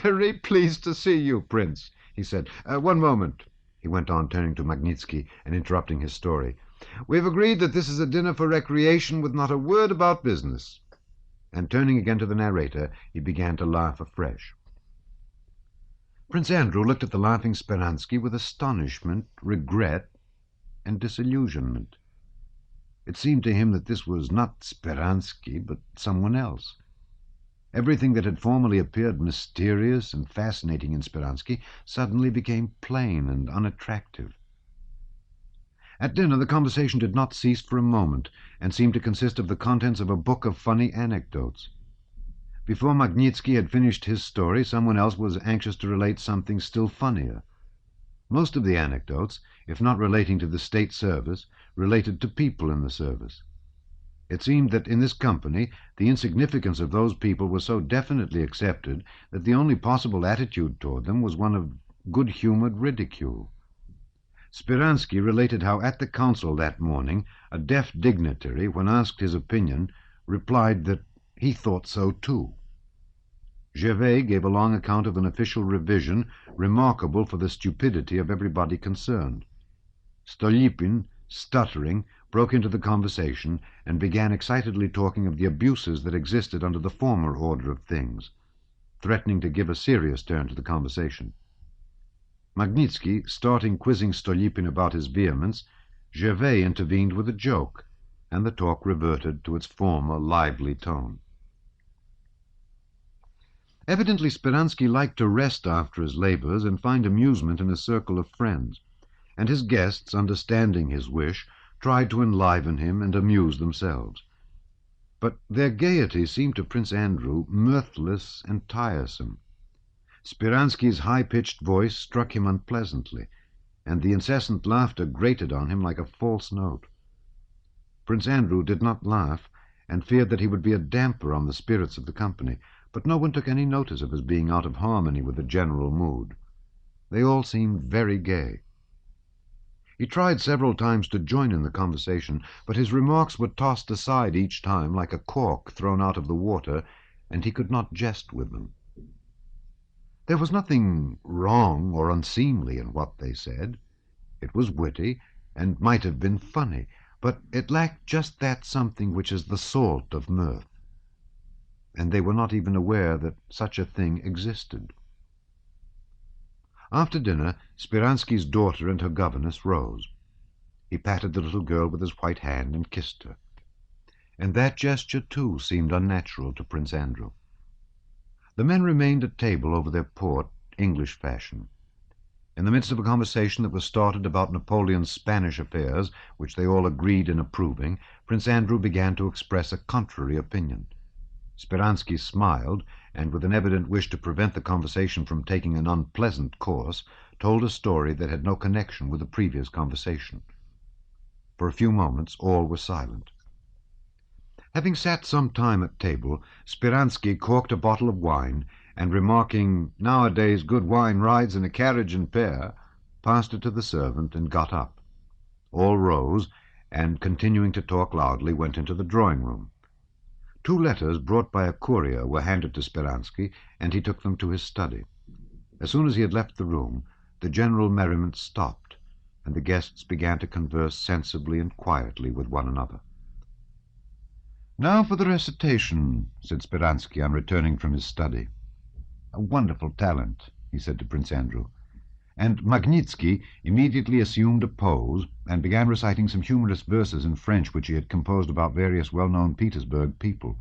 "Very pleased to see you, Prince," he said. "One moment," he went on, turning to Magnitsky and interrupting his story. "We've agreed that this is a dinner for recreation with not a word about business." And turning again to the narrator, he began to laugh afresh. Prince Andrew looked at the laughing Speransky with astonishment, regret, and disillusionment. It seemed to him that this was not Speransky, but someone else. Everything that had formerly appeared mysterious and fascinating in Speransky suddenly became plain and unattractive. At dinner the conversation did not cease for a moment, and seemed to consist of the contents of a book of funny anecdotes. Before Magnitsky had finished his story, someone else was anxious to relate something still funnier. Most of the anecdotes, if not relating to the state service, related to people in the service. It seemed that in this company the insignificance of those people was so definitely accepted that the only possible attitude toward them was one of good-humored ridicule. Speransky related how at the council that morning a deaf dignitary, when asked his opinion, replied that he thought so too. Gervais gave a long account of an official revision remarkable for the stupidity of everybody concerned. Stolypin, stuttering, broke into the conversation and began excitedly talking of the abuses that existed under the former order of things. threatening to give a serious turn to the conversation. Magnitsky starting quizzing Stolypin about his vehemence, Gervais intervened with a joke, and the talk reverted to its former lively tone. Evidently Speransky liked to rest after his labors and find amusement in a circle of friends, and his guests, understanding his wish, tried to enliven him and amuse themselves. But their gaiety seemed to Prince Andrew mirthless and tiresome. Speransky's high-pitched voice struck him unpleasantly, and the incessant laughter grated on him like a false note. Prince Andrew did not laugh, and feared that he would be a damper on the spirits of the company, but no one took any notice of his being out of harmony with the general mood. They all seemed very gay. He tried several times to join in the conversation, but his remarks were tossed aside each time like a cork thrown out of the water, and he could not jest with them. There was nothing wrong or unseemly in what they said. It was witty, and might have been funny, but it lacked just that something which is the salt of mirth. And they were not even aware that such a thing existed. After dinner, Speransky's daughter and her governess rose. He patted the little girl with his white hand and kissed her. And that gesture, too, seemed unnatural to Prince Andrew. The men remained at table over their port, English fashion. In the midst of a conversation that was started about Napoleon's Spanish affairs, which they all agreed in approving, Prince Andrew began to express a contrary opinion. Speransky smiled, and with an evident wish to prevent the conversation from taking an unpleasant course, told a story that had no connection with the previous conversation. For a few moments all were silent. Having sat some time at table, Speransky corked a bottle of wine, and remarking, "Nowadays good wine rides in a carriage and pair," passed it to the servant and got up. All rose, and, continuing to talk loudly, went into the drawing-room. 2 letters brought by a courier were handed to Speransky, and he took them to his study. As soon as he had left the room, the general merriment stopped, and the guests began to converse sensibly and quietly with one another. "Now for the recitation," said Speransky on returning from his study. "A wonderful talent," he said to Prince Andrew. And Magnitsky immediately assumed a pose and began reciting some humorous verses in French which he had composed about various well-known Petersburg people.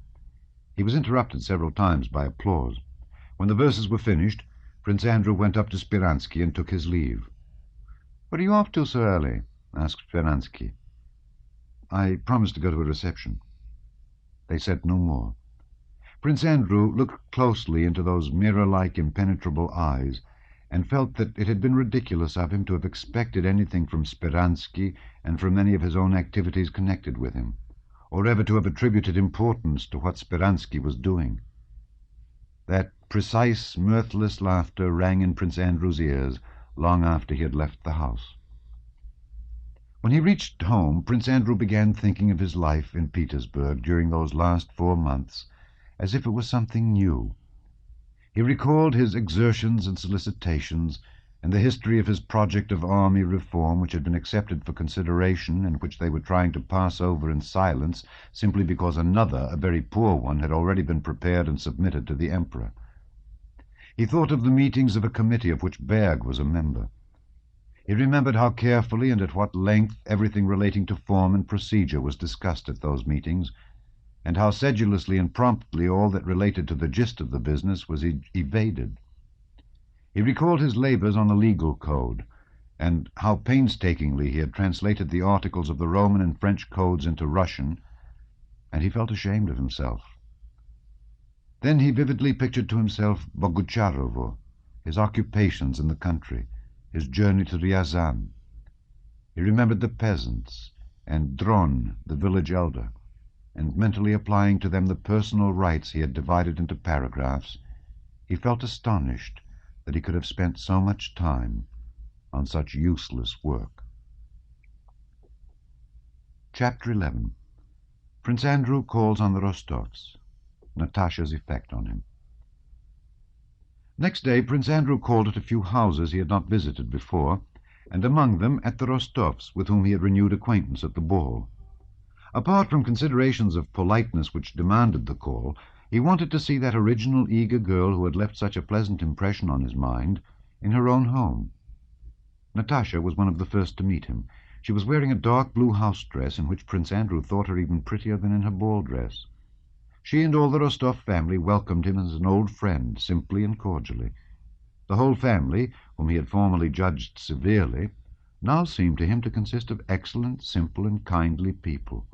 He was interrupted several times by applause. When the verses were finished, Prince Andrew went up to Speransky and took his leave. "Where are you off to so early?" asked Speransky. "I promised to go to a reception." They said no more. Prince Andrew looked closely into those mirror-like impenetrable eyes, and felt that it had been ridiculous of him to have expected anything from Speransky and from any of his own activities connected with him, or ever to have attributed importance to what Speransky was doing. That precise, mirthless laughter rang in Prince Andrew's ears long after he had left the house. When he reached home, Prince Andrew began thinking of his life in Petersburg during those last 4 months as if it was something new. He recalled his exertions and solicitations, and the history of his project of army reform which had been accepted for consideration and which they were trying to pass over in silence simply because another, a very poor one, had already been prepared and submitted to the Emperor. He thought of the meetings of a committee of which Berg was a member. He remembered how carefully and at what length everything relating to form and procedure was discussed at those meetings, and how sedulously and promptly all that related to the gist of the business was evaded. He recalled his labors on the legal code, and how painstakingly he had translated the articles of the Roman and French codes into Russian, and he felt ashamed of himself. Then he vividly pictured to himself Bogucharovo, his occupations in the country, his journey to Ryazan. He remembered the peasants, and Dron, the village elder, and mentally applying to them the personal rights he had divided into paragraphs, he felt astonished that he could have spent so much time on such useless work. Chapter 11. Prince Andrew calls on the Rostovs. Natasha's effect on him. Next day Prince Andrew called at a few houses he had not visited before, and among them at the Rostovs, with whom he had renewed acquaintance at the ball. Apart from considerations of politeness which demanded the call, He wanted to see that original, eager girl who had left such a pleasant impression on his mind in her own home. Natasha was one of the first to meet him. She was wearing a dark blue house dress in which Prince Andrew thought her even prettier than in her ball dress. She and all the Rostov family welcomed him as an old friend, simply and cordially. The whole family, whom he had formerly judged severely, now seemed to him to consist of excellent, simple, and kindly people.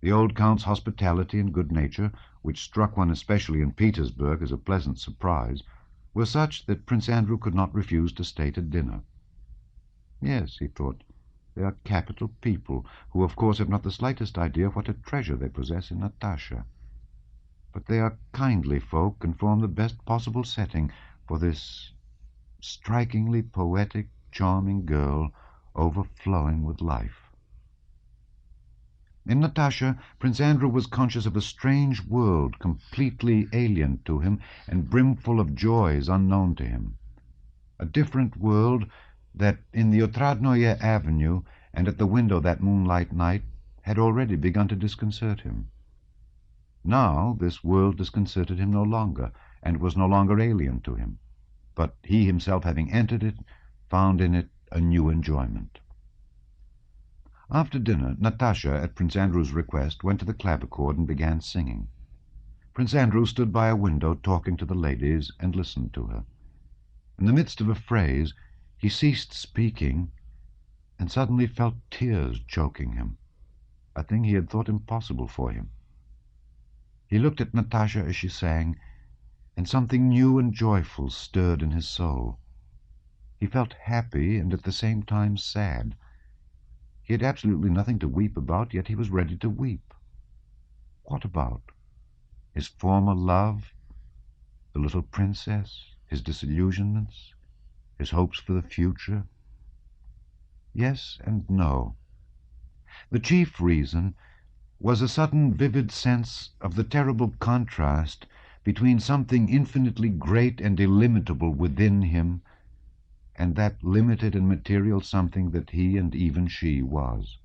The old Count's hospitality and good nature, which struck one especially in Petersburg as a pleasant surprise, were such that Prince Andrew could not refuse to stay to dinner. Yes, he thought, they are capital people, who of course have not the slightest idea what a treasure they possess in Natasha. But they are kindly folk and form the best possible setting for this strikingly poetic, charming girl overflowing with life. In Natasha, Prince Andrew was conscious of a strange world completely alien to him and brimful of joys unknown to him. A different world that in the Otradnoye Avenue and at the window that moonlight night had already begun to disconcert him. Now this world disconcerted him no longer, and was no longer alien to him, but he himself, having entered it, found in it a new enjoyment. After dinner, Natasha, at Prince Andrew's request, went to the clavichord and began singing. Prince Andrew stood by a window talking to the ladies and listened to her. In the midst of a phrase, he ceased speaking and suddenly felt tears choking him, a thing he had thought impossible for him. He looked at Natasha as she sang, and something new and joyful stirred in his soul. He felt happy and at the same time sad. He had absolutely nothing to weep about, yet he was ready to weep. What about? His former love, the little princess, his disillusionments, his hopes for the future? Yes and no. The chief reason was a sudden vivid sense of the terrible contrast between something infinitely great and illimitable within him and that limited and material something that he and even she was.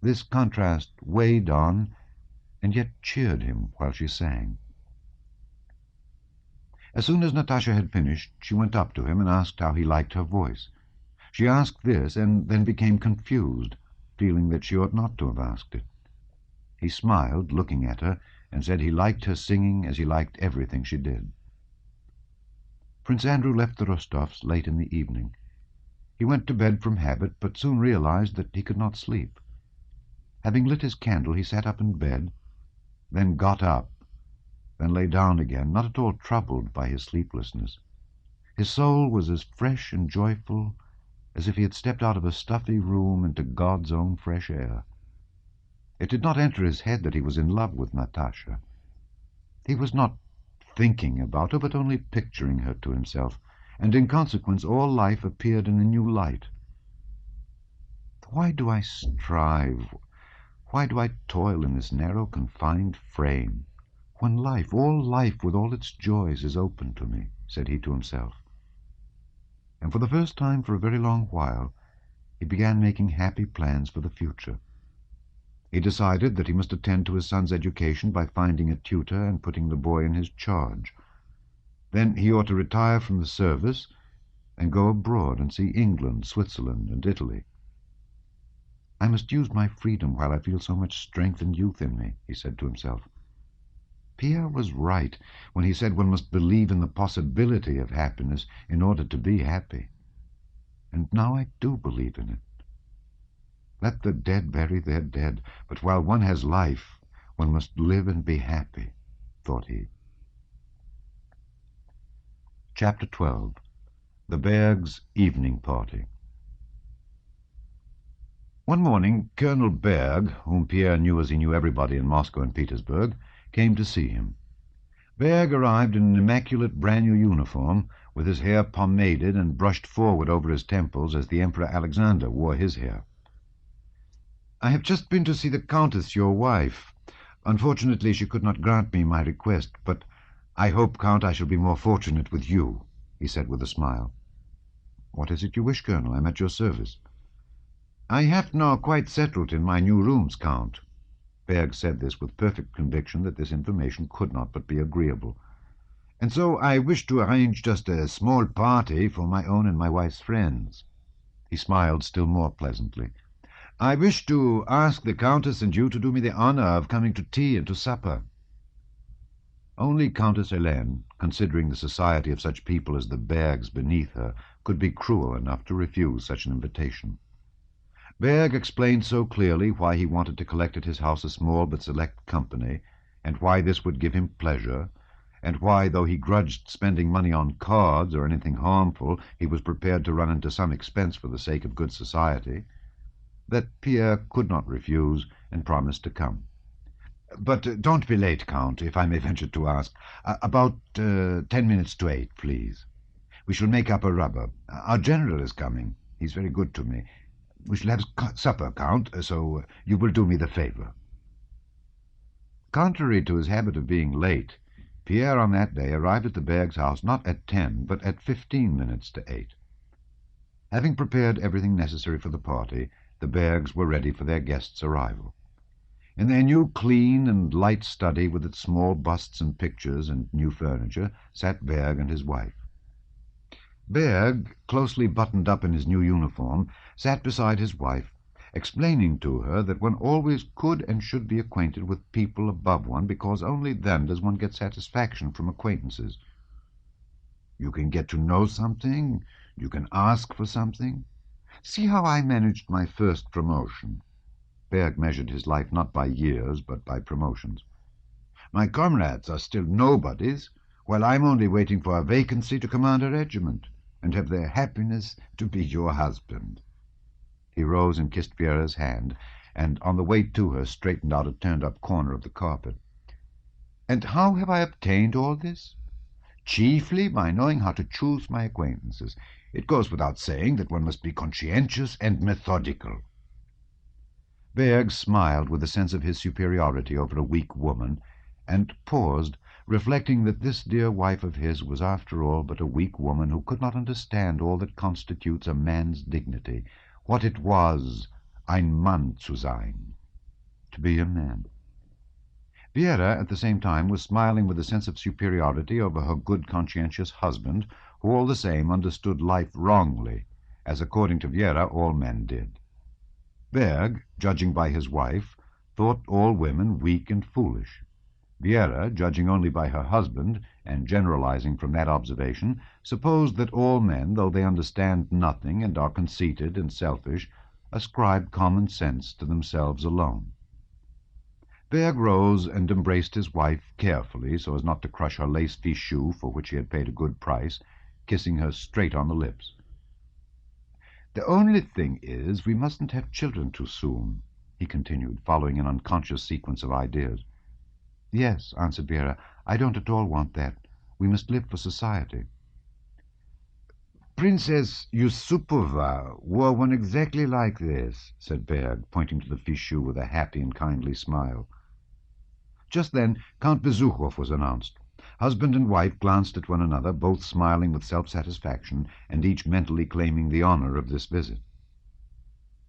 This contrast weighed on and yet cheered him while she sang. As soon as Natasha had finished, she went up to him and asked how he liked her voice. She asked this and then became confused, feeling that she ought not to have asked it. He smiled, looking at her, and said he liked her singing as he liked everything she did. Prince Andrew left the Rostovs late in the evening. He went to bed from habit, but soon realized that he could not sleep. Having lit his candle, he sat up in bed, then got up, then lay down again, not at all troubled by his sleeplessness. His soul was as fresh and joyful as if he had stepped out of a stuffy room into God's own fresh air. It did not enter his head that he was in love with Natasha. He was not thinking about her, but only picturing her to himself, and in consequence all life appeared in a new light. Why do I strive? Why do I toil in this narrow, confined frame, when life, all life with all its joys, is open to me? Said he to himself. And for the first time for a very long while, he began making happy plans for the future. He decided that he must attend to his son's education by finding a tutor and putting the boy in his charge. Then he ought to retire from the service and go abroad and see England, Switzerland, and Italy. I must use my freedom while I feel so much strength and youth in me, he said to himself. Pierre was right when he said one must believe in the possibility of happiness in order to be happy. And now I do believe in it. Let the dead bury their dead, but while one has life, one must live and be happy, thought he. Chapter 12. The Bergs' Evening Party. One morning, Colonel Berg, whom Pierre knew as he knew everybody in Moscow and Petersburg, came to see him. Berg arrived in an immaculate brand-new uniform, with his hair pomaded and brushed forward over his temples as the Emperor Alexander wore his hair. I have just been to see the Countess, your wife. Unfortunately, she could not grant me my request, but I hope, Count, I shall be more fortunate with you, he said with a smile. What is it you wish, Colonel? I am at your service. I have now quite settled in my new rooms, Count. Berg said this with perfect conviction that this information could not but be agreeable. "And so I wish to arrange just a small party for my own and my wife's friends." He smiled still more pleasantly. "I wish to ask the Countess and you to do me the honour of coming to tea and to supper." Only Countess Helene, considering the society of such people as the Bergs beneath her, could be cruel enough to refuse such an invitation. Berg explained so clearly why he wanted to collect at his house a small but select company, and why this would give him pleasure, and why, though he grudged spending money on cards or anything harmful, he was prepared to run into some expense for the sake of good society, that Pierre could not refuse, and promised to come. "But don't be late, Count, if I may venture to ask. About 10 minutes to 8, please. We shall make up a rubber. Our general is coming. He's very good to me. We shall have supper, Count, so you will do me the favour." Contrary to his habit of being late, Pierre on that day arrived at the Bergs' house not at 10, but at 15 minutes to 8. Having prepared everything necessary for the party, the Bergs were ready for their guests' arrival. In their new clean and light study, with its small busts and pictures and new furniture, sat Berg and his wife. Berg, closely buttoned up in his new uniform, sat beside his wife, explaining to her that one always could and should be acquainted with people above one, because only then does one get satisfaction from acquaintances. You can get to know something, you can ask for something. See how I managed my first promotion. Berg measured his life not by years, but by promotions. My comrades are still nobodies, while I'm only waiting for a vacancy to command a regiment, and have their happiness to be your husband." He rose and kissed Vera's hand, and on the way to her straightened out a turned-up corner of the carpet. "And how have I obtained all this? Chiefly by knowing how to choose my acquaintances. It goes without saying that one must be conscientious and methodical." Berg smiled with a sense of his superiority over a weak woman, and paused, reflecting that this dear wife of his was after all but a weak woman who could not understand all that constitutes a man's dignity, what it was, ein Mann zu sein, to be a man. Vera, at the same time, was smiling with a sense of superiority over her good conscientious husband, who all the same understood life wrongly, as according to Vera all men did. Berg, judging by his wife, thought all women weak and foolish. Vera, judging only by her husband, and generalizing from that observation, supposed that all men, though they understand nothing and are conceited and selfish, ascribe common sense to themselves alone. Berg rose and embraced his wife carefully, so as not to crush her lace fichu, for which he had paid a good price, kissing her straight on the lips. "The only thing is, we mustn't have children too soon," he continued, following an unconscious sequence of ideas. "Yes," answered Vera, "I don't at all want that. We must live for society." "Princess Yusupova wore one exactly like this," said Berg, pointing to the fichu with a happy and kindly smile. Just then Count Besuchow was announced. Husband and wife glanced at one another, both smiling with self-satisfaction, and each mentally claiming the honour of this visit.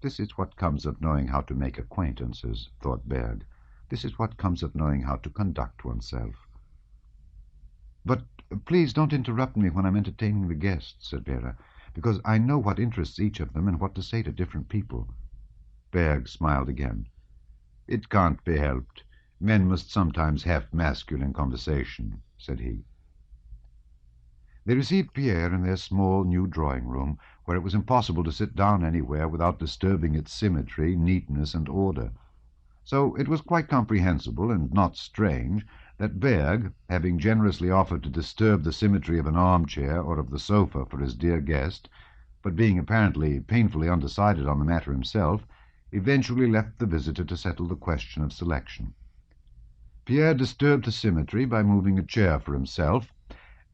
"This is what comes of knowing how to make acquaintances," thought Berg. "This is what comes of knowing how to conduct oneself." "But please don't interrupt me when I'm entertaining the guests," said Vera, "because I know what interests each of them and what to say to different people." Berg smiled again. "It can't be helped. Men must sometimes have masculine conversation," said he. They received Pierre in their small new drawing-room, where it was impossible to sit down anywhere without disturbing its symmetry, neatness, and order. So it was quite comprehensible, and not strange, that Berg, having generously offered to disturb the symmetry of an armchair or of the sofa for his dear guest, but being apparently painfully undecided on the matter himself, eventually left the visitor to settle the question of selection. Pierre disturbed the symmetry by moving a chair for himself,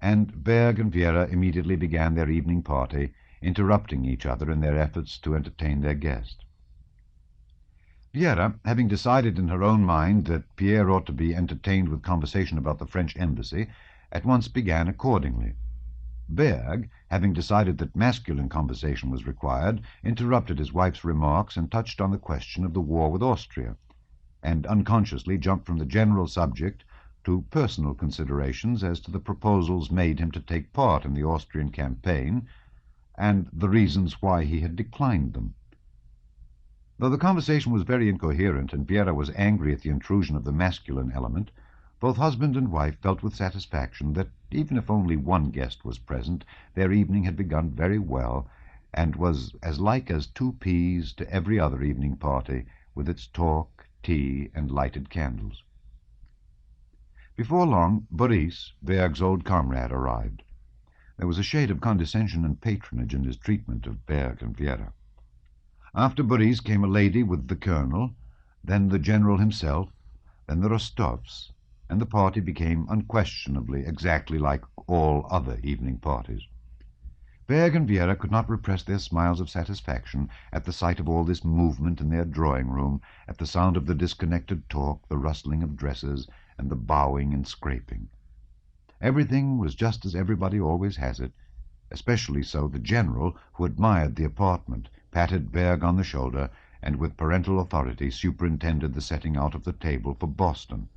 and Berg and Vera immediately began their evening party, interrupting each other in their efforts to entertain their guest. Vera, having decided in her own mind that Pierre ought to be entertained with conversation about the French embassy, at once began accordingly. Berg, having decided that masculine conversation was required, interrupted his wife's remarks and touched on the question of the war with Austria. and unconsciously jumped from the general subject to personal considerations as to the proposals made him to take part in the Austrian campaign, and the reasons why he had declined them. Though the conversation was very incoherent, and Viera was angry at the intrusion of the masculine element, both husband and wife felt with satisfaction that, even if only one guest was present, their evening had begun very well, and was as like as two peas to every other evening party, with its talk, tea, and lighted candles. Before long, Boris, Berg's old comrade, arrived. There was a shade of condescension and patronage in his treatment of Berg and Viera. After Boris came a lady with the colonel, then the general himself, then the Rostovs, and the party became unquestionably exactly like all other evening parties. Berg and Viera could not repress their smiles of satisfaction at the sight of all this movement in their drawing-room, at the sound of the disconnected talk, the rustling of dresses, and the bowing and scraping. Everything was just as everybody always has it, especially so the general, who admired the apartment, patted Berg on the shoulder, and with parental authority superintended the setting out of the table for Boston.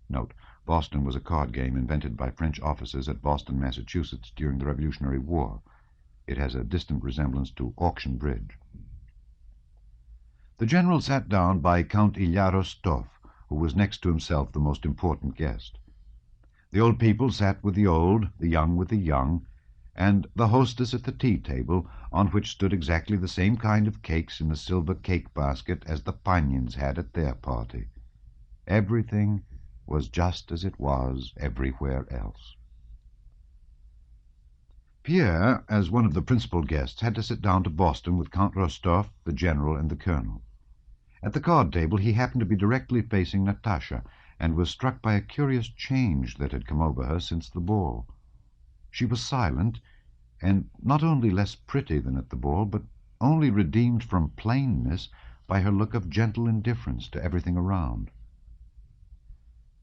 Note, Boston was a card game invented by French officers at Boston, Massachusetts, during the Revolutionary War. It has a distant resemblance to auction bridge. The general sat down by Count Ilya Rostov, who was next to himself the most important guest. The old people sat with the old, the young with the young, and the hostess at the tea-table, on which stood exactly the same kind of cakes in the silver cake-basket as the Panions had at their party. Everything was just as it was everywhere else. Pierre, as one of the principal guests, had to sit down to Boston with Count Rostov, the general, and the colonel. At the card-table he happened to be directly facing Natasha, and was struck by a curious change that had come over her since the ball. She was silent, and not only less pretty than at the ball, but only redeemed from plainness by her look of gentle indifference to everything around.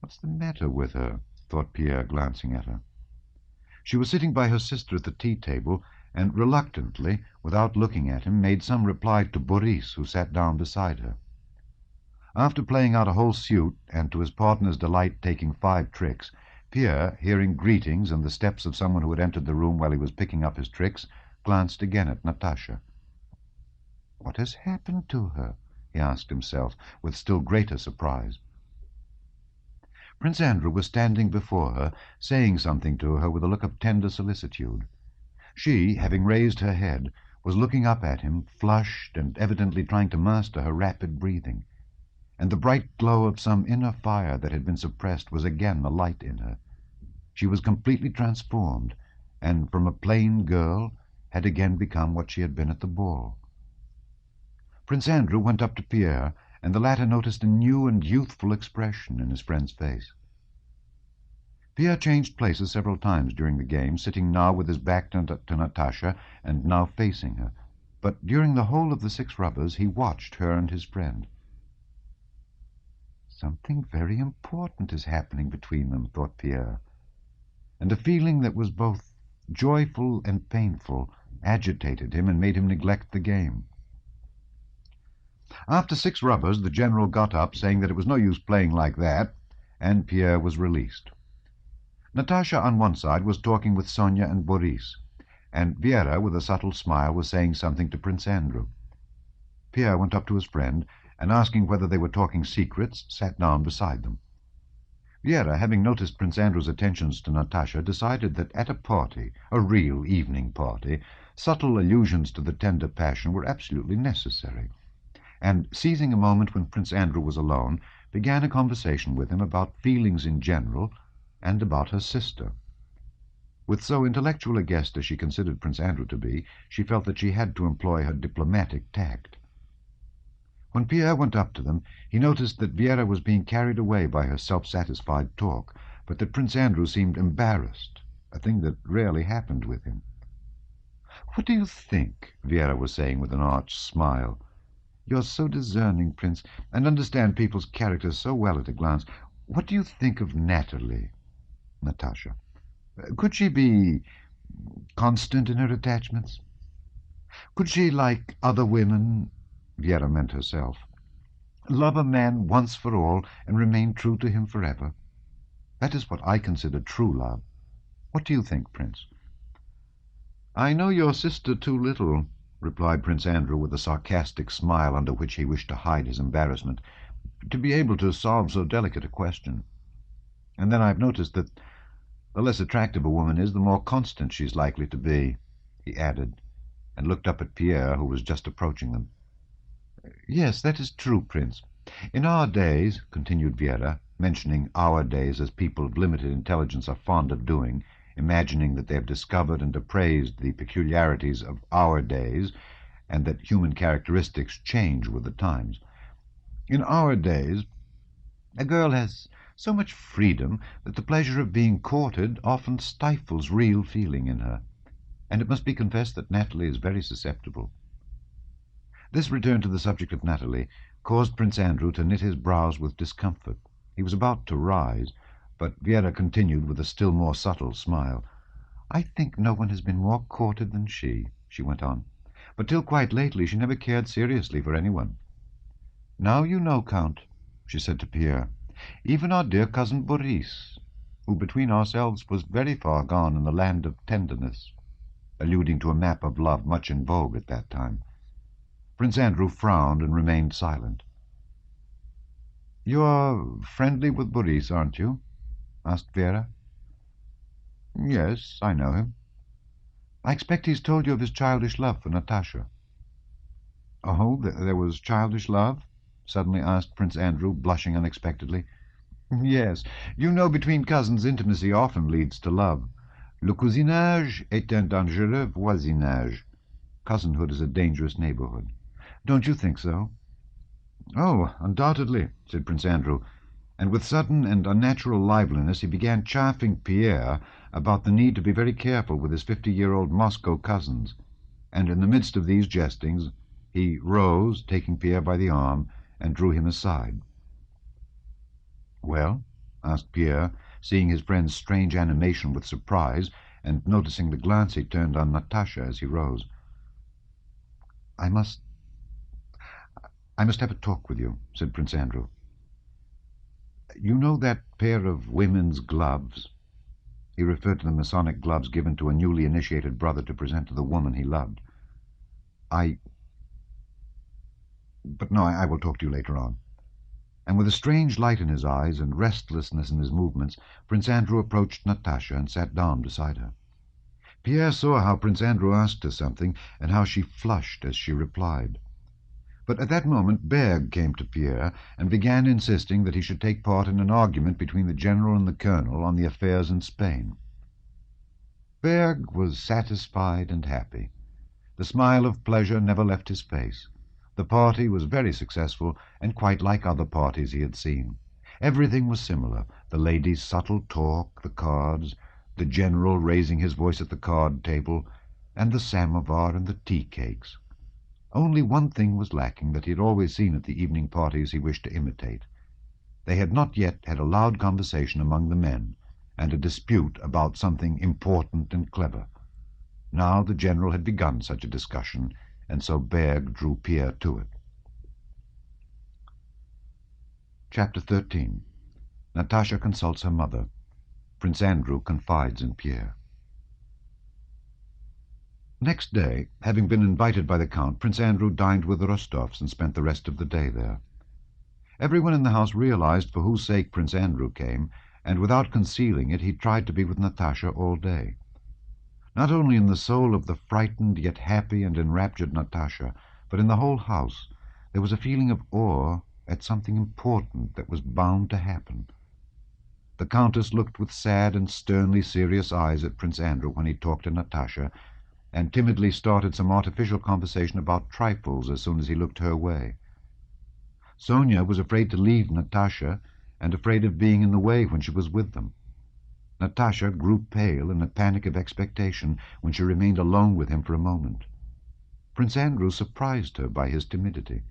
"What's the matter with her?" thought Pierre, glancing at her. She was sitting by her sister at the tea-table, and reluctantly, without looking at him, made some reply to Boris, who sat down beside her. After playing out a whole suit, and to his partner's delight taking 5 tricks, Pierre, hearing greetings and the steps of someone who had entered the room while he was picking up his tricks, glanced again at Natasha. "What has happened to her?" he asked himself, with still greater surprise. Prince Andrew was standing before her, saying something to her with a look of tender solicitude. She, having raised her head, was looking up at him, flushed and evidently trying to master her rapid breathing, and the bright glow of some inner fire that had been suppressed was again alight in her. She was completely transformed, and from a plain girl had again become what she had been at the ball. Prince Andrew went up to Pierre, and the latter noticed a new and youthful expression in his friend's face. Pierre changed places several times during the game, sitting now with his back to Natasha and now facing her, but during the whole of the 6 rubbers he watched her and his friend. "Something very important is happening between them," thought Pierre, and a feeling that was both joyful and painful agitated him and made him neglect the game. After 6 rubbers the general got up, saying that it was no use playing like that, and Pierre was released. Natasha on one side was talking with Sonia and Boris, and Viera, with a subtle smile, was saying something to Prince Andrew. Pierre went up to his friend, and asking whether they were talking secrets, sat down beside them. Viera, having noticed Prince Andrew's attentions to Natasha, decided that at a party, a real evening party, subtle allusions to the tender passion were absolutely necessary, and, seizing a moment when Prince Andrew was alone, began a conversation with him about feelings in general and about her sister. With so intellectual a guest as she considered Prince Andrew to be, she felt that she had to employ her diplomatic tact. When Pierre went up to them, he noticed that Viera was being carried away by her self-satisfied talk, but that Prince Andrew seemed embarrassed, a thing that rarely happened with him. "What do you think?" Viera was saying with an arch smile. "You're so discerning, Prince, and understand people's characters so well at a glance. What do you think of Natalie?" "Natasha. Could she be constant in her attachments? Could she, like other women—" Viera meant herself. Love a man once for all and remain true to him forever. That is what I consider true love. What do you think, Prince?" "I know your sister too little," replied Prince Andrew with a sarcastic smile under which he wished to hide his embarrassment, "to be able to solve so delicate a question. And then I've noticed that the less attractive a woman is, the more constant she's likely to be," he added, and looked up at Pierre, who was just approaching them. "Yes, that is true, Prince. In our days," continued Vera, mentioning our days as people of limited intelligence are fond of doing, imagining that they have discovered and appraised the peculiarities of our days, and that human characteristics change with the times. "In our days a girl has so much freedom that the pleasure of being courted often stifles real feeling in her, and it must be confessed that Natalie is very susceptible." This return to the subject of Natalie caused Prince Andrew to knit his brows with discomfort. He was about to rise, but Vera continued with a still more subtle smile. "I think no one has been more courted than she went on. "But till quite lately she never cared seriously for anyone. Now you know, Count," she said to Pierre, "even our dear cousin Boris, who between ourselves was very far gone in the land of tenderness," alluding to a map of love much in vogue at that time. Prince Andrew frowned and remained silent. "You're friendly with Boris, aren't you?" asked Vera. "Yes, I know him." "I expect he's told you of his childish love for Natasha." "Oh, there was childish love?" suddenly asked Prince Andrew, blushing unexpectedly. "Yes. You know between cousins intimacy often leads to love. Le cousinage est un dangereux voisinage. Cousinhood is a dangerous neighborhood. Don't you think so?" "Oh, undoubtedly," said Prince Andrew, and with sudden and unnatural liveliness he began chaffing Pierre about the need to be very careful with his 50-year-old Moscow cousins, and in the midst of these jestings he rose, taking Pierre by the arm, and drew him aside. "Well?" asked Pierre, seeing his friend's strange animation with surprise, and noticing the glance he turned on Natasha as he rose. I must have a talk with you," said Prince Andrew. "You know that pair of women's gloves?" He referred to the Masonic gloves given to a newly initiated brother to present to the woman he loved. But no, I will talk to you later on." And with a strange light in his eyes and restlessness in his movements, Prince Andrew approached Natasha and sat down beside her. Pierre saw how Prince Andrew asked her something, and how she flushed as she replied. But at that moment Berg came to Pierre and began insisting that he should take part in an argument between the general and the colonel on the affairs in Spain. Berg was satisfied and happy. The smile of pleasure never left his face. The party was very successful, and quite like other parties he had seen. Everything was similar: the ladies' subtle talk, the cards, the general raising his voice at the card table, and the samovar and the tea cakes. Only one thing was lacking that he had always seen at the evening parties he wished to imitate. They had not yet had a loud conversation among the men, and a dispute about something important and clever. Now the general had begun such a discussion, and so Berg drew Pierre to it. Chapter 13. Natasha consults her mother. Prince Andrew confides in Pierre. Next day, having been invited by the Count, Prince Andrew dined with the Rostovs and spent the rest of the day there. Everyone in the house realized for whose sake Prince Andrew came, and without concealing it he tried to be with Natasha all day. Not only in the soul of the frightened yet happy and enraptured Natasha, but in the whole house, there was a feeling of awe at something important that was bound to happen. The Countess looked with sad and sternly serious eyes at Prince Andrew when he talked to Natasha, and timidly started some artificial conversation about trifles as soon as he looked her way. Sonia was afraid to leave Natasha, and afraid of being in the way when she was with them. Natasha grew pale in a panic of expectation when she remained alone with him for a moment. Prince Andrew surprised her by his timidity.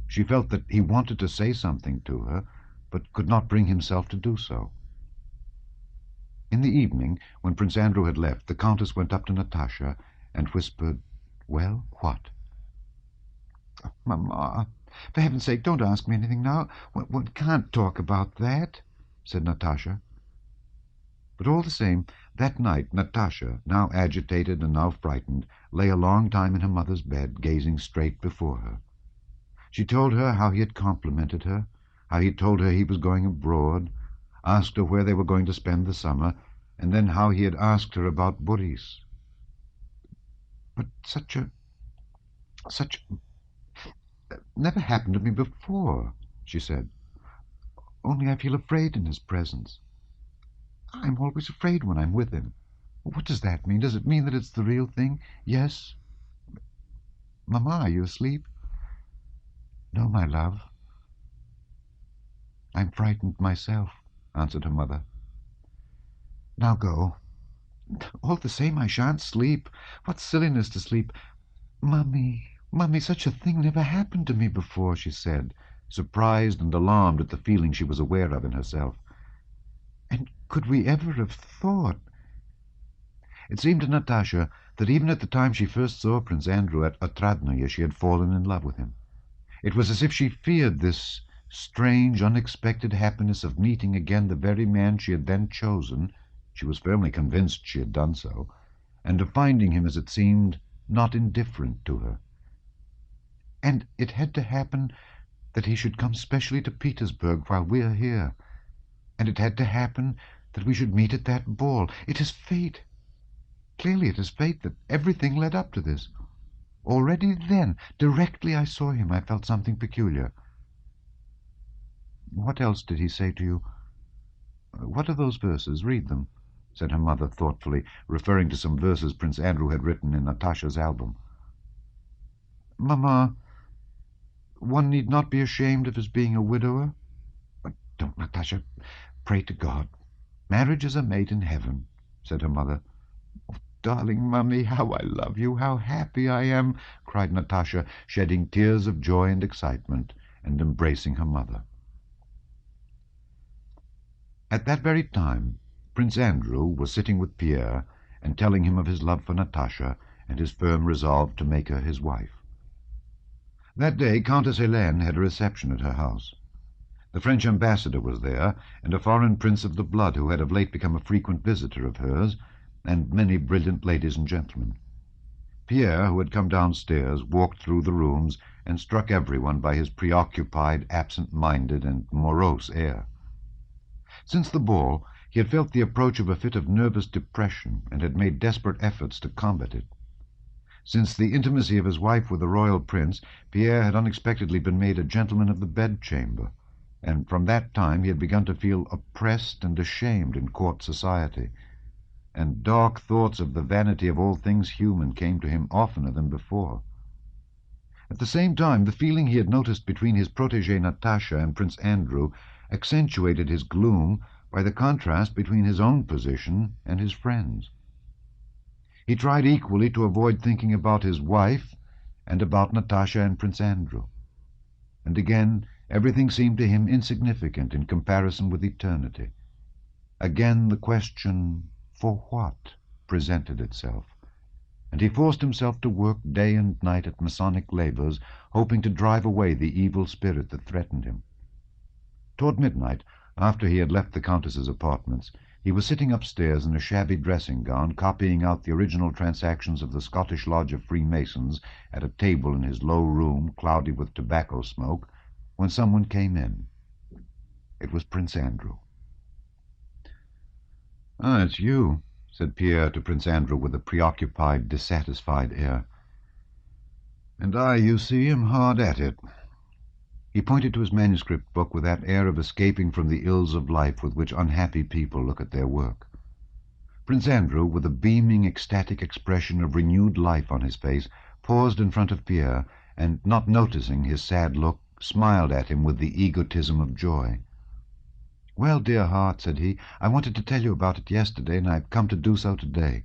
She felt that he wanted to say something to her, but could not bring himself to do so. In the evening, when Prince Andrew had left, the Countess went up to Natasha and whispered, "Well, what?" "Mamma, For heaven's sake, don't ask me anything now. One can't talk about that," said Natasha. But all the same, that night Natasha, now agitated and now frightened, lay a long time in her mother's bed, gazing straight before her. She told her how he had complimented her, how he had told her he was going abroad, asked her where they were going to spend the summer, and then how he had asked her about Boris. "But such never happened to me before," she said. "Only I feel afraid in his presence. I'm always afraid when I'm with him. What does that mean? Does it mean that it's the real thing? Yes? Mamma, are you asleep?" "No, my love. I'm frightened myself," answered her mother. "Now go. All the same, I shan't sleep. What silliness to sleep. Mummy, such a thing never happened to me before," she said, surprised and alarmed at the feeling she was aware of in herself. "And could we ever have thought—" It seemed to Natasha that even at the time she first saw Prince Andrew at Otradnoye she had fallen in love with him. It was as if she feared this strange, unexpected happiness of meeting again the very man she had then chosen — she was firmly convinced she had done so — and of finding him, as it seemed, not indifferent to her. And it had to happen that he should come specially to Petersburg while we are here. And it had to happen that we should meet at that ball. It is fate. Clearly it is fate that everything led up to this. Already then, directly I saw him, I felt something peculiar." "What else did he say to you? What are those verses? Read them," said her mother thoughtfully, referring to some verses Prince Andrew had written in Natasha's album. "Mamma, one need not be ashamed of his being a widower." "But don't, Natasha. Pray to God. Marriages are made in heaven," said her mother. "Oh, darling Mummy, how I love you, how happy I am!" cried Natasha, shedding tears of joy and excitement, and embracing her mother. At that very time Prince Andrew was sitting with Pierre and telling him of his love for Natasha and his firm resolve to make her his wife. That day Countess Helene had a reception at her house. The French ambassador was there, and a foreign prince of the blood who had of late become a frequent visitor of hers, and many brilliant ladies and gentlemen. Pierre, who had come downstairs, walked through the rooms and struck everyone by his preoccupied, absent-minded, and morose air. Since the ball he had felt the approach of a fit of nervous depression, and had made desperate efforts to combat it. Since the intimacy of his wife with the royal prince, Pierre had unexpectedly been made a gentleman of the bedchamber, and from that time he had begun to feel oppressed and ashamed in court society, and dark thoughts of the vanity of all things human came to him oftener than before. At the same time, the feeling he had noticed between his protégée Natasha and Prince Andrew accentuated his gloom by the contrast between his own position and his friend's. He tried equally to avoid thinking about his wife and about Natasha and Prince Andrew. And again everything seemed to him insignificant in comparison with eternity. Again the question, for what, presented itself, and he forced himself to work day and night at Masonic labours, hoping to drive away the evil spirit that threatened him. Toward midnight, after he had left the Countess's apartments, he was sitting upstairs in a shabby dressing-gown, copying out the original transactions of the Scottish Lodge of Freemasons at a table in his low room, cloudy with tobacco smoke, when someone came in. It was Prince Andrew. "Ah, it's you," said Pierre to Prince Andrew with a preoccupied, dissatisfied air. "And I, you see, am hard at it." He pointed to his manuscript book with that air of escaping from the ills of life with which unhappy people look at their work. Prince Andrew, with a beaming, ecstatic expression of renewed life on his face, paused in front of Pierre, and, not noticing his sad look, smiled at him with the egotism of joy. "Well, dear heart," said he, "I wanted to tell you about it yesterday, and I've come to do so today.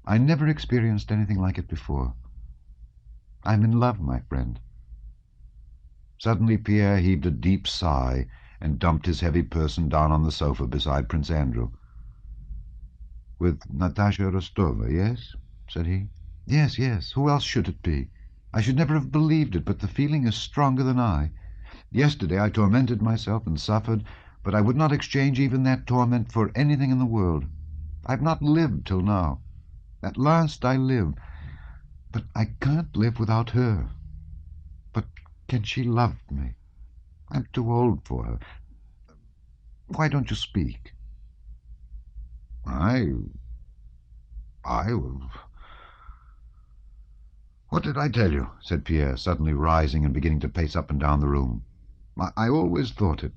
I never experienced anything like it before. I'm in love, my friend." Suddenly Pierre heaved a deep sigh and dumped his heavy person down on the sofa beside Prince Andrew. "With Natasha Rostova, yes?" said he. "Yes, yes. Who else should it be? I should never have believed it, but the feeling is stronger than I. Yesterday I tormented myself and suffered, but I would not exchange even that torment for anything in the world. I have not lived till now. At last I live, but I can't live without her. But can she love me? I'm too old for her. Why don't you speak? I... What did I tell you? Said Pierre, suddenly rising and beginning to pace up and down the room. I always thought it.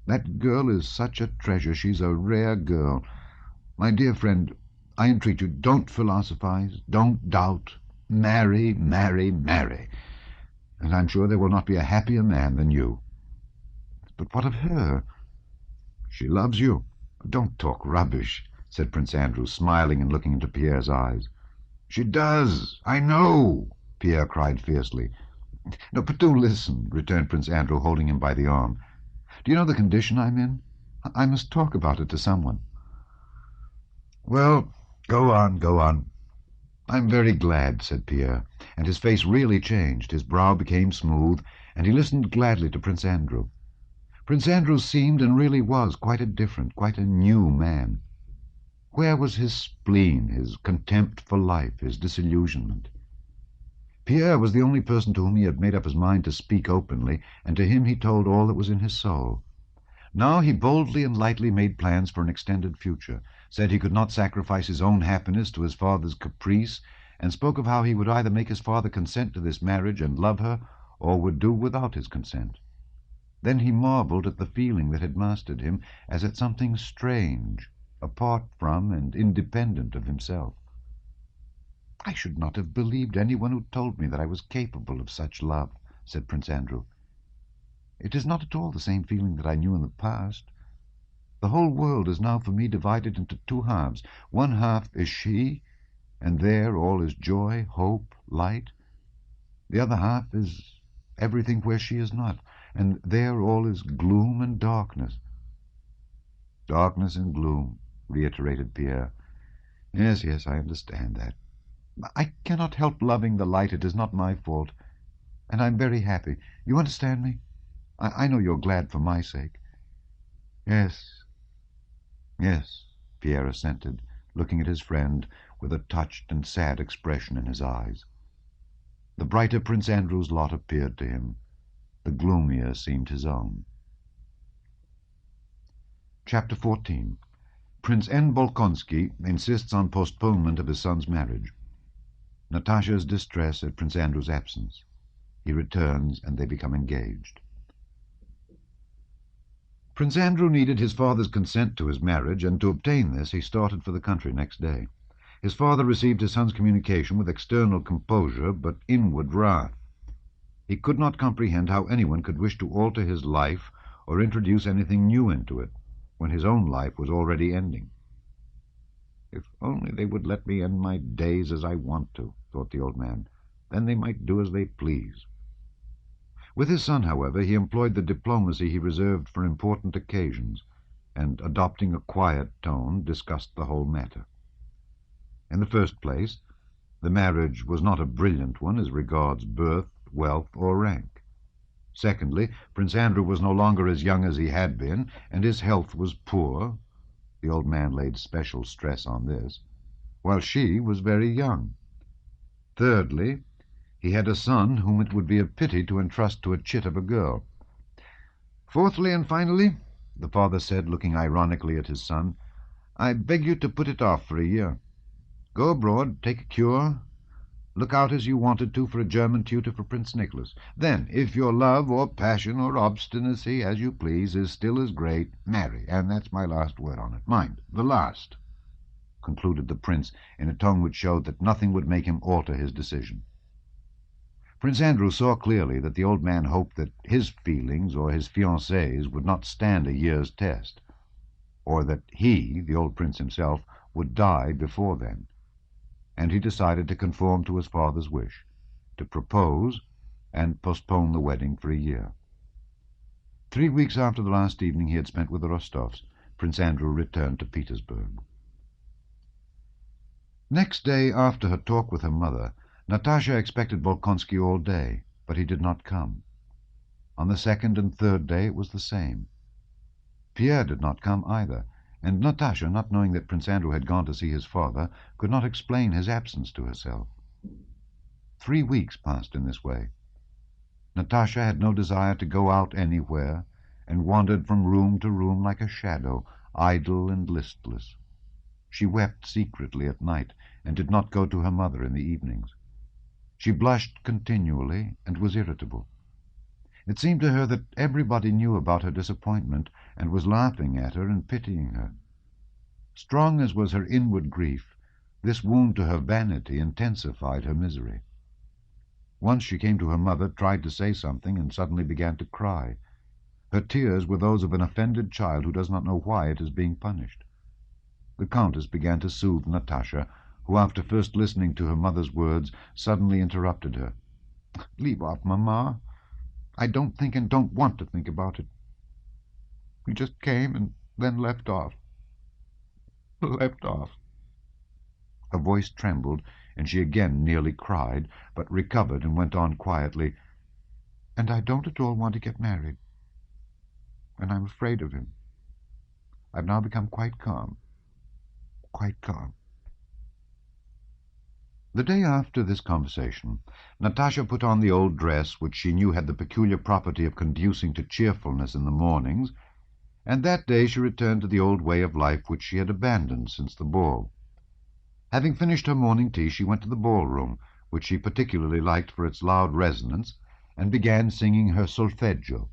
That girl is such a treasure. She's a rare girl. My dear friend, I entreat you, don't philosophize, don't doubt. Marry, marry, marry. And I'm sure there will not be a happier man than you. But what of her? She loves you. Don't talk rubbish, said Prince Andrew, smiling and looking into Pierre's eyes. She does, I know, Pierre cried fiercely. No, but do listen, returned Prince Andrew, holding him by the arm. Do you know the condition I'm in? I must talk about it to someone. Well, go on, go on. I'm very glad, said Pierre, and his face really changed. His brow became smooth, and he listened gladly to Prince Andrew. Prince Andrew seemed and really was quite a different, quite a new man. Where was his spleen, his contempt for life, his disillusionment? Pierre was the only person to whom he had made up his mind to speak openly, and to him he told all that was in his soul. Now he boldly and lightly made plans for an extended future, said he could not sacrifice his own happiness to his father's caprice, and spoke of how he would either make his father consent to this marriage and love her, or would do without his consent. Then he marvelled at the feeling that had mastered him, as at something strange, apart from and independent of himself. I should not have believed anyone who told me that I was capable of such love, said Prince Andrew. It is not at all the same feeling that I knew in the past. The whole world is now for me divided into two halves. One half is she, and there all is joy, hope, light. The other half is everything where she is not, and there all is gloom and darkness. Darkness and gloom, reiterated Pierre. Yes, yes, I understand that. I cannot help loving the light. It is not my fault. And I'm very happy. You understand me? I know you're glad for my sake. Yes, yes, Pierre assented, looking at his friend with a touched and sad expression in his eyes. The brighter Prince Andrew's lot appeared to him. The gloomier seemed his own. Chapter 14. Prince N. Bolkonsky insists on postponement of his son's marriage. Natasha's distress at Prince Andrew's absence. He returns, and they become engaged. Prince Andrew needed his father's consent to his marriage, and to obtain this he started for the country next day. His father received his son's communication with external composure, but inward wrath. He could not comprehend how anyone could wish to alter his life or introduce anything new into it, when his own life was already ending. If only they would let me end my days as I want to, thought the old man. Then they might do as they please. With his son, however, he employed the diplomacy he reserved for important occasions, and, adopting a quiet tone, discussed the whole matter. In the first place, the marriage was not a brilliant one as regards birth, wealth, or rank. Secondly, Prince Andrew was no longer as young as he had been, and his health was poor. The old man laid special stress on this, while she was very young. Thirdly, he had a son whom it would be a pity to entrust to a chit of a girl. Fourthly and finally, the father said, looking ironically at his son, I beg you to put it off for a year. Go abroad, take a cure, look out as you wanted to for a German tutor for Prince Nicholas. Then, if your love or passion or obstinacy, as you please, is still as great, marry, and that's my last word on it. Mind, the last, concluded the prince in a tone which showed that nothing would make him alter his decision. Prince Andrew saw clearly that the old man hoped that his feelings or his fiancée's would not stand a year's test, or that he, the old prince himself, would die before then, and he decided to conform to his father's wish, to propose and postpone the wedding for a year. 3 weeks after the last evening he had spent with the Rostovs, Prince Andrew returned to Petersburg. Next day, after her talk with her mother, Natasha expected Bolkonsky all day, but he did not come. On the second and third day it was the same. Pierre did not come either, and Natasha, not knowing that Prince Andrew had gone to see his father, could not explain his absence to herself. 3 weeks passed in this way. Natasha had no desire to go out anywhere, and wandered from room to room like a shadow, idle and listless. She wept secretly at night, and did not go to her mother in the evenings. She blushed continually, and was irritable. It seemed to her that everybody knew about her disappointment, and was laughing at her and pitying her. Strong as was her inward grief, this wound to her vanity intensified her misery. Once she came to her mother, tried to say something, and suddenly began to cry. Her tears were those of an offended child who does not know why it is being punished. The Countess began to soothe Natasha, who, after first listening to her mother's words, suddenly interrupted her. "Leave off, Mamma. I don't think and don't want to think about it. We just came and then left off. Left off." Her voice trembled, and she again nearly cried, but recovered and went on quietly. "And I don't at all want to get married. And I'm afraid of him. I've now become quite calm. Quite calm." The day after this conversation, Natasha put on the old dress which she knew had the peculiar property of conducing to cheerfulness in the mornings, and that day she returned to the old way of life which she had abandoned since the ball. Having finished her morning tea, she went to the ballroom, which she particularly liked for its loud resonance, and began singing her solfeggio.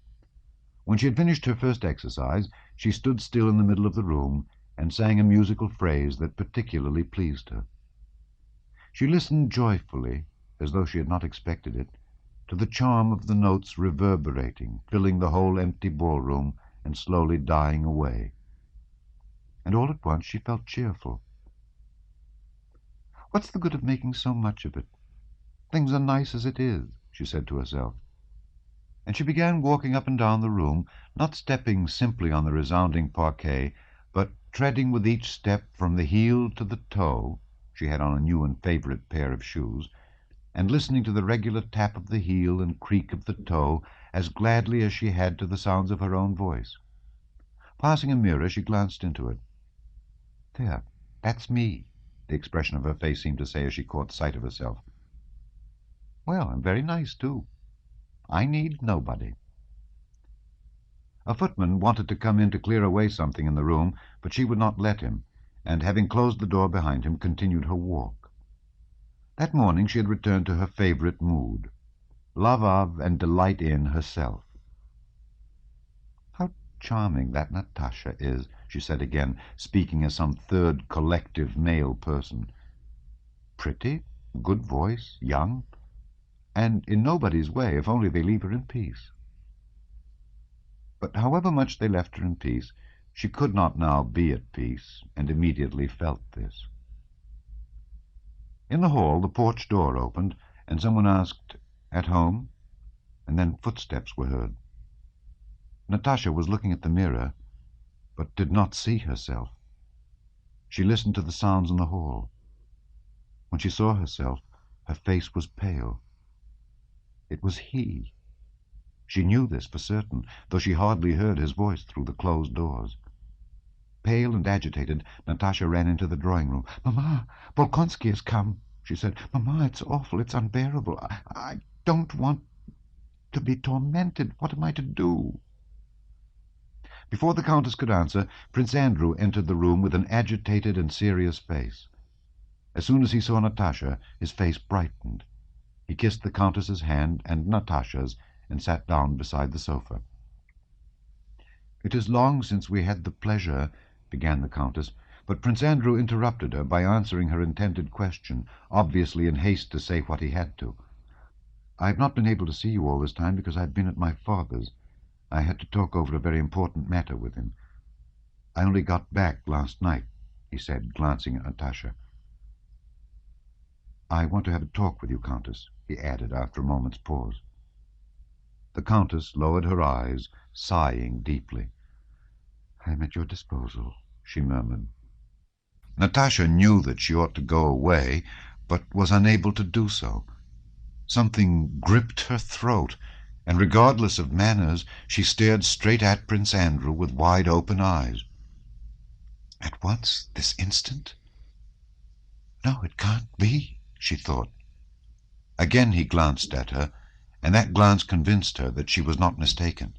When she had finished her first exercise, she stood still in the middle of the room and sang a musical phrase that particularly pleased her. She listened joyfully, as though she had not expected it, to the charm of the notes reverberating, filling the whole empty ballroom and slowly dying away. And all at once she felt cheerful. "What's the good of making so much of it? Things are nice as it is," she said to herself. And she began walking up and down the room, not stepping simply on the resounding parquet, but treading with each step from the heel to the toe — she had on a new and favourite pair of shoes — and listening to the regular tap of the heel and creak of the toe as gladly as she had to the sounds of her own voice. Passing a mirror, she glanced into it. "There, that's me," the expression of her face seemed to say as she caught sight of herself. "Well, I'm very nice, too. I need nobody." A footman wanted to come in to clear away something in the room, but she would not let him, and, having closed the door behind him, continued her walk. That morning she had returned to her favourite mood, love of and delight in herself. "How charming that Natasha is," she said again, speaking as some third collective male person. "Pretty, good voice, young, and in nobody's way if only they leave her in peace." But however much they left her in peace, she could not now be at peace, and immediately felt this. In the hall the porch door opened, and someone asked, "At home?" and then footsteps were heard. Natasha was looking at the mirror, but did not see herself. She listened to the sounds in the hall. When she saw herself, her face was pale. It was he. She knew this for certain, though she hardly heard his voice through the closed doors. Pale and agitated, Natasha ran into the drawing-room. "Mamma, Bolkonsky has come," she said. "Mamma, it's awful, it's unbearable. I don't want to be tormented. What am I to do?" Before the Countess could answer, Prince Andrew entered the room with an agitated and serious face. As soon as he saw Natasha, his face brightened. He kissed the Countess's hand and Natasha's, and sat down beside the sofa. "It is long since we had the pleasure," began the Countess, but Prince Andrew interrupted her by answering her intended question, obviously in haste to say what he had to. "I have not been able to see you all this time because I have been at my father's. I had to talk over a very important matter with him. I only got back last night," he said, glancing at Natasha. "I want to have a talk with you, Countess," he added after a moment's pause. The Countess lowered her eyes, sighing deeply. "I am at your disposal," she murmured. Natasha knew that she ought to go away, but was unable to do so. Something gripped her throat, and regardless of manners, she stared straight at Prince Andrew with wide-open eyes. At once, this instant? No, it can't be, she thought. Again he glanced at her, and that glance convinced her that she was not mistaken.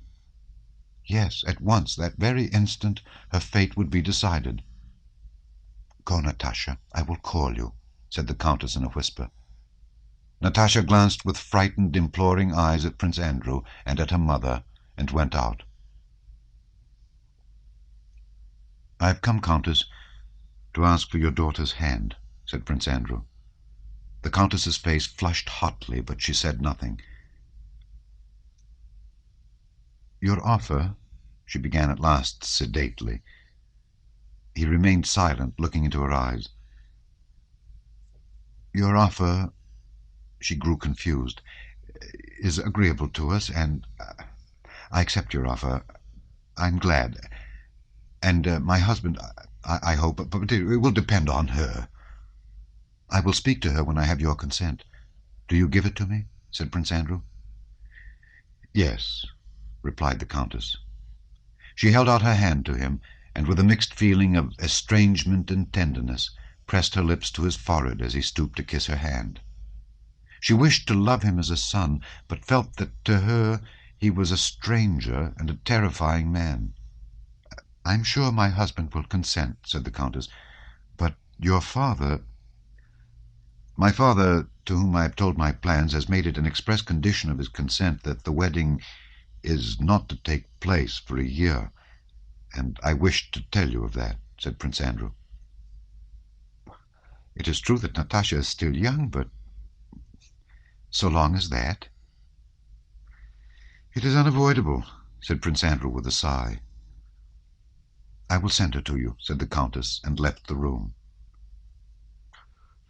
Yes, at once, that very instant, her fate would be decided. "Go, Natasha, I will call you," said the Countess in a whisper. Natasha glanced with frightened, imploring eyes at Prince Andrew and at her mother, and went out. "I have come, Countess, to ask for your daughter's hand," said Prince Andrew. The Countess's face flushed hotly, but she said nothing. "Your offer," she began at last sedately. He remained silent, looking into her eyes. "Your offer," she grew confused, "is agreeable to us, and I accept your offer. I'm glad. And my husband, I hope, but it will depend on her. I will speak to her when I have your consent. Do you give it to me?" said Prince Andrew. "Yes," replied the Countess. She held out her hand to him, and with a mixed feeling of estrangement and tenderness, pressed her lips to his forehead as he stooped to kiss her hand. She wished to love him as a son, but felt that to her he was a stranger and a terrifying man. "I'm sure my husband will consent," said the Countess. "But your father—" "My father, to whom I have told my plans, has made it an express condition of his consent that the wedding is not to take place for a year, and I wished to tell you of that," said Prince Andrew. "It is true that Natasha is still young, but so long as that?" "It is unavoidable," said Prince Andrew with a sigh. "I will send her to you," said the Countess, and left the room.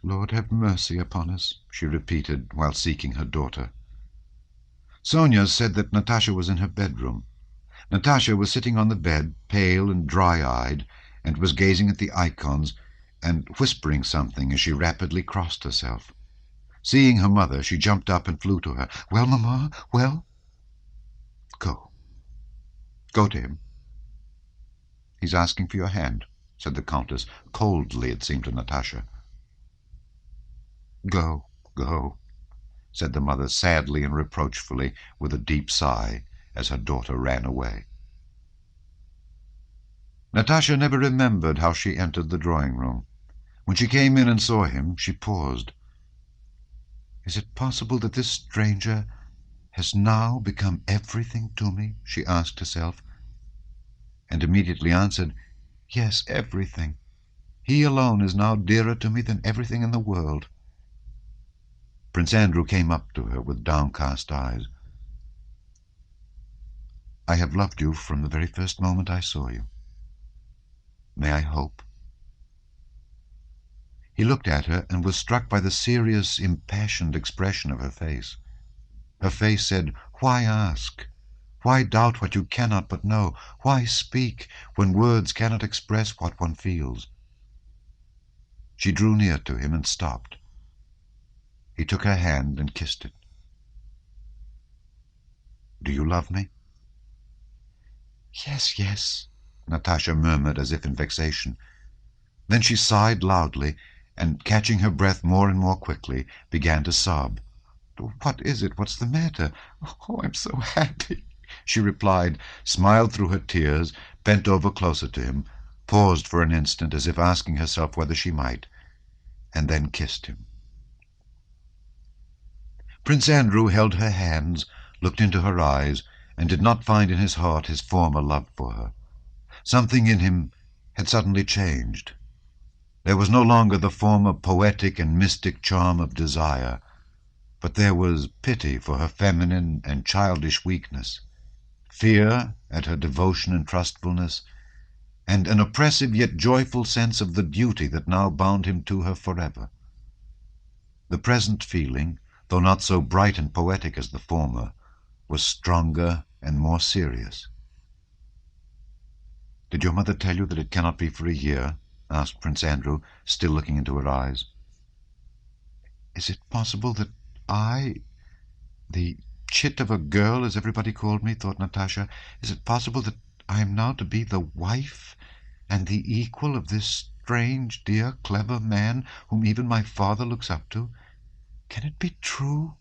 "Lord, have mercy upon us," she repeated, while seeking her daughter. Sonia said that Natasha was in her bedroom. Natasha was sitting on the bed, pale and dry-eyed, and was gazing at the icons and whispering something as she rapidly crossed herself. Seeing her mother, she jumped up and flew to her. "Well, Mamma, well?" "Go. Go to him." "He's asking for your hand," said the Countess, coldly, it seemed to Natasha. "Go, go," said the mother, sadly and reproachfully, with a deep sigh, as her daughter ran away. Natasha never remembered how she entered the drawing-room. When she came in and saw him, she paused. "Is it possible that this stranger has now become everything to me?" she asked herself, and immediately answered, "Yes, everything. He alone is now dearer to me than everything in the world." Prince Andrew came up to her with downcast eyes. "I have loved you from the very first moment I saw you. May I hope?" He looked at her and was struck by the serious, impassioned expression of her face. Her face said, "Why ask? Why doubt what you cannot but know? Why speak, when words cannot express what one feels?" She drew near to him and stopped. He took her hand and kissed it. "Do you love me?" "Yes, yes," Natasha murmured as if in vexation. Then she sighed loudly, and, catching her breath more and more quickly, began to sob. "What is it? What's the matter? Oh, I'm so happy," she replied, smiled through her tears, bent over closer to him, paused for an instant as if asking herself whether she might, and then kissed him. Prince Andrew held her hands, looked into her eyes, and did not find in his heart his former love for her. Something in him had suddenly changed. There was no longer the former poetic and mystic charm of desire, but there was pity for her feminine and childish weakness, fear at her devotion and trustfulness, and an oppressive yet joyful sense of the duty that now bound him to her forever. The present feeling, though not so bright and poetic as the former, was stronger and more serious. "Did your mother tell you that it cannot be for a year?" asked Prince Andrew, still looking into her eyes. Is it possible that I, the chit of a girl, as everybody called me, thought Natasha, is it possible that I am now to be the wife and the equal of this strange, dear, clever man whom even my father looks up to? Can it be true?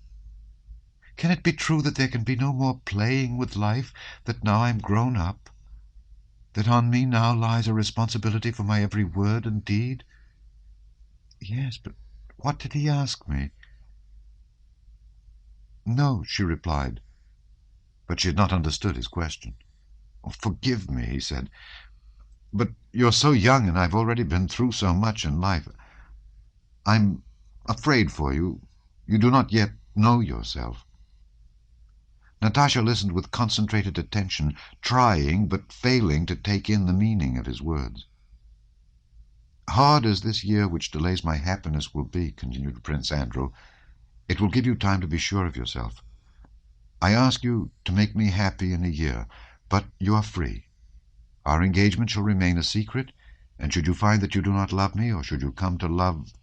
Can it be true that there can be no more playing with life, that now I'm grown up, that on me now lies a responsibility for my every word and deed? Yes, but what did he ask me? No, she replied, but she had not understood his question. Oh, forgive me, he said, but you're so young and I've already been through so much in life. I'm afraid for you. You do not yet know yourself. Natasha listened with concentrated attention, trying but failing to take in the meaning of his words. Hard as this year which delays my happiness will be, continued Prince Andrew, it will give you time to be sure of yourself. I ask you to make me happy in a year, but you are free. Our engagement shall remain a secret, and should you find that you do not love me, or should you come to love,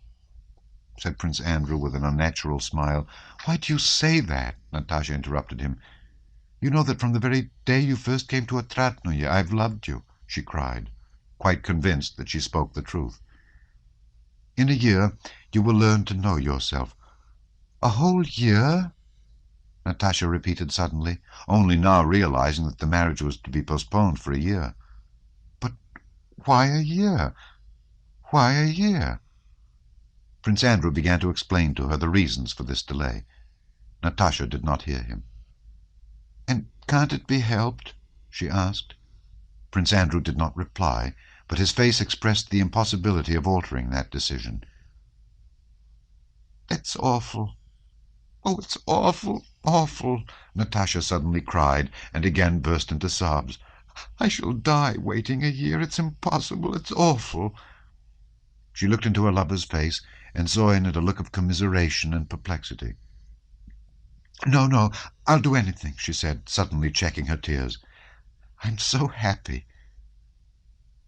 said Prince Andrew with an unnatural smile. Why do you say that? Natasha interrupted him. You know that from the very day you first came to Otradnoye I've loved you, she cried, quite convinced that she spoke the truth. In a year you will learn to know yourself. A whole year? Natasha repeated suddenly, only now realizing that the marriage was to be postponed for a year. But why a year? Why a year? Prince Andrew began to explain to her the reasons for this delay. Natasha did not hear him. And can't it be helped? She asked. Prince Andrew did not reply, but his face expressed the impossibility of altering that decision. It's awful. Oh, it's awful, awful, Natasha suddenly cried, and again burst into sobs. I shall die waiting a year. It's impossible. It's awful. She looked into her lover's face and saw in it a look of commiseration and perplexity. No, no, I'll do anything, she said, suddenly checking her tears. I'm so happy.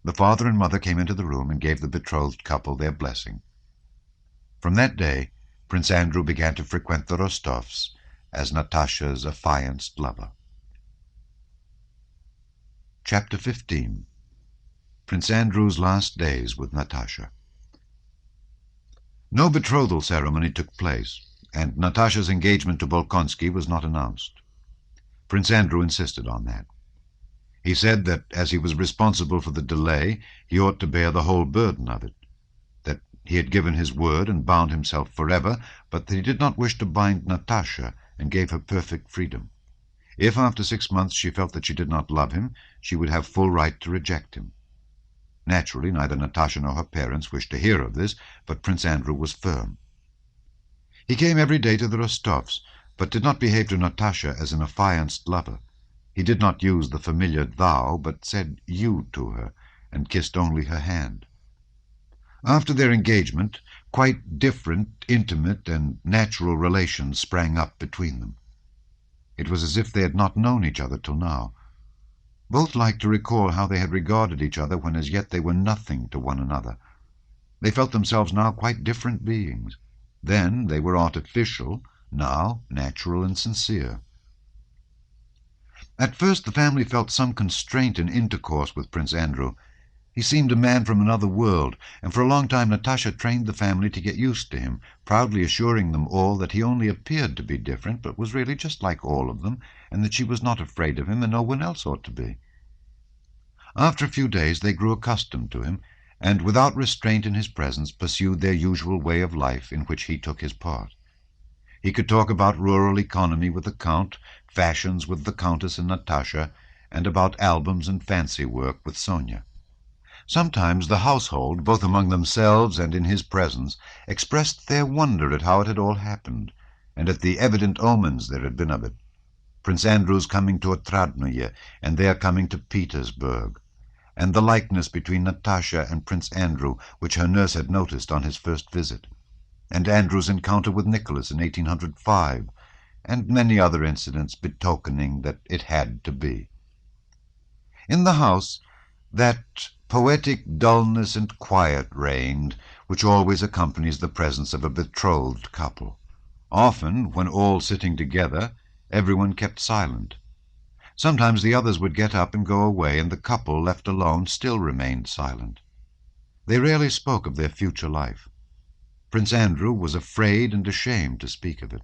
The father and mother came into the room and gave the betrothed couple their blessing. From that day, Prince Andrew began to frequent the Rostovs as Natasha's affianced lover. Chapter 15. Prince Andrew's Last Days with Natasha. No betrothal ceremony took place, and Natasha's engagement to Bolkonsky was not announced. Prince Andrew insisted on that. He said that, as he was responsible for the delay, he ought to bear the whole burden of it, that he had given his word and bound himself forever, but that he did not wish to bind Natasha and gave her perfect freedom. If after 6 months she felt that she did not love him, she would have full right to reject him. Naturally, neither Natasha nor her parents wished to hear of this, but Prince Andrew was firm. He came every day to the Rostovs, but did not behave to Natasha as an affianced lover. He did not use the familiar thou, but said you to her, and kissed only her hand. After their engagement, quite different, intimate, and natural relations sprang up between them. It was as if they had not known each other till now. Both liked to recall how they had regarded each other when as yet they were nothing to one another. They felt themselves now quite different beings. Then they were artificial, now natural and sincere. At first the family felt some constraint in intercourse with Prince Andrew. He seemed a man from another world, and for a long time Natasha trained the family to get used to him, proudly assuring them all that he only appeared to be different, but was really just like all of them, and that she was not afraid of him, and no one else ought to be. After a few days they grew accustomed to him, and without restraint in his presence pursued their usual way of life in which he took his part. He could talk about rural economy with the Count, fashions with the Countess and Natasha, and about albums and fancy work with Sonia. Sometimes the household, both among themselves and in his presence, expressed their wonder at how it had all happened, and at the evident omens there had been of it. Prince Andrew's coming to Otradnoye, and their coming to Petersburg, and the likeness between Natasha and Prince Andrew, which her nurse had noticed on his first visit, and Andrew's encounter with Nicholas in 1805, and many other incidents betokening that it had to be. In the house, that poetic dullness and quiet reigned, which always accompanies the presence of a betrothed couple. Often, when all sitting together, everyone kept silent. Sometimes the others would get up and go away, and the couple, left alone, still remained silent. They rarely spoke of their future life. Prince Andrew was afraid and ashamed to speak of it.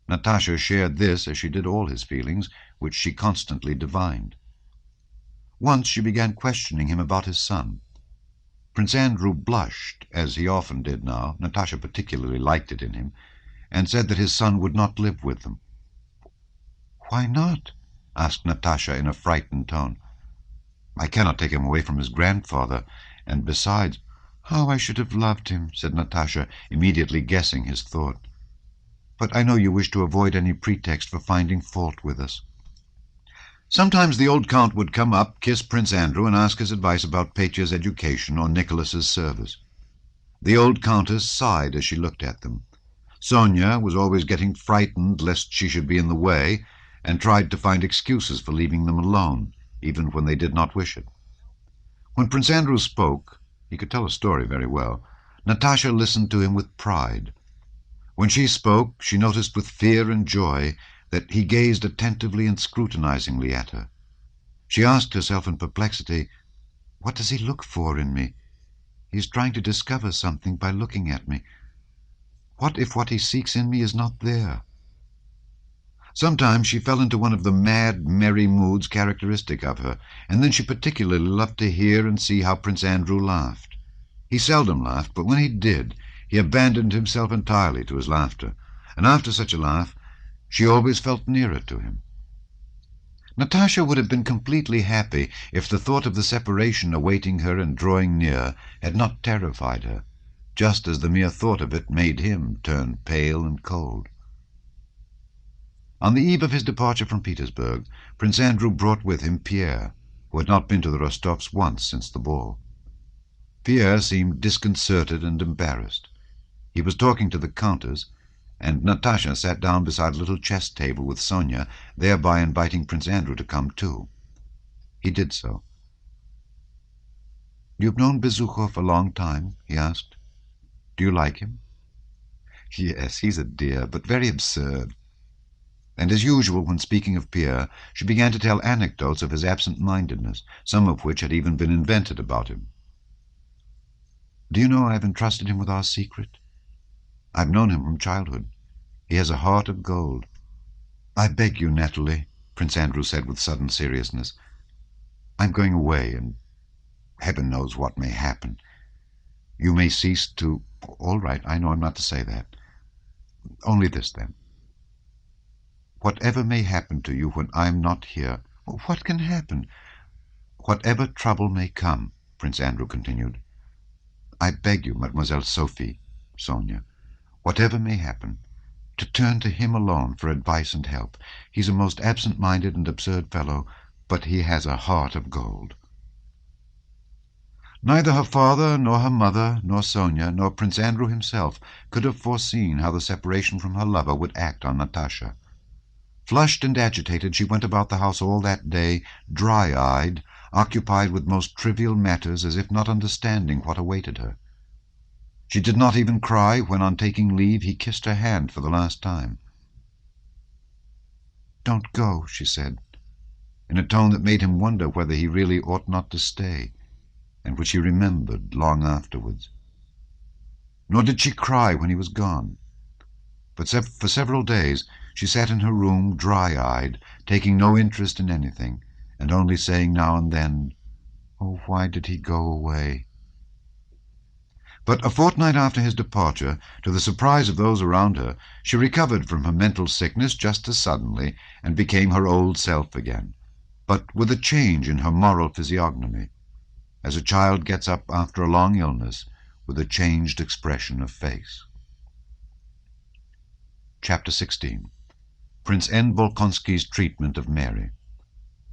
Natasha shared this as she did all his feelings, which she constantly divined. Once she began questioning him about his son. Prince Andrew blushed, as he often did now. Natasha particularly liked it in him, and said that his son would not live with them. "Why not?" asked Natasha in a frightened tone. "I cannot take him away from his grandfather, and besides—" "How I should have loved him," said Natasha, immediately guessing his thought. "But I know you wish to avoid any pretext for finding fault with us." Sometimes the old count would come up, kiss Prince Andrew, and ask his advice about Petya's education or Nicholas's service. The old countess sighed as she looked at them. Sonia was always getting frightened lest she should be in the way, and tried to find excuses for leaving them alone, even when they did not wish it. When Prince Andrew spoke, he could tell a story very well. Natasha listened to him with pride. When she spoke, she noticed with fear and joy that he gazed attentively and scrutinizingly at her. She asked herself in perplexity, "What does he look for in me? He is trying to discover something by looking at me. What if what he seeks in me is not there?" Sometimes she fell into one of the mad, merry moods characteristic of her, and then she particularly loved to hear and see how Prince Andrew laughed. He seldom laughed, but when he did, he abandoned himself entirely to his laughter, and after such a laugh, she always felt nearer to him. Natasha would have been completely happy if the thought of the separation awaiting her and drawing near had not terrified her, just as the mere thought of it made him turn pale and cold. On the eve of his departure from Petersburg, Prince Andrew brought with him Pierre, who had not been to the Rostovs once since the ball. Pierre seemed disconcerted and embarrassed. He was talking to the countess, and Natasha sat down beside a little chess table with Sonia, thereby inviting Prince Andrew to come too. He did so. "You've known Bezukhov a long time?" he asked. "Do you like him?" "Yes, he's a dear, but very absurd." And as usual when speaking of Pierre, she began to tell anecdotes of his absent-mindedness, some of which had even been invented about him. "Do you know I have entrusted him with our secret? I've known him from childhood. He has a heart of gold." "I beg you, Natalie," Prince Andrew said with sudden seriousness. "I'm going away, and heaven knows what may happen. You may cease to— All right, I know I'm not to say that. Only this, then. Whatever may happen to you when I'm not here—" "What can happen?" "Whatever trouble may come," Prince Andrew continued, "I beg you, Mademoiselle Sophie, Sonia, whatever may happen, to turn to him alone for advice and help. He's a most absent-minded and absurd fellow, but he has a heart of gold." Neither her father, nor her mother, nor Sonia, nor Prince Andrew himself could have foreseen how the separation from her lover would act on Natasha. Flushed and agitated, she went about the house all that day, dry-eyed, occupied with most trivial matters, as if not understanding what awaited her. She did not even cry when, on taking leave, he kissed her hand for the last time. "Don't go," she said, in a tone that made him wonder whether he really ought not to stay, and which he remembered long afterwards. Nor did she cry when he was gone. But for several days she sat in her room, dry-eyed, taking no interest in anything, and only saying now and then, "Oh, why did he go away?" But a fortnight after his departure, to the surprise of those around her, she recovered from her mental sickness just as suddenly, and became her old self again, but with a change in her moral physiognomy, as a child gets up after a long illness with a changed expression of face. Chapter 16. Prince N. Bolkonsky's treatment of Mary.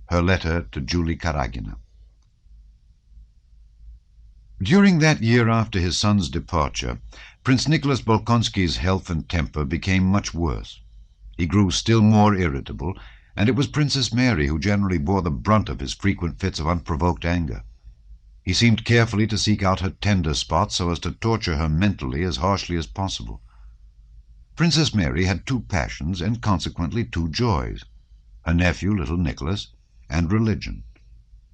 Her letter to Julie Karagina. During that year after his son's departure, Prince Nicholas Bolkonsky's health and temper became much worse. He grew still more irritable, and it was Princess Mary who generally bore the brunt of his frequent fits of unprovoked anger. He seemed carefully to seek out her tender spots so as to torture her mentally as harshly as possible. Princess Mary had two passions and consequently two joys: her nephew, little Nicholas, and religion,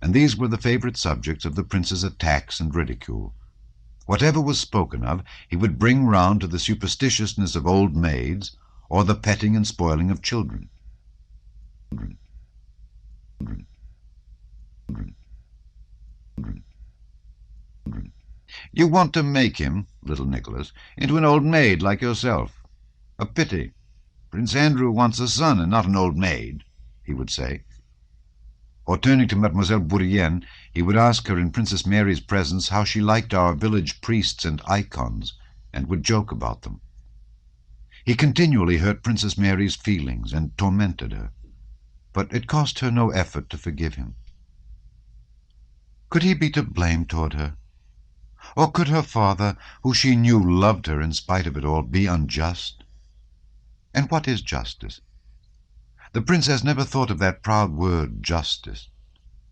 and these were the favourite subjects of the prince's attacks and ridicule. Whatever was spoken of, he would bring round to the superstitiousness of old maids, or the petting and spoiling of children. You want to make him, little Nicholas, into an old maid like yourself. A pity. Prince Andrew wants a son and not an old maid, he would say. Or turning to Mademoiselle Bourienne, he would ask her in Princess Mary's presence how she liked our village priests and icons, and would joke about them. He continually hurt Princess Mary's feelings and tormented her, but it cost her no effort to forgive him. Could he be to blame toward her? Or could her father, who she knew loved her in spite of it all, be unjust? And what is justice? The princess never thought of that proud word, justice.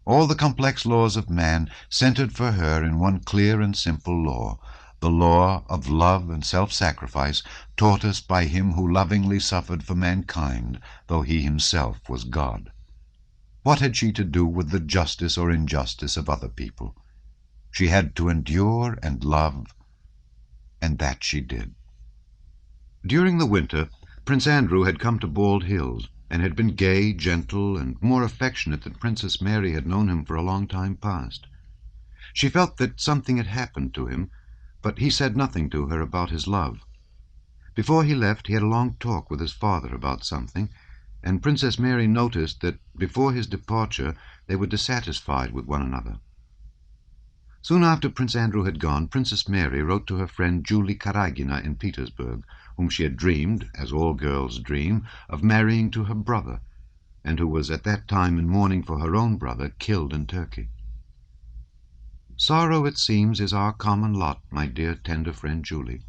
All the complex laws of man centered for her in one clear and simple law, the law of love and self-sacrifice, taught us by him who lovingly suffered for mankind, though he himself was God. What had she to do with the justice or injustice of other people? She had to endure and love, and that she did. During the winter, Prince Andrew had come to Bald Hills, and had been gay, gentle, and more affectionate than Princess Mary had known him for a long time past. She felt that something had happened to him, but he said nothing to her about his love. Before he left, he had a long talk with his father about something, and Princess Mary noticed that before his departure they were dissatisfied with one another. Soon after Prince Andrew had gone, Princess Mary wrote to her friend Julie Karagina in Petersburg, whom she had dreamed, as all girls dream, of marrying to her brother, and who was at that time in mourning for her own brother, killed in Turkey. Sorrow, it seems, is our common lot, my dear tender friend Julie.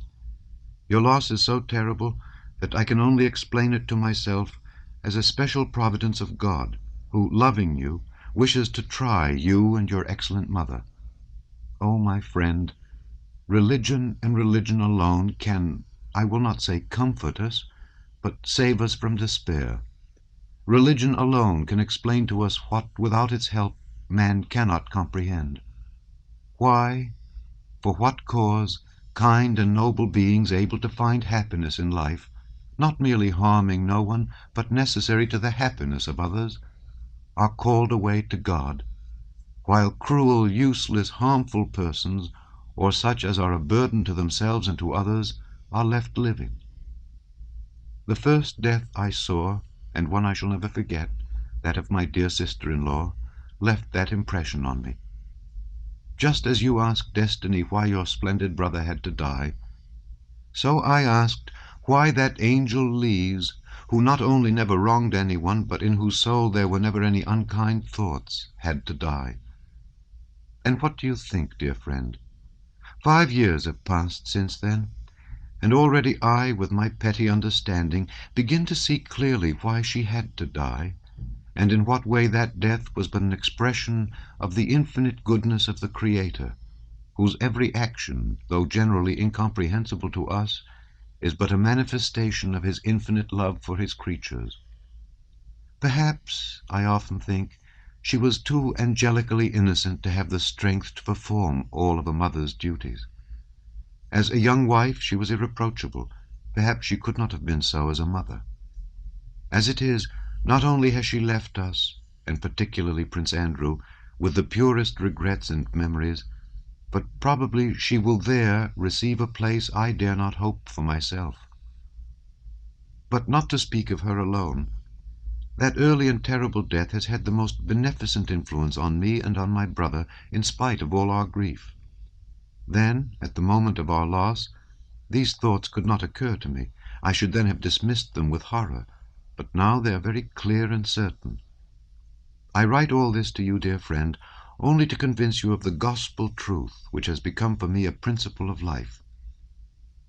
Your loss is so terrible that I can only explain it to myself as a special providence of God, who, loving you, wishes to try you and your excellent mother. Oh, my friend, religion and religion alone can, I will not say comfort us, but save us from despair. Religion alone can explain to us what, without its help, man cannot comprehend. Why, for what cause, kind and noble beings able to find happiness in life, not merely harming no one, but necessary to the happiness of others, are called away to God, while cruel, useless, harmful persons, or such as are a burden to themselves and to others, are left living. The first death I saw, and one I shall never forget, that of my dear sister-in-law, left that impression on me. Just as you asked destiny why your splendid brother had to die, so I asked why that angel Lise, who not only never wronged anyone, but in whose soul there were never any unkind thoughts, had to die. And what do you think, dear friend? 5 years have passed since then, and already I, with my petty understanding, begin to see clearly why she had to die, and in what way that death was but an expression of the infinite goodness of the Creator, whose every action, though generally incomprehensible to us, is but a manifestation of his infinite love for his creatures. Perhaps, I often think, she was too angelically innocent to have the strength to perform all of a mother's duties. As a young wife she was irreproachable. Perhaps she could not have been so as a mother. As it is, not only has she left us, and particularly Prince Andrew, with the purest regrets and memories, but probably she will there receive a place I dare not hope for myself. But not to speak of her alone, that early and terrible death has had the most beneficent influence on me and on my brother, in spite of all our grief. Then, at the moment of our loss, these thoughts could not occur to me. I should then have dismissed them with horror, but now they are very clear and certain. I write all this to you, dear friend, only to convince you of the gospel truth which has become for me a principle of life.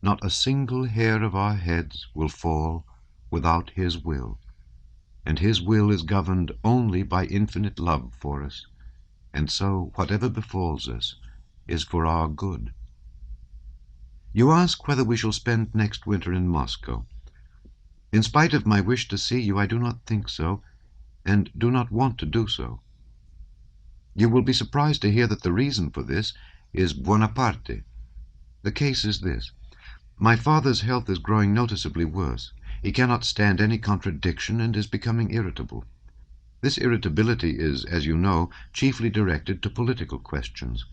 Not a single hair of our heads will fall without his will, and his will is governed only by infinite love for us, and so whatever befalls us is for our good. You ask whether we shall spend next winter in Moscow. In spite of my wish to see you, I do not think so, and do not want to do so. You will be surprised to hear that the reason for this is Buonaparte. The case is this. My father's health is growing noticeably worse. He cannot stand any contradiction and is becoming irritable. This irritability is, as you know, chiefly directed to political questions.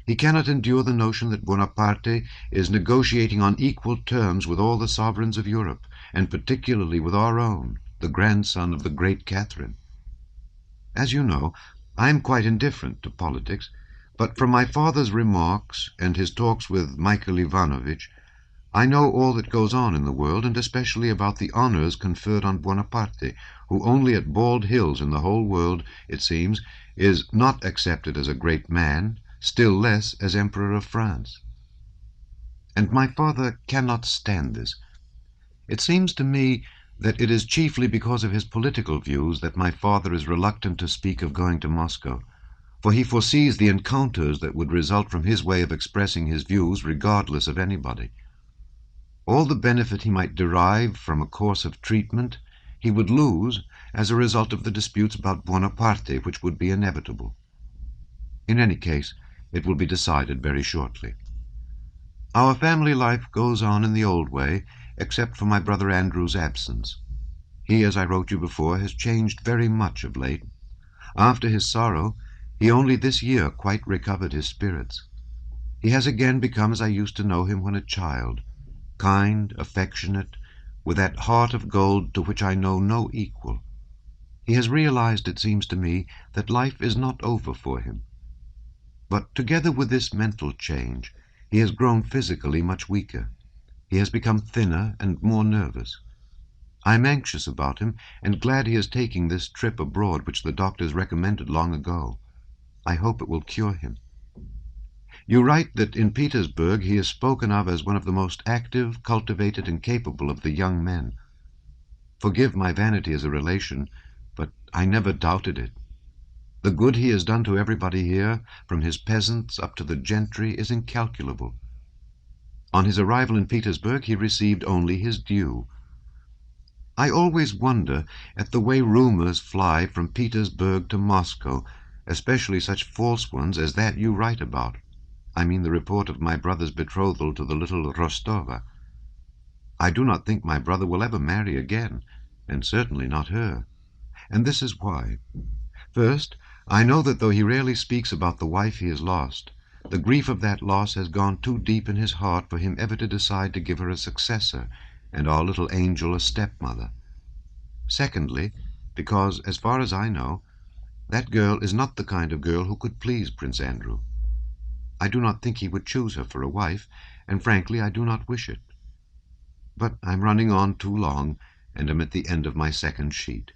He cannot endure the notion that Buonaparte is negotiating on equal terms with all the sovereigns of Europe, and particularly with our own, the grandson of the great Catherine. As you know, I am quite indifferent to politics, but from my father's remarks and his talks with Michael Ivanovich, I know all that goes on in the world, and especially about the honors conferred on Buonaparte, who only at Bald Hills in the whole world, it seems, is not accepted as a great man, still less as Emperor of France. And my father cannot stand this. It seems to me that it is chiefly because of his political views that my father is reluctant to speak of going to Moscow, for he foresees the encounters that would result from his way of expressing his views regardless of anybody. All the benefit he might derive from a course of treatment he would lose as a result of the disputes about Buonaparte, which would be inevitable. In any case, it will be decided very shortly. Our family life goes on in the old way, except for my brother Andrew's absence. He, as I wrote you before, has changed very much of late. After his sorrow, he only this year quite recovered his spirits. He has again become as I used to know him when a child, kind, affectionate, with that heart of gold to which I know no equal. He has realized, it seems to me, that life is not over for him. But together with this mental change, he has grown physically much weaker. He has become thinner and more nervous. I am anxious about him, and glad he is taking this trip abroad which the doctors recommended long ago. I hope it will cure him. You write that in Petersburg he is spoken of as one of the most active, cultivated, and capable of the young men. Forgive my vanity as a relation, but I never doubted it. The good he has done to everybody here, from his peasants up to the gentry, is incalculable. On his arrival in Petersburg he received only his due. I always wonder at the way rumors fly from Petersburg to Moscow, especially such false ones as that you write about. I mean the report of my brother's betrothal to the little Rostova. I do not think my brother will ever marry again, and certainly not her. And this is why. First, I know that though he rarely speaks about the wife he has lost, the grief of that loss has gone too deep in his heart for him ever to decide to give her a successor, and our little angel a stepmother. Secondly, because, as far as I know, that girl is not the kind of girl who could please Prince Andrew. I do not think he would choose her for a wife, and frankly I do not wish it. But I'm running on too long, and am at the end of my second sheet.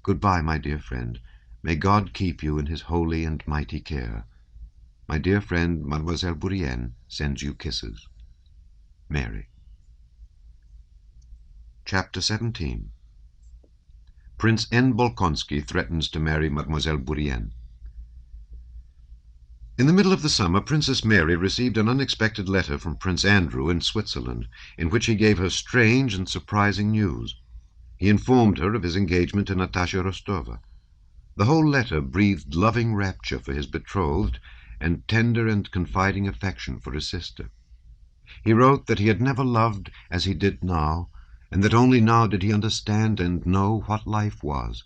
Goodbye, my dear friend. May God keep you in his holy and mighty care. My dear friend, Mademoiselle Bourienne, sends you kisses. Mary. Chapter 17. Prince N. Bolkonsky threatens to marry Mademoiselle Bourienne. In the middle of the summer, Princess Mary received an unexpected letter from Prince Andrew in Switzerland, in which he gave her strange and surprising news. He informed her of his engagement to Natasha Rostova. The whole letter breathed loving rapture for his betrothed and tender and confiding affection for his sister. He wrote that he had never loved as he did now, and that only now did he understand and know what life was.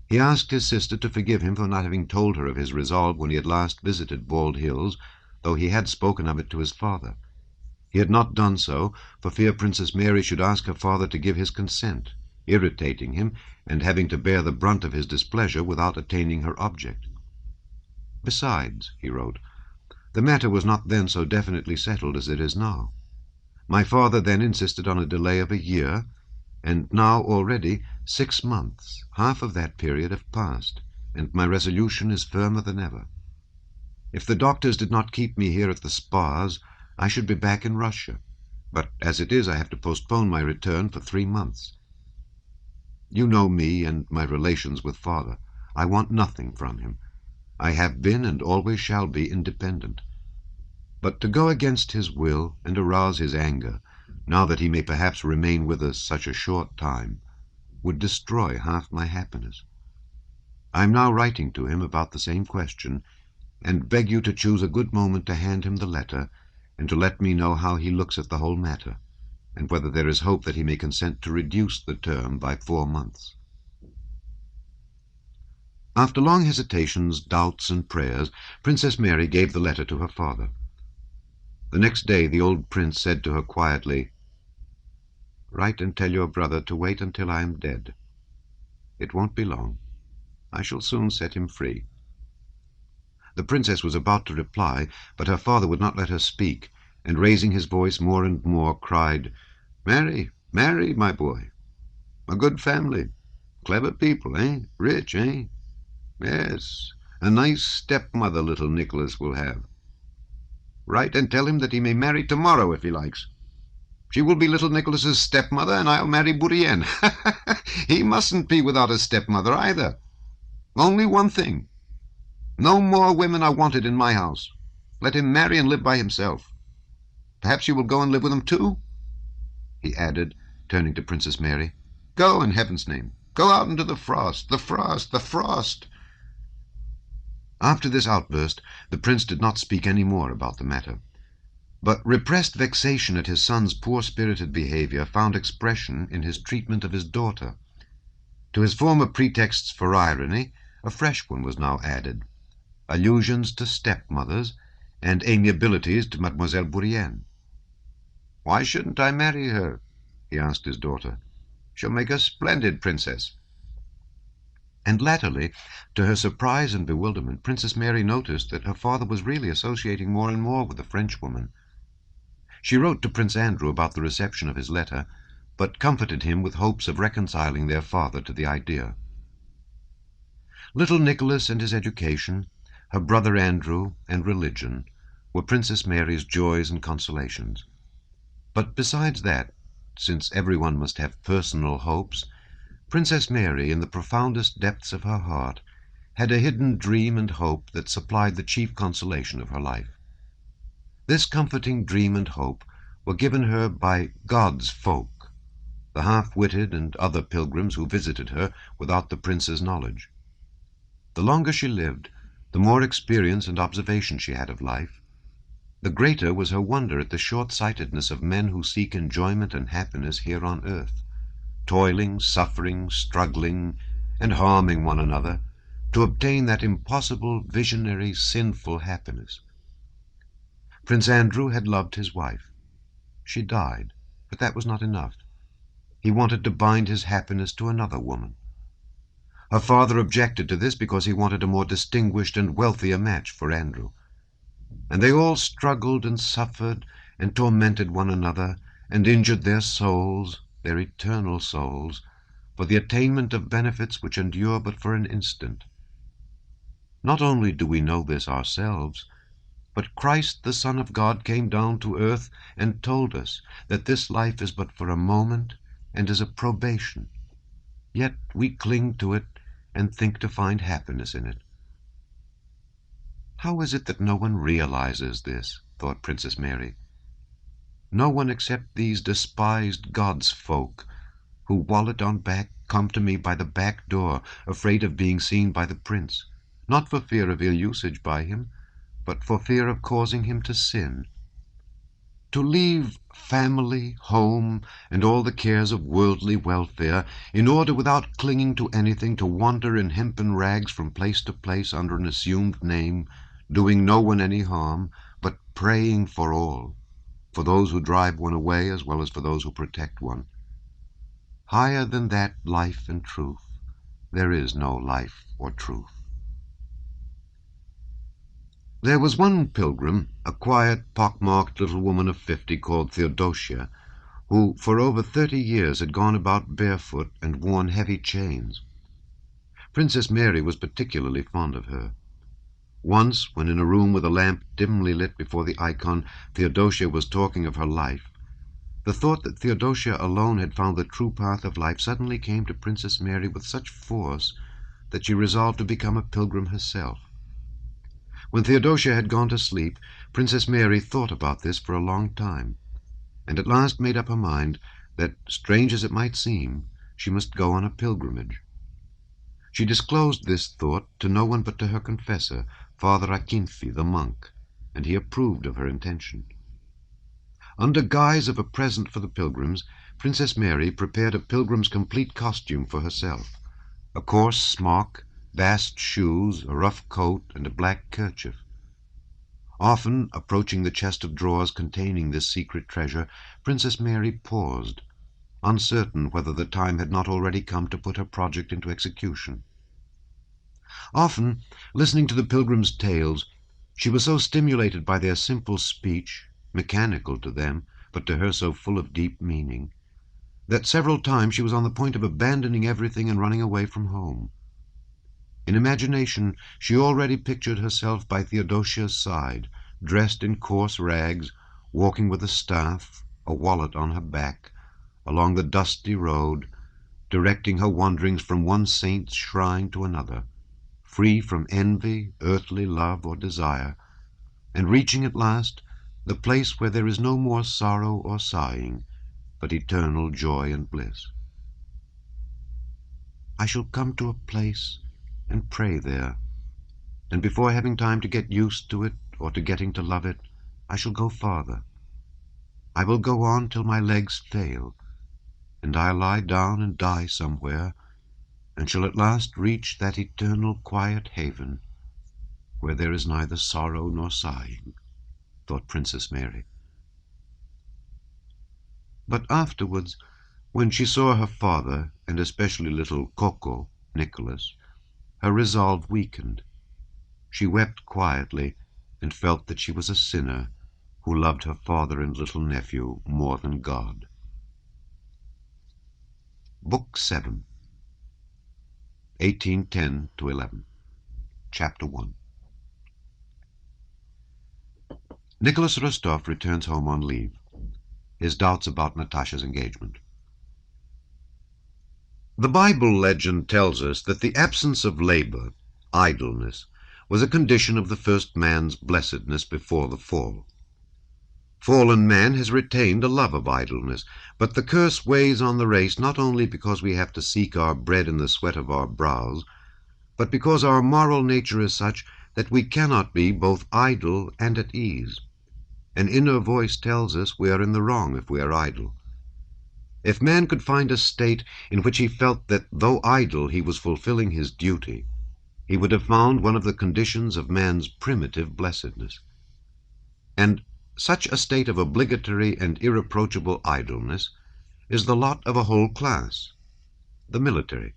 He asked his sister to forgive him for not having told her of his resolve when he had last visited Bald Hills, though he had spoken of it to his father. He had not done so, for fear Princess Mary should ask her father to give his consent, irritating him, and having to bear the brunt of his displeasure without attaining her object. Besides, he wrote, the matter was not then so definitely settled as it is now. My father then insisted on a delay of a year, and now already 6 months, half of that period, have passed, and my resolution is firmer than ever. If the doctors did not keep me here at the spas, I should be back in Russia, but as it is I have to postpone my return for 3 months. You know me and my relations with father. I want nothing from him. I have been and always shall be independent. But to go against his will and arouse his anger, now that he may perhaps remain with us such a short time, would destroy half my happiness. I am now writing to him about the same question, and beg you to choose a good moment to hand him the letter, and to let me know how he looks at the whole matter, and whether there is hope that he may consent to reduce the term by 4 months. After long hesitations, doubts, and prayers, Princess Mary gave the letter to her father. The next day the old prince said to her quietly, "Write and tell your brother to wait until I am dead. It won't be long. I shall soon set him free." The princess was about to reply, but her father would not let her speak, and raising his voice more and more, cried, "Mary, Mary, my boy, a good family, clever people, eh? Rich, eh? Yes, a nice stepmother little Nicholas will have. Write and tell him that he may marry tomorrow if he likes. She will be little Nicholas's stepmother, and I'll marry Bourrienne. He mustn't be without a stepmother either. Only one thing. No more women are wanted in my house. Let him marry and live by himself. Perhaps you will go and live with him too?" he added, turning to Princess Mary. "Go, in heaven's name. Go out into the frost, the frost, the frost." After this outburst, the prince did not speak any more about the matter. But repressed vexation at his son's poor-spirited behavior found expression in his treatment of his daughter. To his former pretexts for irony, a fresh one was now added: allusions to stepmothers, and amiabilities to Mademoiselle Bourrienne. "Why shouldn't I marry her?" he asked his daughter. "She'll make a splendid princess." And latterly, to her surprise and bewilderment, Princess Mary noticed that her father was really associating more and more with the Frenchwoman. She wrote to Prince Andrew about the reception of his letter, but comforted him with hopes of reconciling their father to the idea. Little Nicholas and his education, her brother Andrew, and religion, were Princess Mary's joys and consolations. But besides that, since everyone must have personal hopes, Princess Mary, in the profoundest depths of her heart, had a hidden dream and hope that supplied the chief consolation of her life. This comforting dream and hope were given her by God's folk, the half-witted and other pilgrims who visited her without the prince's knowledge. The longer she lived, the more experience and observation she had of life, the greater was her wonder at the short-sightedness of men who seek enjoyment and happiness here on earth, toiling, suffering, struggling, and harming one another to obtain that impossible, visionary, sinful happiness. Prince Andrew had loved his wife. She died, but that was not enough. He wanted to bind his happiness to another woman. Her father objected to this because he wanted a more distinguished and wealthier match for Andrew. And they all struggled and suffered and tormented one another and injured their souls, their eternal souls, for the attainment of benefits which endure but for an instant. Not only do we know this ourselves, but Christ the Son of God came down to earth and told us that this life is but for a moment and is a probation. Yet we cling to it and think to find happiness in it. How is it that no one realizes this? Thought Princess Mary. No one except these despised God's folk, who, wallet on back, come to me by the back door, afraid of being seen by the prince, not for fear of ill usage by him, but for fear of causing him to sin. To leave family, home, and all the cares of worldly welfare, in order, without clinging to anything, to wander in hempen rags from place to place under an assumed name, doing no one any harm, but praying for all, for those who drive one away as well as for those who protect one. Higher than that life and truth, there is no life or truth. There was one pilgrim, a quiet, pock-marked little woman of 50 called Theodosia, who for over 30 years had gone about barefoot and worn heavy chains. Princess Mary was particularly fond of her. Once, when in a room with a lamp dimly lit before the icon, Theodosia was talking of her life, the thought that Theodosia alone had found the true path of life suddenly came to Princess Mary with such force that she resolved to become a pilgrim herself. When Theodosia had gone to sleep, Princess Mary thought about this for a long time, and at last made up her mind that, strange as it might seem, she must go on a pilgrimage. She disclosed this thought to no one but to her confessor, Father Akinfi, the monk, and he approved of her intention. Under guise of a present for the pilgrims, Princess Mary prepared a pilgrim's complete costume for herself: a coarse smock, bast shoes, a rough coat, and a black kerchief. Often, approaching the chest of drawers containing this secret treasure, Princess Mary paused, uncertain whether the time had not already come to put her project into execution. Often, listening to the pilgrims' tales, she was so stimulated by their simple speech, mechanical to them, but to her so full of deep meaning, that several times she was on the point of abandoning everything and running away from home. In imagination she already pictured herself by Theodosia's side, dressed in coarse rags, walking with a staff, a wallet on her back, along the dusty road, directing her wanderings from one saint's shrine to another, free from envy, earthly love, or desire, and reaching at last the place where there is no more sorrow or sighing, but eternal joy and bliss. I shall come to a place and pray there, and before having time to get used to it or to getting to love it, I shall go farther. I will go on till my legs fail, and I'll lie down and die somewhere, and shall at last reach that eternal quiet haven where there is neither sorrow nor sighing, thought Princess Mary. But afterwards, when she saw her father, and especially little Coco, Nicholas, her resolve weakened. She wept quietly, and felt that she was a sinner who loved her father and little nephew more than God. Book 7, 1810-11, Chapter 1. Nicholas Rostov returns home on leave. His doubts about Natasha's engagement. The Bible legend tells us that the absence of labor, idleness, was a condition of the first man's blessedness before the fall. Fallen man has retained a love of idleness, but the curse weighs on the race not only because we have to seek our bread in the sweat of our brows, but because our moral nature is such that we cannot be both idle and at ease. An inner voice tells us we are in the wrong if we are idle. If man could find a state in which he felt that though idle he was fulfilling his duty, he would have found one of the conditions of man's primitive blessedness. And such a state of obligatory and irreproachable idleness is the lot of a whole class, the military.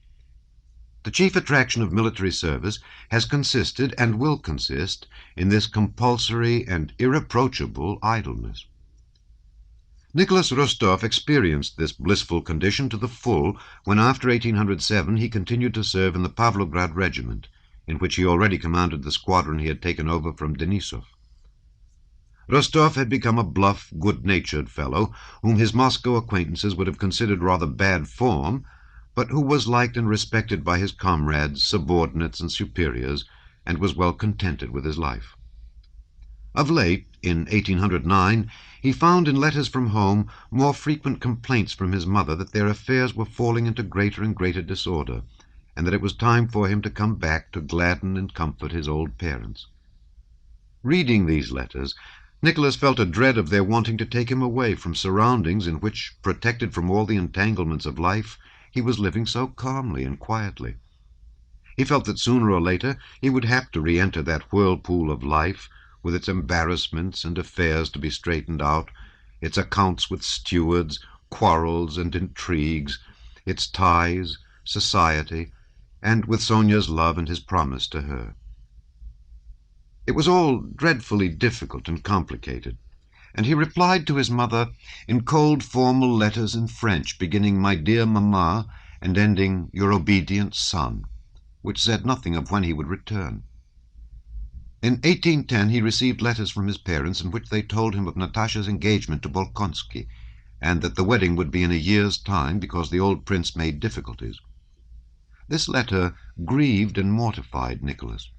The chief attraction of military service has consisted and will consist in this compulsory and irreproachable idleness. Nicholas Rostov experienced this blissful condition to the full when after 1807 he continued to serve in the Pavlograd regiment, in which he already commanded the squadron he had taken over from Denisov. Rostov had become a bluff, good-natured fellow whom his Moscow acquaintances would have considered rather bad form, but who was liked and respected by his comrades, subordinates, and superiors, and was well contented with his life. Of late, in 1809, he found in letters from home more frequent complaints from his mother that their affairs were falling into greater and greater disorder, and that it was time for him to come back to gladden and comfort his old parents. Reading these letters, Nicholas felt a dread of their wanting to take him away from surroundings in which, protected from all the entanglements of life, he was living so calmly and quietly. He felt that sooner or later he would have to re-enter that whirlpool of life, with its embarrassments and affairs to be straightened out, its accounts with stewards, quarrels and intrigues, its ties, society, and with Sonia's love and his promise to her. It was all dreadfully difficult and complicated, and he replied to his mother in cold formal letters in French, beginning "My dear mamma," and ending "Your obedient son," which said nothing of when he would return. In 1810 he received letters from his parents in which they told him of Natasha's engagement to Bolkonsky, and that the wedding would be in a year's time because the old prince made difficulties. This letter grieved and mortified Nicholas.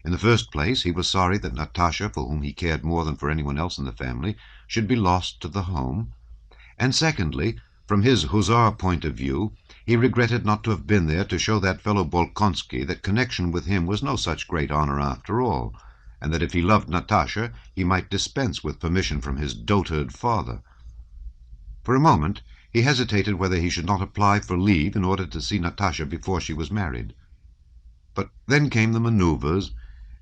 In the first place, he was sorry that Natasha, for whom he cared more than for anyone else in the family, should be lost to the home. And secondly, from his hussar point of view, he regretted not to have been there to show that fellow Bolkonsky that connection with him was no such great honor after all, and that if he loved Natasha, he might dispense with permission from his dotard father. For a moment he hesitated whether he should not apply for leave in order to see Natasha before she was married. But then came the manoeuvres,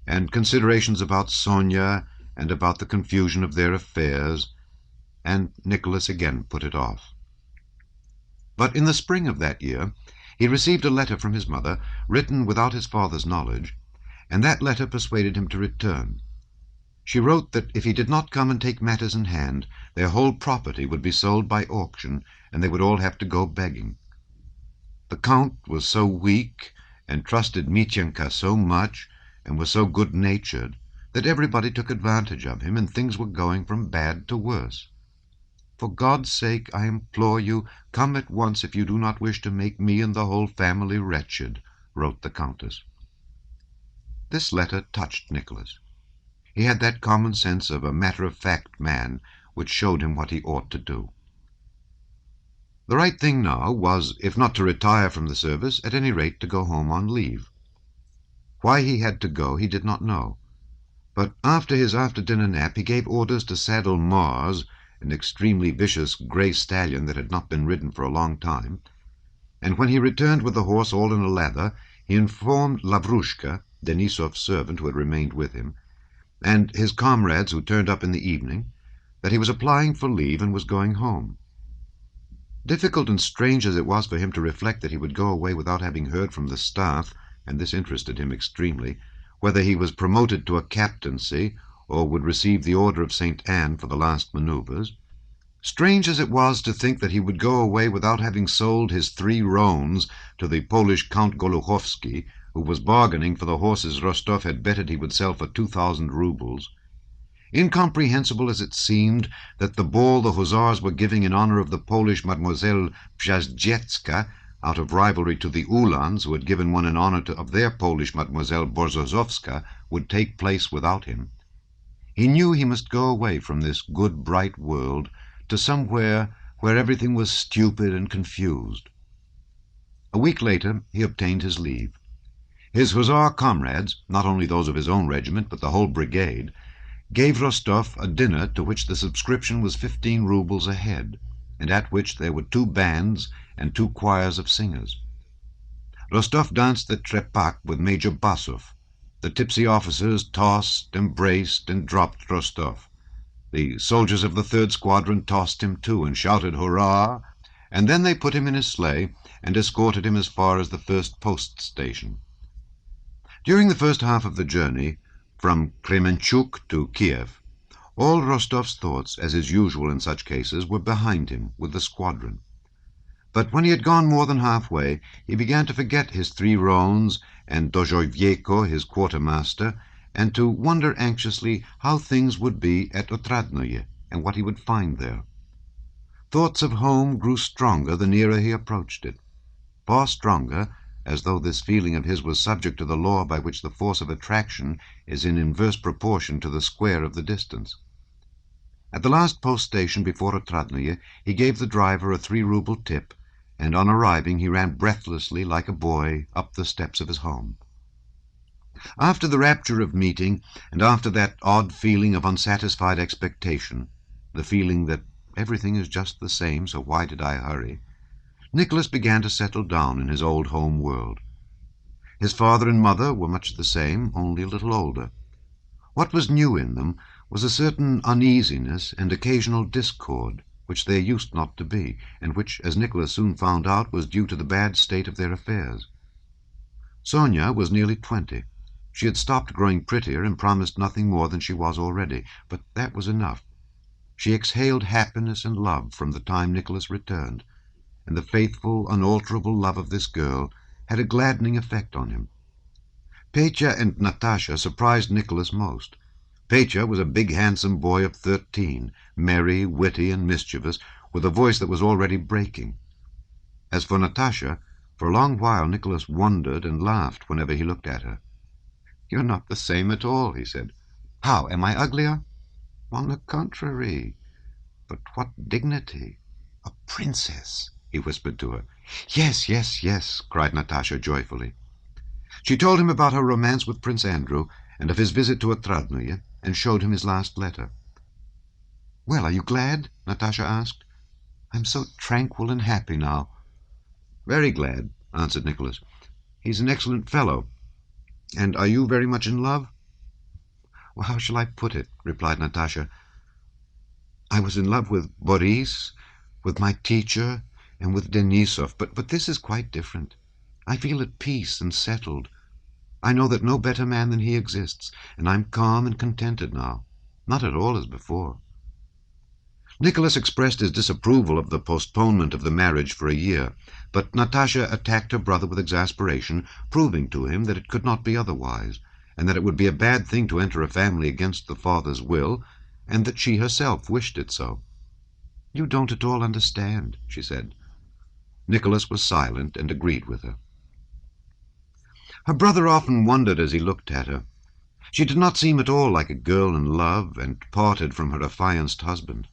and considerations about Sonia, and about the confusion of their affairs, and Nicholas again put it off. But in the spring of that year he received a letter from his mother, written without his father's knowledge, and that letter persuaded him to return. She wrote that if he did not come and take matters in hand, their whole property would be sold by auction, and they would all have to go begging. The Count was so weak, and trusted Mityenka so much, and was so good-natured, that everybody took advantage of him, and things were going from bad to worse. For God's sake, I implore you, come at once if you do not wish to make me and the whole family wretched, wrote the Countess. This letter touched Nicholas. He had that common sense of a matter-of-fact man which showed him what he ought to do. The right thing now was, if not to retire from the service, at any rate to go home on leave. Why he had to go he did not know, but after his after-dinner nap he gave orders to saddle Mars, an extremely vicious grey stallion that had not been ridden for a long time, and when he returned with the horse all in a lather, he informed Lavrushka, Denisov's servant who had remained with him, and his comrades who turned up in the evening, that he was applying for leave and was going home. Difficult and strange as it was for him to reflect that he would go away without having heard from the staff, and this interested him extremely, whether he was promoted to a captaincy or would receive the Order of St. Anne for the last manoeuvres, strange as it was to think that he would go away without having sold his 3 roans to the Polish Count Goluchowski, who was bargaining for the horses Rostov had betted he would sell for 2,000 roubles, incomprehensible as it seemed that the ball the hussars were giving in honor of the Polish Mademoiselle Brzezdziecka, out of rivalry to the Uhlans, who had given one in honor of their Polish Mademoiselle Borzozowska, would take place without him. He knew he must go away from this good, bright world to somewhere where everything was stupid and confused. A week later he obtained his leave. His hussar comrades, not only those of his own regiment, but the whole brigade, gave Rostov a dinner to which the subscription was 15 roubles a head, and at which there were 2 bands and 2 choirs of singers. Rostov danced the trepak with Major Basov. The tipsy officers tossed, embraced, and dropped Rostov. The soldiers of the 3rd Squadron tossed him too, and shouted hurrah, and then they put him in his sleigh and escorted him as far as the first post station. During the first half of the journey, from Kremenchuk to Kiev, all Rostov's thoughts, as is usual in such cases, were behind him with the squadron. But when he had gone more than halfway, he began to forget his 3 roans and Dozhoyevko, his quartermaster, and to wonder anxiously how things would be at Otradnoye, and what he would find there. Thoughts of home grew stronger the nearer he approached it, far stronger, as though this feeling of his was subject to the law by which the force of attraction is in inverse proportion to the square of the distance. At the last post station before Otradnoye he gave the driver a 3-rouble tip, and on arriving he ran breathlessly like a boy up the steps of his home. After the rapture of meeting, and after that odd feeling of unsatisfied expectation, the feeling that everything is just the same, so why did I hurry, Nicholas began to settle down in his old home world. His father and mother were much the same, only a little older. What was new in them was a certain uneasiness and occasional discord, which there used not to be, and which, as Nicholas soon found out, was due to the bad state of their affairs. Sonia was nearly 20. She had stopped growing prettier and promised nothing more than she was already, but that was enough. She exhaled happiness and love from the time Nicholas returned, and the faithful, unalterable love of this girl had a gladdening effect on him. Petya and Natasha surprised Nicholas most. Petya was a big, handsome boy of 13, merry, witty, and mischievous, with a voice that was already breaking. As for Natasha, for a long while Nicholas wondered and laughed whenever he looked at her. "You're not the same at all," he said. "How, am I uglier?" "On the contrary. But what dignity! A princess," he whispered to her. "Yes, yes, yes," cried Natasha joyfully. She told him about her romance with Prince Andrew, and of his visit to Otradnoye, and showed him his last letter. "Well, are you glad?" Natasha asked. "I'm so tranquil and happy now." "Very glad," answered Nicholas. "He's an excellent fellow. And are you very much in love?" "Well, how shall I put it?" replied Natasha. "I was in love with Boris, with my teacher, and with Denisov, but this is quite different. I feel at peace and settled. I know that no better man than he exists, and I'm calm and contented now, not at all as before." Nicholas expressed his disapproval of the postponement of the marriage for a year, but Natasha attacked her brother with exasperation, proving to him that it could not be otherwise, and that it would be a bad thing to enter a family against the father's will, and that she herself wished it so. "You don't at all understand," she said. Nicholas was silent and agreed with her. Her brother often wondered as he looked at her. She did not seem at all like a girl in love and parted from her affianced husband.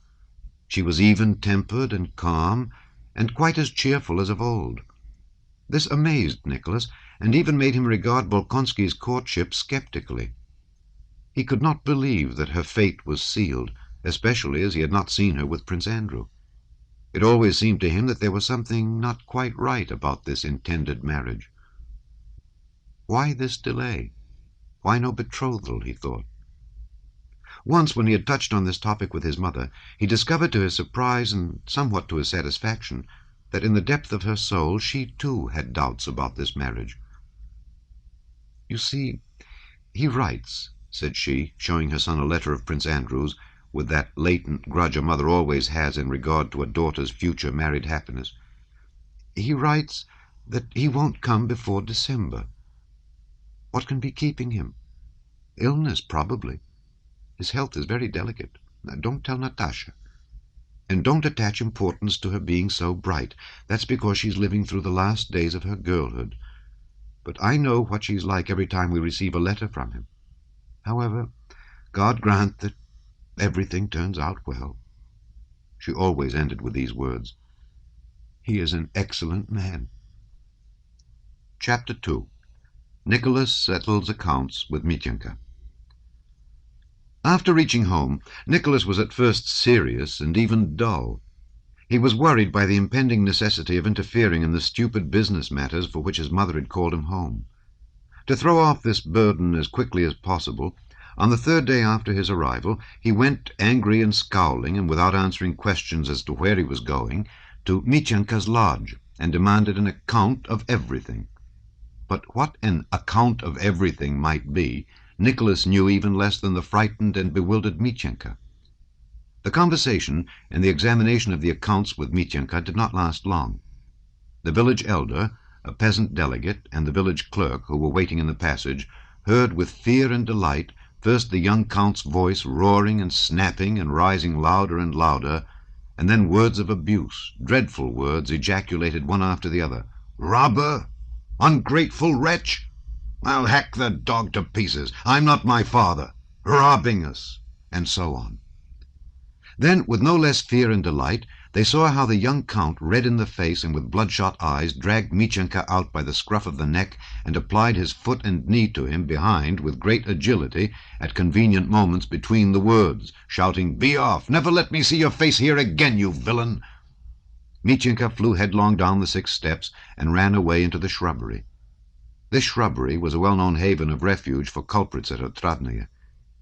She was even-tempered and calm, and quite as cheerful as of old. This amazed Nicholas, and even made him regard Bolkonsky's courtship sceptically. He could not believe that her fate was sealed, especially as he had not seen her with Prince Andrew. It always seemed to him that there was something not quite right about this intended marriage. Why this delay? Why no betrothal, he thought. Once, when he had touched on this topic with his mother, he discovered to his surprise and somewhat to his satisfaction that in the depth of her soul she too had doubts about this marriage. "You see, he writes," said she, showing her son a letter of Prince Andrew's, with that latent grudge a mother always has in regard to a daughter's future married happiness. "He writes that he won't come before December. What can be keeping him? Illness, probably. His health is very delicate. Now, don't tell Natasha. And don't attach importance to her being so bright. That's because she's living through the last days of her girlhood. But I know what she's like every time we receive a letter from him. However, God grant that everything turns out well." She always ended with these words. "He is an excellent man." Chapter 2. Nicholas settles accounts with Mityenka. After reaching home, Nicholas was at first serious and even dull. He was worried by the impending necessity of interfering in the stupid business matters for which his mother had called him home. To throw off this burden as quickly as possible, on the third day after his arrival, he went, angry and scowling, and without answering questions as to where he was going, to Mityenka's lodge, and demanded an account of everything. But what an account of everything might be, Nicholas knew even less than the frightened and bewildered Mityenka. The conversation and the examination of the accounts with Mityenka did not last long. The village elder, a peasant delegate, and the village clerk, who were waiting in the passage, heard with fear and delight first the young count's voice roaring and snapping and rising louder and louder, and then words of abuse, dreadful words ejaculated one after the other. "Robber! Ungrateful wretch! I'll hack the dog to pieces! I'm not my father! Robbing us!" and so on. Then, with no less fear and delight, they saw how the young count, red in the face and with bloodshot eyes, dragged Mityenka out by the scruff of the neck and applied his foot and knee to him behind with great agility at convenient moments between the words, shouting, "Be off! Never let me see your face here again, you villain!" Mityenka flew headlong down the 6 steps and ran away into the shrubbery. This shrubbery was a well-known haven of refuge for culprits at Otradnoye.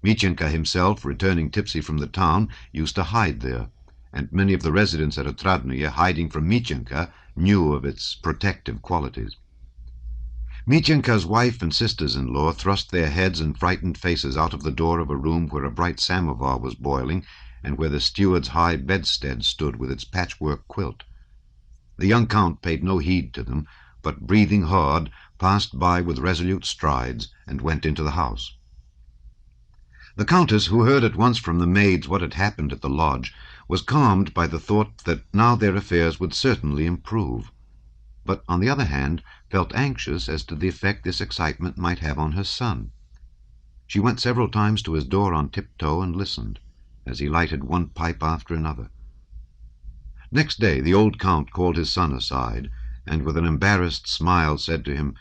Mityenka himself, returning tipsy from the town, used to hide there, and many of the residents at Otradnoye, hiding from Mityenka, knew of its protective qualities. Mityenka's wife and sisters-in-law thrust their heads and frightened faces out of the door of a room where a bright samovar was boiling, and where the steward's high bedstead stood with its patchwork quilt. The young count paid no heed to them, but, breathing hard, passed by with resolute strides and went into the house. The countess, who heard at once from the maids what had happened at the lodge, was calmed by the thought that now their affairs would certainly improve, but on the other hand felt anxious as to the effect this excitement might have on her son. She went several times to his door on tiptoe and listened, as he lighted one pipe after another. Next day the old Count called his son aside, and with an embarrassed smile said to him,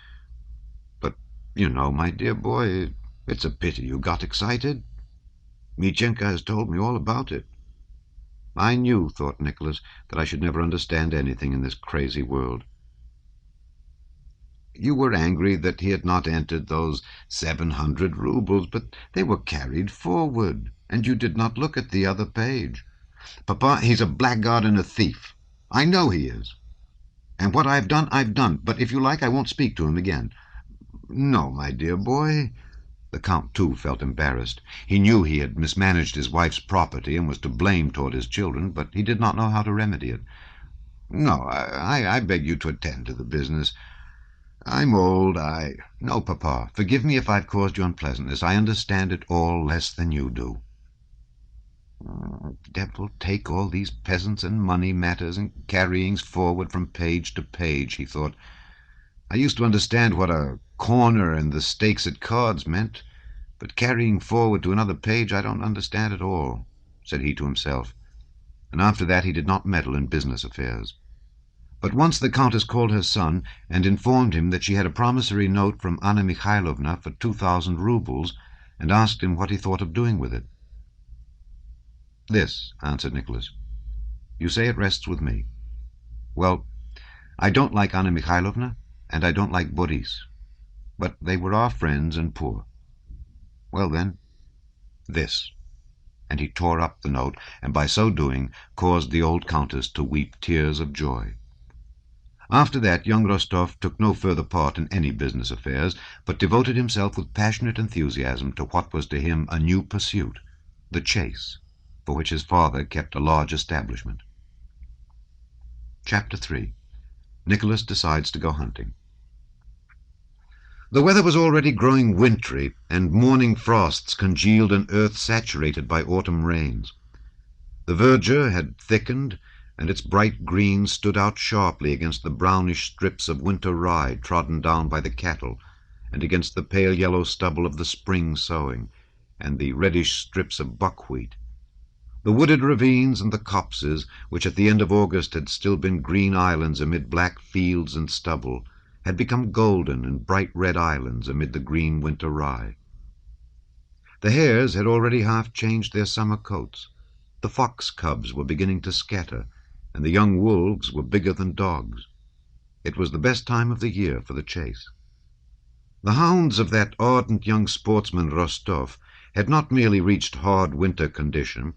"But, you know, my dear boy, it's a pity you got excited. Mityenka has told me all about it." "I knew," thought Nicholas, "that I should never understand anything in this crazy world." "You were angry that he had not entered those 700 roubles, but they were carried forward, and you did not look at the other page." "Papa, he's a blackguard and a thief. I know he is. And what I've done, but if you like I won't speak to him again." "No, my dear boy." The Count, too, felt embarrassed. He knew he had mismanaged his wife's property and was to blame toward his children, but he did not know how to remedy it. "No, I beg you to attend to the business. I'm old, No, Papa, forgive me if I've caused you unpleasantness. I understand it all less than you do." "Devil take all these peasants and money matters and carryings forward from page to page," he thought. "I used to understand what a corner and the stakes at cards meant, but carrying forward to another page I don't understand at all," said he to himself, and after that he did not meddle in business affairs. But once the Countess called her son and informed him that she had a promissory note from Anna Mikhailovna for 2,000 roubles, and asked him what he thought of doing with it. "This," answered Nicholas. "You say it rests with me. Well, I don't like Anna Mikhailovna, and I don't like Boris, but they were our friends and poor. Well then, this." And he tore up the note, and by so doing caused the old Countess to weep tears of joy. After that young Rostov took no further part in any business affairs, but devoted himself with passionate enthusiasm to what was to him a new pursuit, the chase, for which his father kept a large establishment. Chapter 3. Nicholas decides to go hunting. The weather was already growing wintry, and morning frosts congealed an earth saturated by autumn rains. The verdure had thickened, and its bright green stood out sharply against the brownish strips of winter rye trodden down by the cattle, and against the pale yellow stubble of the spring sowing, and the reddish strips of buckwheat. The wooded ravines and the copses, which at the end of August had still been green islands amid black fields and stubble, had become golden and bright red islands amid the green winter rye. The hares had already half changed their summer coats. The fox cubs were beginning to scatter, and the young wolves were bigger than dogs. It was the best time of the year for the chase. The hounds of that ardent young sportsman Rostov had not merely reached hard winter condition,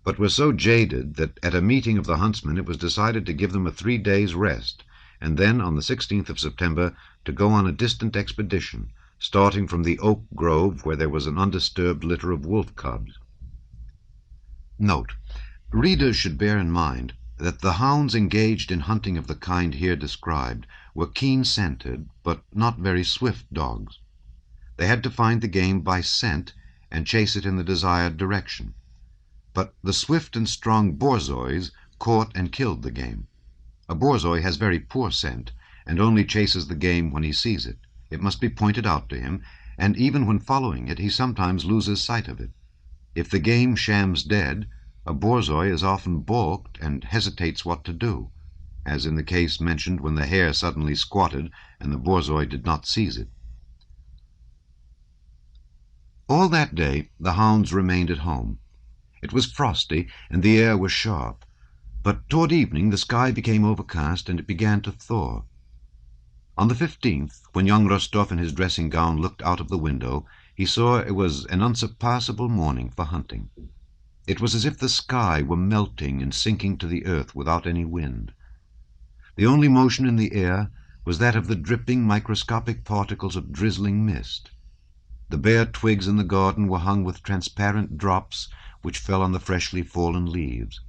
but were so jaded that at a meeting of the huntsmen it was decided to give them a 3 days' rest, and then on the 16th of September to go on a distant expedition, starting from the oak grove where there was an undisturbed litter of wolf cubs. Note: readers should bear in mind that the hounds engaged in hunting of the kind here described were keen-scented, but not very swift dogs. They had to find the game by scent and chase it in the desired direction. But the swift and strong borzois caught and killed the game. A borzoi has very poor scent, and only chases the game when he sees it. It must be pointed out to him, and even when following it he sometimes loses sight of it. If the game shams dead, a borzoi is often balked and hesitates what to do, as in the case mentioned when the hare suddenly squatted and the borzoi did not seize it. All that day the hounds remained at home. It was frosty and the air was sharp, but toward evening the sky became overcast and it began to thaw. On the 15th, when young Rostov in his dressing gown looked out of the window, he saw it was an unsurpassable morning for hunting. It was as if the sky were melting and sinking to the earth without any wind. The only motion in the air was that of the dripping microscopic particles of drizzling mist. The bare twigs in the garden were hung with transparent drops which fell on the freshly fallen leaves.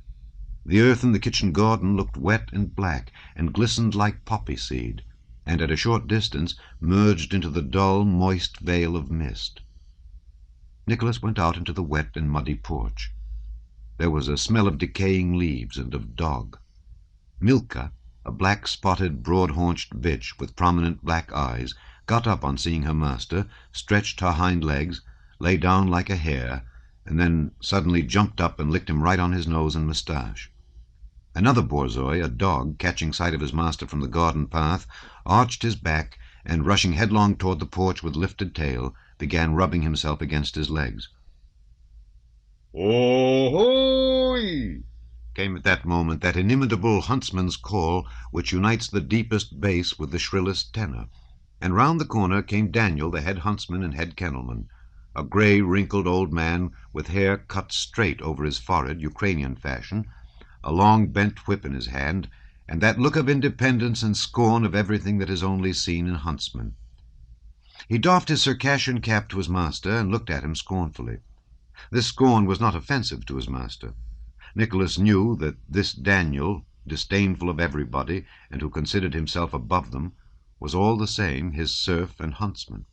The earth in the kitchen garden looked wet and black and glistened like poppy seed, and at a short distance merged into the dull, moist veil of mist. Nicholas went out into the wet and muddy porch. There was a smell of decaying leaves and of dog. Milka, a black-spotted, broad-haunched bitch with prominent black eyes, got up on seeing her master, stretched her hind legs, lay down like a hare, and then suddenly jumped up and licked him right on his nose and moustache. Another borzoi, a dog, catching sight of his master from the garden path, arched his back, and rushing headlong toward the porch with lifted tail, began rubbing himself against his legs. "Oh-hoy!" Came at that moment that inimitable huntsman's call which unites the deepest bass with the shrillest tenor, and round the corner came Daniel, the head huntsman and head kennelman, a grey, wrinkled old man with hair cut straight over his forehead, Ukrainian fashion, a long bent whip in his hand, and that look of independence and scorn of everything that is only seen in huntsmen. He doffed his Circassian cap to his master and looked at him scornfully. This scorn was not offensive to his master. Nicholas knew that this Daniel, disdainful of everybody, and who considered himself above them, was all the same his serf and huntsman.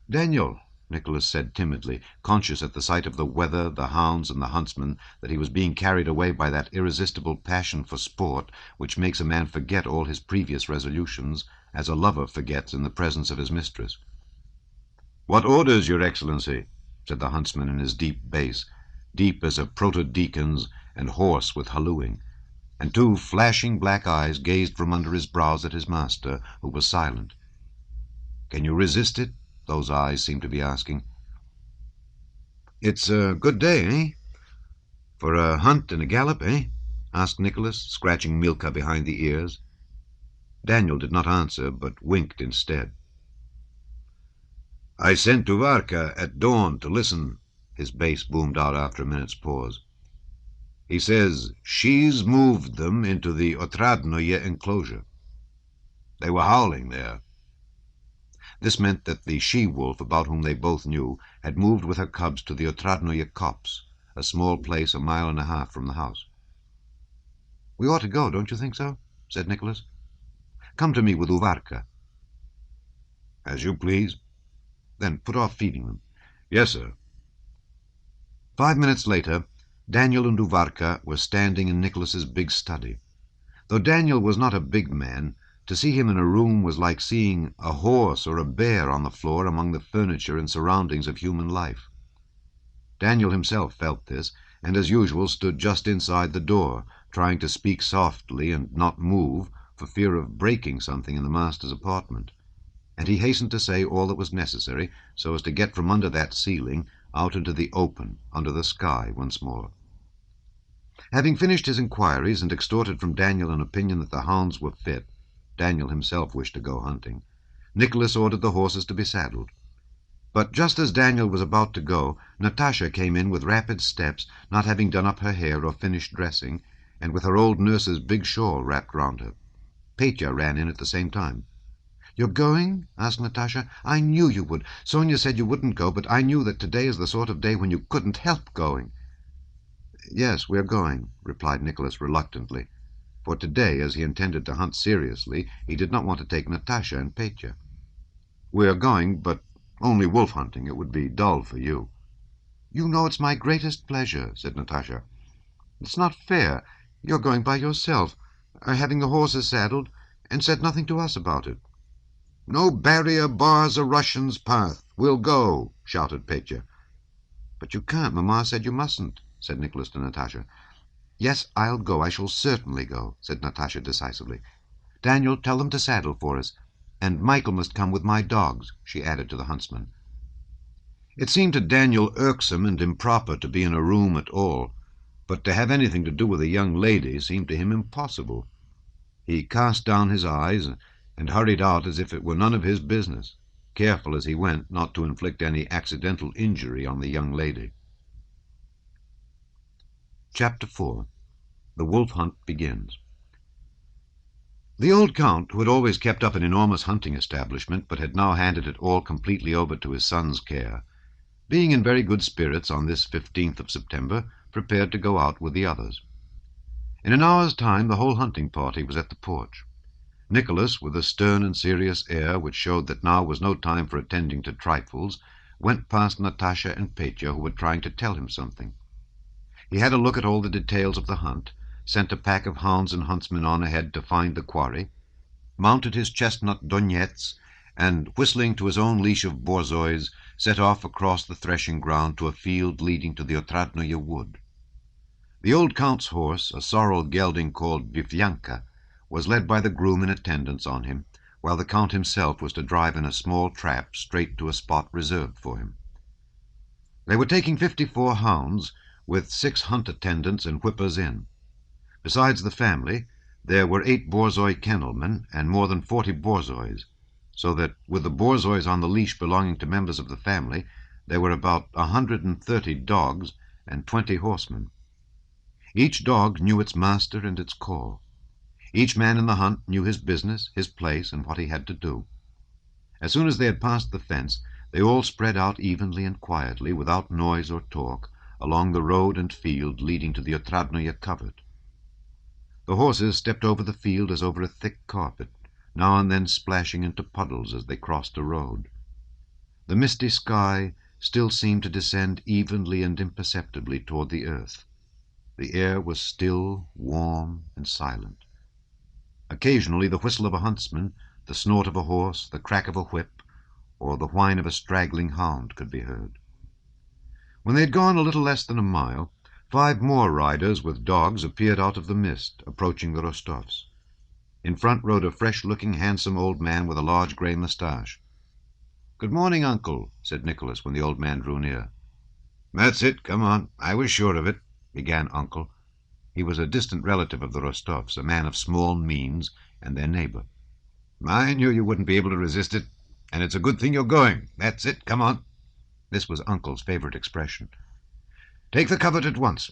"Daniel," Nicholas said timidly, conscious at the sight of the weather, the hounds, and the huntsman that he was being carried away by that irresistible passion for sport which makes a man forget all his previous resolutions, as a lover forgets in the presence of his mistress. "What orders, your Excellency?" said the huntsman in his deep bass, deep as a proto-deacon's and hoarse with hallooing, and two flashing black eyes gazed from under his brows at his master, who was silent. "Can you resist it?" those eyes seemed to be asking. "It's a good day, eh? For a hunt and a gallop, eh?" asked Nicholas, scratching Milka behind the ears. Daniel did not answer, but winked instead. "I sent to Varka at dawn to listen," his bass boomed out after a minute's pause. "He says she's moved them into the Otradnoye enclosure. They were howling there." This meant that the she-wolf, about whom they both knew, had moved with her cubs to the Otradnoye copse, a small place 1.5 miles from the house. "We ought to go, don't you think so?" said Nicholas. "Come to me with Uvarka." "As you please." "Then put off feeding them." "Yes, sir." 5 minutes later, Daniel and Uvarka were standing in Nicholas's big study. Though Daniel was not a big man, to see him in a room was like seeing a horse or a bear on the floor among the furniture and surroundings of human life. Daniel himself felt this, and as usual stood just inside the door, trying to speak softly and not move for fear of breaking something in the master's apartment. And he hastened to say all that was necessary, so as to get from under that ceiling out into the open, under the sky once more. Having finished his inquiries and extorted from Daniel an opinion that the hounds were fit, Daniel himself wished to go hunting, Nicholas ordered the horses to be saddled. But just as Daniel was about to go, Natasha came in with rapid steps, not having done up her hair or finished dressing, and with her old nurse's big shawl wrapped round her. Petya ran in at the same time. "You're going?" asked Natasha. "I knew you would. Sonia said you wouldn't go, but I knew that today is the sort of day when you couldn't help going." "Yes, we're going," replied Nicholas reluctantly, for today, as he intended to hunt seriously, he did not want to take Natasha and Petya. "We are going, but only wolf hunting. It would be dull for you." "You know it's my greatest pleasure," said Natasha. "It's not fair. You're going by yourself, having the horses saddled, and said nothing to us about it." "No barrier bars a Russian's path. We'll go," shouted Petya. "But you can't. Mamma said you mustn't," said Nicholas to Natasha. "Yes, I'll go. I shall certainly go," said Natasha decisively. "Daniel, tell them to saddle for us. And Michael must come with my dogs," she added to the huntsman. It seemed to Daniel irksome and improper to be in a room at all, but to have anything to do with a young lady seemed to him impossible. He cast down his eyes and hurried out as if it were none of his business, careful as he went not to inflict any accidental injury on the young lady. Chapter 4. The Wolf Hunt Begins. The old Count, who had always kept up an enormous hunting establishment, but had now handed it all completely over to his son's care, being in very good spirits on this 15th of September, prepared to go out with the others. In an hour's time the whole hunting party was at the porch. Nicholas, with a stern and serious air which showed that now was no time for attending to trifles, went past Natasha and Petya, who were trying to tell him something. He had a look at all the details of the hunt, sent a pack of hounds and huntsmen on ahead to find the quarry, mounted his chestnut Donets, and, whistling to his own leash of borzois, set off across the threshing ground to a field leading to the Otradnoye wood. The old count's horse, a sorrel gelding called Viflyanka, was led by the groom in attendance on him, while the count himself was to drive in a small trap straight to a spot reserved for him. They were taking 54 hounds, with 6 hunt attendants and whippers in. Besides the family, there were 8 borzoi kennelmen and more than 40 borzois, so that, with the borzois on the leash belonging to members of the family, there were about 130 dogs and 20 horsemen. Each dog knew its master and its call. Each man in the hunt knew his business, his place, and what he had to do. As soon as they had passed the fence, they all spread out evenly and quietly, without noise or talk, along the road and field leading to the Otradnoye covert. The horses stepped over the field as over a thick carpet, now and then splashing into puddles as they crossed a road. The misty sky still seemed to descend evenly and imperceptibly toward the earth. The air was still, warm, and silent. Occasionally the whistle of a huntsman, the snort of a horse, the crack of a whip, or the whine of a straggling hound could be heard. When they had gone a little less than a mile, 5 more riders with dogs appeared out of the mist, approaching the Rostovs. In front rode a fresh-looking, handsome old man with a large grey moustache. "Good morning, uncle," said Nicholas when the old man drew near. That's it, come on. I was sure of it, began uncle. He was a distant relative of the Rostovs, a man of small means, and their neighbor. I knew you wouldn't be able to resist it, and it's a good thing you're going. That's it, come on. This was uncle's favorite expression. Take the covert at once,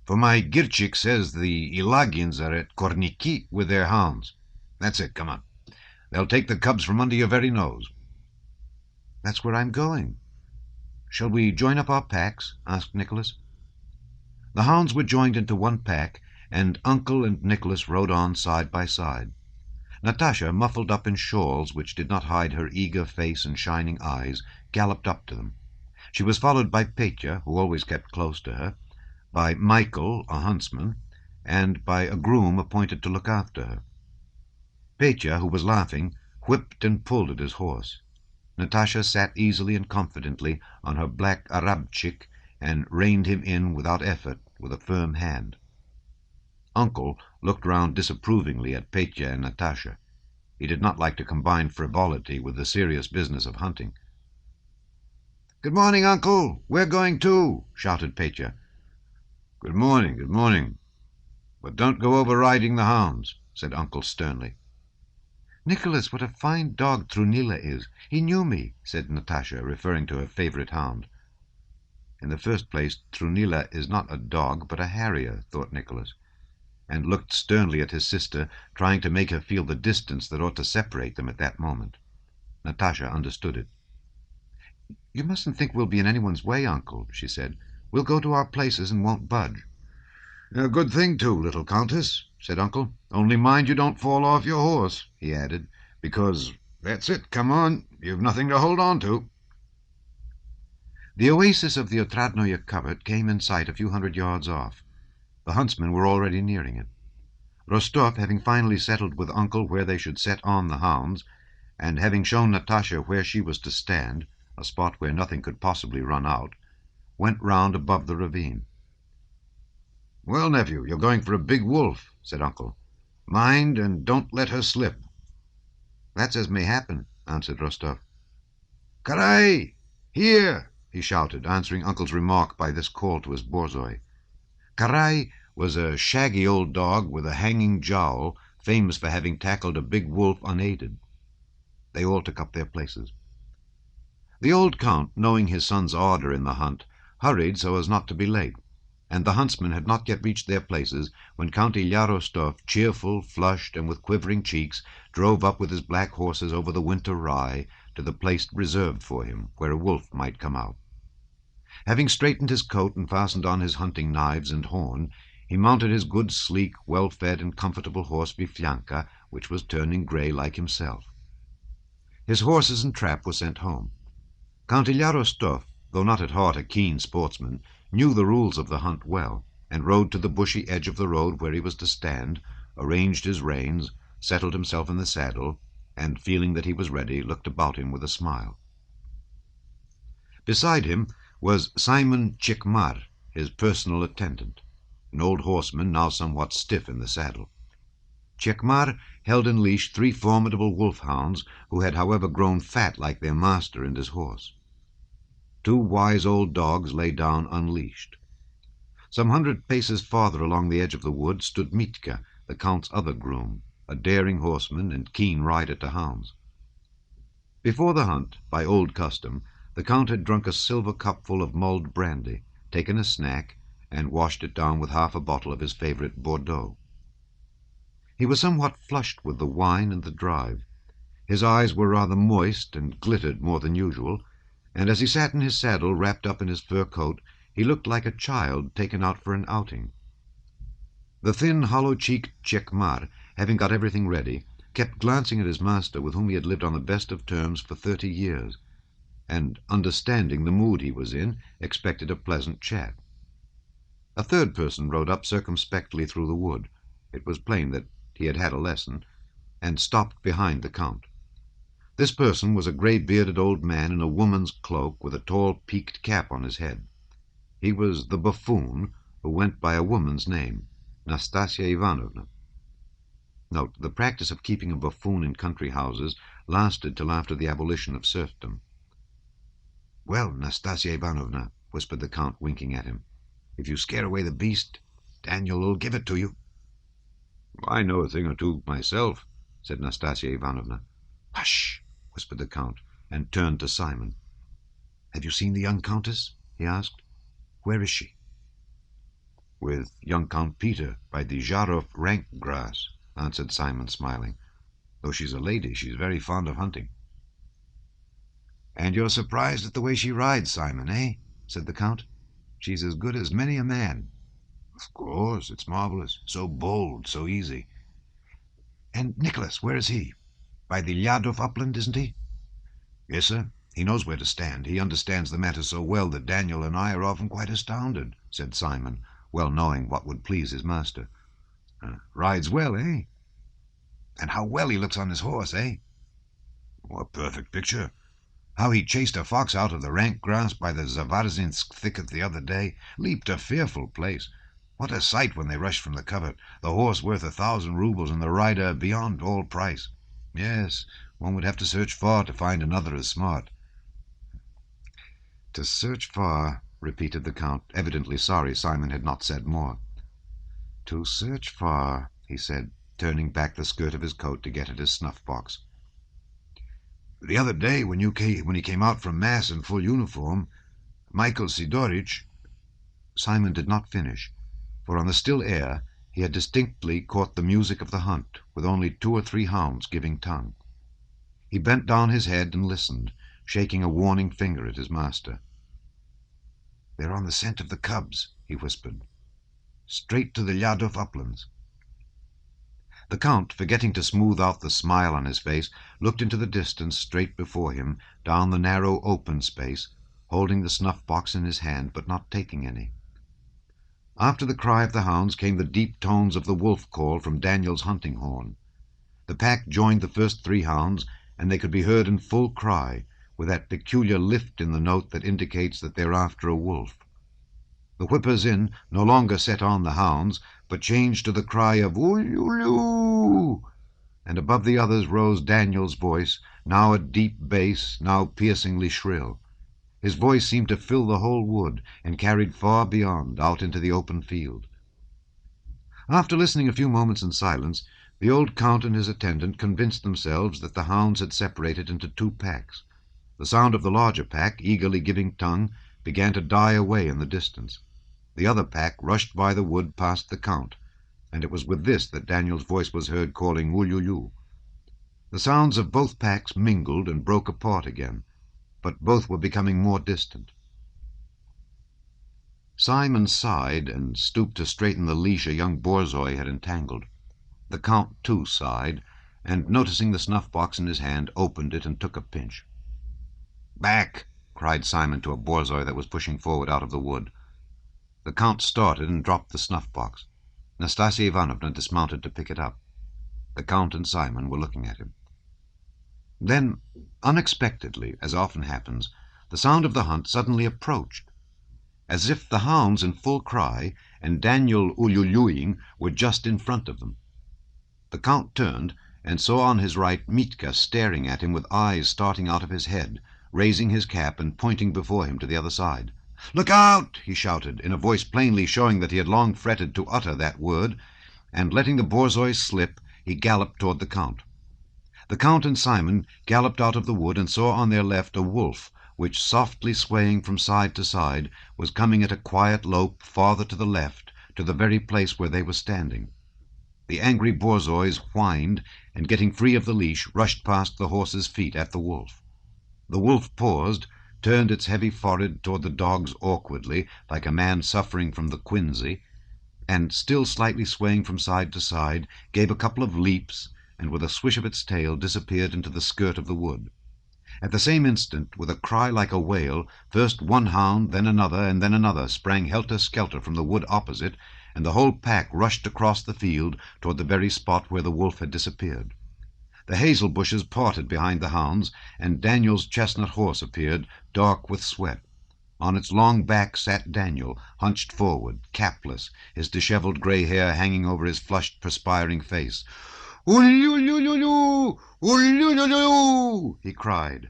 for my Girchik says the Ilagins are at Korniki with their hounds. That's it, come on. They'll take the cubs from under your very nose. That's where I'm going. Shall we join up our packs? Asked Nicholas. The hounds were joined into one pack, and uncle and Nicholas rode on side by side. Natasha, muffled up in shawls which did not hide her eager face and shining eyes, galloped up to them. She was followed by Petya, who always kept close to her, by Michael, a huntsman, and by a groom appointed to look after her. Petya, who was laughing, whipped and pulled at his horse. Natasha sat easily and confidently on her black Arabchik and reined him in without effort, with a firm hand. Uncle looked round disapprovingly at Petya and Natasha. He did not like to combine frivolity with the serious business of hunting. "Good morning, uncle. We're going too," shouted Petya. Good morning. But don't go overriding the hounds," said uncle sternly. "Nicholas, what a fine dog Trunila is. He knew me," said Natasha, referring to her favorite hound. In the first place, Trunila is not a dog, but a harrier, thought Nicholas, and looked sternly at his sister, trying to make her feel the distance that ought to separate them at that moment. Natasha understood it. "You mustn't think we'll be in anyone's way, uncle," she said. "We'll go to our places and won't budge." "A good thing, too, little countess," said uncle. "Only mind you don't fall off your horse," he added, "because that's it, come on, you've nothing to hold on to." The oasis of the Otradnoye covert came in sight a few hundred yards off. The huntsmen were already nearing it. Rostov, having finally settled with uncle where they should set on the hounds, and having shown Natasha where she was to stand, a spot where nothing could possibly run out, went round above the ravine. "Well, nephew, you're going for a big wolf," said uncle. "Mind, and don't let her slip." "That's as may happen," answered Rostov. "Karai! Here!" he shouted, answering uncle's remark by this call to his borzoi. Karai was a shaggy old dog with a hanging jowl, famous for having tackled a big wolf unaided. They all took up their places. The old count, knowing his son's ardor in the hunt, hurried so as not to be late, and the huntsmen had not yet reached their places when Count Ilya Rostov, cheerful, flushed, and with quivering cheeks, drove up with his black horses over the winter rye to the place reserved for him, where a wolf might come out. Having straightened his coat and fastened on his hunting knives and horn, he mounted his good, sleek, well-fed, and comfortable horse Viflyanka, which was turning grey like himself. His horses and trap were sent home. Count Ilya Rostov, though not at heart a keen sportsman, knew the rules of the hunt well, and rode to the bushy edge of the road where he was to stand, arranged his reins, settled himself in the saddle, and, feeling that he was ready, looked about him with a smile. Beside him was Simon Chikmar, his personal attendant, an old horseman now somewhat stiff in the saddle. Chikmar held in leash 3 formidable wolfhounds, who had, however, grown fat like their master and his horse. 2 wise old dogs lay down unleashed. Some 100 paces farther along the edge of the wood stood Mitka, the Count's other groom, a daring horseman and keen rider to hounds. Before the hunt, by old custom, the Count had drunk a silver cupful of mulled brandy, taken a snack, and washed it down with half a bottle of his favourite Bordeaux. He was somewhat flushed with the wine and the drive. His eyes were rather moist and glittered more than usual, and as he sat in his saddle wrapped up in his fur coat, he looked like a child taken out for an outing. The thin, hollow-cheeked Chekmar, having got everything ready, kept glancing at his master, with whom he had lived on the best of terms for 30 years, and, understanding the mood he was in, expected a pleasant chat. A third person rode up circumspectly through the wood. It was plain that he had had a lesson, and stopped behind the Count. This person was a grey-bearded old man in a woman's cloak with a tall peaked cap on his head. He was the buffoon, who went by a woman's name, Nastasia Ivanovna. Note, the practice of keeping a buffoon in country houses lasted till after the abolition of serfdom. "Well, Nastasia Ivanovna," whispered the Count, winking at him, "if you scare away the beast, Daniel will give it to you." "I know a thing or two myself," said Nastasia Ivanovna. "Hush!" whispered the Count, and turned to Simon. "Have you seen the young Countess?" he asked. "Where is she?" "With young Count Peter, by the Zharov rank grass," answered Simon, smiling. "Though she's a lady, she's very fond of hunting." "And you're surprised at the way she rides, Simon, eh?" said the Count. "She's as good as many a man." "Of course, it's marvellous. So bold, so easy." "And Nicholas, where is he? By the Lyadov upland, isn't he?" "Yes, sir. He knows where to stand. He understands the matter so well that Daniel and I are often quite astounded," said Simon, well knowing what would please his master. "Rides well, eh?" "And how well he looks on his horse, eh?" "A perfect picture. How he chased a fox out of the rank grass by the Zavarzynsk thicket the other day. Leaped a fearful place. What a sight when they rushed from the covert. The horse worth 1,000 roubles and the rider beyond all price. Yes, one would have to search far to find another as smart." "To search far," repeated the Count, evidently sorry Simon had not said more. "To search far," he said, turning back the skirt of his coat to get at his snuff-box. "The other day, when he came out from mass in full uniform, Michael Sidorich—" Simon did not finish, for on the still air he had distinctly caught the music of the hunt, with only 2 or 3 hounds giving tongue. He bent down his head and listened, shaking a warning finger at his master. "They're on the scent of the cubs," he whispered. "Straight to the Lyadov uplands." The Count, forgetting to smooth out the smile on his face, looked into the distance straight before him, down the narrow open space, holding the snuff-box in his hand, but not taking any. After the cry of the hounds came the deep tones of the wolf call from Daniel's hunting horn. The pack joined the first 3 hounds, and they could be heard in full cry, with that peculiar lift in the note that indicates that they are after a wolf. The whippers-in no longer set on the hounds, but changed to the cry of "Ululu!" and above the others rose Daniel's voice, now a deep bass, now piercingly shrill. His voice seemed to fill the whole wood, and carried far beyond, out into the open field. After listening a few moments in silence, the old Count and his attendant convinced themselves that the hounds had separated into 2 packs. The sound of the larger pack, eagerly giving tongue, began to die away in the distance. The other pack rushed by the wood past the Count, and it was with this that Daniel's voice was heard calling "Ululu." The sounds of both packs mingled and broke apart again, but both were becoming more distant. Simon sighed and stooped to straighten the leash a young borzoi had entangled. The Count, too, sighed, and, noticing the snuff-box in his hand, opened it and took a pinch. "Back!" cried Simon to a borzoi that was pushing forward out of the wood. The Count started and dropped the snuff-box. Nastasia Ivanovna dismounted to pick it up. The Count and Simon were looking at him. Then, unexpectedly, as often happens, the sound of the hunt suddenly approached, as if the hounds in full cry and Daniel ululuing were just in front of them. The Count turned and saw on his right Mitka staring at him with eyes starting out of his head, raising his cap and pointing before him to the other side. "Look out!" he shouted, in a voice plainly showing that he had long fretted to utter that word, and letting the Borzoi slip, he galloped toward the Count. The Count and Simon galloped out of the wood and saw on their left a wolf, which, softly swaying from side to side, was coming at a quiet lope farther to the left, to the very place where they were standing. The angry Borzois whined, and getting free of the leash, rushed past the horse's feet at the wolf. The wolf paused, turned its heavy forehead toward the dogs awkwardly, like a man suffering from the quinsy, and, still slightly swaying from side to side, gave a couple of leaps, and with a swish of its tail disappeared into the skirt of the wood. At the same instant, with a cry like a wail, first one hound, then another, and then another sprang helter-skelter from the wood opposite, and the whole pack rushed across the field toward the very spot where the wolf had disappeared. The hazel bushes parted behind the hounds, and Daniel's chestnut horse appeared, dark with sweat. On its long back sat Daniel, hunched forward, capless, his disheveled gray hair hanging over his flushed, perspiring face. "Ulululu! Ulululu!" he cried.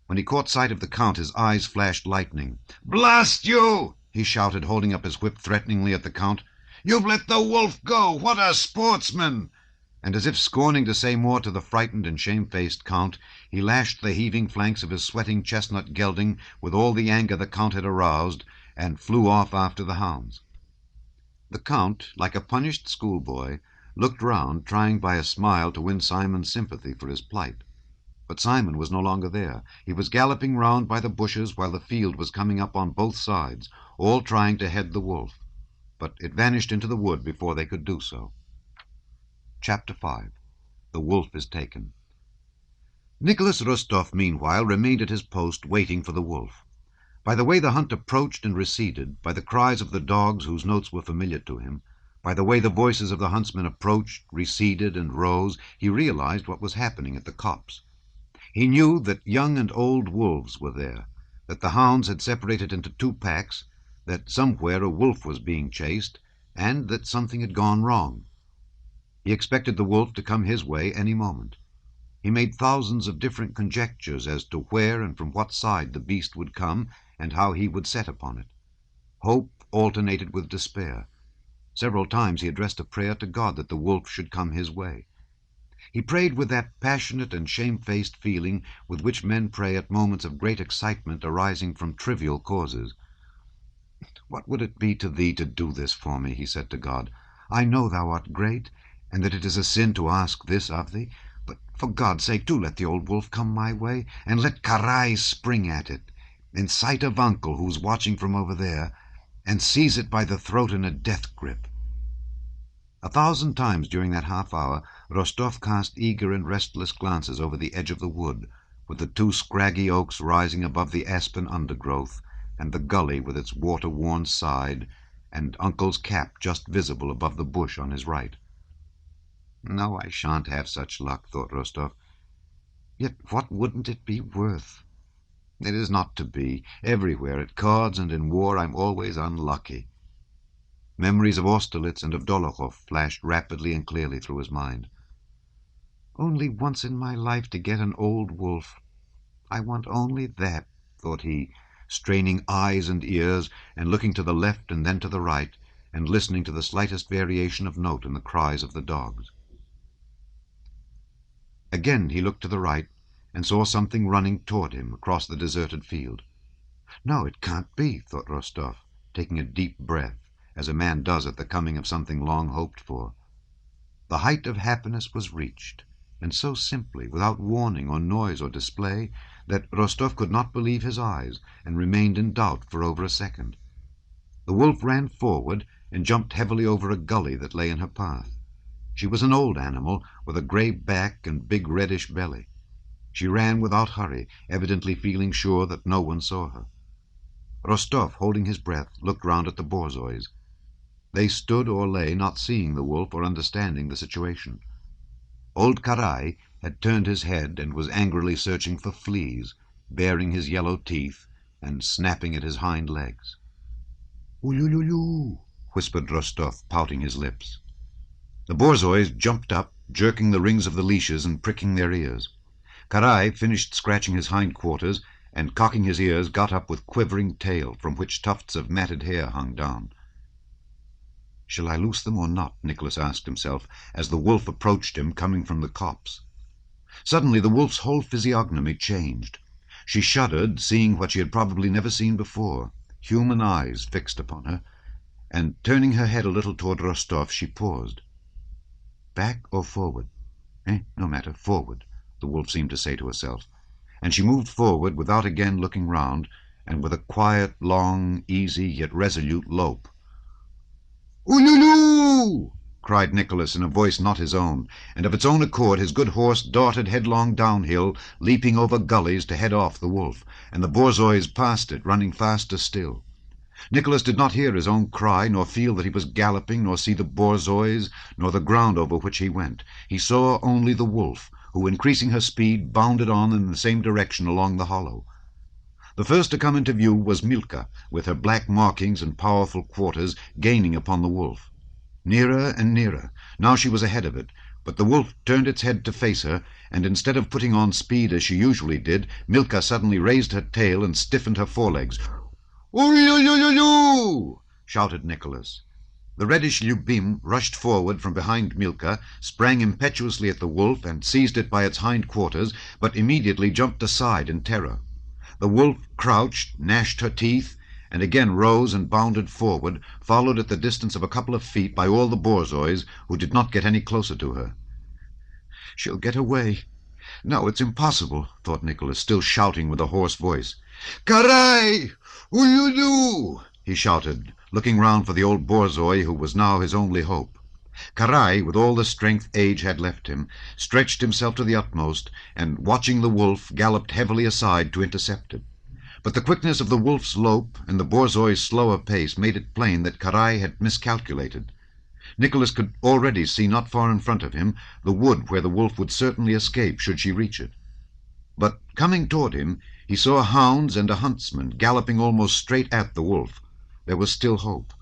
When he caught sight of the Count, his eyes flashed lightning. "Blast you!" he shouted, holding up his whip threateningly at the Count. "You've let the wolf go! What a sportsman!" And as if scorning to say more to the frightened and shamefaced Count, he lashed the heaving flanks of his sweating chestnut gelding with all the anger the Count had aroused, and flew off after the hounds. The Count, like a punished schoolboy, looked round, trying by a smile to win Simon's sympathy for his plight. But Simon was no longer there. He was galloping round by the bushes while the field was coming up on both sides, all trying to head the wolf. But it vanished into the wood before they could do so. Chapter 5. The Wolf is Taken. Nicholas Rostov, meanwhile, remained at his post waiting for the wolf. By the way the hunt approached and receded, by the cries of the dogs whose notes were familiar to him, by the way the voices of the huntsmen approached, receded, and rose, he realized what was happening at the copse. He knew that young and old wolves were there, that the hounds had separated into two packs, that somewhere a wolf was being chased, and that something had gone wrong. He expected the wolf to come his way any moment. He made thousands of different conjectures as to where and from what side the beast would come, and how he would set upon it. Hope alternated with despair. Several times he addressed a prayer to God that the wolf should come his way. He prayed with that passionate and shamefaced feeling with which men pray at moments of great excitement arising from trivial causes. "What would it be to thee to do this for me?" he said to God. "I know thou art great, and that it is a sin to ask this of thee, but for God's sake do let the old wolf come my way, and let Karai spring at it, in sight of Uncle, who's watching from over there, and seize it by the throat in a death grip." 1,000 times during that half hour Rostov cast eager and restless glances over the edge of the wood, with the two scraggy oaks rising above the aspen undergrowth, and the gully with its water-worn side, and Uncle's cap just visible above the bush on his right. "No, I shan't have such luck," thought Rostov. "Yet what wouldn't it be worth? It is not to be. Everywhere, at cards and in war, I'm always unlucky." Memories of Austerlitz and of Dolokhov flashed rapidly and clearly through his mind. "Only once in my life to get an old wolf. I want only that," thought he, straining eyes and ears, and looking to the left and then to the right, and listening to the slightest variation of note in the cries of the dogs. Again he looked to the right, and saw something running toward him across the deserted field. "No, it can't be," thought Rostov, taking a deep breath, as a man does at the coming of something long hoped for. The height of happiness was reached, and so simply, without warning or noise or display, that Rostov could not believe his eyes, and remained in doubt for over a second. The wolf ran forward and jumped heavily over a gully that lay in her path. She was an old animal, with a gray back and big reddish belly. She ran without hurry, evidently feeling sure that no one saw her. Rostov, holding his breath, looked round at the Borzois. They stood or lay, not seeing the wolf or understanding the situation. Old Karai had turned his head and was angrily searching for fleas, baring his yellow teeth and snapping at his hind legs. "Ulululu," whispered Rostov, pouting his lips. The borzois jumped up, jerking the rings of the leashes and pricking their ears. Karai finished scratching his hind quarters, and cocking his ears got up with quivering tail, from which tufts of matted hair hung down. "Shall I loose them or not?" Nicholas asked himself, as the wolf approached him, coming from the copse. Suddenly the wolf's whole physiognomy changed. She shuddered, seeing what she had probably never seen before, human eyes fixed upon her, and turning her head a little toward Rostov, she paused. "Back or forward? No matter, forward," the wolf seemed to say to herself, and she moved forward without again looking round, and with a quiet, long, easy, yet resolute lope. "Ululu!" cried Nicholas in a voice not his own, and of its own accord his good horse darted headlong downhill, leaping over gullies to head off the wolf, and the borzois passed it, running faster still. Nicholas did not hear his own cry, nor feel that he was galloping, nor see the borzois, nor the ground over which he went. He saw only the wolf, who, increasing her speed, bounded on in the same direction along the hollow. The first to come into view was Milka, with her black markings and powerful quarters, gaining upon the wolf. Nearer and nearer. Now she was ahead of it, but the wolf turned its head to face her, and instead of putting on speed as she usually did, Milka suddenly raised her tail and stiffened her forelegs. "Ulululu!" shouted Nicholas. The reddish Lyubim rushed forward from behind Milka, sprang impetuously at the wolf, and seized it by its hind quarters, but immediately jumped aside in terror. The wolf crouched, gnashed her teeth, and again rose and bounded forward, followed at the distance of a couple of feet by all the borzois, who did not get any closer to her. "She'll get away. No, it's impossible," thought Nicholas, still shouting with a hoarse voice. "Karai! Ululu!" he shouted, looking round for the old borzoi, who was now his only hope. Karai, with all the strength age had left him, stretched himself to the utmost, and, watching the wolf, galloped heavily aside to intercept it. But the quickness of the wolf's lope and the borzoi's slower pace made it plain that Karai had miscalculated. Nicholas could already see, not far in front of him, the wood where the wolf would certainly escape should she reach it. But coming toward him, he saw hounds and a huntsman galloping almost straight at the wolf. There was still hope.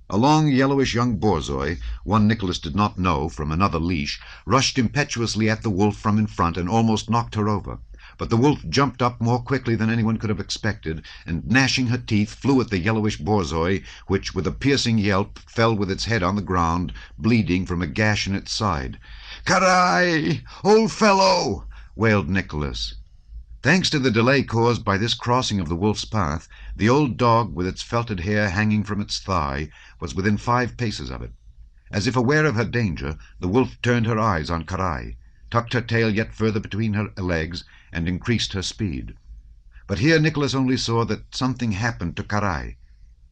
A long, yellowish young borzoi, one Nicholas did not know from another leash, rushed impetuously at the wolf from in front and almost knocked her over. But the wolf jumped up more quickly than anyone could have expected, and gnashing her teeth, flew at the yellowish borzoi, which, with a piercing yelp, fell with its head on the ground, bleeding from a gash in its side. "Karai! Old fellow!" wailed Nicholas. Thanks to the delay caused by this crossing of the wolf's path, the old dog, with its felted hair hanging from its thigh, was within 5 paces of it. As if aware of her danger, the wolf turned her eyes on Karai, tucked her tail yet further between her legs, and increased her speed. But here Nicholas only saw that something happened to Karai.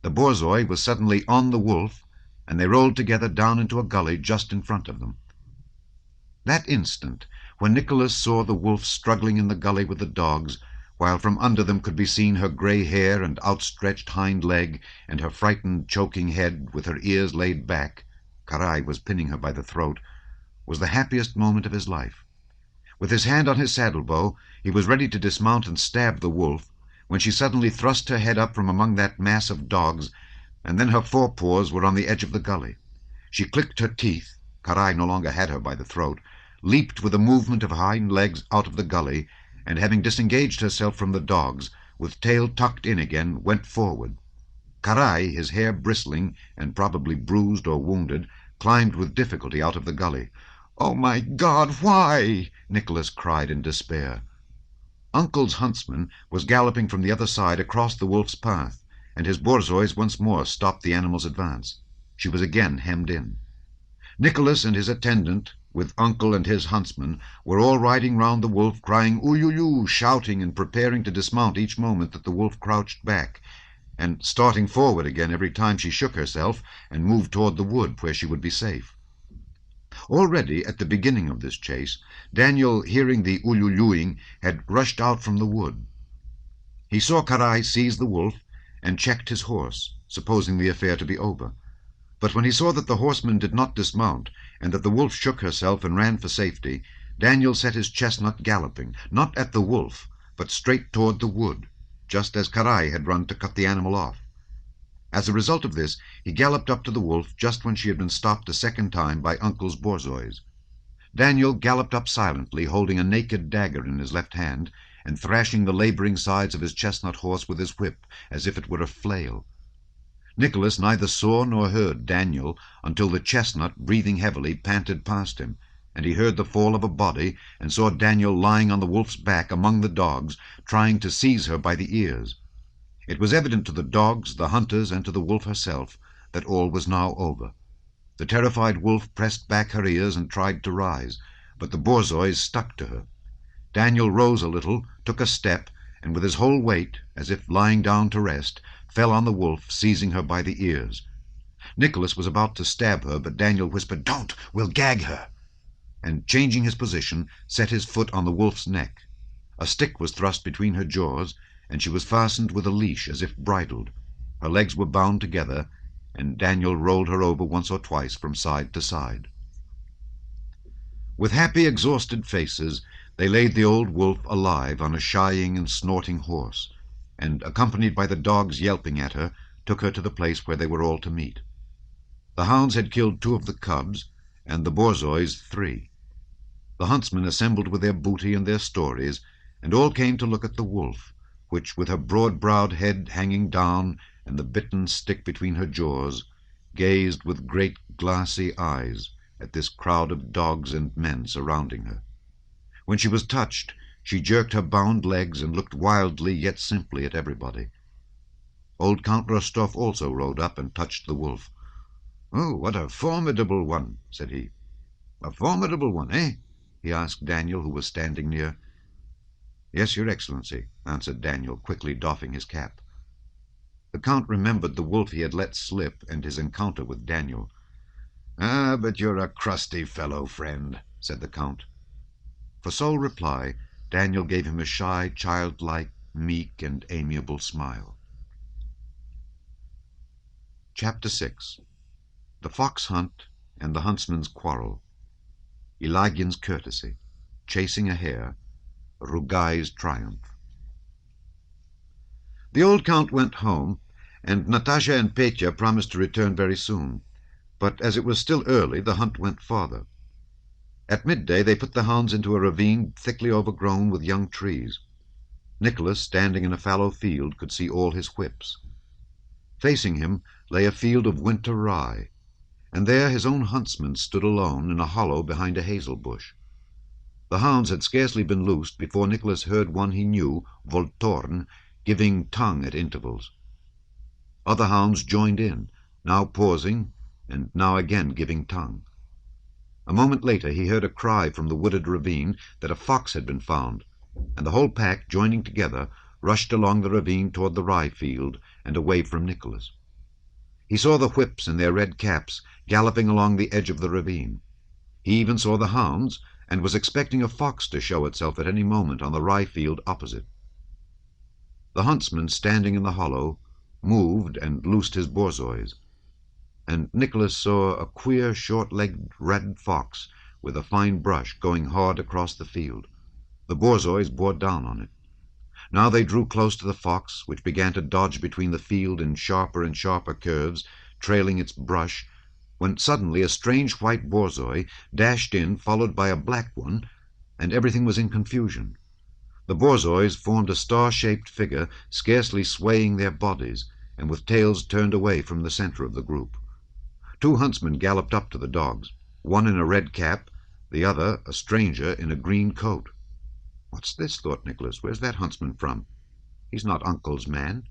The borzoi was suddenly on the wolf, and they rolled together down into a gully just in front of them. That instant, when Nicholas saw the wolf struggling in the gully with the dogs, while from under them could be seen her grey hair and outstretched hind leg, and her frightened, choking head with her ears laid back, Karai was pinning her by the throat, was the happiest moment of his life. With his hand on his saddle-bow, he was ready to dismount and stab the wolf, when she suddenly thrust her head up from among that mass of dogs, and then her forepaws were on the edge of the gully. She clicked her teeth. Karai no longer had her by the throat, leaped with a movement of hind legs out of the gully, and having disengaged herself from the dogs, with tail tucked in again, went forward. Karai, his hair bristling, and probably bruised or wounded, climbed with difficulty out of the gully. "Oh, my God, why?" Nicholas cried in despair. Uncle's huntsman was galloping from the other side across the wolf's path, and his borzois once more stopped the animal's advance. She was again hemmed in. Nicholas and his attendant, with Uncle and his huntsman, were all riding round the wolf, crying "Ululu," shouting and preparing to dismount each moment that the wolf crouched back, and starting forward again every time she shook herself and moved toward the wood where she would be safe. Already, at the beginning of this chase, Daniel, hearing the ululuing, had rushed out from the wood. He saw Karai seize the wolf and checked his horse, supposing the affair to be over. But when he saw that the horsemen did not dismount, and that the wolf shook herself and ran for safety, Daniel set his chestnut galloping, not at the wolf, but straight toward the wood, just as Karai had run to cut the animal off. As a result of this, he galloped up to the wolf just when she had been stopped a second time by Uncle's borzois. Daniel galloped up silently, holding a naked dagger in his left hand, and thrashing the laboring sides of his chestnut horse with his whip, as if it were a flail. Nicholas neither saw nor heard Daniel until the chestnut, breathing heavily, panted past him, and he heard the fall of a body, and saw Daniel lying on the wolf's back among the dogs, trying to seize her by the ears. It was evident to the dogs, the hunters, and to the wolf herself that all was now over. The terrified wolf pressed back her ears and tried to rise, but the borzois stuck to her. Daniel rose a little, took a step, and with his whole weight, as if lying down to rest, fell on the wolf, seizing her by the ears. Nicholas was about to stab her, but Daniel whispered, "Don't! We'll gag her!" and, changing his position, set his foot on the wolf's neck. A stick was thrust between her jaws, and she was fastened with a leash as if bridled. Her legs were bound together, and Daniel rolled her over once or twice from side to side. With happy, exhausted faces, they laid the old wolf alive on a shying and snorting horse, and, accompanied by the dogs yelping at her, took her to the place where they were all to meet. The hounds had killed 2 of the cubs, and the borzois 3. The huntsmen assembled with their booty and their stories, and all came to look at the wolf, which, with her broad-browed head hanging down and the bitten stick between her jaws, gazed with great glassy eyes at this crowd of dogs and men surrounding her. When she was touched, she jerked her bound legs and looked wildly yet simply at everybody. Old Count Rostov also rode up and touched the wolf. "Oh, what a formidable one," said he. "A formidable one, eh?" he asked Daniel, who was standing near. "Yes, Your Excellency," answered Daniel, quickly doffing his cap. The Count remembered the wolf he had let slip and his encounter with Daniel. "Ah, but you're a crusty fellow, friend," said the Count. For sole reply, Daniel gave him a shy, childlike, meek, and amiable smile. Chapter 6. The Fox Hunt and the Huntsman's Quarrel. Ilagin's Courtesy. Chasing a Hare. Rugai's Triumph. The old Count went home, and Natasha and Petya promised to return very soon, but as it was still early, the hunt went farther. At midday they put the hounds into a ravine thickly overgrown with young trees. Nicholas, standing in a fallow field, could see all his whips. Facing him lay a field of winter rye, and there his own huntsman stood alone in a hollow behind a hazel bush. The hounds had scarcely been loosed before Nicholas heard one he knew, Voltorn, giving tongue at intervals. Other hounds joined in, now pausing and now again giving tongue. A moment later he heard a cry from the wooded ravine that a fox had been found, and the whole pack, joining together, rushed along the ravine toward the rye field and away from Nicholas. He saw the whips in their red caps galloping along the edge of the ravine. He even saw the hounds, and was expecting a fox to show itself at any moment on the rye field opposite. The huntsman, standing in the hollow, moved and loosed his borzois, and Nicholas saw a queer, short-legged red fox with a fine brush going hard across the field. The borzois bore down on it. Now they drew close to the fox, which began to dodge between the field in sharper and sharper curves, trailing its brush, when suddenly a strange white borzoi dashed in, followed by a black one, and everything was in confusion. The borzois formed a star-shaped figure, scarcely swaying their bodies, and with tails turned away from the center of the group. 2 huntsmen galloped up to the dogs, one in a red cap, the other, a stranger, in a green coat. "What's this?" thought Nicholas. "Where's that huntsman from? He's not Uncle's man."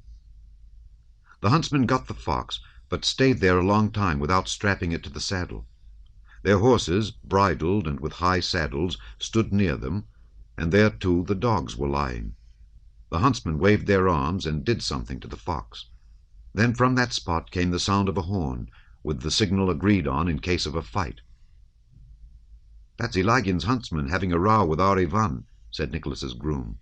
The huntsmen got the fox, but stayed there a long time without strapping it to the saddle. Their horses, bridled and with high saddles, stood near them, and there, too, the dogs were lying. The huntsmen waved their arms and did something to the fox. Then from that spot came the sound of a horn, with the signal agreed on in case of a fight. "That's Ilagin's huntsman having a row with our Ivan," said Nicholas's groom.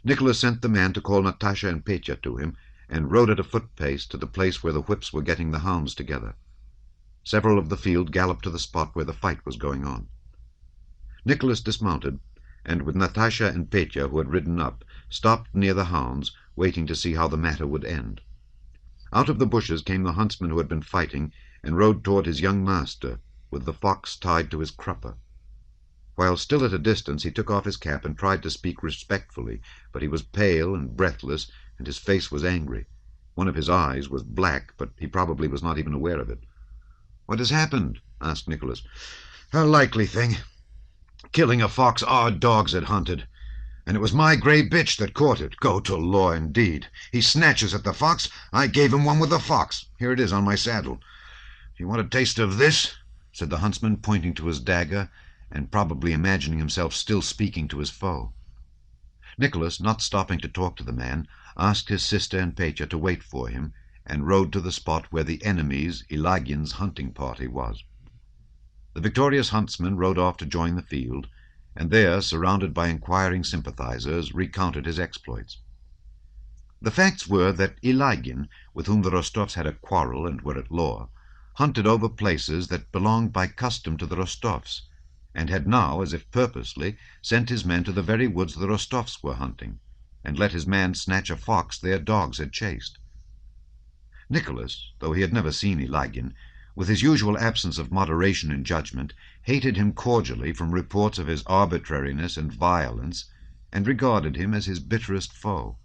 Nicholas sent the man to call Natasha and Petya to him, and rode at a foot-pace to the place where the whips were getting the hounds together. Several of the field galloped to the spot where the fight was going on. Nicholas dismounted, and with Natasha and Petya, who had ridden up, stopped near the hounds, waiting to see how the matter would end. Out of the bushes came the huntsman who had been fighting, and rode toward his young master, with the fox tied to his crupper. While still at a distance, he took off his cap and tried to speak respectfully, but he was pale and breathless, and his face was angry. One of his eyes was black, but he probably was not even aware of it. "What has happened?" asked Nicholas. "A likely thing. Killing a fox our dogs had hunted, and it was my grey bitch that caught it. Go to law, indeed. He snatches at the fox. I gave him one with the fox. Here it is on my saddle. Do you want a taste of this?" said the huntsman, pointing to his dagger, and probably imagining himself still speaking to his foe. Nicholas, not stopping to talk to the man, asked his sister and Petya to wait for him, and rode to the spot where the enemy's, Ilagin's, hunting party was. The victorious huntsman rode off to join the field, and there, surrounded by inquiring sympathizers, recounted his exploits. The facts were that Ilagin, with whom the Rostovs had a quarrel and were at law, hunted over places that belonged by custom to the Rostovs, and had now, as if purposely, sent his men to the very woods the Rostovs were hunting, and let his man snatch a fox their dogs had chased. Nicholas, though he had never seen Ilagin, with his usual absence of moderation and judgment, hated him cordially from reports of his arbitrariness and violence, and regarded him as his bitterest foe.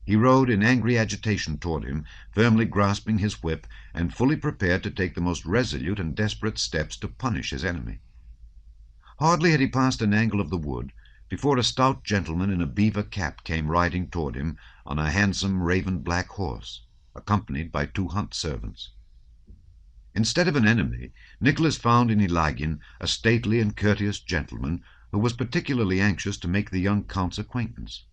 He rode in angry agitation toward him, firmly grasping his whip, and fully prepared to take the most resolute and desperate steps to punish his enemy. Hardly had he passed an angle of the wood before a stout gentleman in a beaver cap came riding toward him on a handsome raven-black horse, accompanied by 2 hunt servants. Instead of an enemy, Nicholas found in Ilagin a stately and courteous gentleman who was particularly anxious to make the young count's acquaintance.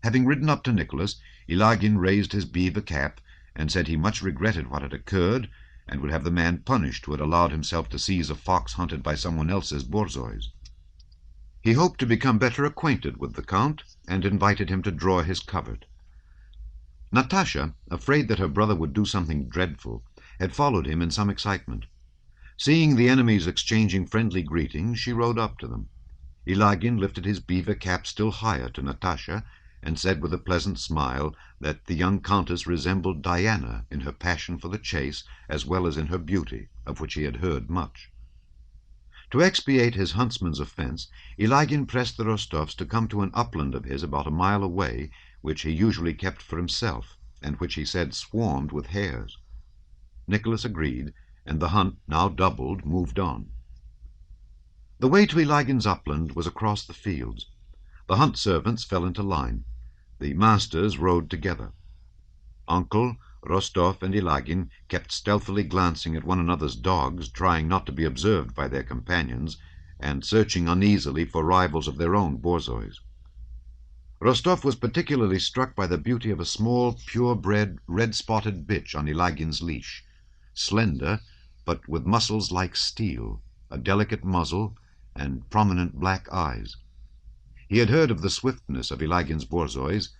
Having ridden up to Nicholas, Ilagin raised his beaver cap and said he much regretted what had occurred, and would have the man punished who had allowed himself to seize a fox hunted by someone else's borzois. He hoped to become better acquainted with the count, and invited him to draw his covert. Natasha, afraid that her brother would do something dreadful, had followed him in some excitement. Seeing the enemies exchanging friendly greetings, she rode up to them. Ilagin lifted his beaver cap still higher to Natasha, and said with a pleasant smile that the young countess resembled Diana in her passion for the chase as well as in her beauty, of which he had heard much. To expiate his huntsman's offense, Ilagin pressed the Rostovs to come to an upland of his about a mile away, which he usually kept for himself, and which he said swarmed with hares. Nicholas agreed, and the hunt, now doubled, moved on. The way to Ilagin's upland was across the fields. The hunt servants fell into line. The masters rode together. Uncle, Rostov, and Ilagin kept stealthily glancing at one another's dogs, trying not to be observed by their companions, and searching uneasily for rivals of their own borzois. Rostov was particularly struck by the beauty of a small, pure-bred, red-spotted bitch on Ilagin's leash, slender, but with muscles like steel, a delicate muzzle, and prominent black eyes. He had heard of the swiftness of Ilagin's borzois,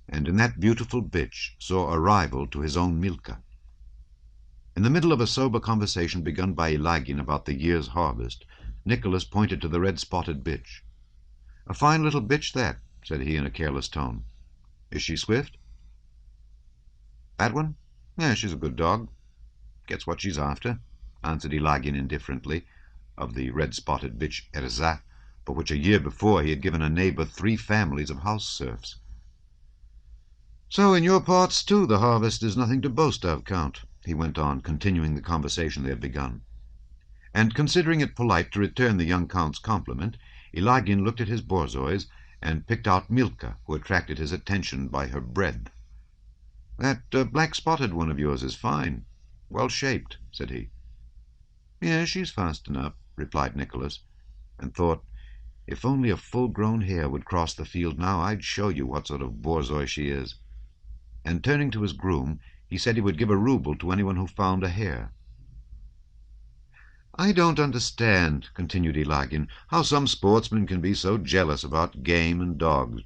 and in that beautiful bitch saw a rival to his own Milka. In the middle of a sober conversation begun by Ilagin about the year's harvest, Nicholas pointed to the red-spotted bitch. "A fine little bitch, that," said he in a careless tone. "Is she swift?" "That one? Yeah, she's a good dog. Gets what she's after," answered Ilagin indifferently, of the red-spotted bitch Erza, for which a year before he had given a neighbor 3 families of house serfs. "So in your parts, too, the harvest is nothing to boast of, Count," he went on, continuing the conversation they had begun. And considering it polite to return the young count's compliment, Ilagin looked at his borzois and picked out Milka, who attracted his attention by her breadth. "That black-spotted one of yours is fine. Well-shaped," said he. "Yes, she's fast enough," replied Nicholas, and thought, "If only a full-grown hare would cross the field now, I'd show you what sort of borzoi she is." And turning to his groom, he said he would give a rouble to anyone who found a hare. "I don't understand," continued Ilagin, "how some sportsmen can be so jealous about game and dogs.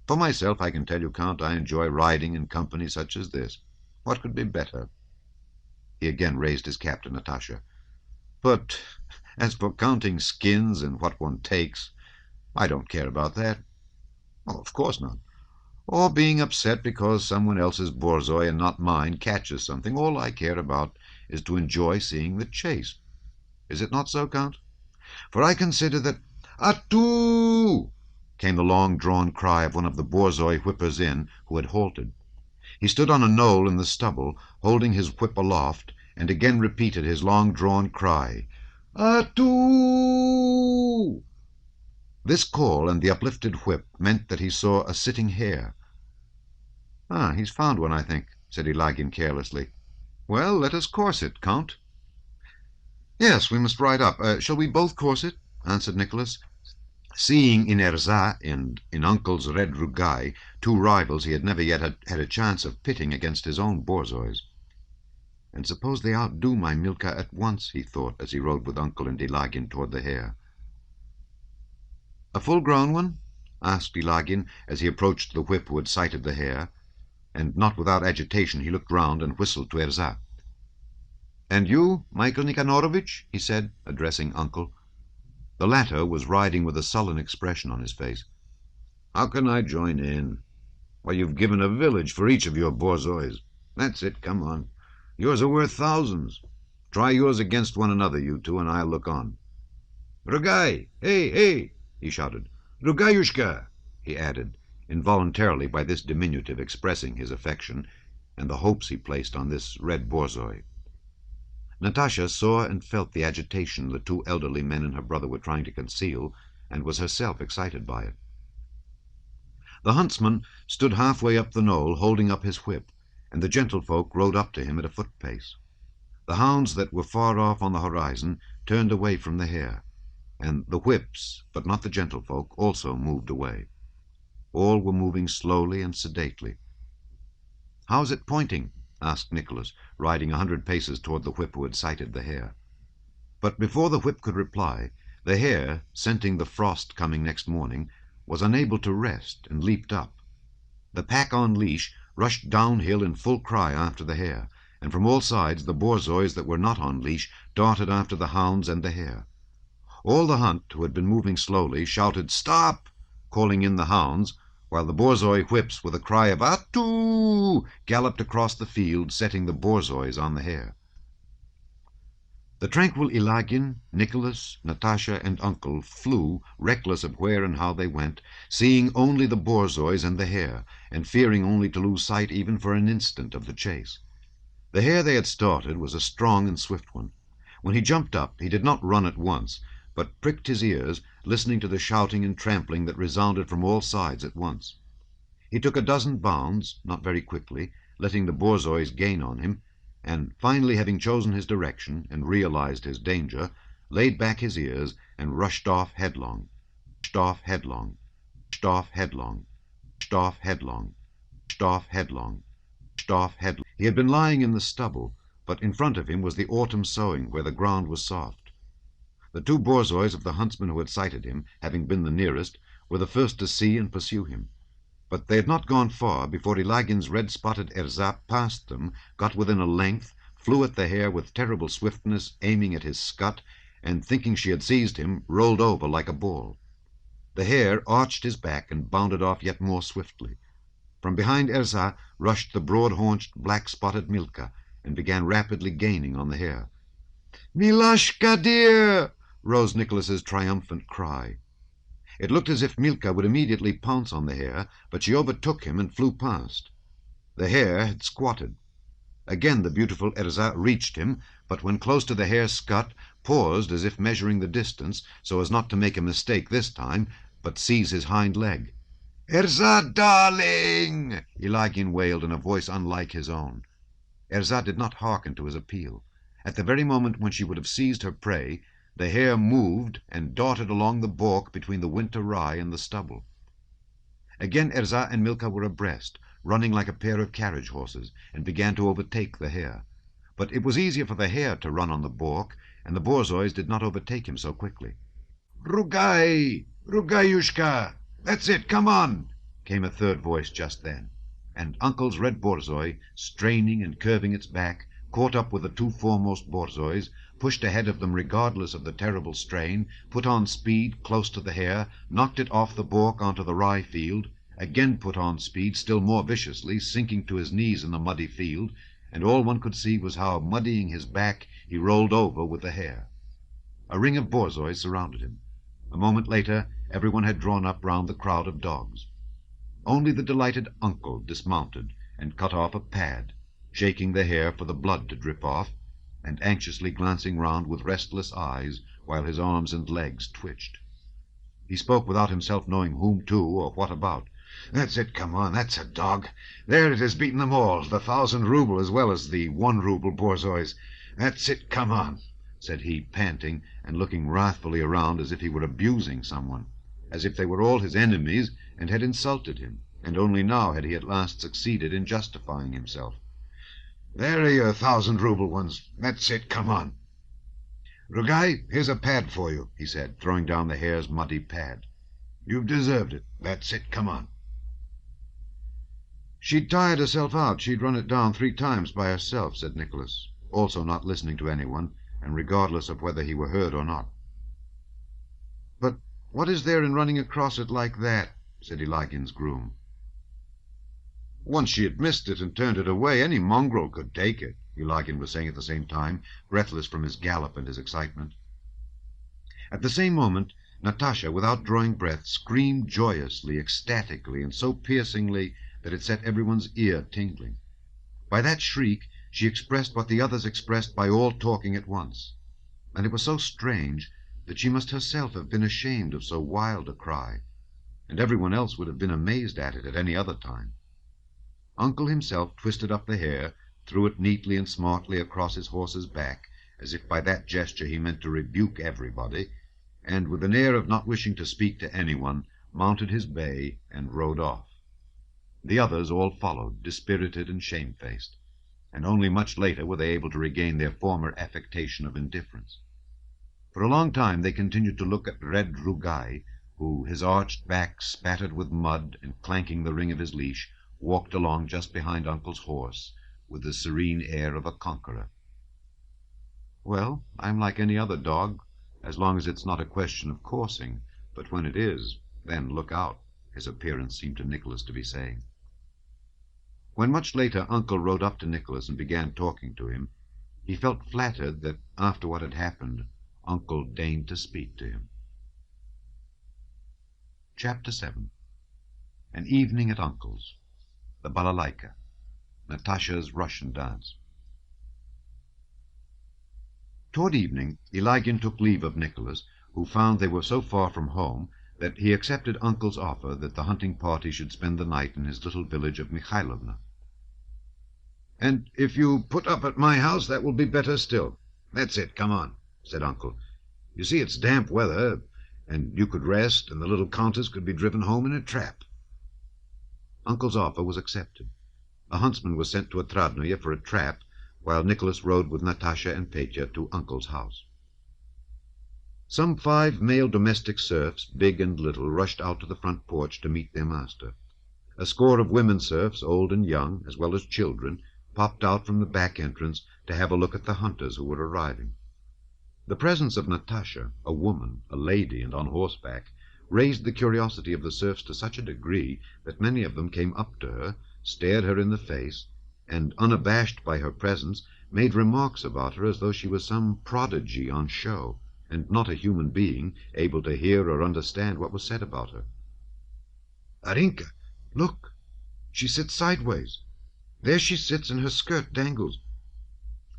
For myself, I can tell you, Count, I enjoy riding in company such as this. What could be better?" He again raised his cap to Natasha. "But as for counting skins and what one takes, I don't care about that. Oh, of course not. Or being upset because someone else's borzoi and not mine catches something. All I care about is to enjoy seeing the chase. Is it not so, Count? For I consider that—" "Atu!" came the long-drawn cry of one of the borzoi whippers-in who had halted. He stood on a knoll in the stubble, holding his whip aloft, and again repeated his long-drawn cry, "Atu!" This call and the uplifted whip meant that he saw a sitting hare. "Ah, he's found one, I think," said Ilargin carelessly. "Well, let us course it, Count." "Yes, we must ride up. Shall we both course it?" answered Nicholas, seeing in Erzá and in Uncle's red Rugai two rivals he had never yet had a chance of pitting against his own borzois. "And suppose they outdo my Milka at once," he thought, as he rode with Uncle and Ilargin toward the hare. "A full-grown one?" asked Ilargin, as he approached the whip who had sighted the hare, and not without agitation he looked round and whistled to Erzá. "And you, Michael Nikanorovich?" he said, addressing Uncle. The latter was riding with a sullen expression on his face. "How can I join in? Why, you've given a village for each of your borzois. That's it, come on. Yours are worth thousands. Try yours against one another, you two, and I'll look on. Rugai! Hey, hey!" he shouted. "Rugayushka!" he added, involuntarily by this diminutive expressing his affection and the hopes he placed on this red borzoi. Natasha saw and felt the agitation the two elderly men and her brother were trying to conceal, and was herself excited by it. The huntsman stood halfway up the knoll, holding up his whip, and the gentlefolk rode up to him at a foot-pace. The hounds that were far off on the horizon turned away from the hare, and the whips, but not the gentlefolk, also moved away. All were moving slowly and sedately. "How's it pointing?" asked Nicholas, riding 100 paces toward the whip who had sighted the hare. But before the whip could reply, the hare, scenting the frost coming next morning, was unable to rest, and leaped up. The pack on leash rushed downhill in full cry after the hare, and from all sides the borzois that were not on leash darted after the hounds and the hare. All the hunt, who had been moving slowly, shouted "Stop!" calling in the hounds, while the borzoi whips, with a cry of "Atu!" galloped across the field, setting the borzois on the hare. The tranquil Ilargin, Nicholas, Natasha, and Uncle flew, reckless of where and how they went, seeing only the borzois and the hare, and fearing only to lose sight even for an instant of the chase. The hare they had started was a strong and swift one. When he jumped up, he did not run at once, but pricked his ears, listening to the shouting and trampling that resounded from all sides at once. He took a dozen bounds, not very quickly, letting the borzois gain on him, and finally, having chosen his direction and realized his danger, laid back his ears and rushed off headlong, rushed off headlong, rushed off headlong, rushed off headlong, rushed off headlong, rushed off headlong. He had been lying in the stubble, but in front of him was the autumn sowing, where the ground was soft. The two borzois of the huntsman who had sighted him, having been the nearest, were the first to see and pursue him. But they had not gone far before Ilargin's red-spotted Erzá passed them, got within a length, flew at the hare with terrible swiftness, aiming at his scut, and, thinking she had seized him, rolled over like a ball. The hare arched his back and bounded off yet more swiftly. From behind Erzá rushed the broad-haunched, black-spotted Milka, and began rapidly gaining on the hare. "Milashka, dear!" rose Nicholas's triumphant cry. It looked as if Milka would immediately pounce on the hare, but she overtook him and flew past. The hare had squatted. Again the beautiful Erzá reached him, but when close to the hare's scut, paused as if measuring the distance, so as not to make a mistake this time, but seize his hind leg. "Erzá, darling!" Ilargin wailed in a voice unlike his own. Erzá did not hearken to his appeal. At the very moment when she would have seized her prey, the hare moved and darted along the balk between the winter rye and the stubble. Again Erzá and Milka were abreast, running like a pair of carriage horses, and began to overtake the hare. But it was easier for the hare to run on the balk, and the borzois did not overtake him so quickly. "Rugai! Rugayushka! That's it, come on!" came a third voice just then, and Uncle's red borzoi, straining and curving its back, caught up with the two foremost borzois, pushed ahead of them regardless of the terrible strain, put on speed close to the hare, knocked it off the balk onto the rye field, again put on speed still more viciously, sinking to his knees in the muddy field, and all one could see was how, muddying his back, he rolled over with the hare. A ring of borzois surrounded him. A moment later everyone had drawn up round the crowd of dogs. Only the delighted uncle dismounted and cut off a pad, shaking the hare for the blood to drip off, and anxiously glancing round with restless eyes while his arms and legs twitched. He spoke without himself knowing whom to or what about. "That's it, come on, that's a dog. There it is, beaten them all, the 1,000-rouble as well as the 1-rouble borzois. That's it, come on," said he, panting, and looking wrathfully around as if he were abusing someone, as if they were all his enemies and had insulted him, and only now had he at last succeeded in justifying himself. "There are your 1,000-rouble ones. That's it, come on. Rugai, here's a pad for you," he said, throwing down the hare's muddy pad. "You've deserved it. That's it, come on." "She'd tired herself out. She'd run it down 3 times by herself," said Nicholas, also not listening to anyone, and regardless of whether he were heard or not. "But what is there in running across it like that?" said Ilagin's groom. "Once she had missed it and turned it away, any mongrel could take it," Ilagin was saying at the same time, breathless from his gallop and his excitement. At the same moment Natasha, without drawing breath, screamed joyously, ecstatically, and so piercingly that it set everyone's ear tingling. By that shriek she expressed what the others expressed by all talking at once, and it was so strange that she must herself have been ashamed of so wild a cry, and everyone else would have been amazed at it at any other time. Uncle himself twisted up the hare, threw it neatly and smartly across his horse's back, as if by that gesture he meant to rebuke everybody, and with an air of not wishing to speak to anyone, mounted his bay and rode off. The others all followed, dispirited and shamefaced, and only much later were they able to regain their former affectation of indifference. For a long time they continued to look at Red Rugai, who, his arched back spattered with mud and clanking the ring of his leash, walked along just behind Uncle's horse, with the serene air of a conqueror. "Well, I'm like any other dog, as long as it's not a question of coursing, but when it is, then look out," his appearance seemed to Nicholas to be saying. When much later Uncle rode up to Nicholas and began talking to him, he felt flattered that, after what had happened, Uncle deigned to speak to him. Chapter 7. An evening at Uncle's. The balalaika. Natasha's Russian dance. Toward evening Ilagin took leave of Nicholas, who found they were so far from home that he accepted Uncle's offer that the hunting party should spend the night in his little village of Mikhailovna. "And if you put up at my house, that will be better still. That's it, come on," said Uncle. "You see, it's damp weather, and you could rest, and the little countess could be driven home in a trap." Uncle's offer was accepted. A huntsman was sent to Otradnoye for a trap, while Nicholas rode with Natasha and Petya to Uncle's house. Some 5 male domestic serfs, big and little, rushed out to the front porch to meet their master. A score of women serfs, old and young, as well as children, popped out from the back entrance to have a look at the hunters who were arriving. The presence of Natasha, a woman, a lady, and on horseback, raised the curiosity of the serfs to such a degree that many of them came up to her, stared her in the face, and, unabashed by her presence, made remarks about her as though she was some prodigy on show, and not a human being able to hear or understand what was said about her. "Arinka, look! She sits sideways. There she sits, and her skirt dangles.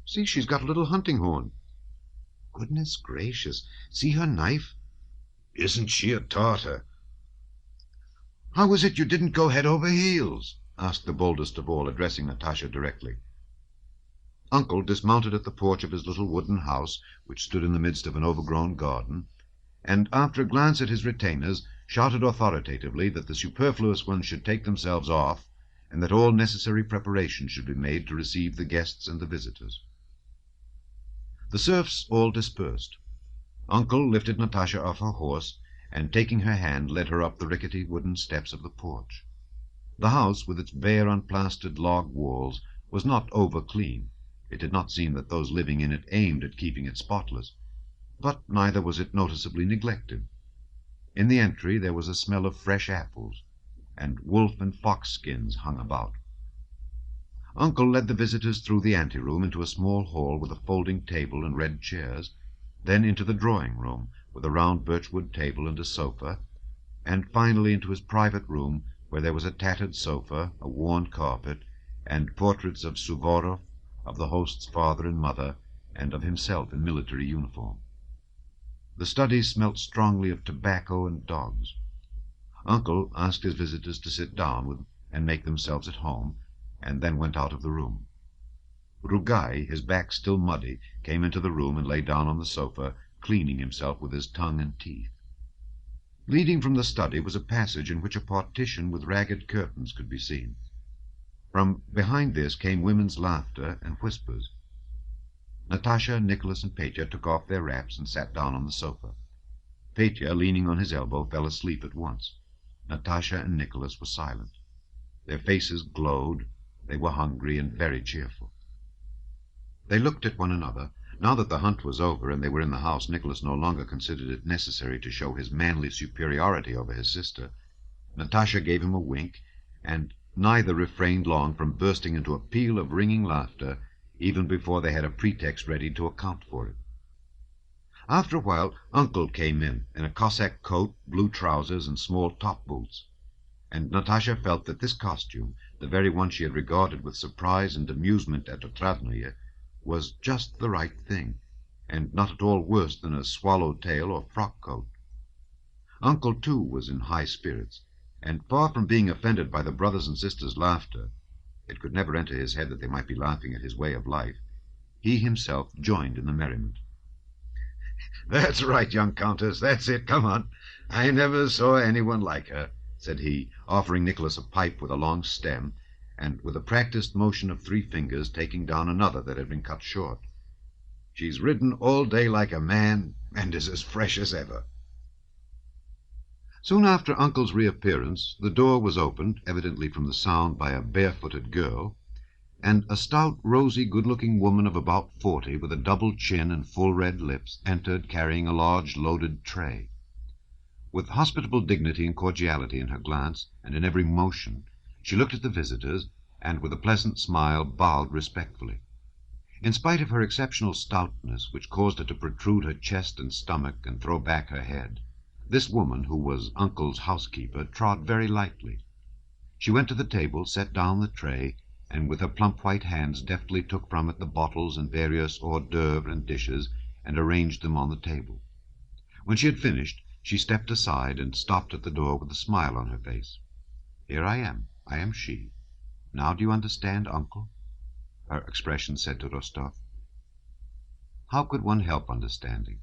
See, she's got a little hunting horn. Goodness gracious, see her knife. Isn't she a Tartar?" "How is it you didn't go head over heels?" asked the boldest of all, addressing Natasha directly. Uncle dismounted at the porch of his little wooden house, which stood in the midst of an overgrown garden, and, after a glance at his retainers, shouted authoritatively that the superfluous ones should take themselves off, and that all necessary preparations should be made to receive the guests and the visitors. The serfs all dispersed. Uncle lifted Natasha off her horse, and, taking her hand, led her up the rickety wooden steps of the porch. The house, with its bare unplastered log walls, was not over-clean. It did not seem that those living in it aimed at keeping it spotless, but neither was it noticeably neglected. In the entry there was a smell of fresh apples, and wolf and fox skins hung about. Uncle led the visitors through the anteroom into a small hall with a folding table and red chairs, then into the drawing-room with a round birchwood table and a sofa, and finally into his private room, where there was a tattered sofa, a worn carpet, and portraits of Suvorov, of the host's father and mother, and of himself in military uniform. The study smelt strongly of tobacco and dogs. Uncle asked his visitors to sit down and make themselves at home, and then went out of the room. Rugai, his back still muddy, came into the room and lay down on the sofa, cleaning himself with his tongue and teeth. Leading from the study was a passage in which a partition with ragged curtains could be seen. From behind this came women's laughter and whispers. Natasha, Nicholas, and Petya took off their wraps and sat down on the sofa. Petya, leaning on his elbow, fell asleep at once. Natasha and Nicholas were silent. Their faces glowed. They were hungry and very cheerful. They looked at one another. Now that the hunt was over and they were in the house, Nicholas no longer considered it necessary to show his manly superiority over his sister. Natasha gave him a wink, and neither refrained long from bursting into a peal of ringing laughter, even before they had a pretext ready to account for it. After a while, Uncle came in a Cossack coat, blue trousers, and small top boots, and Natasha felt that this costume, the very one she had regarded with surprise and amusement at Otradnoye, was just the right thing, and not at all worse than a swallow-tail or frock-coat. Uncle, too, was in high spirits, and far from being offended by the brothers and sisters' laughter — it could never enter his head that they might be laughing at his way of life — he himself joined in the merriment. "That's right, young Countess, that's it, come on. I never saw anyone like her," said he, offering Nicholas a pipe with a long stem, and with a practised motion of 3 fingers taking down another that had been cut short. "She's ridden all day like a man, and is as fresh as ever." Soon after Uncle's reappearance, the door was opened, evidently from the sound, by a barefooted girl, and a stout, rosy, good-looking woman of about 40, with a double chin and full red lips, entered carrying a large loaded tray. With hospitable dignity and cordiality in her glance and in every motion, she looked at the visitors, and with a pleasant smile bowed respectfully. In spite of her exceptional stoutness, which caused her to protrude her chest and stomach and throw back her head, this woman, who was Uncle's housekeeper, trod very lightly. She went to the table, set down the tray, and with her plump white hands deftly took from it the bottles and various hors d'oeuvres and dishes, and arranged them on the table. When she had finished, she stepped aside and stopped at the door with a smile on her face. "Here I am she. Now do you understand, Uncle?" her expression said to Rostov. How could one help understanding?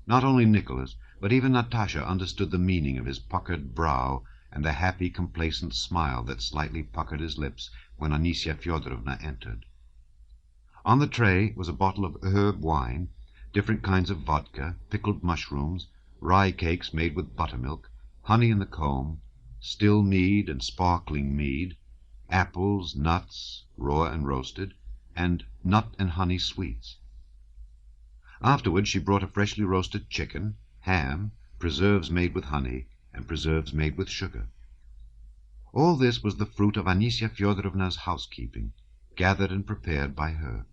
Not only Nicholas, but even Natasha understood the meaning of his puckered brow and the happy, complacent smile that slightly puckered his lips when Anisya Fyodorovna entered. On the tray was a bottle of herb wine, different kinds of vodka, pickled mushrooms, rye cakes made with buttermilk, honey in the comb, still mead and sparkling mead, apples, nuts, raw and roasted, and nut and honey sweets. Afterwards she brought a freshly roasted chicken, ham, preserves made with honey, and preserves made with sugar. All this was the fruit of Anisya Fyodorovna's housekeeping, gathered and prepared by her.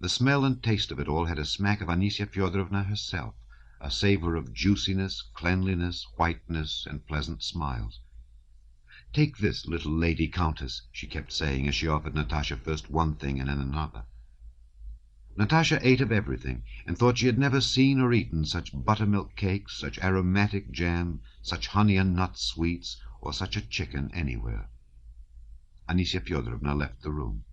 The smell and taste of it all had a smack of Anisya Fyodorovna herself, a savour of juiciness, cleanliness, whiteness, and pleasant smiles. "Take this, little lady countess," she kept saying as she offered Natasha first one thing and then another. Natasha ate of everything, and thought she had never seen or eaten such buttermilk cakes, such aromatic jam, such honey and nut sweets, or such a chicken anywhere. Anisya Fyodorovna left the room.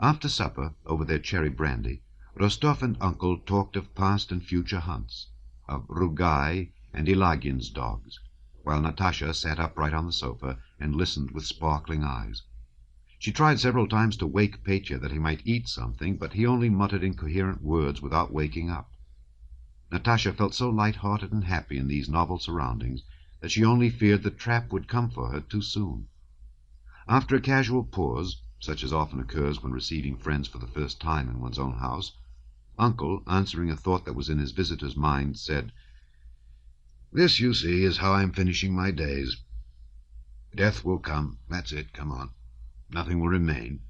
After supper, over their cherry brandy, Rostov and Uncle talked of past and future hunts, of Rugai and Ilagin's dogs, while Natasha sat upright on the sofa and listened with sparkling eyes. She tried several times to wake Petya that he might eat something, but he only muttered incoherent words without waking up. Natasha felt so light-hearted and happy in these novel surroundings that she only feared the trap would come for her too soon. After a casual pause, such as often occurs when receiving friends for the first time in one's own house, Uncle, answering a thought that was in his visitor's mind, said, "This, you see, is how I'm finishing my days. Death will come, that's it, come on. Nothing will remain.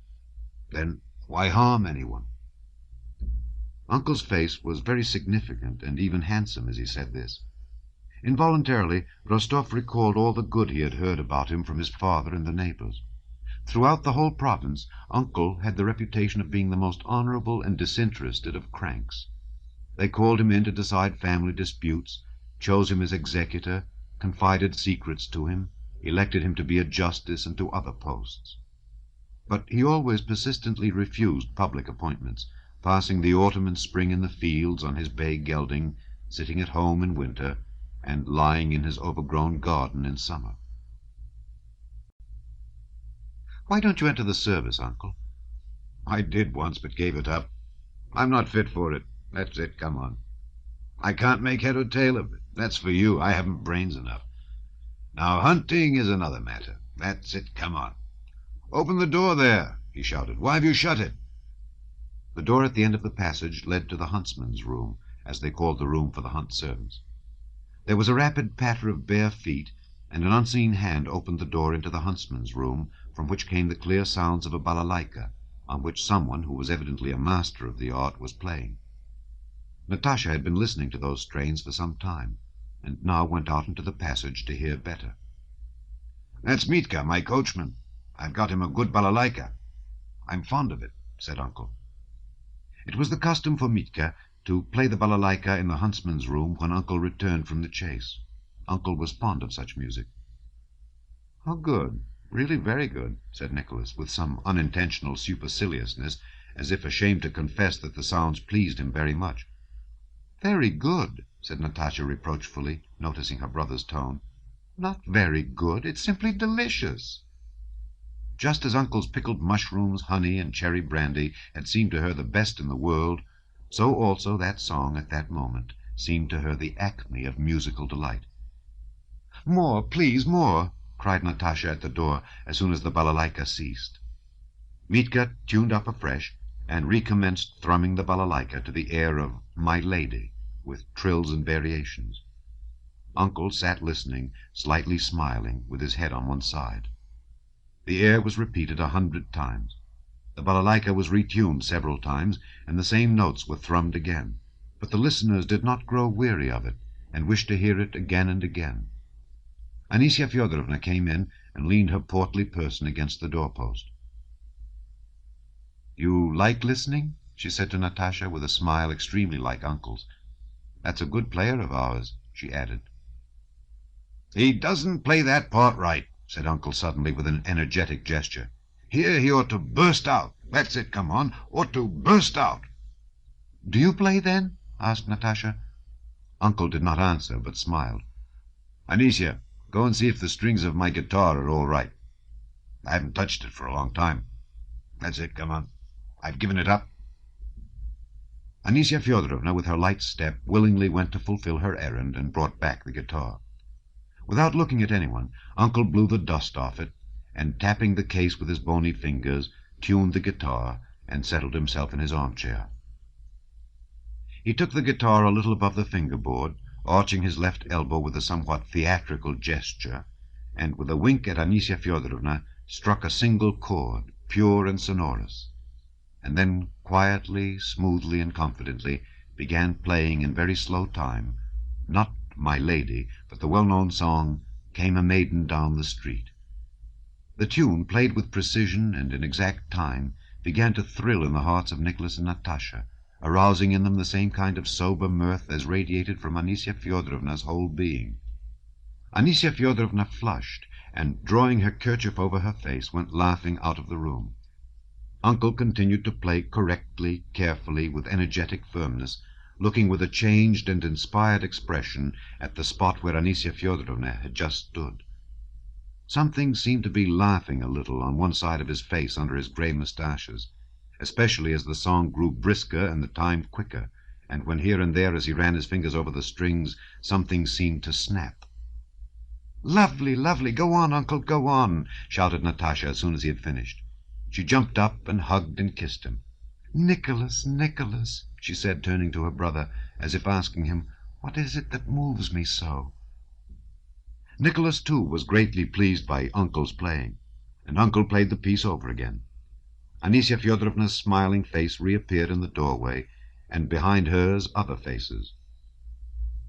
Then why harm anyone?" Uncle's face was very significant and even handsome as he said this. Involuntarily, Rostov recalled all the good he had heard about him from his father and the neighbors. Throughout the whole province, Uncle had the reputation of being the most honorable and disinterested of cranks. They called him in to decide family disputes, chose him as executor, confided secrets to him, elected him to be a justice and to other posts. But he always persistently refused public appointments, passing the autumn and spring in the fields on his bay gelding, sitting at home in winter, and lying in his overgrown garden in summer. "Why don't you enter the service, Uncle?" "I did once, but gave it up. I'm not fit for it. That's it, come on. I can't make head or tail of it. That's for you. I haven't brains enough. Now hunting is another matter. That's it, come on. Open the door there," he shouted. "Why have you shut it?" The door at the end of the passage led to the huntsman's room, as they called the room for the hunt servants. There was a rapid patter of bare feet, and an unseen hand opened the door into the huntsman's room, from which came the clear sounds of a balalaika, on which someone, who was evidently a master of the art, was playing. Natasha had been listening to those strains for some time, and now went out into the passage to hear better. "That's Mitka, my coachman. I've got him a good balalaika. I'm fond of it," said Uncle. It was the custom for Mitka to play the balalaika in the huntsman's room when Uncle returned from the chase. Uncle was fond of such music. "How good, really very good," said Nicholas, with some unintentional superciliousness, as if ashamed to confess that the sounds pleased him very much. "Very good," said Natasha reproachfully, noticing her brother's tone. "Not very good, it's simply delicious." Just as Uncle's pickled mushrooms, honey, and cherry brandy had seemed to her the best in the world, so also that song at that moment seemed to her the acme of musical delight. "More, please, more!" cried Natasha at the door as soon as the balalaika ceased. Mitka tuned up afresh and recommenced thrumming the balalaika to the air of "My Lady," with trills and variations. Uncle sat listening, slightly smiling, with his head on one side. The air was repeated 100 times. The balalaika was retuned several times, and the same notes were thrummed again, but the listeners did not grow weary of it, and wished to hear it again and again. Anisia Fyodorovna came in and leaned her portly person against the doorpost. "You like listening?" she said to Natasha, with a smile extremely like Uncle's. "That's a good player of ours," she added. "He doesn't play that part right," said Uncle suddenly, with an energetic gesture. "Here he ought to burst out. That's it, come on. Ought to burst out." "Do you play, then?" asked Natasha. Uncle did not answer, but smiled. "Anisia, go and see if the strings of my guitar are all right. I haven't touched it for a long time. That's it, come on. I've given it up." Anisia Fyodorovna, with her light step, willingly went to fulfill her errand, and brought back the guitar. Without looking at anyone, Uncle blew the dust off it, and tapping the case with his bony fingers, tuned the guitar, and settled himself in his armchair. He took the guitar a little above the fingerboard, arching his left elbow with a somewhat theatrical gesture, and with a wink at Anisia Fyodorovna, struck a single chord, pure and sonorous, and then quietly, smoothly, and confidently began playing in very slow time, not "My Lady," but the well-known song, "Came a Maiden Down the Street." The tune, played with precision and in exact time, began to thrill in the hearts of Nicholas and Natasha, arousing in them the same kind of sober mirth as radiated from Anisia Fyodorovna's whole being. Anisia Fyodorovna flushed, and, drawing her kerchief over her face, went laughing out of the room. Uncle continued to play correctly, carefully, with energetic firmness, looking with a changed and inspired expression at the spot where Anisia Fyodorovna had just stood. Something seemed to be laughing a little on one side of his face under his grey moustaches, especially as the song grew brisker and the time quicker, and when here and there, as he ran his fingers over the strings, something seemed to snap. "Lovely, lovely! Go on, Uncle, go on!" shouted Natasha as soon as he had finished. She jumped up and hugged and kissed him. "Nicholas, Nicholas," she said, turning to her brother, as if asking him, "what is it that moves me so?" Nicholas, too, was greatly pleased by Uncle's playing, and Uncle played the piece over again. Anisia Fyodorovna's smiling face reappeared in the doorway, and behind hers other faces.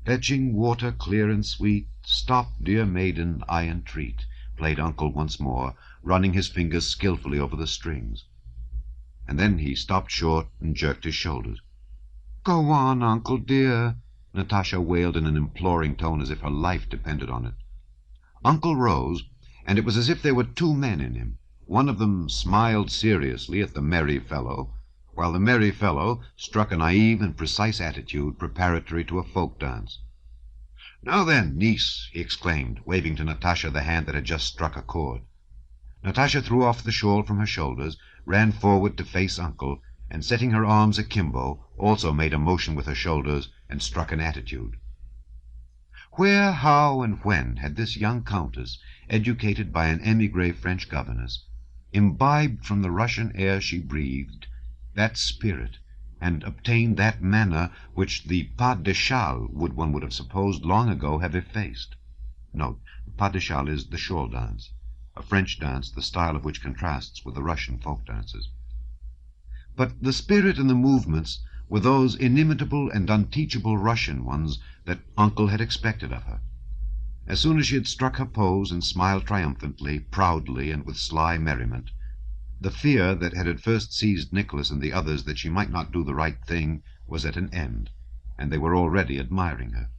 "Fetching water clear and sweet, stop, dear maiden, I entreat," played Uncle once more, running his fingers skillfully over the strings. And then he stopped short and jerked his shoulders. "Go on, Uncle dear," Natasha wailed in an imploring tone as if her life depended on it. Uncle rose, and it was as if there were two men in him. One of them smiled seriously at the merry fellow, while the merry fellow struck a naive and precise attitude preparatory to a folk dance. "Now then, niece," he exclaimed, waving to Natasha the hand that had just struck a chord. Natasha threw off the shawl from her shoulders, ran forward to face Uncle, and setting her arms akimbo, also made a motion with her shoulders and struck an attitude. Where, how, and when had this young countess, educated by an émigré French governess, imbibed from the Russian air she breathed that spirit, and obtained that manner which the pas de châle would, one would have supposed, long ago have effaced? Note, pas de châle is the shawl dance, a French dance, the style of which contrasts with the Russian folk dances. But the spirit and the movements were those inimitable and unteachable Russian ones that Uncle had expected of her. As soon as she had struck her pose and smiled triumphantly, proudly, and with sly merriment, the fear that had at first seized Nicholas and the others that she might not do the right thing was at an end, and they were already admiring her.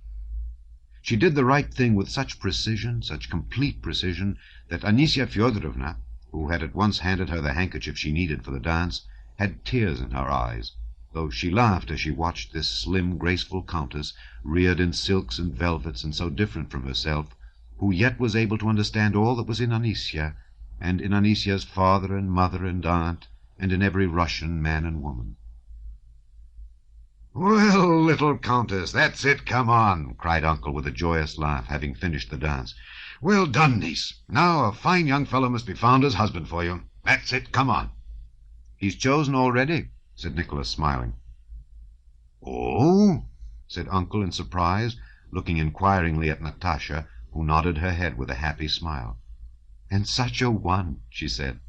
She did the right thing with such precision, such complete precision, that Anisia Fyodorovna, who had at once handed her the handkerchief she needed for the dance, had tears in her eyes, though she laughed as she watched this slim, graceful countess, reared in silks and velvets and so different from herself, who yet was able to understand all that was in Anisia, and in Anisia's father and mother and aunt, and in every Russian man and woman. "Well, little countess, that's it, come on," cried Uncle with a joyous laugh, having finished the dance. "Well done, niece. Now a fine young fellow must be found as husband for you. That's it, come on." "He's chosen already," said Nicholas, smiling. "Oh?" said Uncle in surprise, looking inquiringly at Natasha, who nodded her head with a happy smile. "And such a one," she said.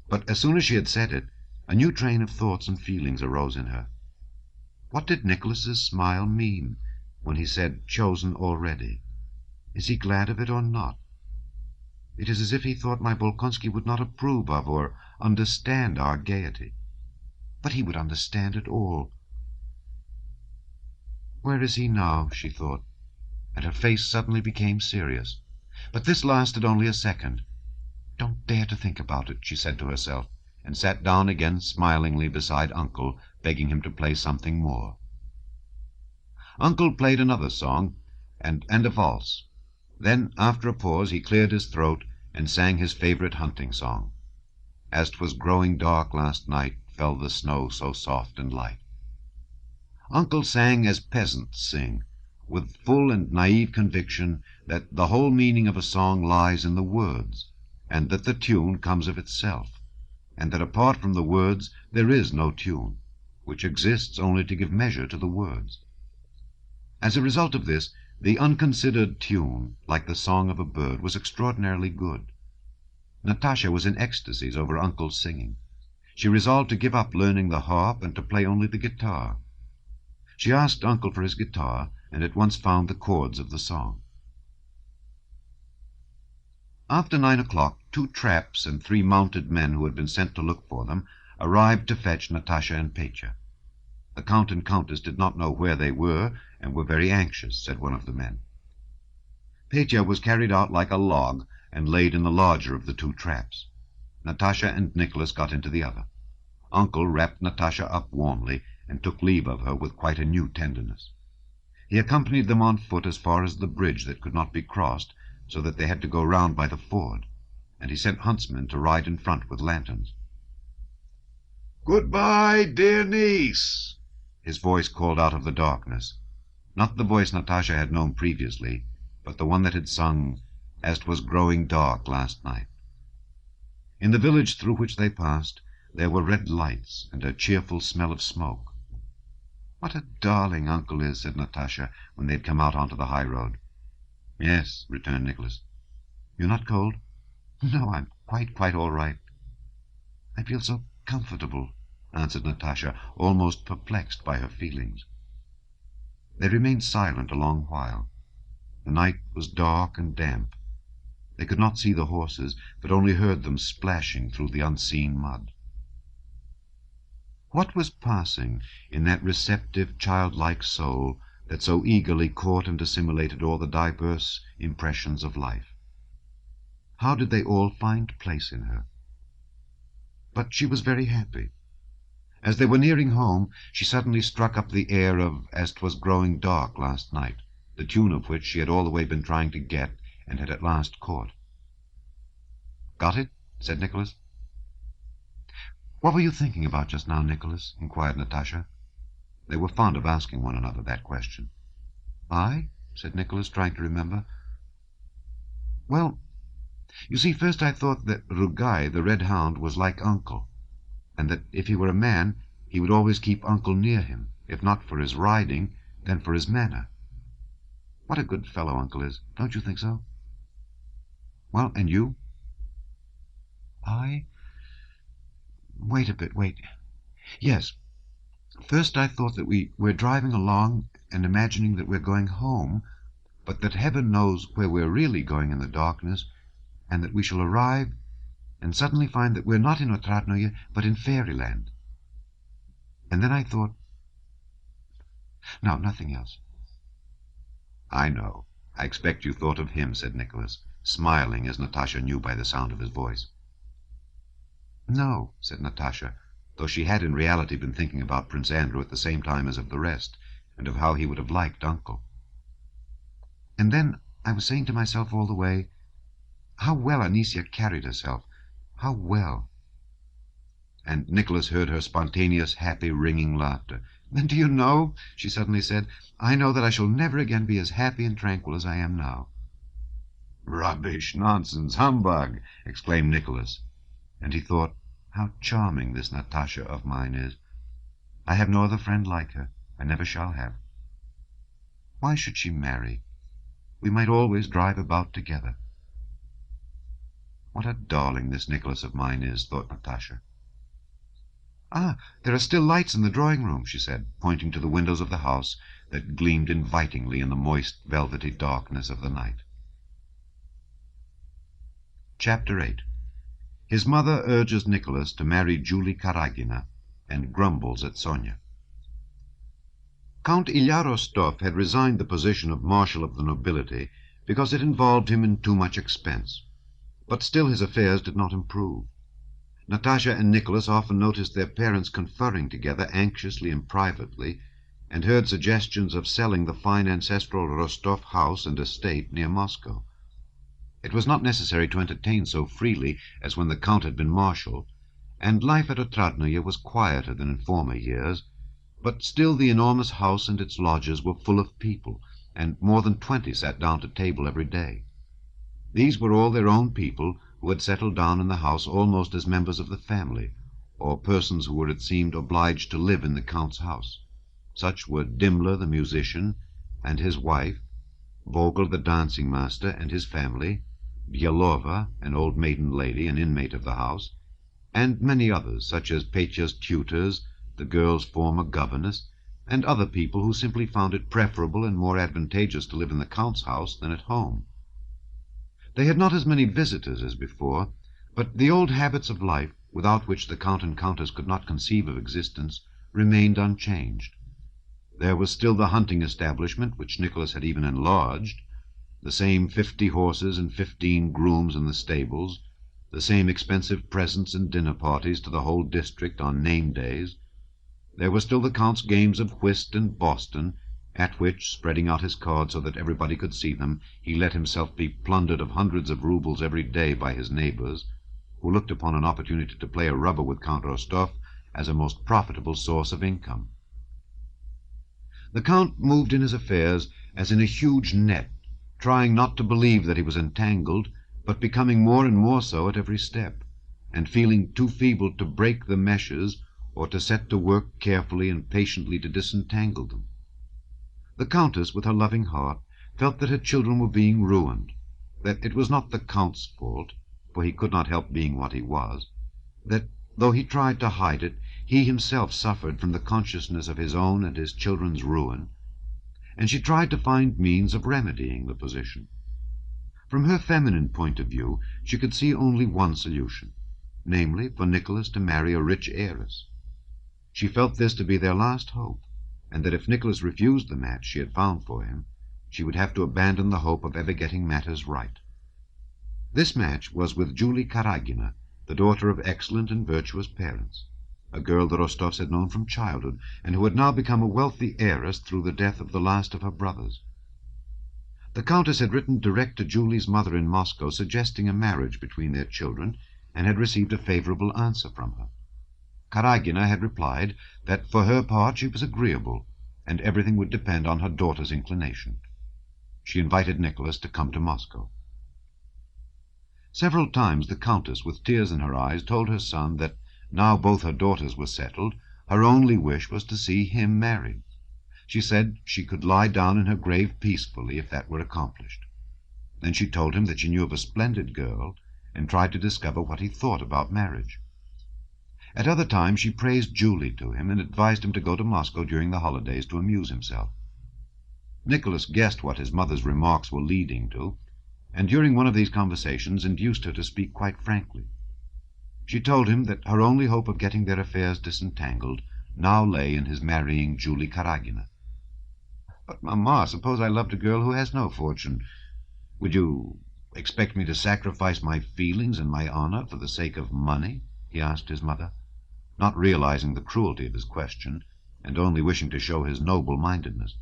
But as soon as she had said it, a new train of thoughts and feelings arose in her. What did Nicholas's smile mean when he said chosen already? Is he glad of it or not? It is as if he thought my Bolkonsky would not approve of or understand our gaiety. But he would understand it all. Where is he now? She thought, and her face suddenly became serious. But this lasted only a second. "Don't dare to think about it," she said to herself, and sat down again smilingly beside Uncle, begging him to play something more. Uncle played another song, and a valse. Then, after a pause, he cleared his throat and sang his favorite hunting song. "As 'twas growing dark last night, fell the snow so soft and light." Uncle sang as peasants sing, with full and naive conviction that the whole meaning of a song lies in the words, and that the tune comes of itself, and that apart from the words there is no tune, which exists only to give measure to the words. As a result of this, the unconsidered tune, like the song of a bird, was extraordinarily good. Natasha was in ecstasies over Uncle's singing. She resolved to give up learning the harp and to play only the guitar. She asked Uncle for his guitar, and at once found the chords of the song. After 9 o'clock, 2 traps and 3 mounted men who had been sent to look for them arrived to fetch Natasha and Petya. The Count and Countess did not know where they were, and were very anxious, said one of the men. Petya was carried out like a log and laid in the larger of the 2 traps. Natasha and Nicholas got into the other. Uncle wrapped Natasha up warmly and took leave of her with quite a new tenderness. He accompanied them on foot as far as the bridge that could not be crossed, so that they had to go round by the ford, and he sent huntsmen to ride in front with lanterns. "Goodbye, dear niece," his voice called out of the darkness, not the voice Natasha had known previously, but the one that had sung, "As 'twas growing dark last night." In the village through which they passed, there were red lights and a cheerful smell of smoke. "What a darling uncle is," said Natasha, when they had come out onto the high road. "Yes," returned Nicholas. "You're not cold?" "No, I'm quite all right." "I feel so comfortable," answered Natasha, almost perplexed by her feelings. They remained silent a long while. The night was dark and damp. They could not see the horses, but only heard them splashing through the unseen mud. What was passing in that receptive, childlike soul that so eagerly caught and assimilated all the diverse impressions of life? How did they all find place in her? But she was very happy. As they were nearing home, she suddenly struck up the air of As 'Twas Growing Dark Last Night, the tune of which she had all the way been trying to get, and had at last caught. "Got it?" said Nicholas. "What were you thinking about just now, Nicholas?" inquired Natasha. They were fond of asking one another that question. "I?" said Nicholas, trying to remember. "Well, you see, first I thought that Rugai, the red hound, was like Uncle, and that if he were a man he would always keep Uncle near him, if not for his riding, then for his manner. What a good fellow Uncle is, don't you think so?" "Well, and you?" "I? Wait a bit, wait. Yes, first I thought that we're driving along and imagining that we're going home, but that heaven knows where we're really going in the darkness, and that we shall arrive and suddenly find that we're not in Otradnoye, but in fairyland. And then I thought... No, nothing else." "I know. I expect you thought of him," said Nicholas, smiling, as Natasha knew by the sound of his voice. "No," said Natasha, though she had in reality been thinking about Prince Andrew at the same time as of the rest, and of how he would have liked Uncle. "And then I was saying to myself all the way, how well Anicia carried herself, how well." And Nicholas heard her spontaneous, happy, ringing laughter. "And do you know," she suddenly said, "I know that I shall never again be as happy and tranquil as I am now." "Rubbish, nonsense, humbug!" exclaimed Nicholas, and he thought, how charming this Natasha of mine is. I have no other friend like her. I never shall have. Why should she marry? We might always drive about together. What a darling this Nicholas of mine is, thought Natasha. "Ah, there are still lights in the drawing-room," she said, pointing to the windows of the house that gleamed invitingly in the moist, velvety darkness of the night. Chapter 8. His mother urges Nicholas to marry Julie Karagina, and grumbles at Sonia. Count Ilya Rostov had resigned the position of Marshal of the Nobility because it involved him in too much expense. But still his affairs did not improve. Natasha and Nicholas often noticed their parents conferring together anxiously and privately, and heard suggestions of selling the fine ancestral Rostov house and estate near Moscow. It was not necessary to entertain so freely as when the Count had been Marshal, and life at Otradnoye was quieter than in former years, but still the enormous house and its lodges were full of people, and more than 20 sat down to table every day. These were all their own people, who had settled down in the house almost as members of the family, or persons who were, it seemed, obliged to live in the Count's house. Such were Dimmler the musician, and his wife, Vogel the dancing master and his family, Bielova, an old maiden lady, an inmate of the house, and many others, such as Petya's tutors, the girl's former governess, and other people who simply found it preferable and more advantageous to live in the Count's house than at home. They had not as many visitors as before, but the old habits of life, without which the Count and Countess could not conceive of existence, remained unchanged. There was still the hunting establishment, which Nicholas had even enlarged, the same 50 horses and 15 grooms in the stables, the same expensive presents and dinner parties to the whole district on name days. There were still the Count's games of whist and Boston, at which, spreading out his cards so that everybody could see them, he let himself be plundered of hundreds of roubles every day by his neighbors, who looked upon an opportunity to play a rubber with Count Rostov as a most profitable source of income. The Count moved in his affairs as in a huge net, trying not to believe that he was entangled, but becoming more and more so at every step, and feeling too feeble to break the meshes or to set to work carefully and patiently to disentangle them. The Countess, with her loving heart, felt that her children were being ruined, that it was not the Count's fault, for he could not help being what he was, that, though he tried to hide it, he himself suffered from the consciousness of his own and his children's ruin, and she tried to find means of remedying the position. From her feminine point of view, she could see only one solution, namely, for Nicholas to marry a rich heiress. She felt this to be their last hope, and that if Nicholas refused the match she had found for him, she would have to abandon the hope of ever getting matters right. This match was with Julie Karagina, the daughter of excellent and virtuous parents, a girl the Rostovs had known from childhood, and who had now become a wealthy heiress through the death of the last of her brothers. The Countess had written direct to Julie's mother in Moscow, suggesting a marriage between their children, and had received a favorable answer from her. Karagina had replied that for her part she was agreeable, and everything would depend on her daughter's inclination. She invited Nicholas to come to Moscow. Several times the Countess, with tears in her eyes, told her son that, now both her daughters were settled, her only wish was to see him married. She said she could lie down in her grave peacefully if that were accomplished. Then she told him that she knew of a splendid girl, and tried to discover what he thought about marriage. At other times she praised Julie to him, and advised him to go to Moscow during the holidays to amuse himself. Nicholas guessed what his mother's remarks were leading to, and during one of these conversations induced her to speak quite frankly. She told him that her only hope of getting their affairs disentangled now lay in his marrying Julie Karagina. "But, Mamma, suppose I loved a girl who has no fortune. Would you expect me to sacrifice my feelings and my honor for the sake of money?" he asked his mother, not realizing the cruelty of his question, and only wishing to show his noble-mindedness.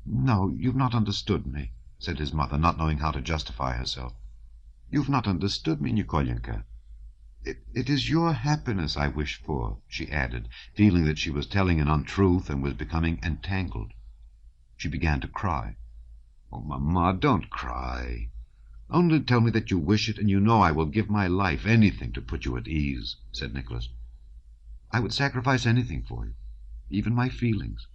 "No, you've not understood me," said his mother, not knowing how to justify herself. "You've not understood me, Nikolenka. It is your happiness I wish for," she added, feeling that she was telling an untruth and was becoming entangled. She began to cry. "Oh, Mamma, don't cry. Only tell me that you wish it, and you know I will give my life, anything, to put you at ease," said Nicholas. "I would sacrifice anything for you, even my feelings."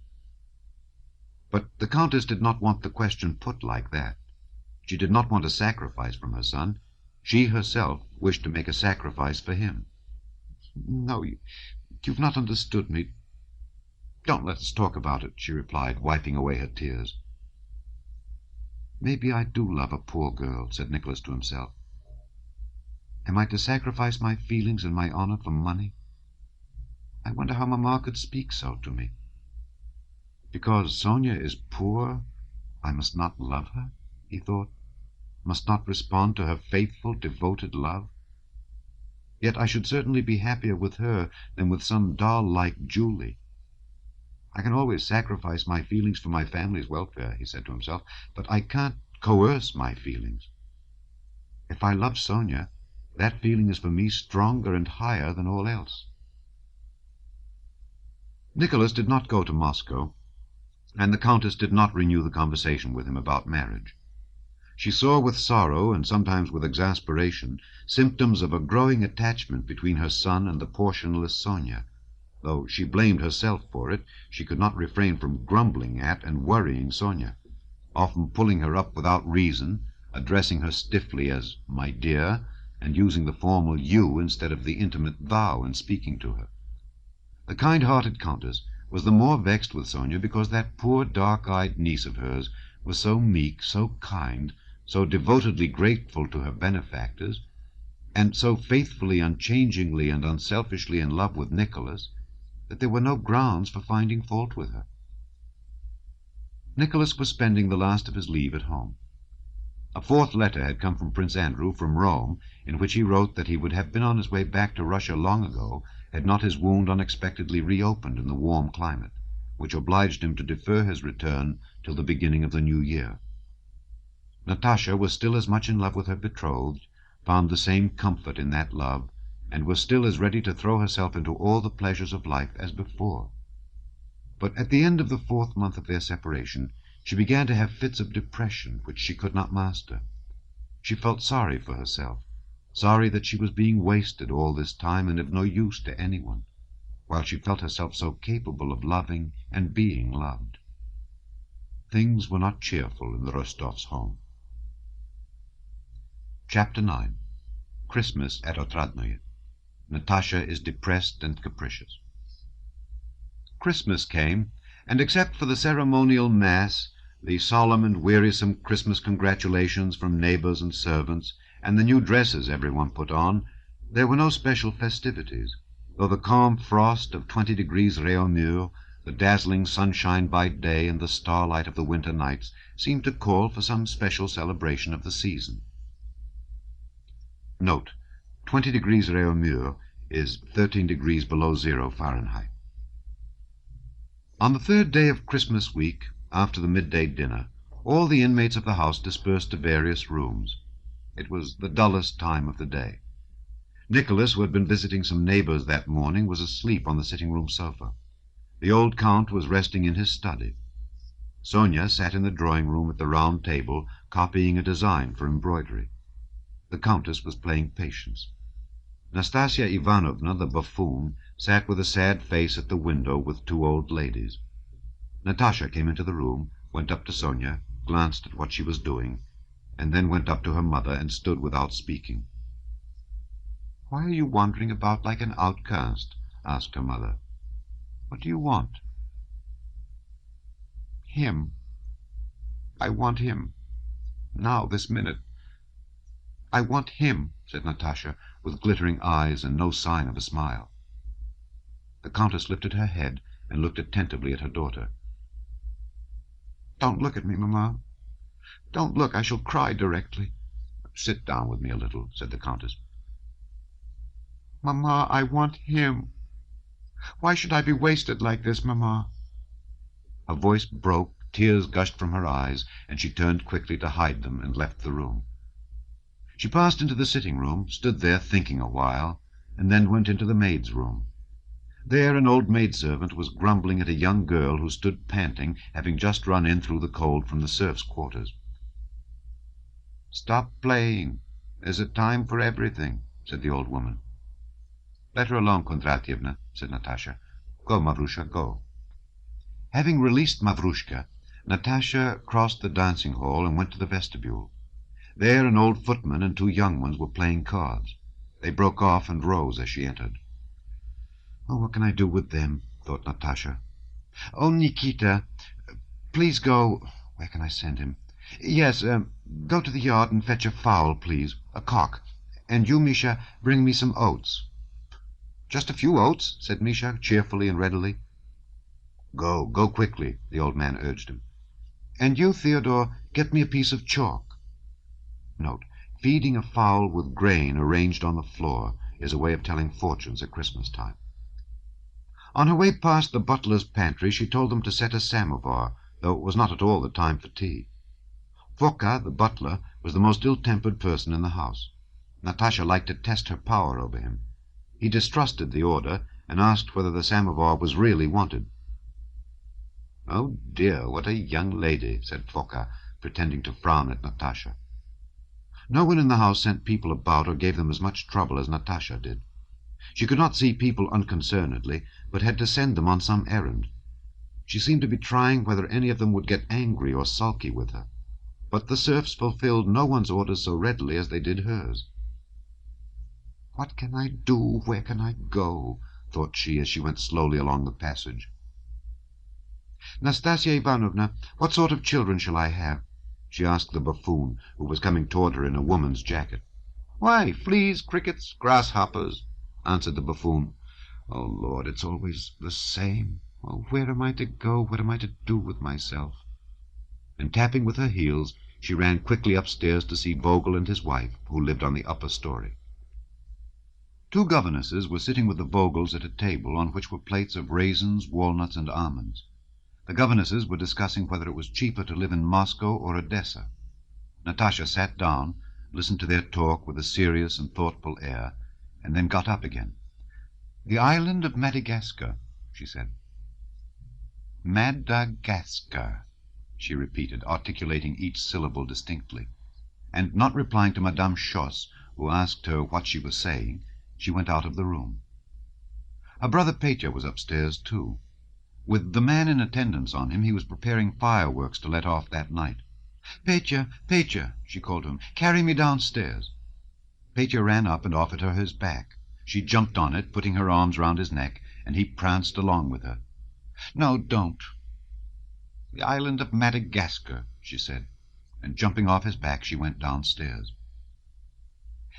But the Countess did not want the question put like that. She did not want a sacrifice from her son. She herself wished to make a sacrifice for him. "No, you've not understood me. Don't let us talk about it," she replied, wiping away her tears. "Maybe I do love a poor girl," said Nicholas to himself. "Am I to sacrifice my feelings and my honor for money? I wonder how Mamma could speak so to me. Because Sonia is poor, I must not love her," he thought, "must not respond to her faithful, devoted love. Yet I should certainly be happier with her than with some doll like Julie. I can always sacrifice my feelings for my family's welfare," he said to himself, "but I can't coerce my feelings. If I love Sonia, that feeling is for me stronger and higher than all else." Nicholas did not go to Moscow, and the Countess did not renew the conversation with him about marriage. She saw with sorrow, and sometimes with exasperation, symptoms of a growing attachment between her son and the portionless Sonia. Though she blamed herself for it, she could not refrain from grumbling at and worrying Sonia, often pulling her up without reason, addressing her stiffly as "my dear," and using the formal "you" instead of the intimate "thou" in speaking to her. The kind-hearted Countess was the more vexed with Sonia because that poor dark-eyed niece of hers was so meek, so kind, so devotedly grateful to her benefactors, and so faithfully, unchangingly, and unselfishly in love with Nicholas, that there were no grounds for finding fault with her. Nicholas was spending the last of his leave at home. A fourth letter had come from Prince Andrew from Rome, in which he wrote that he would have been on his way back to Russia long ago had not his wound unexpectedly reopened in the warm climate, which obliged him to defer his return till the beginning of the new year. Natasha was still as much in love with her betrothed, found the same comfort in that love, and was still as ready to throw herself into all the pleasures of life as before. But at the end of the 4th month of their separation, she began to have fits of depression which she could not master. She felt sorry for herself, sorry that she was being wasted all this time and of no use to anyone, while she felt herself so capable of loving and being loved. Things were not cheerful in the Rostovs' home. Chapter 9. Christmas at Otradnoye. Natasha is depressed and capricious. Christmas came, and except for the ceremonial mass, the solemn and wearisome Christmas congratulations from neighbors and servants, and the new dresses everyone put on, there were no special festivities, though the calm frost of 20 degrees Réaumur, the dazzling sunshine by day, and the starlight of the winter nights seemed to call for some special celebration of the season. Note: 20 degrees Réaumur is 13 degrees below 0 Fahrenheit. On the third day of Christmas week, after the midday dinner, all the inmates of the house dispersed to various rooms. It was the dullest time of the day. Nicholas, who had been visiting some neighbors that morning, was asleep on the sitting-room sofa. The old count was resting in his study. Sonia sat in the drawing-room at the round table, copying a design for embroidery. The countess was playing patience. Nastasia Ivanovna, the buffoon, sat with a sad face at the window with two old ladies. Natasha came into the room, went up to Sonia, glanced at what she was doing, and then went up to her mother and stood without speaking. "Why are you wandering about like an outcast?" asked her mother. "What do you want?" "Him. I want him. Now, this minute. I want him," said Natasha, with glittering eyes and no sign of a smile. The countess lifted her head and looked attentively at her daughter. "Don't look at me, Mamma. Don't look. I shall cry directly." "Sit down with me a little," said the countess. "Mamma, I want him. Why should I be wasted like this, Mamma?" Her voice broke, tears gushed from her eyes, and she turned quickly to hide them and left the room. She passed into the sitting-room, stood there thinking a while, and then went into the maid's room. There an old maidservant was grumbling at a young girl who stood panting, having just run in through the cold from the serfs' quarters. "Stop playing. There's a time for everything," said the old woman. "Let her alone, Kondratyevna," said Natasha. "Go, Mavrushka, go." Having released Mavrushka, Natasha crossed the dancing hall and went to the vestibule. There an old footman and two young ones were playing cards. They broke off and rose as she entered. "Oh, what can I do with them?" thought Natasha. "Oh, Nikita, please go. Where can I send him? Yes, go to the yard and fetch a fowl, please, a cock. And you, Misha, bring me some oats." "Just a few oats," said Misha, cheerfully and readily. Go quickly," the old man urged him. "And you, Theodore, get me a piece of chalk." Note: feeding a fowl with grain arranged on the floor is a way of telling fortunes at Christmas time. On her way past the butler's pantry, she told them to set a samovar, though it was not at all the time for tea. Foka, the butler, was the most ill-tempered person in the house. Natasha liked to test her power over him. He distrusted the order, and asked whether the samovar was really wanted. "Oh dear, what a young lady," said Foka, pretending to frown at Natasha. No one in the house sent people about or gave them as much trouble as Natasha did. She could not see people unconcernedly, but had to send them on some errand. She seemed to be trying whether any of them would get angry or sulky with her. But the serfs fulfilled no one's orders so readily as they did hers. "What can I do? Where can I go?" thought she as she went slowly along the passage. "Nastasia Ivanovna, what sort of children shall I have?" she asked the buffoon, who was coming toward her in a woman's jacket. "Why, fleas, crickets, grasshoppers," answered the buffoon. "Oh, Lord, it's always the same. Oh, where am I to go? What am I to do with myself?" And tapping with her heels, she ran quickly upstairs to see Vogel and his wife, who lived on the upper story. Two governesses were sitting with the Vogels at a table on which were plates of raisins, walnuts, and almonds. The governesses were discussing whether it was cheaper to live in Moscow or Odessa. Natasha sat down, listened to their talk with a serious and thoughtful air, and then got up again. "The island of Madagascar," she said. "Madagascar," she repeated, articulating each syllable distinctly, and not replying to Madame Schoss, who asked her what she was saying, she went out of the room. Her brother Petya was upstairs too. With the man in attendance on him, he was preparing fireworks to let off that night. "Petya, Petya," she called to him, "carry me downstairs." Petya ran up and offered her his back. She jumped on it, putting her arms round his neck, and he pranced along with her. "No, don't." "The island of Madagascar," she said, and jumping off his back, she went downstairs.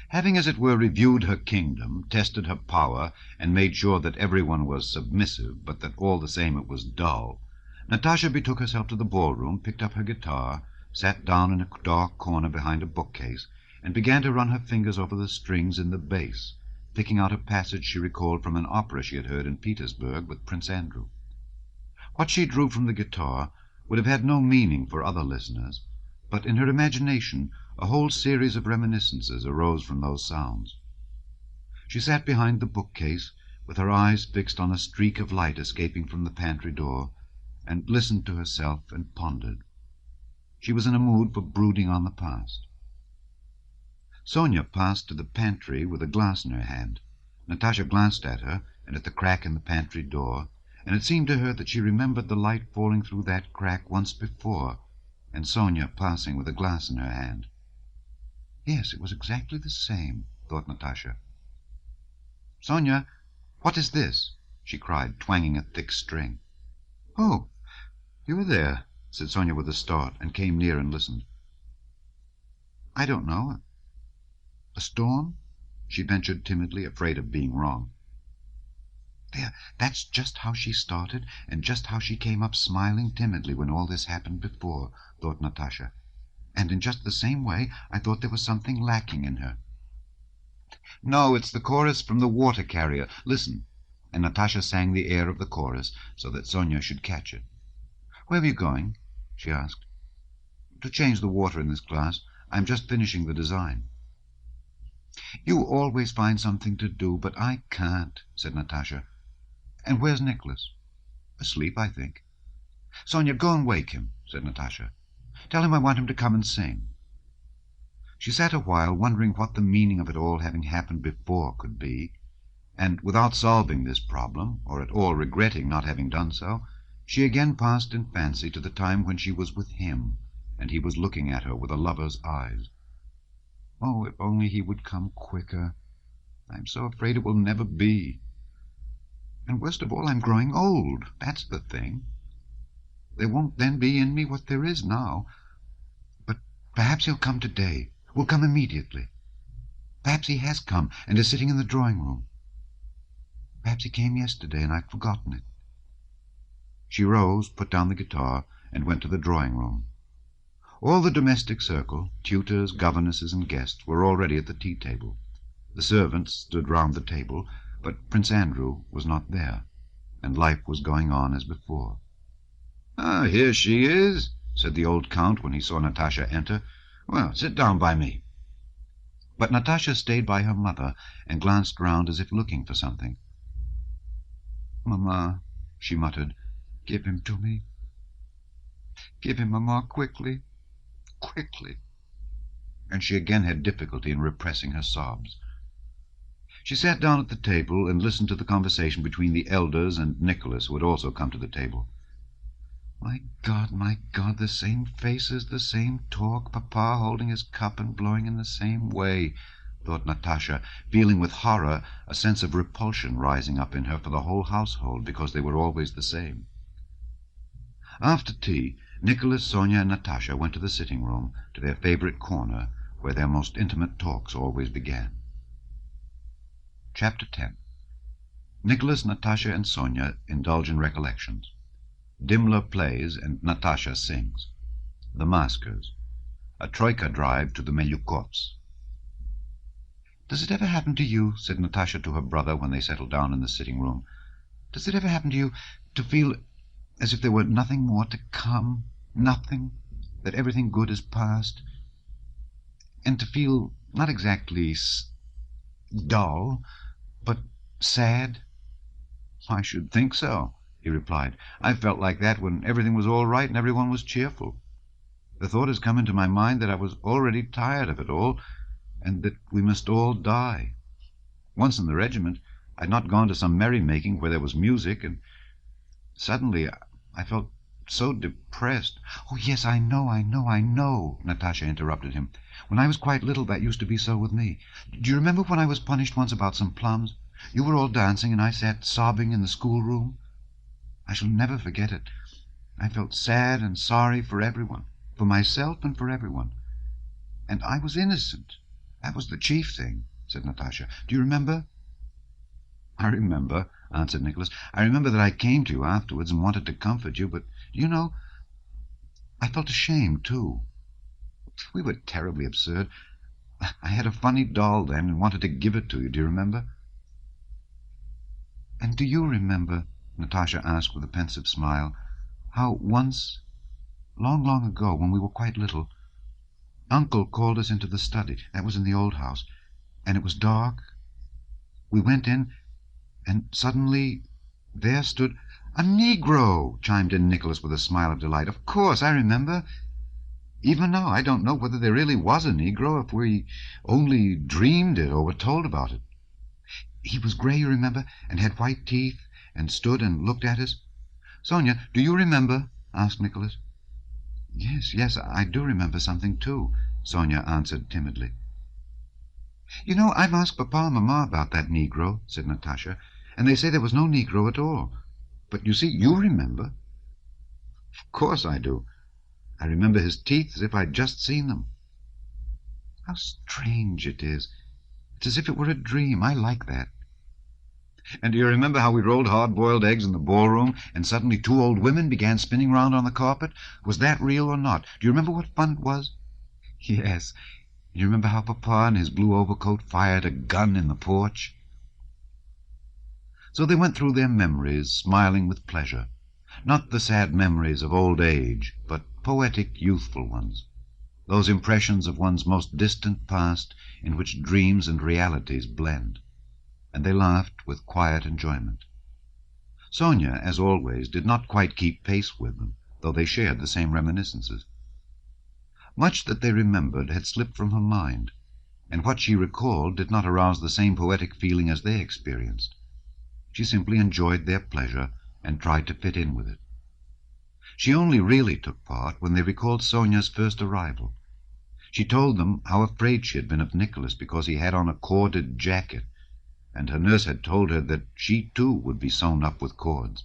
Having, as it were, reviewed her kingdom, tested her power, and made sure that everyone was submissive, but that all the same it was dull, Natasha betook herself to the ballroom, picked up her guitar, sat down in a dark corner behind a bookcase, and began to run her fingers over the strings in the bass, picking out a passage she recalled from an opera she had heard in Petersburg with Prince Andrew. What she drew from the guitar would have had no meaning for other listeners, but in her imagination a whole series of reminiscences arose from those sounds. She sat behind the bookcase, with her eyes fixed on a streak of light escaping from the pantry door, and listened to herself and pondered. She was in a mood for brooding on the past. Sonia passed to the pantry with a glass in her hand. Natasha glanced at her and at the crack in the pantry door, and it seemed to her that she remembered the light falling through that crack once before, and Sonia passing with a glass in her hand. Yes, it was exactly the same, thought Natasha. "Sonia, what is this?" she cried, twanging a thick string. "Oh, you are there," said Sonia with a start, and came near and listened. "I don't know. A storm?" she ventured timidly, afraid of being wrong. "There, that's just how she started, and just how she came up smiling timidly when all this happened before," thought Natasha. "And in just the same way I thought there was something lacking in her." "No, it's the chorus from the water carrier. Listen." And Natasha sang the air of the chorus so that Sonia should catch it. "Where are you going?" she asked. "To change the water in this glass. I'm just finishing the design." "You always find something to do, but I can't," said Natasha. "And where's Nicholas?" "Asleep, I think." "Sonia, go and wake him," said Natasha. "Tell him I want him to come and sing." She sat a while, wondering what the meaning of it all having happened before could be, and without solving this problem, or at all regretting not having done so, she again passed in fancy to the time when she was with him, and he was looking at her with a lover's eyes. "Oh, if only he would come quicker! I'm so afraid it will never be. And worst of all, I'm growing old. That's the thing. There won't then be in me what there is now. But perhaps he'll come today. Will come immediately. Perhaps he has come and is sitting in the drawing-room. Perhaps he came yesterday and I've forgotten it." She rose, put down the guitar, and went to the drawing-room. All the domestic circle, tutors, governesses, and guests, were already at the tea-table. The servants stood round the table, but Prince Andrew was not there, and life was going on as before. "Ah, here she is," said the old count when he saw Natasha enter. "Well, sit down by me." But Natasha stayed by her mother and glanced round as if looking for something. "Mamma," she muttered, "give him to me. Give him, Mamma, quickly, quickly." And she again had difficulty in repressing her sobs. She sat down at the table and listened to the conversation between the elders and Nicholas, who had also come to the table. My God, the same faces, the same talk, Papa holding his cup and blowing in the same way," thought Natasha, feeling with horror a sense of repulsion rising up in her for the whole household, because they were always the same. After tea, Nicholas, Sonia, and Natasha went to the sitting-room, to their favourite corner, where their most intimate talks always began. Chapter 10. Nicholas, Natasha, and Sonia indulge in recollections. Dimmler plays and Natasha sings. The Maskers. A troika drive to the Melyukovs. "Does it ever happen to you," said Natasha to her brother when they settled down in the sitting-room, "does it ever happen to you to feel as if there were nothing more to come, nothing, that everything good is past, and to feel not exactly dull, but sad?" "I should think so," he replied. "I felt like that when everything was all right and everyone was cheerful. The thought has come into my mind that I was already tired of it all, and that we must all die. Once in the regiment, I'd not gone to some merrymaking where there was music, and suddenly I felt so depressed. Oh, yes, I know, Natasha interrupted him. When I was quite little, that used to be so with me. Do you remember when I was punished once about some plums? You were all dancing, and I sat sobbing in the schoolroom. I shall never forget it. I felt sad and sorry for everyone, for myself and for everyone. And I was innocent. That was the chief thing, said Natasha. Do you remember? I remember, answered Nicholas. I remember that I came to you afterwards and wanted to comfort you, but, you know, I felt ashamed, too. We were terribly absurd. I had a funny doll then and wanted to give it to you. Do you remember? And do you remember, Natasha asked with a pensive smile, how once, long, long ago, when we were quite little, Uncle called us into the study. That was in the old house, and it was dark. We went in, and suddenly there stood a Negro, chimed in Nicholas with a smile of delight. Of course, I remember. Even now, I don't know whether there really was a Negro, if we only dreamed it or were told about it. He was grey, you remember, and had white teeth, and stood and looked at us. Sonia, do you remember? Asked Nicholas. Yes, I do remember something, too, Sonia answered timidly. You know, I've asked Papa and Mamma about that Negro, said Natasha, and they say there was no Negro at all. But you see, you remember. Of course I do. I remember his teeth as if I'd just seen them. How strange it is. It's as if it were a dream. I like that. And do you remember how we rolled hard-boiled eggs in the ballroom, and suddenly two old women began spinning round on the carpet? Was that real or not? Do you remember what fun it was? Yes. You remember how Papa in his blue overcoat fired a gun in the porch? So they went through their memories, smiling with pleasure. Not the sad memories of old age, but poetic, youthful ones. Those impressions of one's most distant past in which dreams and realities blend. And they laughed with quiet enjoyment. Sonia, as always, did not quite keep pace with them, though they shared the same reminiscences. Much that they remembered had slipped from her mind, and what she recalled did not arouse the same poetic feeling as they experienced. She simply enjoyed their pleasure and tried to fit in with it. She only really took part when they recalled Sonia's first arrival. She told them how afraid she had been of Nicholas because he had on a corded jacket, and her nurse had told her that she too would be sewn up with cords.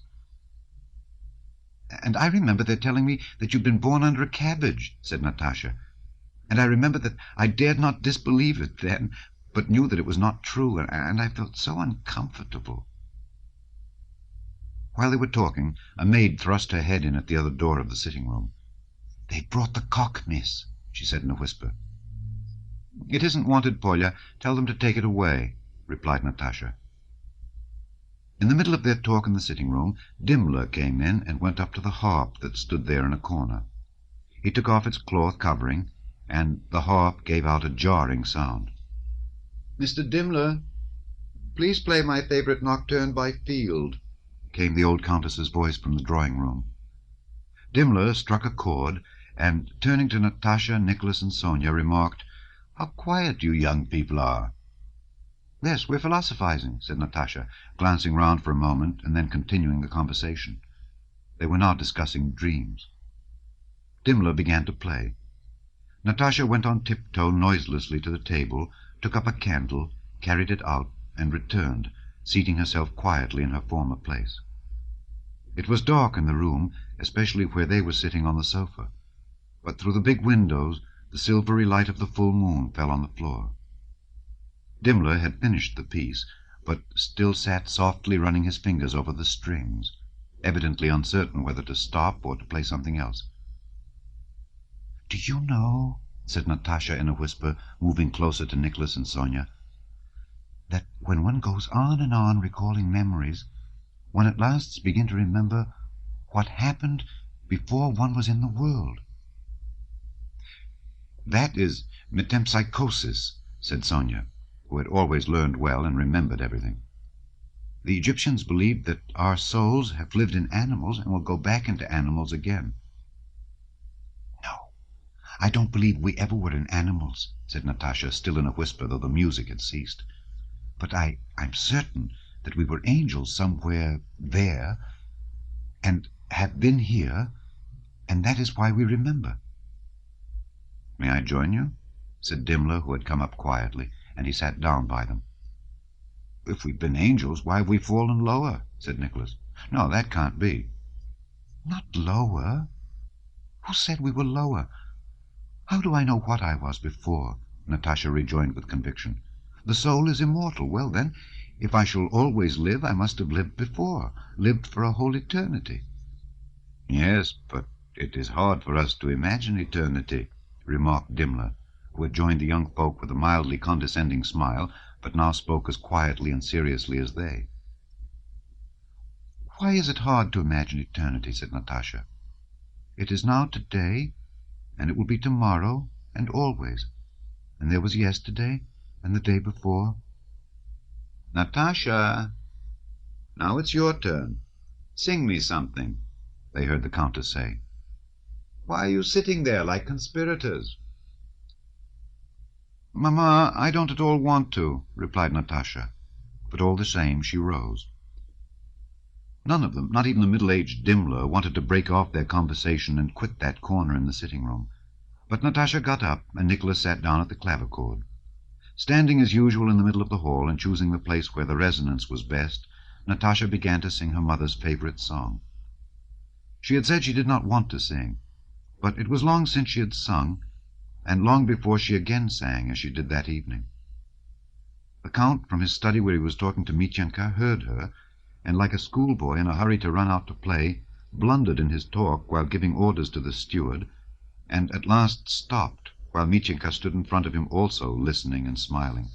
And I remember their telling me that you'd been born under a cabbage, said Natasha. And I remember that I dared not disbelieve it then, but knew that it was not true, and I felt so uncomfortable. While they were talking, a maid thrust her head in at the other door of the sitting-room. "They've brought the cock, miss," she said in a whisper. "It isn't wanted, Polya. Tell them to take it away," replied Natasha. In the middle of their talk in the sitting-room, Dimmler came in and went up to the harp that stood there in a corner. He took off its cloth covering, and the harp gave out a jarring sound. "Mr. Dimmler, please play my favourite nocturne by Field," came the old countess's voice from the drawing-room. Dimmler struck a chord, and, turning to Natasha, Nicholas, and Sonia, remarked, "How quiet you young people are." "Yes, we're philosophizing," said Natasha, glancing round for a moment and then continuing the conversation. They were now discussing dreams. Dimmler began to play. Natasha went on tiptoe noiselessly to the table, took up a candle, carried it out, and returned, seating herself quietly in her former place. It was dark in the room, especially where they were sitting on the sofa, but through the big windows the silvery light of the full moon fell on the floor. Dimmler had finished the piece, but still sat softly running his fingers over the strings, evidently uncertain whether to stop or to play something else. "Do you know," said Natasha in a whisper, moving closer to Nicholas and Sonia, "that when one goes on and on recalling memories, one at last begins to remember what happened before one was in the world?" "That is metempsychosis," said Sonia, who had always learned well and remembered everything. "The Egyptians believed that our souls have lived in animals and will go back into animals again." "No, I don't believe we ever were in animals, said Natasha, still in a whisper, though the music had ceased. But I'm certain that we were angels somewhere there, and have been here, and that is why we remember. May I join you? Said Dimmler, who had come up quietly, and he sat down by them. If we've been angels, why have we fallen lower? Said Nicholas. No, that can't be. Not lower? Who said we were lower? How do I know what I was before? Natasha rejoined with conviction. The soul is immortal. Well, then, if I shall always live, I must have lived before, lived for a whole eternity. Yes, but it is hard for us to imagine eternity, remarked Dimmler, who had joined the young folk with a mildly condescending smile, but now spoke as quietly and seriously as they. Why is it hard to imagine eternity? Said Natasha. It is now today, and it will be tomorrow, and always. And there was yesterday, and the day before. Natasha, now it's your turn. Sing me something, they heard the Countess say. Why are you sitting there like conspirators? Mamma, I don't at all want to, replied Natasha, but all the same she rose. None of them, not even the middle-aged Dimmler, wanted to break off their conversation and quit that corner in the sitting-room. But Natasha got up, and Nicholas sat down at the clavichord. Standing as usual in the middle of the hall and choosing the place where the resonance was best, Natasha began to sing her mother's favorite song. She had said she did not want to sing, but it was long since she had sung, and long before she again sang, as she did that evening. The Count, from his study where he was talking to Mityenka, heard her, and like a schoolboy in a hurry to run out to play, blundered in his talk while giving orders to the steward, and at last stopped, while Mityenka stood in front of him also, listening and smiling.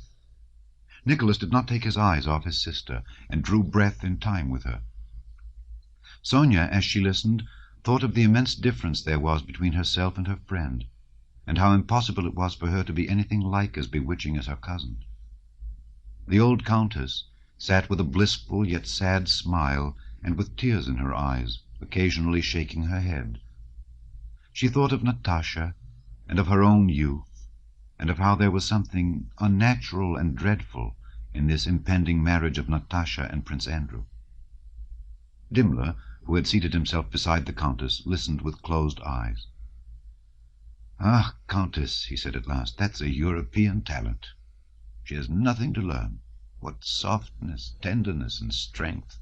Nicholas did not take his eyes off his sister, and drew breath in time with her. Sonia, as she listened, thought of the immense difference there was between herself and her friend, and how impossible it was for her to be anything like as bewitching as her cousin. The old Countess sat with a blissful yet sad smile, and with tears in her eyes, occasionally shaking her head. She thought of Natasha, and of her own youth, and of how there was something unnatural and dreadful in this impending marriage of Natasha and Prince Andrew. Dimmler, who had seated himself beside the Countess, listened with closed eyes. "Ah, Countess," he said at last, "that's a European talent. She has nothing to learn. What softness, tenderness, and strength!"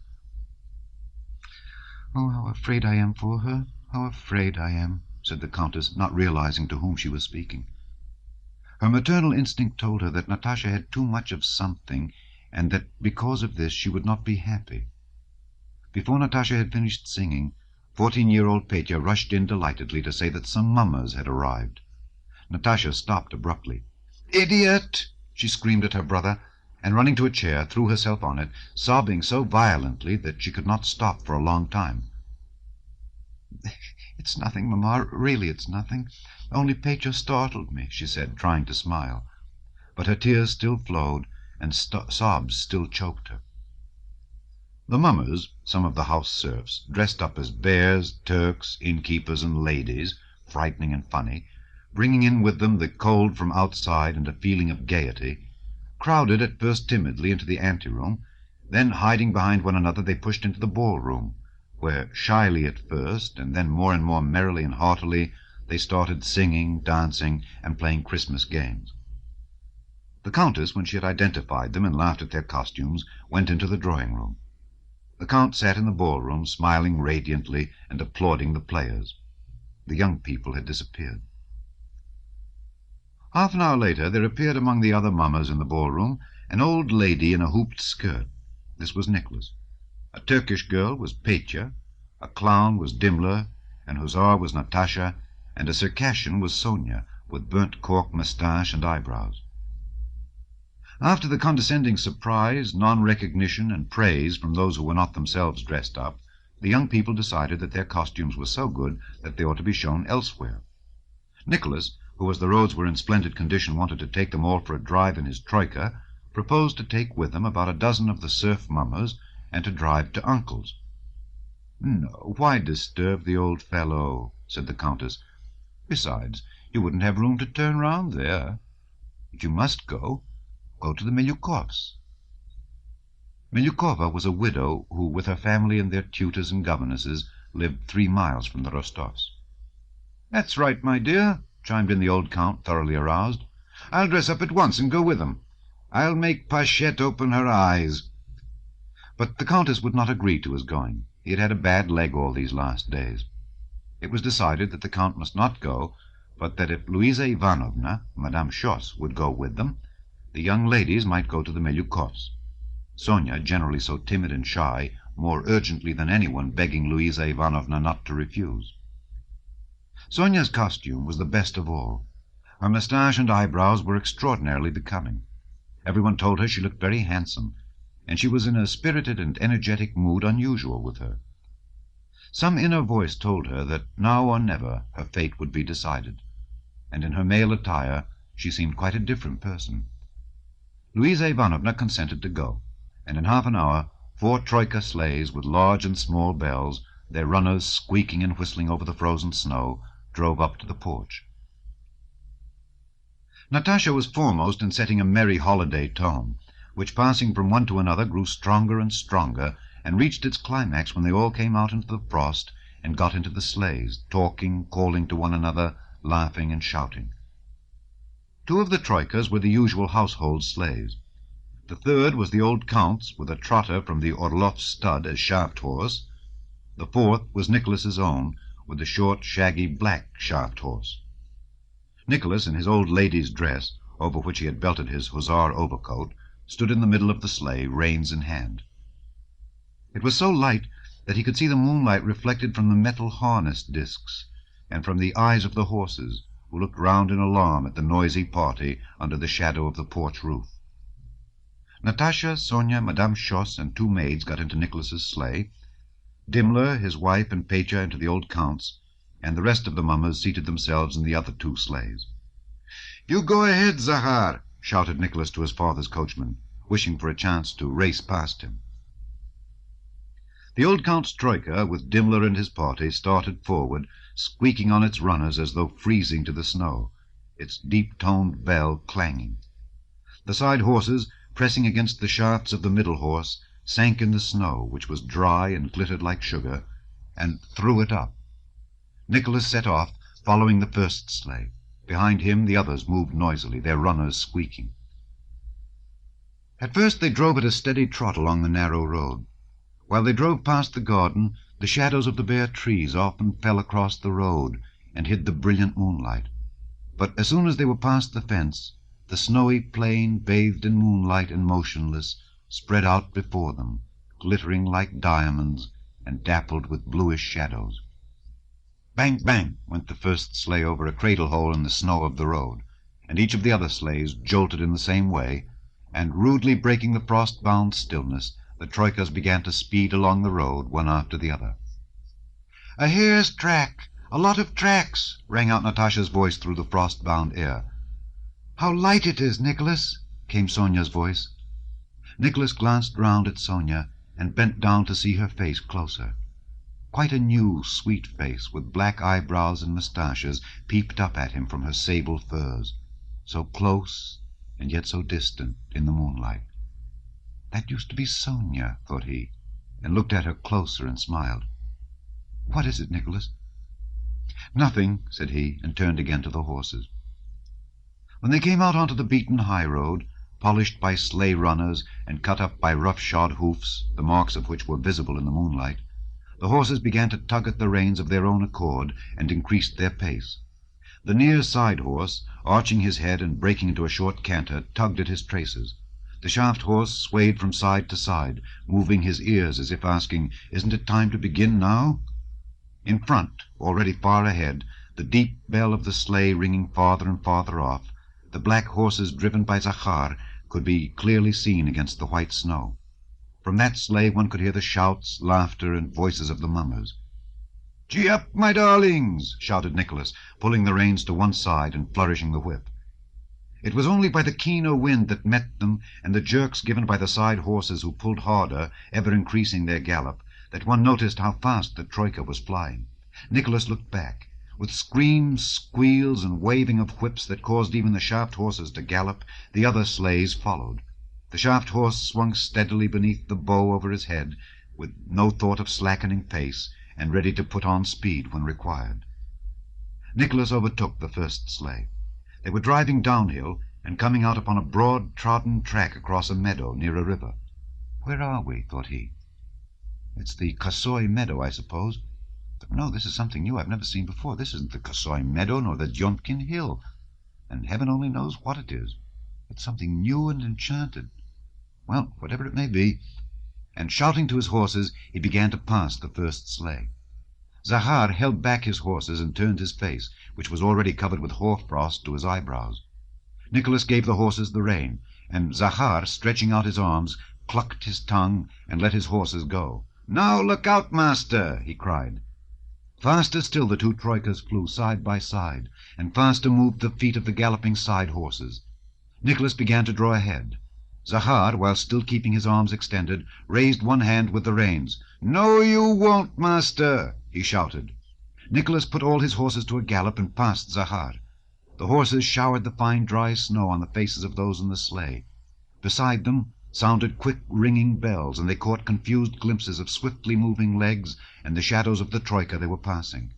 "Oh, how afraid I am for her, how afraid I am," said the Countess, not realizing to whom she was speaking. Her maternal instinct told her that Natasha had too much of something, and that because of this she would not be happy. Before Natasha had finished singing, 14-year-old Petya rushed in delightedly to say that some mummers had arrived. Natasha stopped abruptly. "Idiot!" she screamed at her brother, and running to a chair, threw herself on it, sobbing so violently that she could not stop for a long time. "It's nothing, Mamma, really it's nothing. Only Petya startled me," she said, trying to smile. But her tears still flowed, and sobs still choked her. The mummers, some of the house serfs, dressed up as bears, Turks, innkeepers, and ladies, frightening and funny, bringing in with them the cold from outside and a feeling of gaiety, crowded at first timidly into the anteroom, then hiding behind one another they pushed into the ballroom, where shyly at first, and then more and more merrily and heartily, they started singing, dancing, and playing Christmas games. The Countess, when she had identified them and laughed at their costumes, went into the drawing-room. The Count sat in the ballroom, smiling radiantly and applauding the players. The young people had disappeared. Half an hour later there appeared among the other mummers in the ballroom an old lady in a hooped skirt. This was Nicholas. A Turkish girl was Petya, a clown was Dimmler, an hussar was Natasha, and a Circassian was Sonia, with burnt cork moustache and eyebrows. After the condescending surprise, non-recognition, and praise from those who were not themselves dressed up, the young people decided that their costumes were so good that they ought to be shown elsewhere. Nicholas, who, as the roads were in splendid condition, wanted to take them all for a drive in his troika, proposed to take with them about a dozen of the serf mummers and to drive to Uncle's. "No, why disturb the old fellow?" said the Countess. "Besides, You wouldn't have room to turn round there. If you must go, go to the Milyukovs." Milyukova was a widow who, with her family and their tutors and governesses, lived 3 miles from the Rostovs. "That's right, my dear," chimed in the old Count, thoroughly aroused. "I'll dress up at once and go with them. I'll make Pachette open her eyes." But the Countess would not agree to his going. He had had a bad leg all these last days. It was decided that the Count must not go, but that if Louisa Ivanovna, Madame Schoss, would go with them, the young ladies might go to the Milyukovs. Sonia, generally so timid and shy, more urgently than anyone begging Louisa Ivanovna not to refuse. Sonia's costume was the best of all. Her moustache and eyebrows were extraordinarily becoming. Everyone told her she looked very handsome, and she was in a spirited and energetic mood unusual with her. Some inner voice told her that now or never her fate would be decided, and in her male attire she seemed quite a different person. Louisa Ivanovna consented to go, and in half an hour 4 troika sleighs with large and small bells, their runners squeaking and whistling over the frozen snow, drove up to the porch. Natasha was foremost in setting a merry holiday tone, which, passing from one to another, grew stronger and stronger, and reached its climax when they all came out into the frost and got into the sleighs, talking, calling to one another, laughing and shouting. 2 of the troikas were the usual household sleighs. The 3rd was the old Count's, with a trotter from the Orloff stud as shaft horse. The 4th was Nicholas's own, with the short, shaggy black shaft horse. Nicholas, in his old lady's dress, over which he had belted his hussar overcoat, stood in the middle of the sleigh, reins in hand. It was so light that he could see the moonlight reflected from the metal harness discs, and from the eyes of the horses, who looked round in alarm at the noisy party under the shadow of the porch roof. Natasha, Sonia, Madame Schoss, and 2 maids got into Nicholas's sleigh. Dimmler, his wife, and Petya into the old Count's, and the rest of the mummers seated themselves in the other 2 sleighs. "You go ahead, Zahar," shouted Nicholas to his father's coachman, wishing for a chance to race past him. The old Count's troika, with Dimmler and his party, started forward, squeaking on its runners as though freezing to the snow, its deep-toned bell clanging. The side horses, pressing against the shafts of the middle horse, sank in the snow, which was dry and glittered like sugar, and threw it up. Nicholas set off, following the first sleigh. Behind him the others moved noisily, their runners squeaking. At first they drove at a steady trot along the narrow road. While they drove past the garden, the shadows of the bare trees often fell across the road and hid the brilliant moonlight. But as soon as they were past the fence, the snowy plain, bathed in moonlight and motionless, spread out before them, glittering like diamonds and dappled with bluish shadows. Bang, bang, went the first sleigh over a cradle-hole in the snow of the road, and each of the other sleighs jolted in the same way, and, rudely breaking the frost-bound stillness, the troikas began to speed along the road, one after the other. "A hare's track! A lot of tracks!" rang out Natasha's voice through the frost-bound air. "How light it is, Nicholas!" came Sonia's voice. Nicholas glanced round at Sonia and bent down to see her face closer. Quite a new, sweet face, with black eyebrows and moustaches, peeped up at him from her sable furs, so close and yet so distant in the moonlight. "That used to be Sonia," thought he, and looked at her closer and smiled. "What is it, Nicholas?" "Nothing," said he, and turned again to the horses. When they came out onto the beaten high road, polished by sleigh runners and cut up by rough-shod hoofs, the marks of which were visible in the moonlight, the horses began to tug at the reins of their own accord and increased their pace. The near side horse, arching his head and breaking into a short canter, tugged at his traces. The shaft horse swayed from side to side, moving his ears as if asking, "Isn't it time to begin now?" In front, already far ahead, the deep bell of the sleigh ringing farther and farther off, the black horses driven by Zahar could be clearly seen against the white snow. From that sleigh one could hear the shouts, laughter, and voices of the mummers. "Gee up, my darlings!" shouted Nicholas, pulling the reins to one side and flourishing the whip. It was only by the keener wind that met them, and the jerks given by the side horses who pulled harder, ever increasing their gallop, that one noticed how fast the troika was flying. Nicholas looked back. With screams, squeals, and waving of whips that caused even the shaft horses to gallop, the other sleighs followed. The shaft horse swung steadily beneath the bow over his head, with no thought of slackening pace, and ready to put on speed when required. Nicholas overtook the first sleigh. They were driving downhill and coming out upon a broad trodden track across a meadow near a river. "Where are we?" thought he. "It's the Kasoy meadow, I suppose. But no, this is something new I've never seen before. This isn't the Kasoy meadow nor the Djomkin hill, and heaven only knows what it is. It's something new and enchanted. Well, whatever it may be." And shouting to his horses, he began to pass the first sleigh. Zahar held back his horses and turned his face, which was already covered with hoarfrost, to his eyebrows. Nicholas gave the horses the rein, and Zahar, stretching out his arms, clucked his tongue and let his horses go. "Now look out, master!" he cried. Faster still the two troikas flew side by side, and faster moved the feet of the galloping side horses. Nicholas began to draw ahead. Zahar, while still keeping his arms extended, raised one hand with the reins. "No, you won't, master!" he shouted. Nicholas put all his horses to a gallop and passed Zahar. The horses showered the fine dry snow on the faces of those in the sleigh. Beside them sounded quick ringing bells, and they caught confused glimpses of swiftly moving legs and the shadows of the troika they were passing.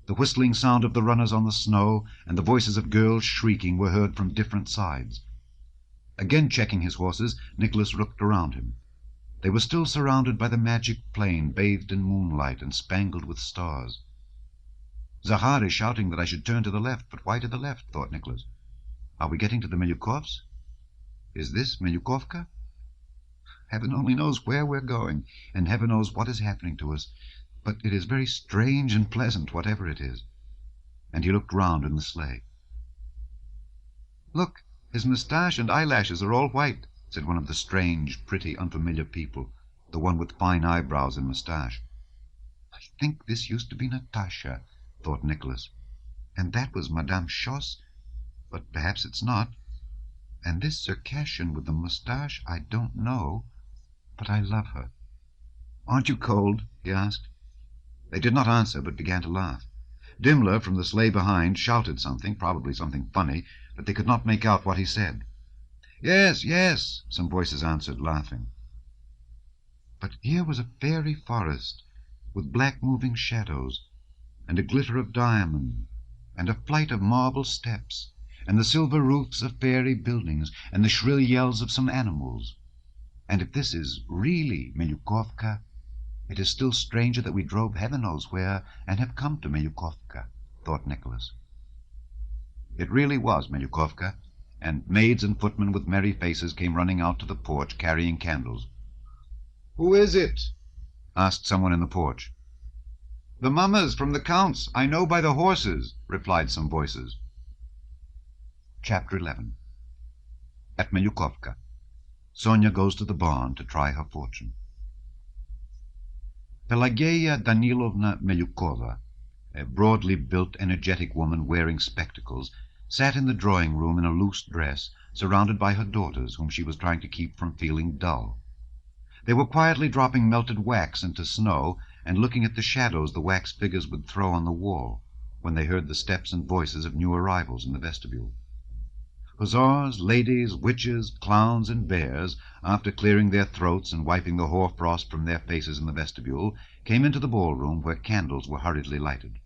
The whistling sound of the runners on the snow and the voices of girls shrieking were heard from different sides. Again checking his horses, Nicholas looked around him. They were still surrounded by the magic plain, bathed in moonlight and spangled with stars. "Zahar is shouting that I should turn to the left, but why to the left?" thought Nicholas. "Are we getting to the Milyukovs? Is this Milyukovka? Heaven only knows where we're going, and heaven knows what is happening to us, but it is very strange and pleasant, whatever it is." And he looked round in the sleigh. "Look, his moustache and eyelashes are all white," said one of the strange, pretty, unfamiliar people, the one with fine eyebrows and moustache. "I think this used to be Natasha," thought Nicholas, "and that was Madame Schoss, but perhaps it's not. And this Circassian with the moustache, I don't know, but I love her. Aren't you cold?" he asked. They did not answer, but began to laugh. Dimmler, from the sleigh behind, shouted something, probably something funny, but they could not make out what he said. "Yes, yes," some voices answered, laughing. But here was a fairy forest, with black moving shadows, and a glitter of diamond, and a flight of marble steps, and the silver roofs of fairy buildings, and the shrill yells of some animals. And if this is really Milyukovka, it is still stranger that we drove heaven knows where and have come to Milyukovka, thought Nicholas. It really was Milyukovka, and maids and footmen with merry faces came running out to the porch carrying candles. "Who is it?" asked someone in the porch. "The mummers from the Count's, I know by the horses," replied some voices. Chapter 11. At Milyukovka, Sonia goes to the barn to try her fortune. Pelageya Danilovna Milyukova, a broadly built, energetic woman wearing spectacles, sat in the drawing-room in a loose dress, surrounded by her daughters, whom she was trying to keep from feeling dull. They were quietly dropping melted wax into snow and looking at the shadows the wax figures would throw on the wall when they heard the steps and voices of new arrivals in the vestibule. Hussars, ladies, witches, clowns, and bears, after clearing their throats and wiping the hoarfrost from their faces in the vestibule, came into the ballroom where candles were hurriedly lighted.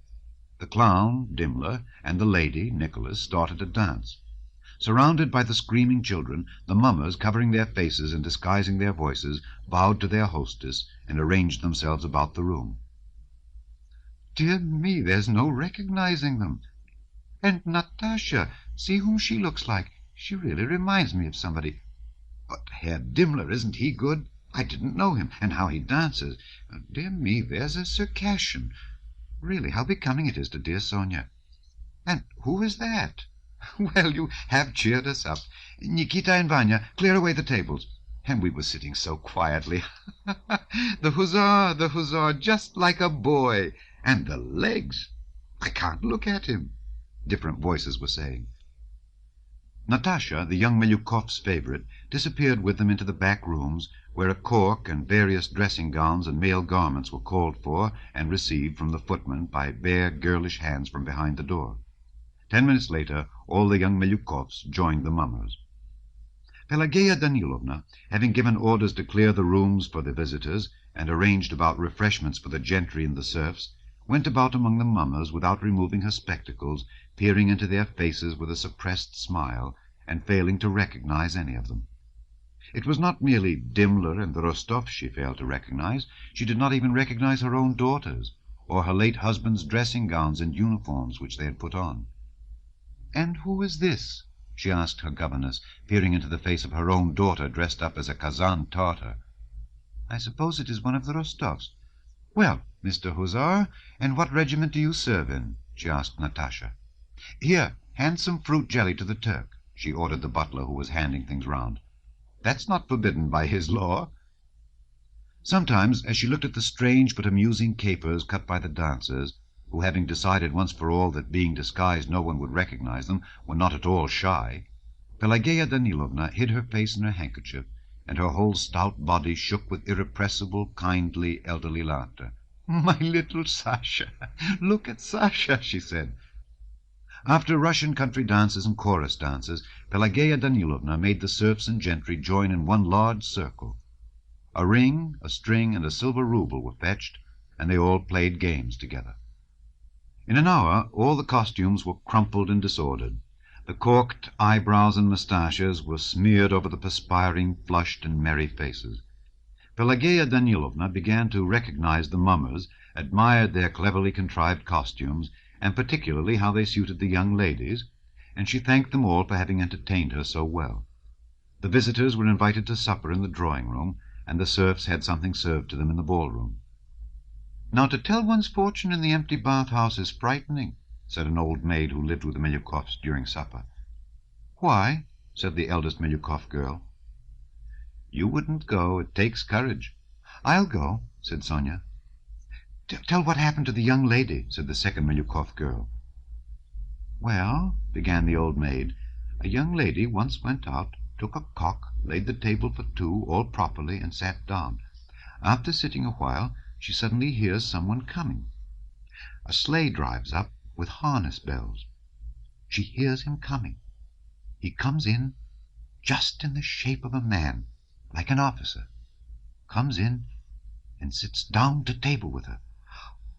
The clown, Dimmler, and the lady, Nicholas, started a dance. Surrounded by the screaming children, the mummers, covering their faces and disguising their voices, bowed to their hostess and arranged themselves about the room. "Dear me, there's no recognizing them. And Natasha, see whom she looks like. She really reminds me of somebody. But Herr Dimmler, isn't he good? I didn't know him. And how he dances. Dear me, there's a Circassian. Really, how becoming it is to dear Sonia. And who is that? Well, you have cheered us up. Nikita and Vanya, clear away the tables. And we were sitting so quietly. The hussar, just like a boy. And the legs. I can't look at him," different voices were saying. Natasha, the young Milyukov's favorite, disappeared with them into the back rooms, where a cork and various dressing gowns and male garments were called for and received from the footman by bare girlish hands from behind the door. 10 minutes later all the young Milyukovs joined the mummers. Pelageya Danilovna, having given orders to clear the rooms for the visitors and arranged about refreshments for the gentry and the serfs, went about among the mummers without removing her spectacles, peering into their faces with a suppressed smile, and failing to recognize any of them. It was not merely Dimmler and the Rostovs she failed to recognize. She did not even recognize her own daughters, or her late husband's dressing gowns and uniforms which they had put on. "And who is this?" she asked her governess, peering into the face of her own daughter dressed up as a Kazan Tartar. "I suppose it is one of the Rostovs. Well, Mr. Hussar, and what regiment do you serve in?" she asked Natasha. "Here, hand some fruit jelly to the Turk," she ordered the butler who was handing things round. "That's not forbidden by his law." Sometimes, as she looked at the strange but amusing capers cut by the dancers, who, having decided once for all that being disguised no one would recognize them, were not at all shy, Pelageya Danilovna hid her face in her handkerchief, and her whole stout body shook with irrepressible, kindly, elderly laughter. "My little Sasha! Look at Sasha!" she said. After Russian country dances and chorus dances, Pelageya Danilovna made the serfs and gentry join in one large circle. A ring, a string, and a silver rouble were fetched, and they all played games together. In an hour all the costumes were crumpled and disordered. The corked eyebrows and moustaches were smeared over the perspiring, flushed, and merry faces. Pelageya Danilovna began to recognize the mummers, admired their cleverly contrived costumes, and particularly how they suited the young ladies, and she thanked them all for having entertained her so well. The visitors were invited to supper in the drawing-room, and the serfs had something served to them in the ball-room. "Now to tell one's fortune in the empty bath-house is frightening," said an old maid who lived with the Milyukovs during supper. "Why?" said the eldest Milyukov girl. "You wouldn't go. It takes courage." "I'll go," said Sonia. "Tell what happened to the young lady," said the second Milyukov girl. "Well," began the old maid, "a young lady once went out, took a cock, laid the table for two, all properly, and sat down. After sitting a while, she suddenly hears someone coming. A sleigh drives up with harness bells. She hears him coming. He comes in just in the shape of a man, like an officer, comes in and sits down to table with her."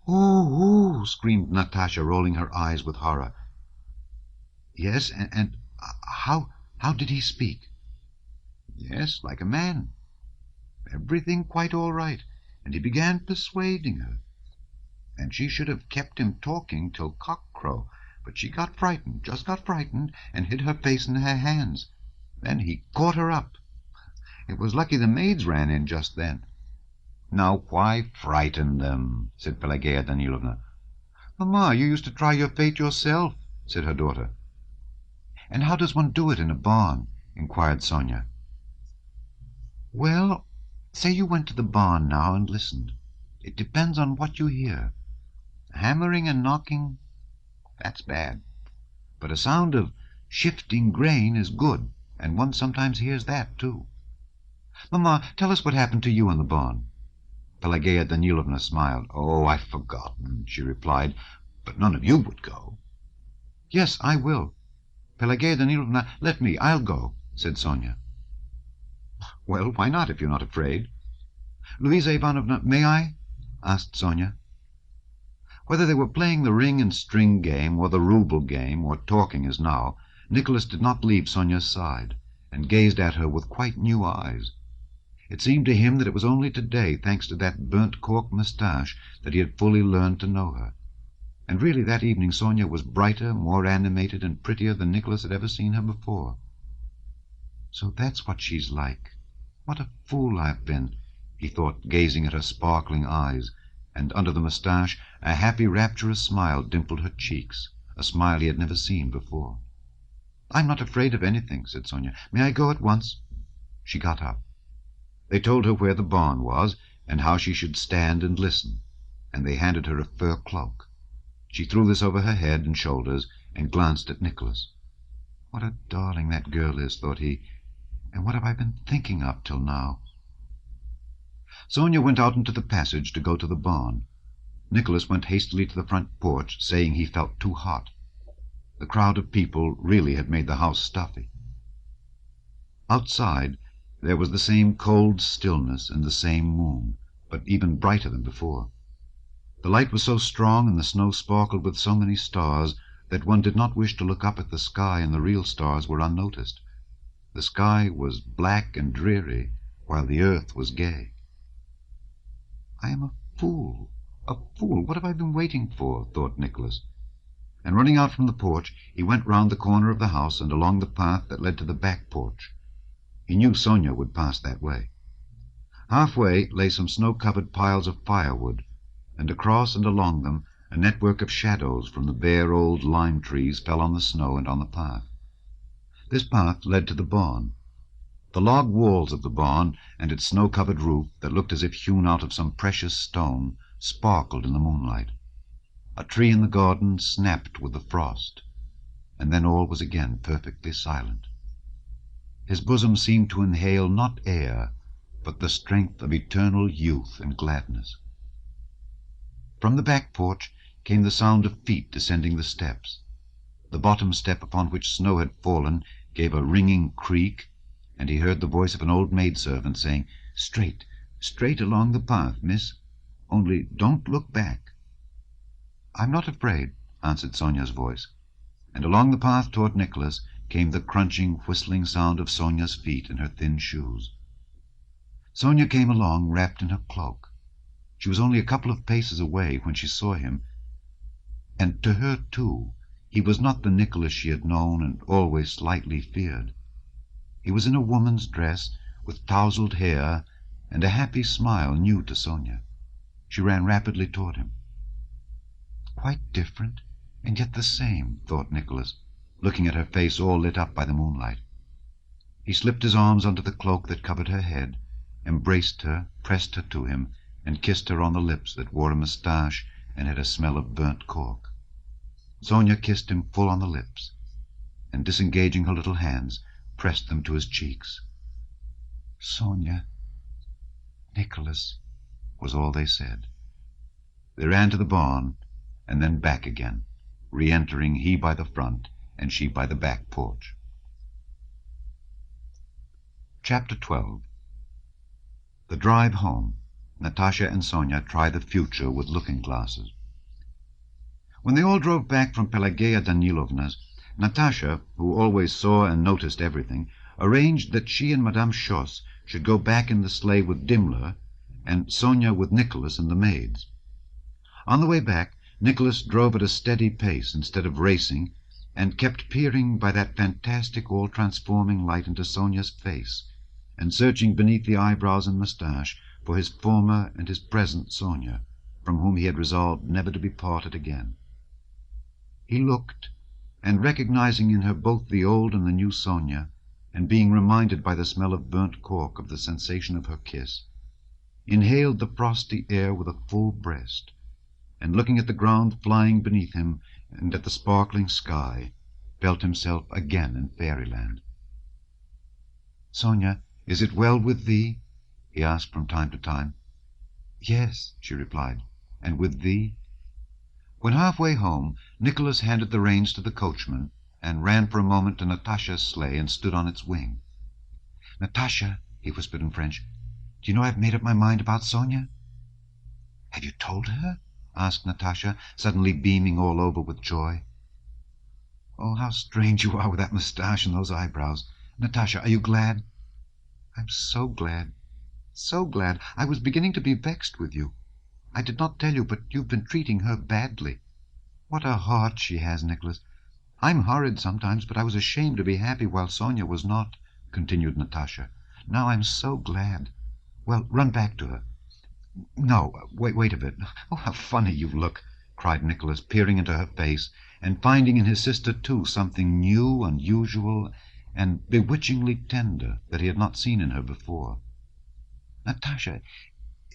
"Ooh, ooh!" screamed Natasha, rolling her eyes with horror. "Yes, and how did he speak?" "Yes, like a man. Everything quite all right, and he began persuading her. And she should have kept him talking till cock-crow, but she got frightened, just got frightened, and hid her face in her hands. Then he caught her up. It was lucky the maids ran in just then." "Now why frighten them?" said Pelageya Danilovna. "Mamma, you used to try your fate yourself," said her daughter. "And how does one do it in a barn?" inquired Sonia. "Well, say you went to the barn now and listened. It depends on what you hear. Hammering and knocking, that's bad. But a sound of shifting grain is good, and one sometimes hears that too. Mamma, tell us what happened to you in the barn." Pelageya Danilovna smiled. "Oh, I've forgotten," she replied, "but none of you would go." "Yes, I will. Pelageya Danilovna, let me, I'll go," said Sonia. "Well, why not, if you're not afraid?" "Louisa Ivanovna, may I?" asked Sonia. Whether they were playing the ring and string game, or the rouble game, or talking as now, Nicholas did not leave Sonia's side, and gazed at her with quite new eyes. It seemed to him that it was only today, thanks to that burnt cork moustache, that he had fully learned to know her. And really that evening Sonia was brighter, more animated, and prettier than Nicholas had ever seen her before. "So that's what she's like. What a fool I've been," he thought, gazing at her sparkling eyes, and under the moustache a happy, rapturous smile dimpled her cheeks, a smile he had never seen before. "I'm not afraid of anything," said Sonia. "May I go at once?" She got up. They told her where the barn was, and how she should stand and listen, and they handed her a fur cloak. She threw this over her head and shoulders, and glanced at Nicholas. "What a darling that girl is," thought he, "and what have I been thinking of till now?" Sonia went out into the passage to go to the barn. Nicholas went hastily to the front porch, saying he felt too hot. The crowd of people really had made the house stuffy. Outside there was the same cold stillness and the same moon, but even brighter than before. The light was so strong and the snow sparkled with so many stars that one did not wish to look up at the sky, and the real stars were unnoticed. The sky was black and dreary, while the earth was gay. "I am a fool, a fool! What have I been waiting for?" thought Nicholas. And running out from the porch, he went round the corner of the house and along the path that led to the back porch. He knew Sonia would pass that way. Halfway lay some snow-covered piles of firewood, and across and along them a network of shadows from the bare old lime trees fell on the snow and on the path. This path led to the barn. The log walls of the barn and its snow-covered roof, that looked as if hewn out of some precious stone, sparkled in the moonlight. A tree in the garden snapped with the frost, and then all was again perfectly silent. His bosom seemed to inhale not air, but the strength of eternal youth and gladness. From the back porch came the sound of feet descending the steps. The bottom step upon which snow had fallen gave a ringing creak, and he heard the voice of an old maidservant saying, "Straight, straight along the path, miss. Only don't look back." "I'm not afraid," answered Sonia's voice, and along the path toward Nicholas came the crunching, whistling sound of Sonia's feet in her thin shoes. Sonia came along wrapped in her cloak. She was only a couple of paces away when she saw him, and to her, too, he was not the Nicholas she had known and always slightly feared. He was in a woman's dress, with tousled hair, and a happy smile new to Sonia. She ran rapidly toward him. "Quite different, and yet the same," thought Nicholas, looking at her face all lit up by the moonlight. He slipped his arms under the cloak that covered her head, embraced her, pressed her to him, and kissed her on the lips that wore a moustache and had a smell of burnt cork. Sonia kissed him full on the lips, and disengaging her little hands, pressed them to his cheeks. "Sonia, Nicholas," was all they said. They ran to the barn, and then back again, re-entering, he by the front and she by the back porch. Chapter 12. The drive home. Natasha and Sonia try the future with looking-glasses. When they all drove back from Pelageya Danilovna's, Natasha, who always saw and noticed everything, arranged that she and Madame Schoss should go back in the sleigh with Dimmler, and Sonia with Nicholas and the maids. On the way back, Nicholas drove at a steady pace instead of racing, and kept peering by that fantastic, all-transforming light into Sonia's face, and searching beneath the eyebrows and moustache for his former and his present Sonia, from whom he had resolved never to be parted again. He looked, and recognizing in her both the old and the new Sonia, and being reminded by the smell of burnt cork of the sensation of her kiss, inhaled the frosty air with a full breast, and looking at the ground flying beneath him and at the sparkling sky, felt himself again in fairyland. "Sonia, is it well with thee?" he asked from time to time. "Yes," she replied, "and with thee?" When halfway home, Nicholas handed the reins to the coachman, and ran for a moment to Natasha's sleigh and stood on its wing. "Natasha," he whispered in French, "do you know I've made up my mind about Sonia?" "Have you told her?" asked Natasha, suddenly beaming all over with joy. "Oh, how strange you are with that moustache and those eyebrows! Natasha, are you glad?" "I'm so glad, so glad. I was beginning to be vexed with you. I did not tell you, but you've been treating her badly. What a heart she has, Nicholas. I'm horrid sometimes, but I was ashamed to be happy while Sonia was not," continued Natasha. "Now I'm so glad. Well, run back to her." "No, wait a bit. Oh, how funny you look!" cried Nicholas, peering into her face, and finding in his sister, too, something new, unusual, and bewitchingly tender that he had not seen in her before. "Natasha,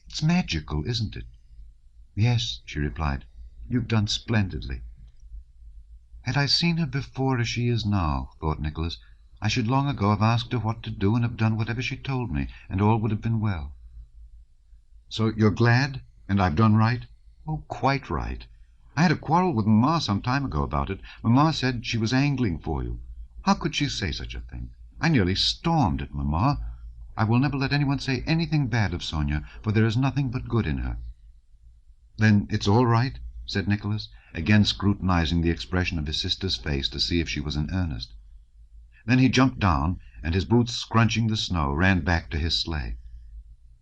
it's magical, isn't it?" "Yes," she replied. "You've done splendidly." "Had I seen her before as she is now," thought Nicholas, "I should long ago have asked her what to do and have done whatever she told me, and all would have been well. So you're glad, and I've done right? Oh, quite right. I had a quarrel with Mamma some time ago about it. Mamma said she was angling for you. How could she say such a thing? I nearly stormed at Mamma. I will never let anyone say anything bad of Sonia, for there is nothing but good in her. Then it's all right, said Nicholas, again scrutinizing the expression of his sister's face to see if she was in earnest. Then he jumped down, and his boots scrunching the snow, ran back to his sleigh.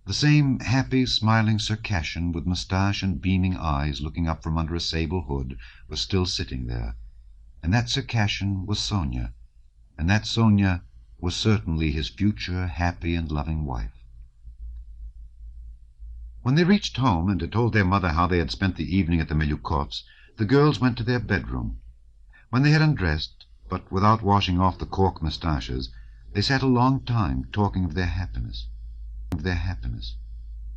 The same happy, smiling Circassian, with moustache and beaming eyes, looking up from under a sable hood, was still sitting there. And that Circassian was Sonia, and that Sonia was certainly his future happy and loving wife. When they reached home and had told their mother how they had spent the evening at the Milyukovs', the girls went to their bedroom. When they had undressed, but without washing off the cork moustaches, they sat a long time talking of their happiness, of their happiness,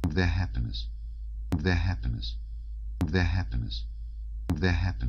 of their happiness, of their happiness, of their happiness, of their happiness.